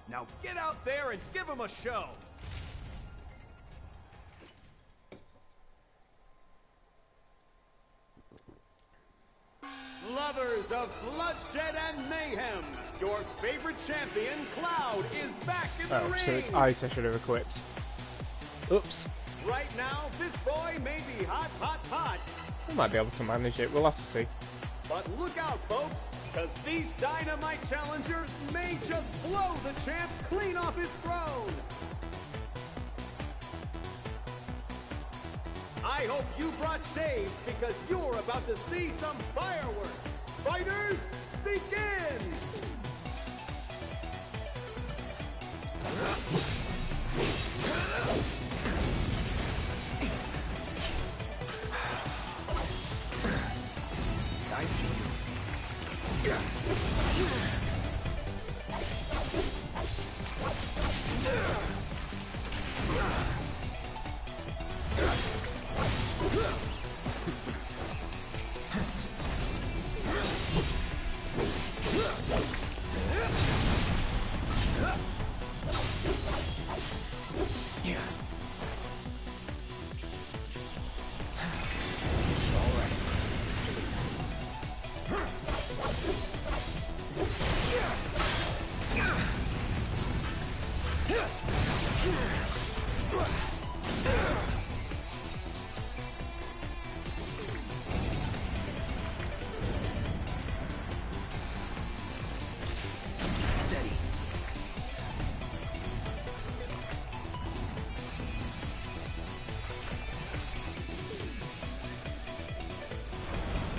Now get out there and give them a show! Lovers of bloodshed and mayhem, your favorite champion, Cloud, is back in the ring! So it's ice I should have equipped. Oops. Right now, this boy may be hot, hot, hot. I might be able to manage it, we'll have to see. But look out, folks, because these dynamite challengers may just blow the champ clean off his throne. I hope you brought shades because you're about to see some fireworks. Fighters, begin! I see you.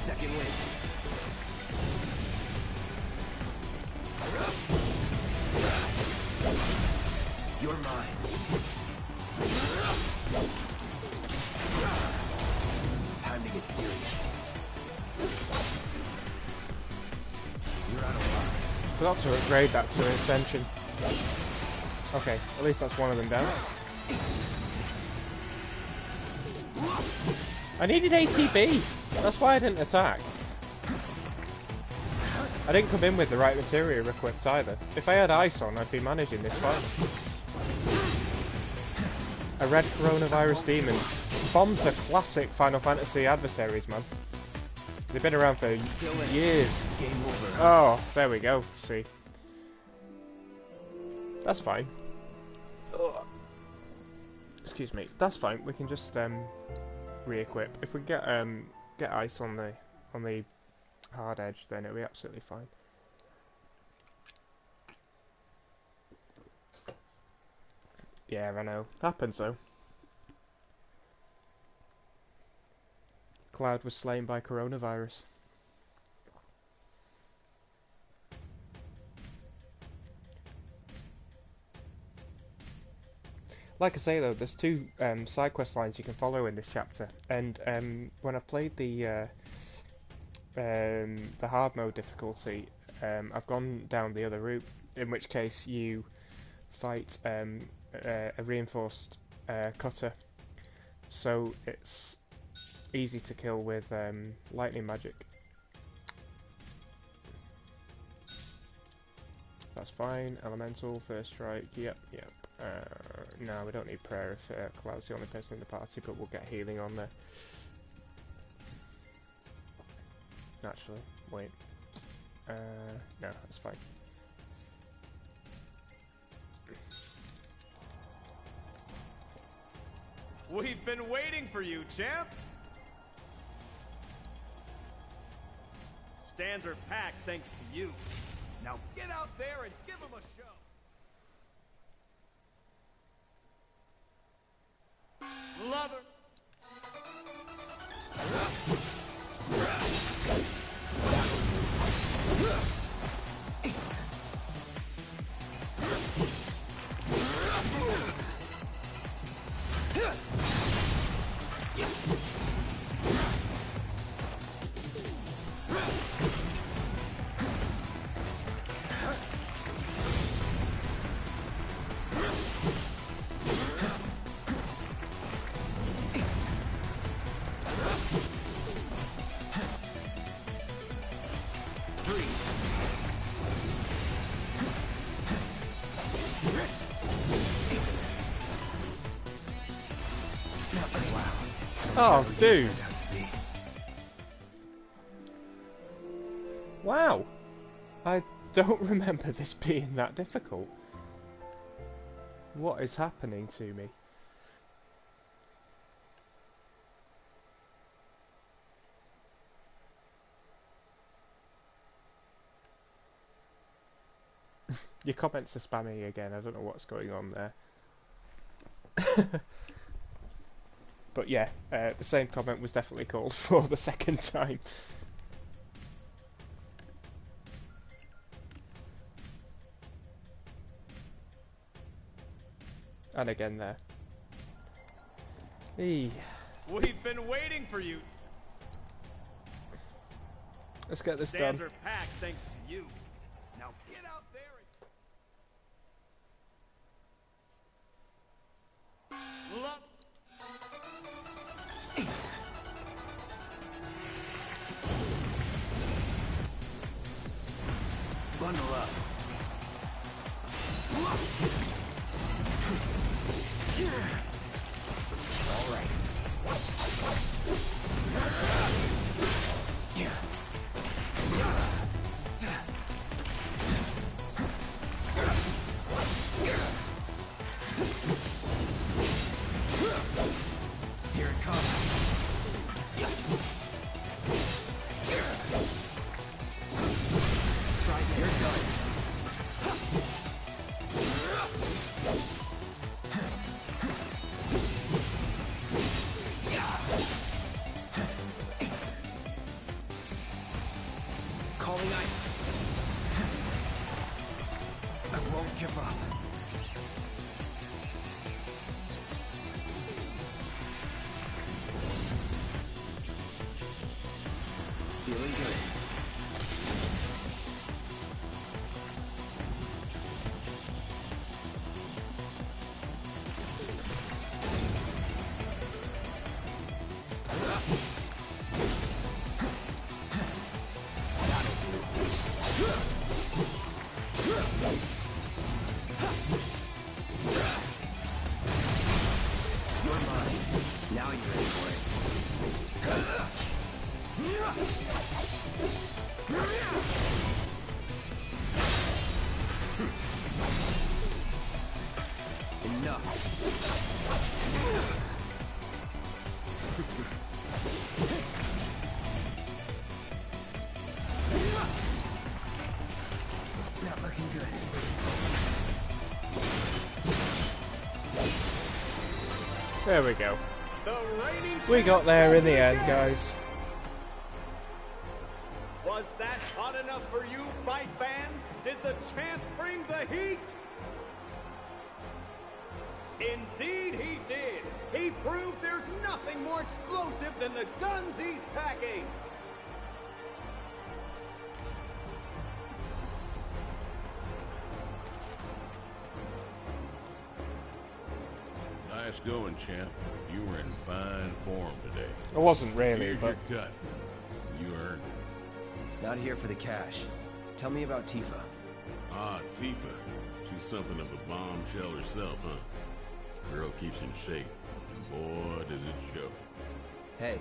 Second win. You're mine. Time to get serious. You're out of luck. Forgot to upgrade that to Ascension. Okay, at least that's one of them down. I needed ATB! That's why I didn't attack. I didn't come in with the right materia equipped either. If I had ice on, I'd be managing this fine. A red coronavirus demon. Bombs are classic Final Fantasy adversaries, man. They've been around for years. Oh, there we go. See. That's fine. Ugh. Excuse me. That's fine. We can just re-equip. If we get ice on the hard edge, then it'll be absolutely fine. Yeah, I know. Happens though. Cloud was slain by coronavirus. Like I say though, there's two side quest lines you can follow in this chapter, and when I've played the hard mode difficulty, I've gone down the other route, in which case you fight a reinforced cutter, so it's easy to kill with lightning magic. That's fine. Elemental, first strike, yep. No, we don't need prayer if Cloud's the only person in the party, but we'll get healing on there. Actually, wait. No, that's fine. We've been waiting for you, champ! Stands are packed thanks to you. Now get out there and give them a show! Lover! Oh, dude. Wow. I don't remember this being that difficult. What is happening to me? Your comments are spammy again. I don't know what's going on there. But yeah, the same comment was definitely called for the second time. And again there. Eee. We've been waiting for you. Let's get this Stands done. are packed thanks to you. Now get out there and... Love... Bundle up. All right. Here it comes. Try that. You're done. Calling ice. I won't give up. Feeling good. You're mine. Now you're in for it. Not looking good. There we go. We got there in the end, guys. Was that hot enough for you, fight fans? Did the champ bring the heat? Indeed he did. He proved there's nothing more explosive than the guns he's packing. Nice going, champ. You were in fine form today. I wasn't really, Here's but... your cut. You earned it. Not here for the cash. Tell me about Tifa. Ah, Tifa. She's something of a bombshell herself, huh? Girl keeps in shape, and boy, does it show. Hey.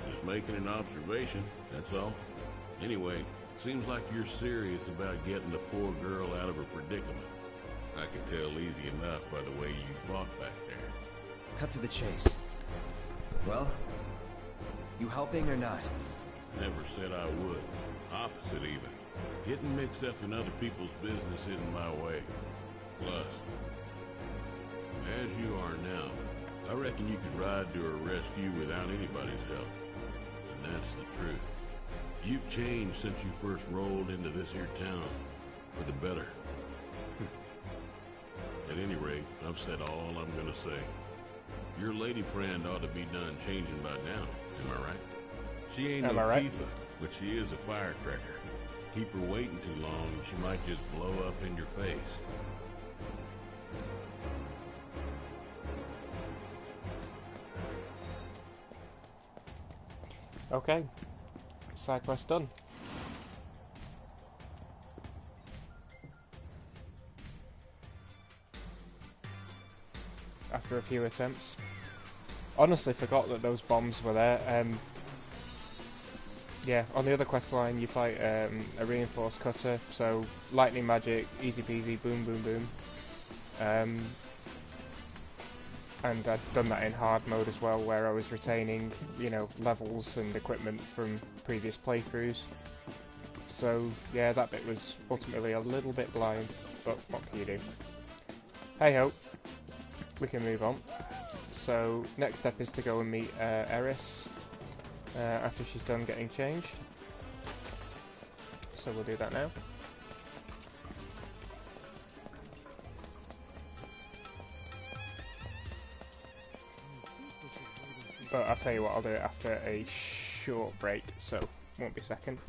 Just making an observation, that's all. Anyway, seems like you're serious about getting the poor girl out of her predicament. I can tell easy enough by the way you fought back there. Cut to the chase. Well, you helping or not? Never said I would. Opposite even. Getting mixed up in other people's business isn't my way. Plus, as you are now, I reckon you could ride to her rescue without anybody's help. And that's the truth. You've changed since you first rolled into this here town. For the better. At any rate, I've said all I'm gonna say. Your lady friend ought to be done changing by now, am I right? She ain't no Tifa, but she is a firecracker. Keep her waiting too long and she might just blow up in your face. Okay. Side quest done. After a few attempts. Honestly forgot that those bombs were there. Yeah, on the other quest line you fight a reinforced cutter, so lightning magic, easy peasy, boom boom boom. And I'd done that in hard mode as well, where I was retaining, you know, levels and equipment from previous playthroughs. So yeah, that bit was ultimately a little bit blind, but what can you do? Hey ho, we can move on. So next step is to go and meet Eris after she's done getting changed. So we'll do that now. But I'll tell you what, I'll do it after a short break, so won't be a second.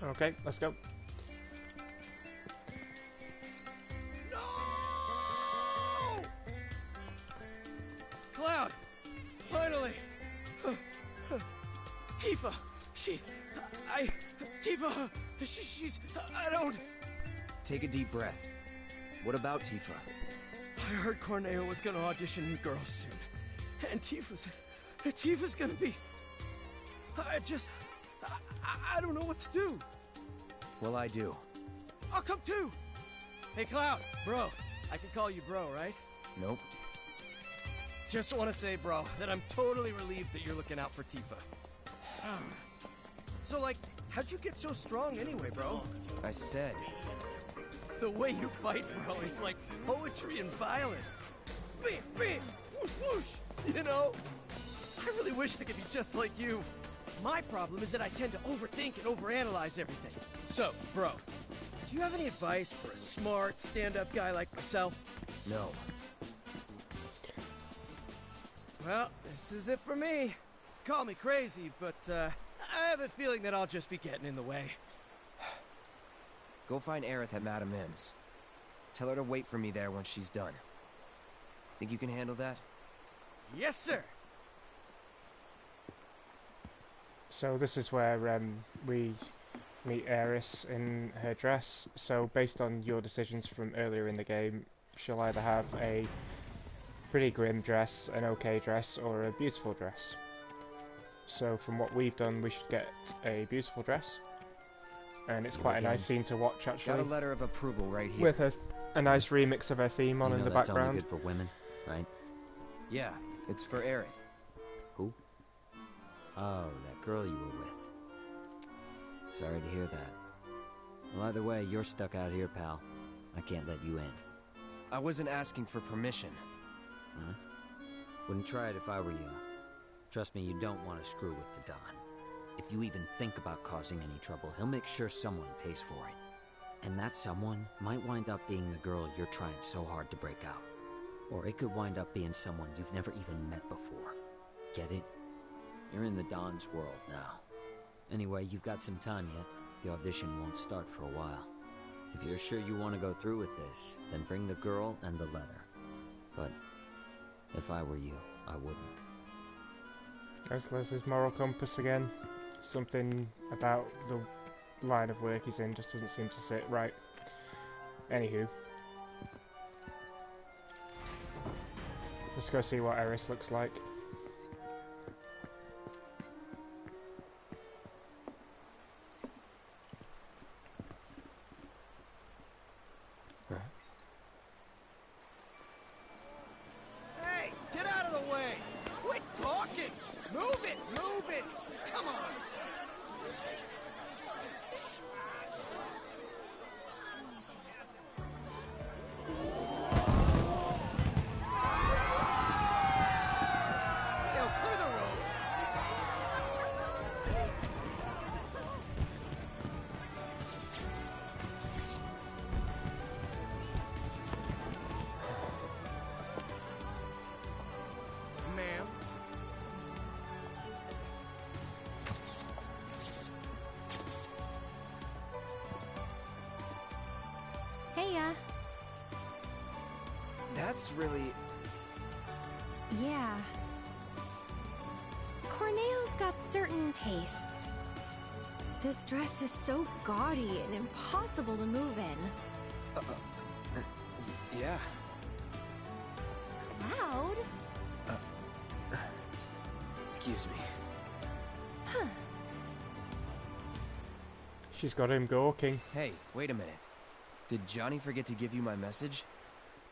Okay, let's go. No! Cloud! Finally! Tifa! She's... I don't... Take a deep breath. What about Tifa? I heard Corneo was gonna audition new girls soon. And Tifa's gonna be... I don't know what to do. Well, I do. I'll come too! Hey, Cloud, bro. I can call you bro, right? Nope. Just want to say, bro, that I'm totally relieved that you're looking out for Tifa. So, like, how'd you get so strong anyway, bro? I said. The way you fight, bro, is like poetry and violence. Bam, bam, whoosh, whoosh, you know? I really wish I could be just like you. My problem is that I tend to overthink and overanalyze everything. So, bro, do you have any advice for a smart, stand-up guy like myself? No. Well, this is it for me. Call me crazy, but I have a feeling that I'll just be getting in the way. Go find Aerith at Madame M's. Tell her to wait for me there when she's done. Think you can handle that? Yes, sir! So this is where we meet Aeris in her dress. So based on your decisions from earlier in the game, she'll either have a pretty grim dress, an okay dress, or a beautiful dress. So from what we've done, we should get a beautiful dress. And it's quite a nice scene to watch, actually. Got a letter of approval right here. With a nice remix of her theme on in the that's background. only good for women, right? Yeah, it's for Aerith. Who? Oh, that girl you were with. Sorry to hear that. Well, either way, you're stuck out here, pal. I can't let you in. I wasn't asking for permission. Huh? Wouldn't try it if I were you. Trust me, you don't want to screw with the Don. If you even think about causing any trouble, he'll make sure someone pays for it. And that someone might wind up being the girl you're trying so hard to break out. Or it could wind up being someone you've never even met before. Get it? You're in the Don's world now. Anyway, you've got some time yet. The audition won't start for a while. If you're sure you want to go through with this, then bring the girl and the letter. But if I were you, I wouldn't. There's Leslie's moral compass again. Something about the line of work he's in just doesn't seem to sit right. Anywho. Let's go see what Aeris looks like. Hey, get out of the way! Quit talking! Move it! Move it! Come on! Yo, clear the road! Ma'am? Heya. That's really... Yeah. Corneo's got certain tastes. This dress is so gaudy and impossible to move in. Yeah. Cloud? Excuse me. Huh. She's got him gawking. Hey, wait a minute. Did Johnny forget to give you my message?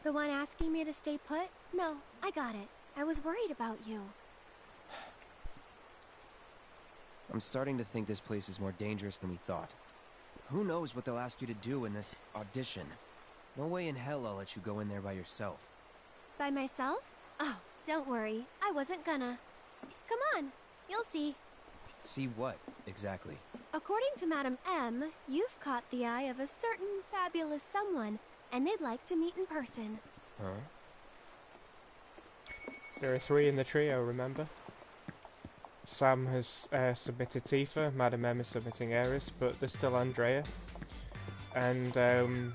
The one asking me to stay put? No, I got it. I was worried about you. I'm starting to think this place is more dangerous than we thought. Who knows what they'll ask you to do in this audition? No way in hell I'll let you go in there by yourself. By myself? Oh, don't worry. I wasn't gonna. Come on, you'll see. See what, exactly? According to Madam M, you've caught the eye of a certain fabulous someone, and they'd like to meet in person. Huh? There are 3 in the trio, remember? Sam has submitted Tifa, Madam M is submitting Aeris, but there's still Andrea. And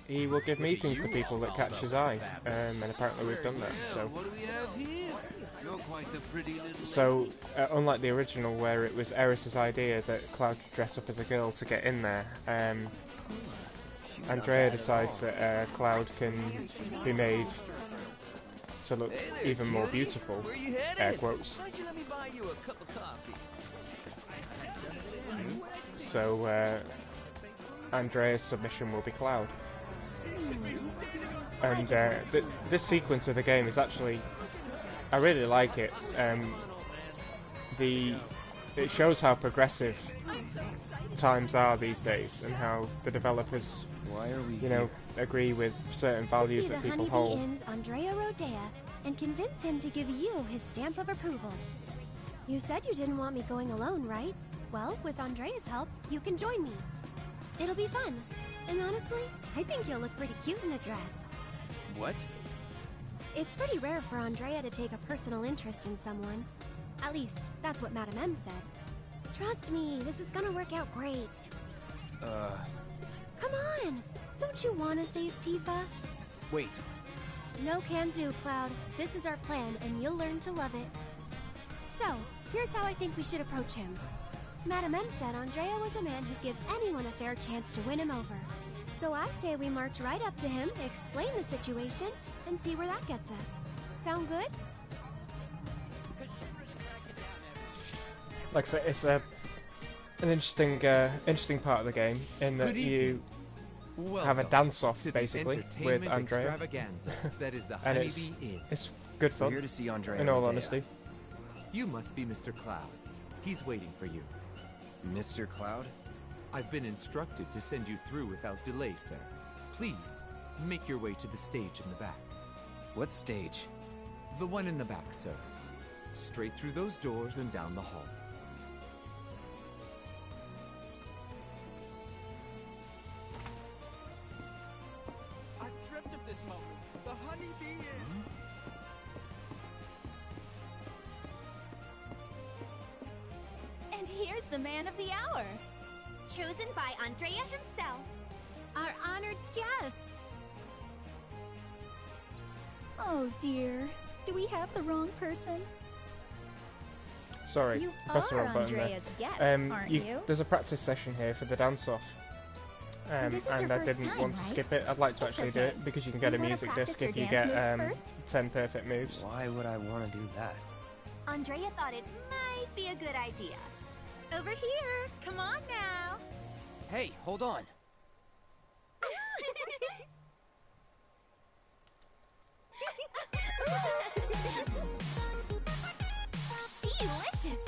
he will give meetings to people that catch his eye, and apparently we've done that, so... What do we have here? You're quite the pretty little So, unlike the original where it was Aeris' idea that Cloud should dress up as a girl to get in there, Andrea decides that Cloud can be made to look even more beautiful, air quotes. Why don't you let me buy you a cup of coffee? So, Andrea's submission will be Cloud. And this sequence of the game is actually... I really like it. It shows how progressive times are these days, and how the developers, agree with certain values that people hold. To see the Honeybee Inn's Andrea Rodea and convince him to give you his stamp of approval. You said you didn't want me going alone, right? Well, with Andrea's help, you can join me. It'll be fun. And honestly, I think you'll look pretty cute in a dress. What? It's pretty rare for Andrea to take a personal interest in someone. At least, that's what Madam M said. Trust me, this is gonna work out great. Come on! Don't you want to save Tifa? Wait. No can do, Cloud. This is our plan, and you'll learn to love it. So, here's how I think we should approach him. Madam M said Andrea was a man who'd give anyone a fair chance to win him over. So I say we march right up to him, explain the situation, and see where that gets us. Sound good? Like I say, it's an interesting part of the game in that you have a dance-off basically with Andrea, that is the and Honeybee Inn. it's good fun. We're here to see Andrea in all Rodeo. honesty. You must be Mr. Cloud. He's waiting for you. Mr. Cloud? I've been instructed to send you through without delay, sir. Please, make your way to the stage in the back. What stage? The one in the back, sir. Straight through those doors and down the hall. I've dreamt of this moment. The Honeybee Inn. And here's the man of the hour. Chosen by Andrea himself. Our honored guest. Oh dear. Do we have the wrong person? Sorry, You press the are wrong button Andrea's there. guest, aren't you? There's a practice session here for the dance-off. This is And your I first didn't time, want to right? skip it. I'd like to It's actually do okay. it because you can get You a wanna music practice disc your if you dance get moves first? 10 perfect moves. Why would I want to do that? Andrea thought it might be a good idea. Over here. Come on now. Hey, hold on. Delicious.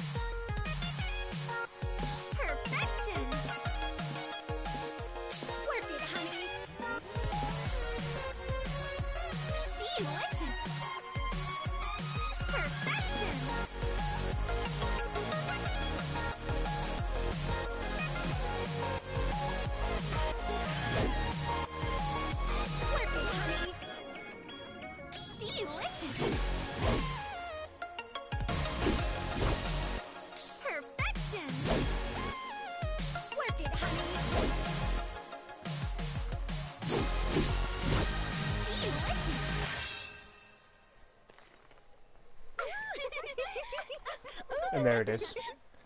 Perfection. Work it, honey. Delicious. Perfection. Work it, honey. Delicious. Perfection. Work it, honey. And there it is.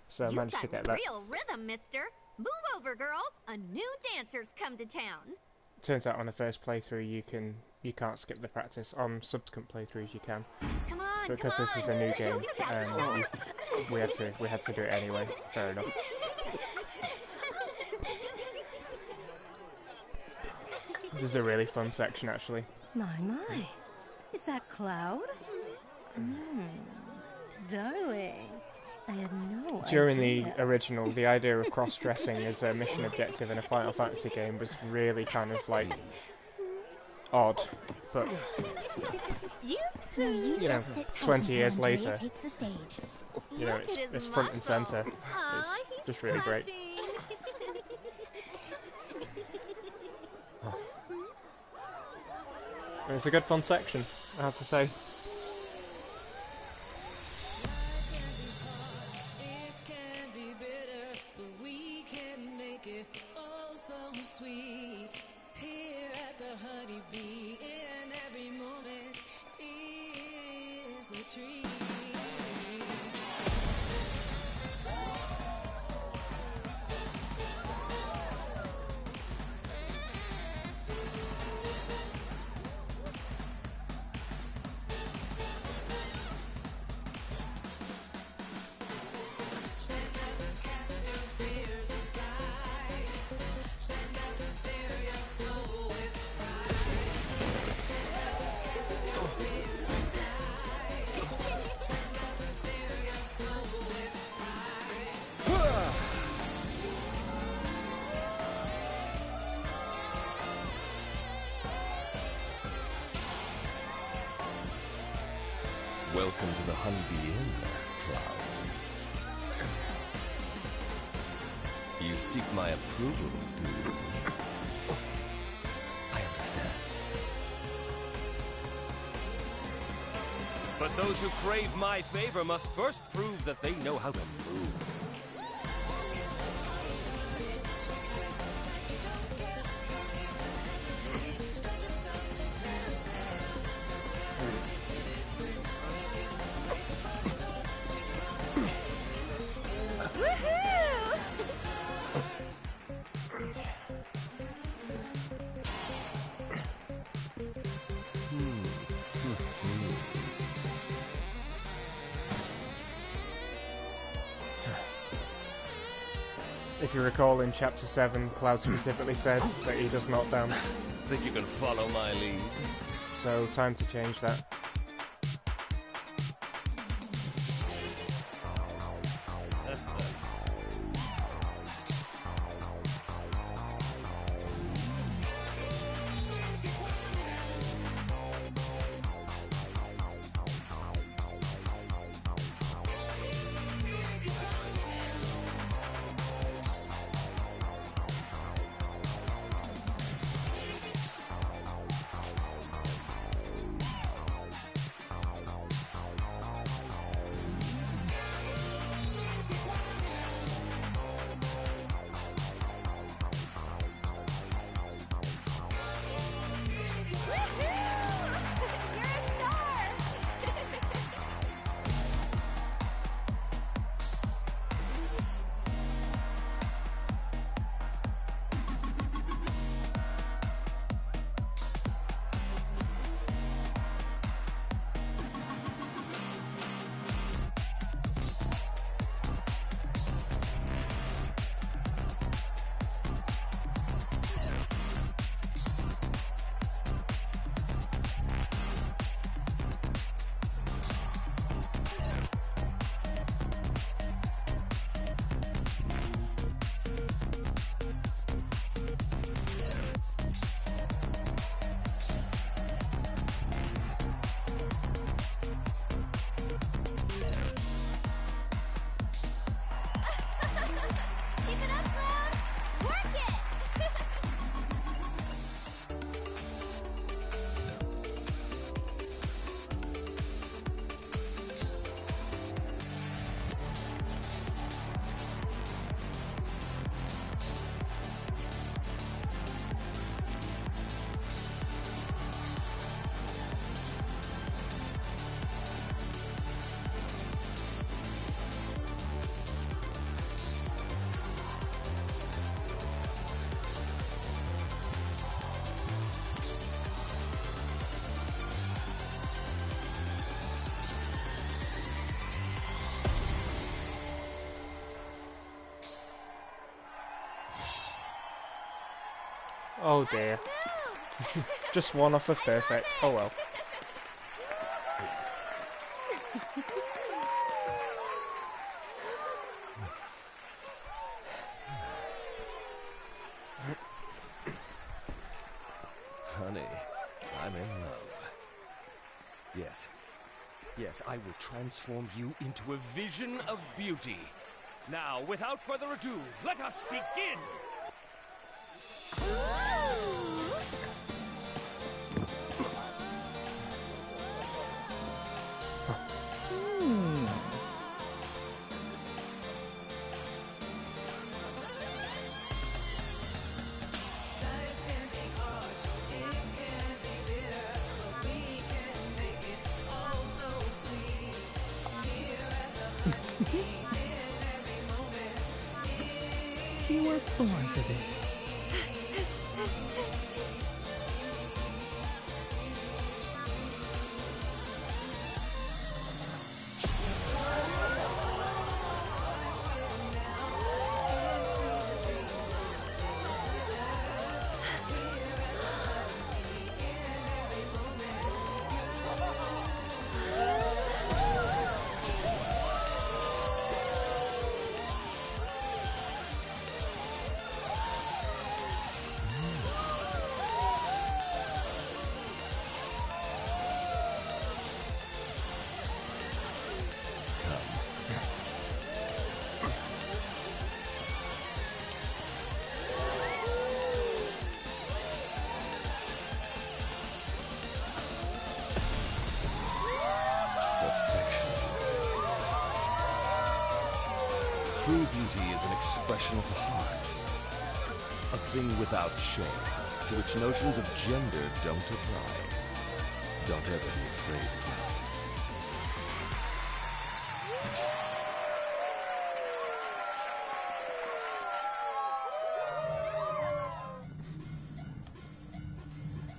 So I You've managed to got get that. real rhythm, mister. Move over, girls. A new dancer's come to town. Turns out on the first playthrough you can't skip the practice. On subsequent playthroughs you can. Come on, Because come this on. is a new The game, show's about to start. we had to do it anyway. Fair enough. This is a really fun section actually. My. Is that Cloud? Darling, I had no During idea. the original, the idea of cross-dressing as a mission objective in a Final Fantasy game was really kind of like odd, but You you know, just sit tight 20 until years Andrea later, takes the stage. you know, Look at his it's front and center. muscles. Aw, It's he's just really great. And it's a good fun section, I have to say. Sweet here at the Honeybee Inn, every moment is a treat. Welcome to the Honeybee Inn, Cloud. You seek my approval, do you? I understand. But those who crave my favor must first prove that they know how to move. Woohoo! If you recall, in Chapter 7, Cloud specifically said that he does not dance. Think you can follow my lead? So, time to change that. Oh dear. Just one off of perfect. Oh well. Honey, I'm in love. Yes. Yes, I will transform you into a vision of beauty. Now, without further ado, let us begin! You were born for this. True beauty is an expression of the heart. A thing without shame, to which notions of gender don't apply. Don't ever be afraid of love.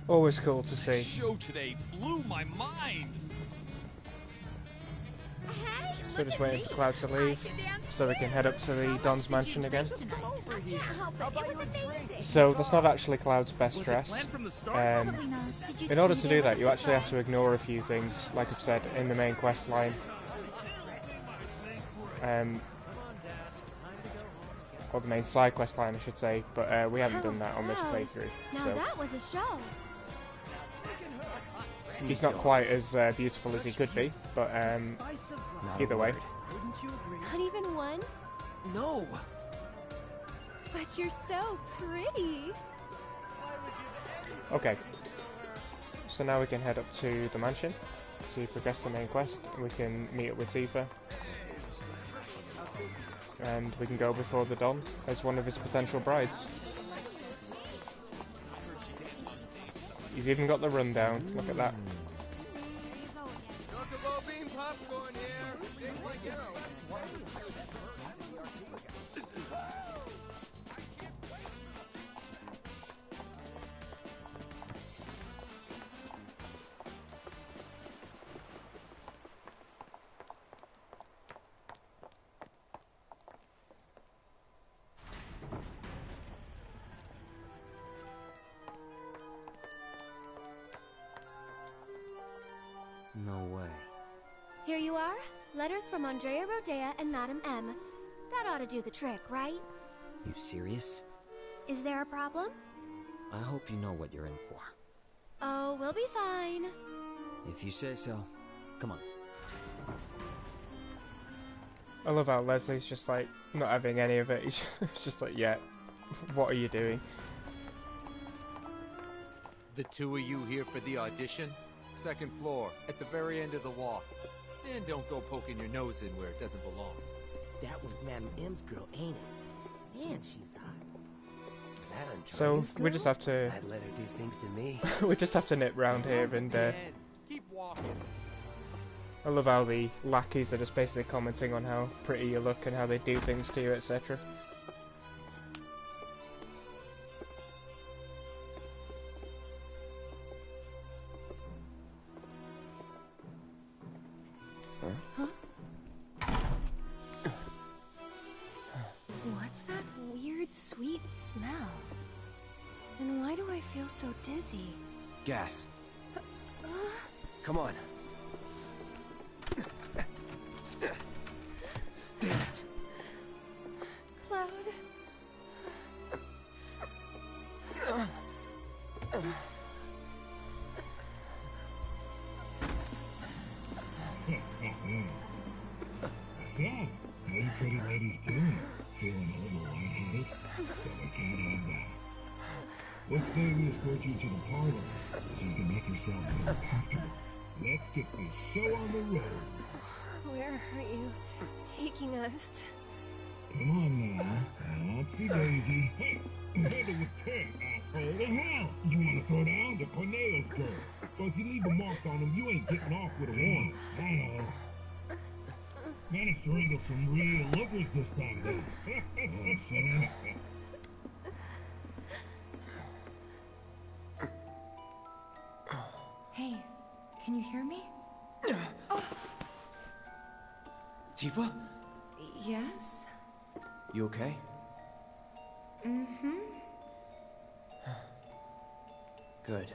Always cool to That see. show today blew my mind. So just waiting for Cloud to leave, so we can head up to the Don's mansion again. So that's not actually Cloud's best dress. In order to do that, you actually have to ignore a few things, like I've said, in the main quest line. Or the main side quest line, I should say, but we haven't done that on this playthrough. Now So that was a show. he's not quite as beautiful as he could be, but either way. Not even one? No. But you're so pretty. Okay. So now we can head up to the mansion to progress the main quest. We can meet up with Tifa. And we can go before the Don as one of his potential brides. He's even got the rundown. Look at that. Chocobo bean popcorn here. No way. Here you are. Letters from Andrea Rodea and Madame M. That ought to do the trick, right? You serious? Is there a problem? I hope you know what you're in for. Oh, we'll be fine. If you say so. Come on. I love how Leslie's just like not having any of it. He's just like, yeah, what are you doing? The two of you here for the audition? Second floor, at the very end of the wall. And don't go poking your nose in where it doesn't belong. That one's Madame M's girl, ain't it? Man, she's hot. That So we just have to. I'd let her do things to me. We just have to nip round here and. Keep walking. I love how the lackeys are just basically commenting on how pretty you look and how they do things to you, etc. Huh? What's that weird, sweet smell? And why do I feel so dizzy? Gas. Come on. Damn it. Cloud. So, how you pretty ladies doing? Feeling a little lightheaded? So I can't have that. Let's say we escort you to the parlor so you can make yourself more comfortable. Let's get this show on the road. Where are you taking us? Come on now. Oopsie daisy. Hey, the header was cut, asshole. The hell? You want to throw down? The Corneo's girl. So if you leave a mark on him, you ain't getting off with a warning. I know. Managed to wrangle some real lovers this time, then. Hey, can you hear me? Tifa? Yes? You okay? Mm-hmm. Good.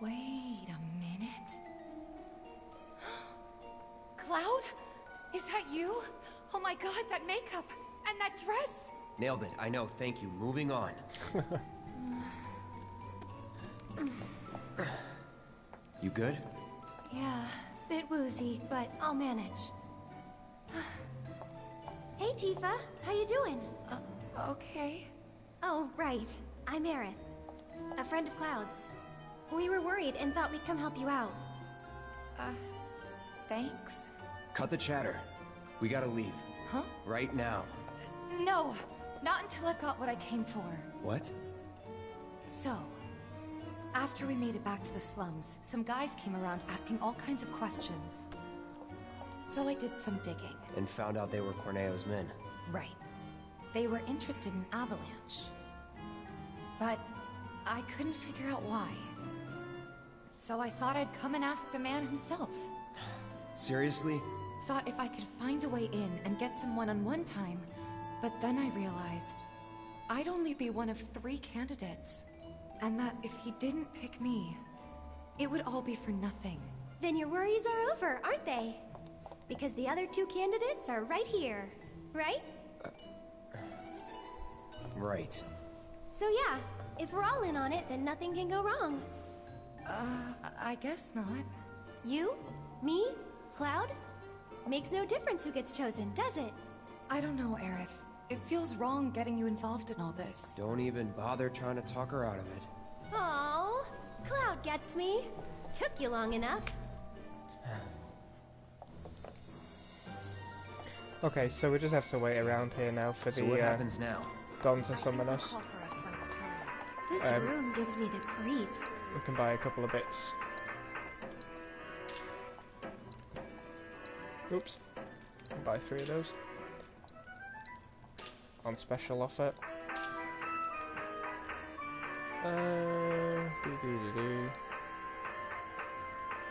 Wait a minute. Cloud? Is that you? Oh my god, that makeup! And that dress! Nailed it. I know. Thank you. Moving on. You good? Yeah, bit woozy, but I'll manage. Hey, Tifa. How you doing? Okay. Oh, right. I'm Aerith. A friend of Cloud's. We were worried and thought we'd come help you out. Thanks. Cut the chatter. We gotta leave. Huh? Right now. No, not until I've got what I came for. What? So, after we made it back to the slums, some guys came around asking all kinds of questions. So I did some digging. And found out they were Corneo's men. Right. They were interested in Avalanche. But I couldn't figure out why. So I thought I'd come and ask the man himself. Seriously? Thought if I could find a way in and get some one-on-one time, but then I realized I'd only be one of 3 candidates, and that if he didn't pick me, it would all be for nothing. Then your worries are over, aren't they? Because the other 2 candidates are right here, right? Right. So yeah, if we're all in on it, then nothing can go wrong. I guess not. You? Me? Cloud? Makes no difference who gets chosen, does it? I don't know, Aerith. It feels wrong getting you involved in all this. Don't even bother trying to talk her out of it. Oh, Cloud gets me. Took you long enough. Okay, so we just have to wait around here now for So what happens now? Don to summon us. This room gives me the creeps. We can buy a couple of bits. Oops. Buy 3 of those. On special offer.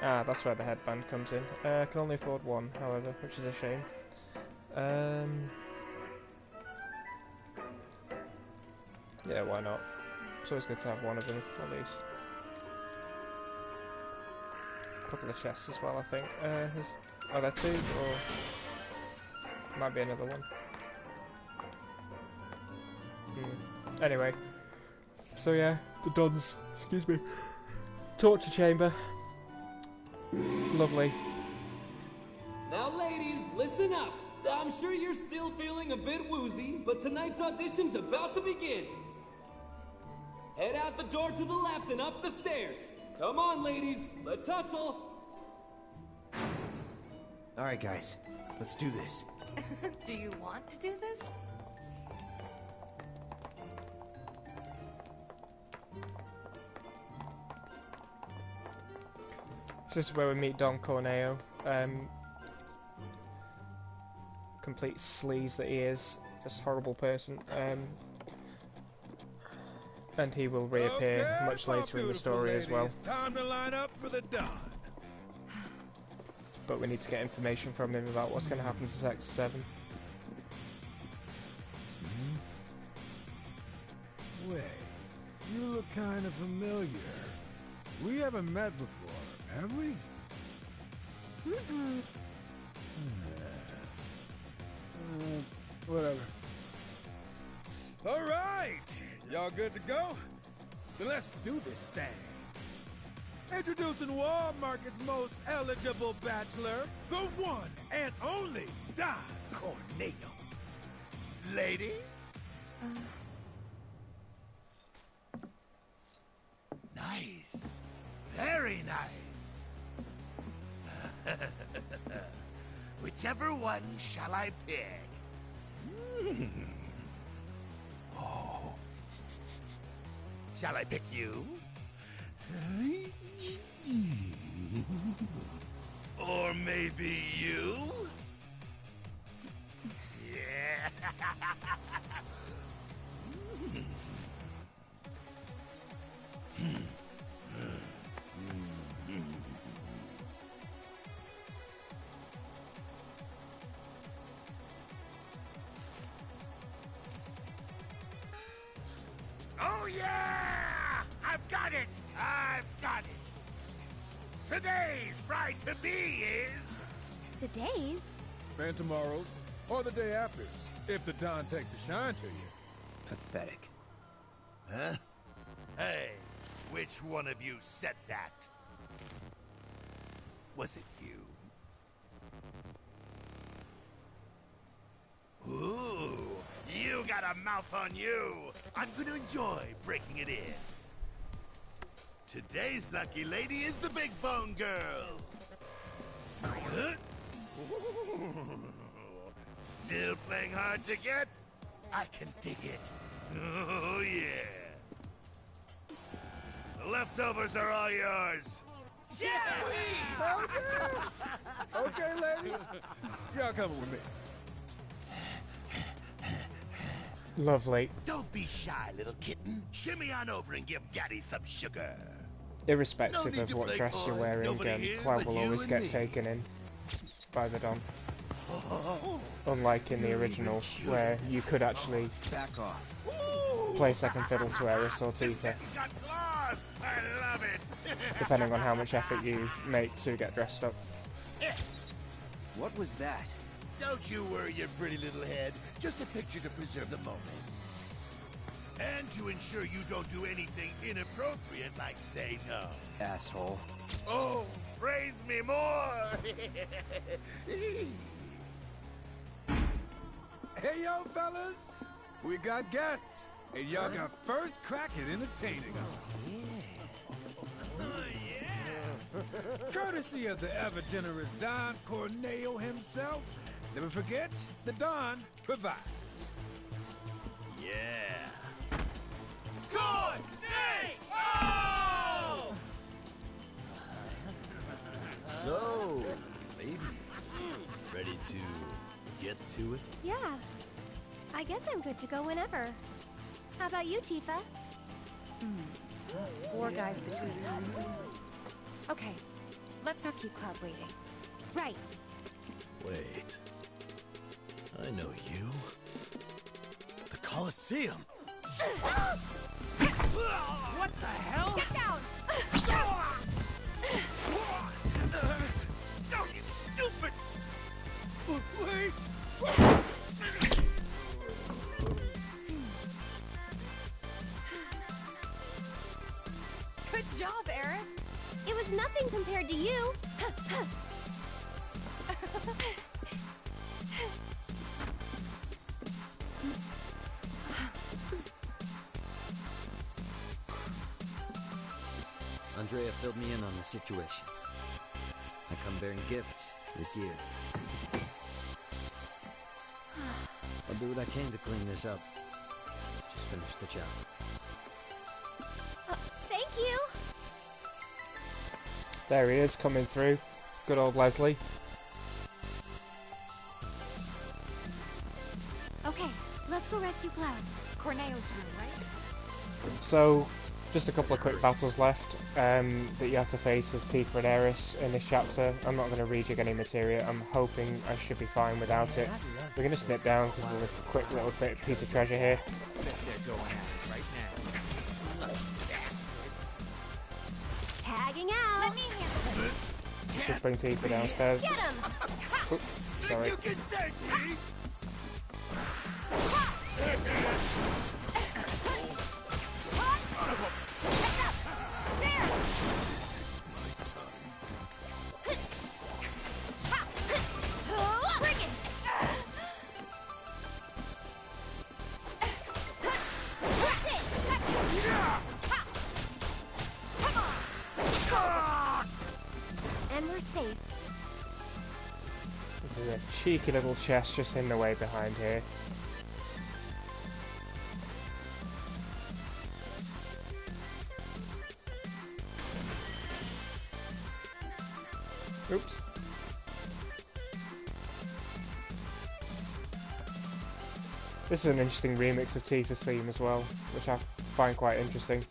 Ah, that's where the headband comes in. I can only afford 1, however, which is a shame. Yeah, why not? It's always good to have 1 of them, at least. A couple of chests as well, I think. Are there 2, or might be another one? Anyway, so yeah, the Don's, excuse me, torture chamber. Lovely. Now ladies, listen up. I'm sure you're still feeling a bit woozy, but tonight's audition's about to begin. Head out the door to the left and up the stairs. Come on, ladies, let's hustle. Alright guys, let's do this. Do you want to do this? This is where we meet Don Corneo. Complete sleaze that he is. Just horrible person. And he will reappear much later in the story as well. Time to line up for the dawn. But we need to get information from him about what's going to happen to Sector 7. Wait, you look kind of familiar. We haven't met before, have we? Whatever. All right, y'all good to go? Then let's do this thing. Introducing Walmart's most eligible bachelor, the one and only Don Corneo. Ladies? Nice. Very nice. Whichever one shall I pick? Oh. Shall I pick you? Or maybe you? Yeah. Oh yeah! I've got it! I've got it! Today's bride-to-be is... Today's? And tomorrow's, or the day after's, if the Don takes a shine to you. Pathetic. Huh? Hey, which one of you said that? Was it you? Ooh, you got a mouth on you. I'm gonna enjoy breaking it in. Today's lucky lady is the Big Bone Girl. Huh? Still playing hard to get? I can dig it. Oh, yeah. The leftovers are all yours. Yeah! Okay, ladies. Y'all coming with me. Lovely. Don't be shy, little kitten. Shimmy on over and give Daddy some sugar. Irrespective of what dress you're wearing, Cloud will always get taken in. by the Don. Unlike in the original, where you could actually play second fiddle to Eris or Tifa, depending on how much effort you make to get dressed up. What was that? Don't you worry your pretty little head. Just a picture to preserve the moment. And to ensure you don't do anything inappropriate like say no. Asshole. Oh, praise me more! Hey, yo, fellas! We got guests, and y'all got first crack at entertaining them. Courtesy of the ever-generous Don Corneo himself, never forget, the Don provides. Yeah. Corneo! So, ladies, ready to get to it? Yeah. I guess I'm good to go whenever. How about you, Tifa? 4 guys between us. Okay, let's not keep Cloud waiting. Right. Wait. I know you. The Colosseum. What the hell? Get down! Oh, you stupid! Wait! Good job, Eric. It was nothing compared to you. Andrea filled me in on the situation. I come bearing gifts with gear. I'll do what I can to clean this up. Just finish the job. Thank you. There he is, coming through. Good old Leslie. Okay, let's go rescue Cloud. Corneo's room, right? So, just a couple of quick battles left that you have to face as Tifa and Eris in this chapter. I'm not going to rejig any materia. I'm hoping I should be fine without it. We're going to snip down because there's a quick little piece of treasure here. They're going at it right now. Tagging out. Let me handle this. Should bring Tifa downstairs. Get him. Oops, sorry. You can take me! And we're safe. There's a cheeky little chest just in the way behind here. Oops. This is an interesting remix of Tifa's theme as well, which I find quite interesting.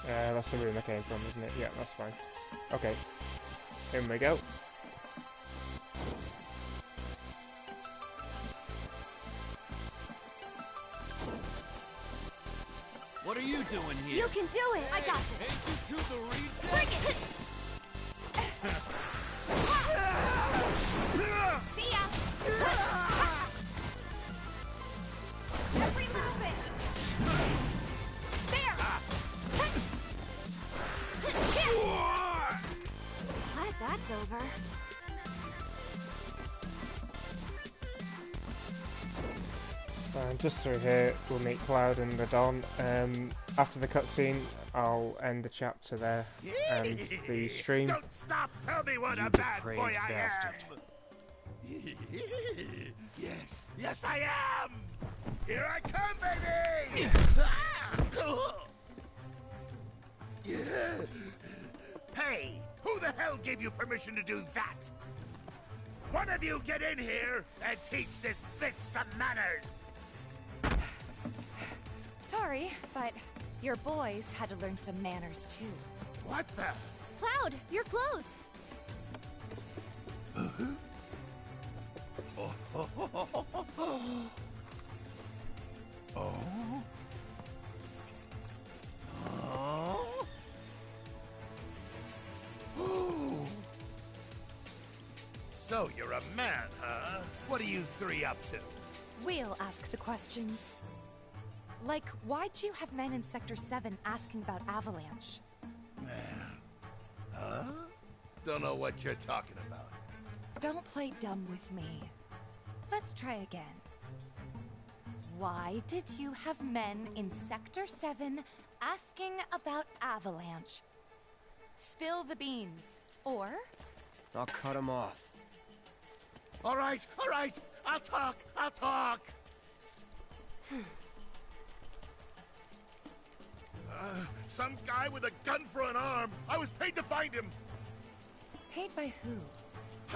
That's the room I came from, isn't it? Yeah, that's fine. Okay, here we go. What are you doing here? You can do it. I got this. Take you to the reject. Bring it. See ya. Every little bit. There. Glad that's over. Just through here, we'll meet Cloud and the Don. After the cutscene, I'll end the chapter there and the stream. Don't stop! Tell me what You a bad depraved boy I bastard. am! Yes, I am! Here I come, baby! Hey, who the hell gave you permission to do that? One of you get in here and teach this bitch some manners! Sorry. Sorry, but your boys had to learn some manners too. What the? Cloud, your clothes. So you're a man, huh? What are you three up to? We'll ask the questions. Like, why'd you have men in Sector 7 asking about Avalanche? Huh? Don't know what you're talking about. Don't play dumb with me. Let's try again. Why did you have men in Sector 7 asking about Avalanche? Spill the beans, or... I'll cut him off. All right, I'll talk. Some guy with a gun for an arm. I was paid to find him. Paid by who?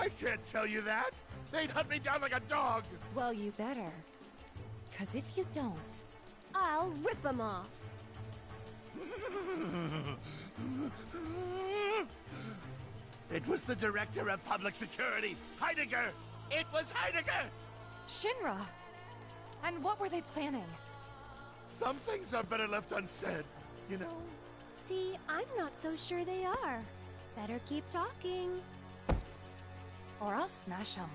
I can't tell you that. They'd hunt me down like a dog. Well, you better. 'Cause if you don't... I'll rip them off. It was the Director of Public Security, Heidegger. It was Heidegger. Shinra! And what were they planning? Some things are better left unsaid, you know? See, I'm not so sure they are. Better keep talking. Or I'll smash them.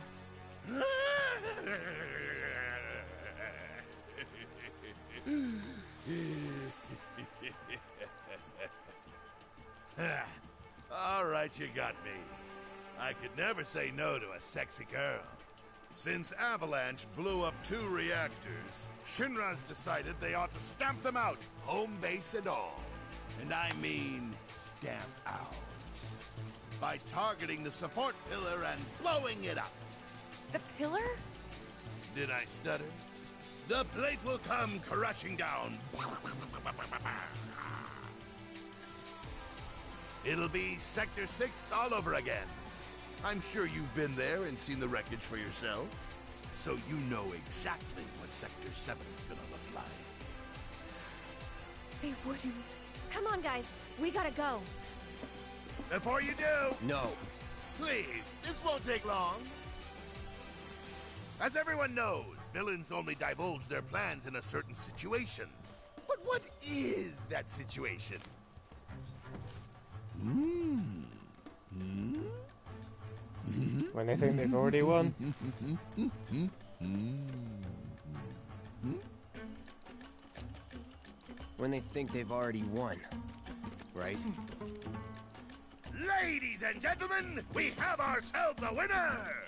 All right, you got me. I could never say no to a sexy girl. Since Avalanche blew up 2 reactors, Shinra's decided they ought to stamp them out, home base and all. And I mean stamp out. By targeting the support pillar and blowing it up. The pillar? Did I stutter? The plate will come crashing down. It'll be Sector 6 all over again. I'm sure you've been there and seen the wreckage for yourself. So you know exactly what Sector 7's gonna look like. They wouldn't. Come on, guys. We gotta go. Before you do... No. Please, this won't take long. As everyone knows, villains only divulge their plans in a certain situation. But what is that situation? When they think they've already won. When they think they've already won. Right? Ladies and gentlemen, we have ourselves a winner!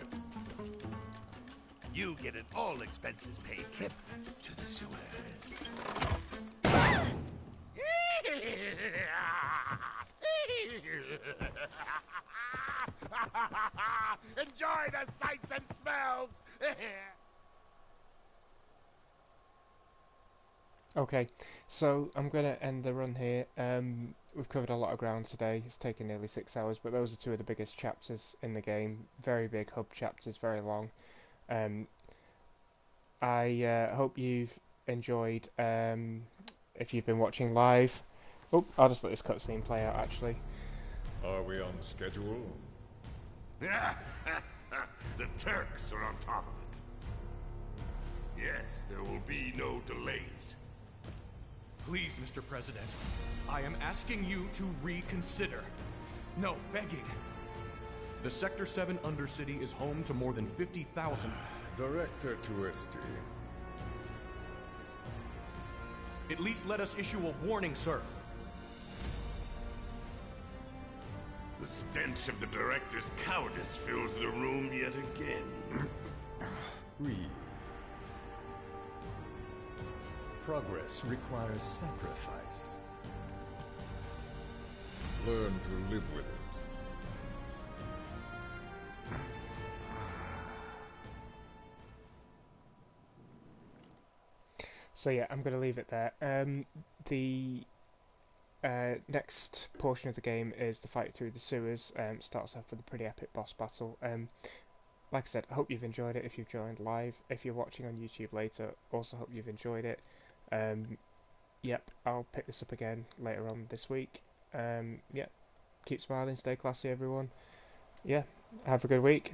You get an all-expenses-paid trip to the sewers. Enjoy the sights and smells! Okay, so I'm going to end the run here. We've covered a lot of ground today. It's taken nearly 6 hours, but those are 2 of the biggest chapters in the game. Very big hub chapters, very long. I hope you've enjoyed. If you've been watching live, I'll just let this cutscene play out. Actually, are we on schedule? The Turks are on top of it. Yes, there will be no delays. Please, Mr. President, I am asking you to reconsider. No, begging. The Sector 7 Undercity is home to more than 50,000... Director Twisty. At least let us issue a warning, sir. The stench of the Director's cowardice fills the room yet again. Breathe. Progress requires sacrifice. Learn to live with it. So yeah, I'm going to leave it there. The next portion of the game is the fight through the sewers. Starts off with a pretty epic boss battle. Like I said, I hope you've enjoyed it if you've joined live. If you're watching on YouTube later, also hope you've enjoyed it. yep, I'll pick this up again later on this week. Yeah, keep smiling, stay classy, everyone. Yeah, have a good week.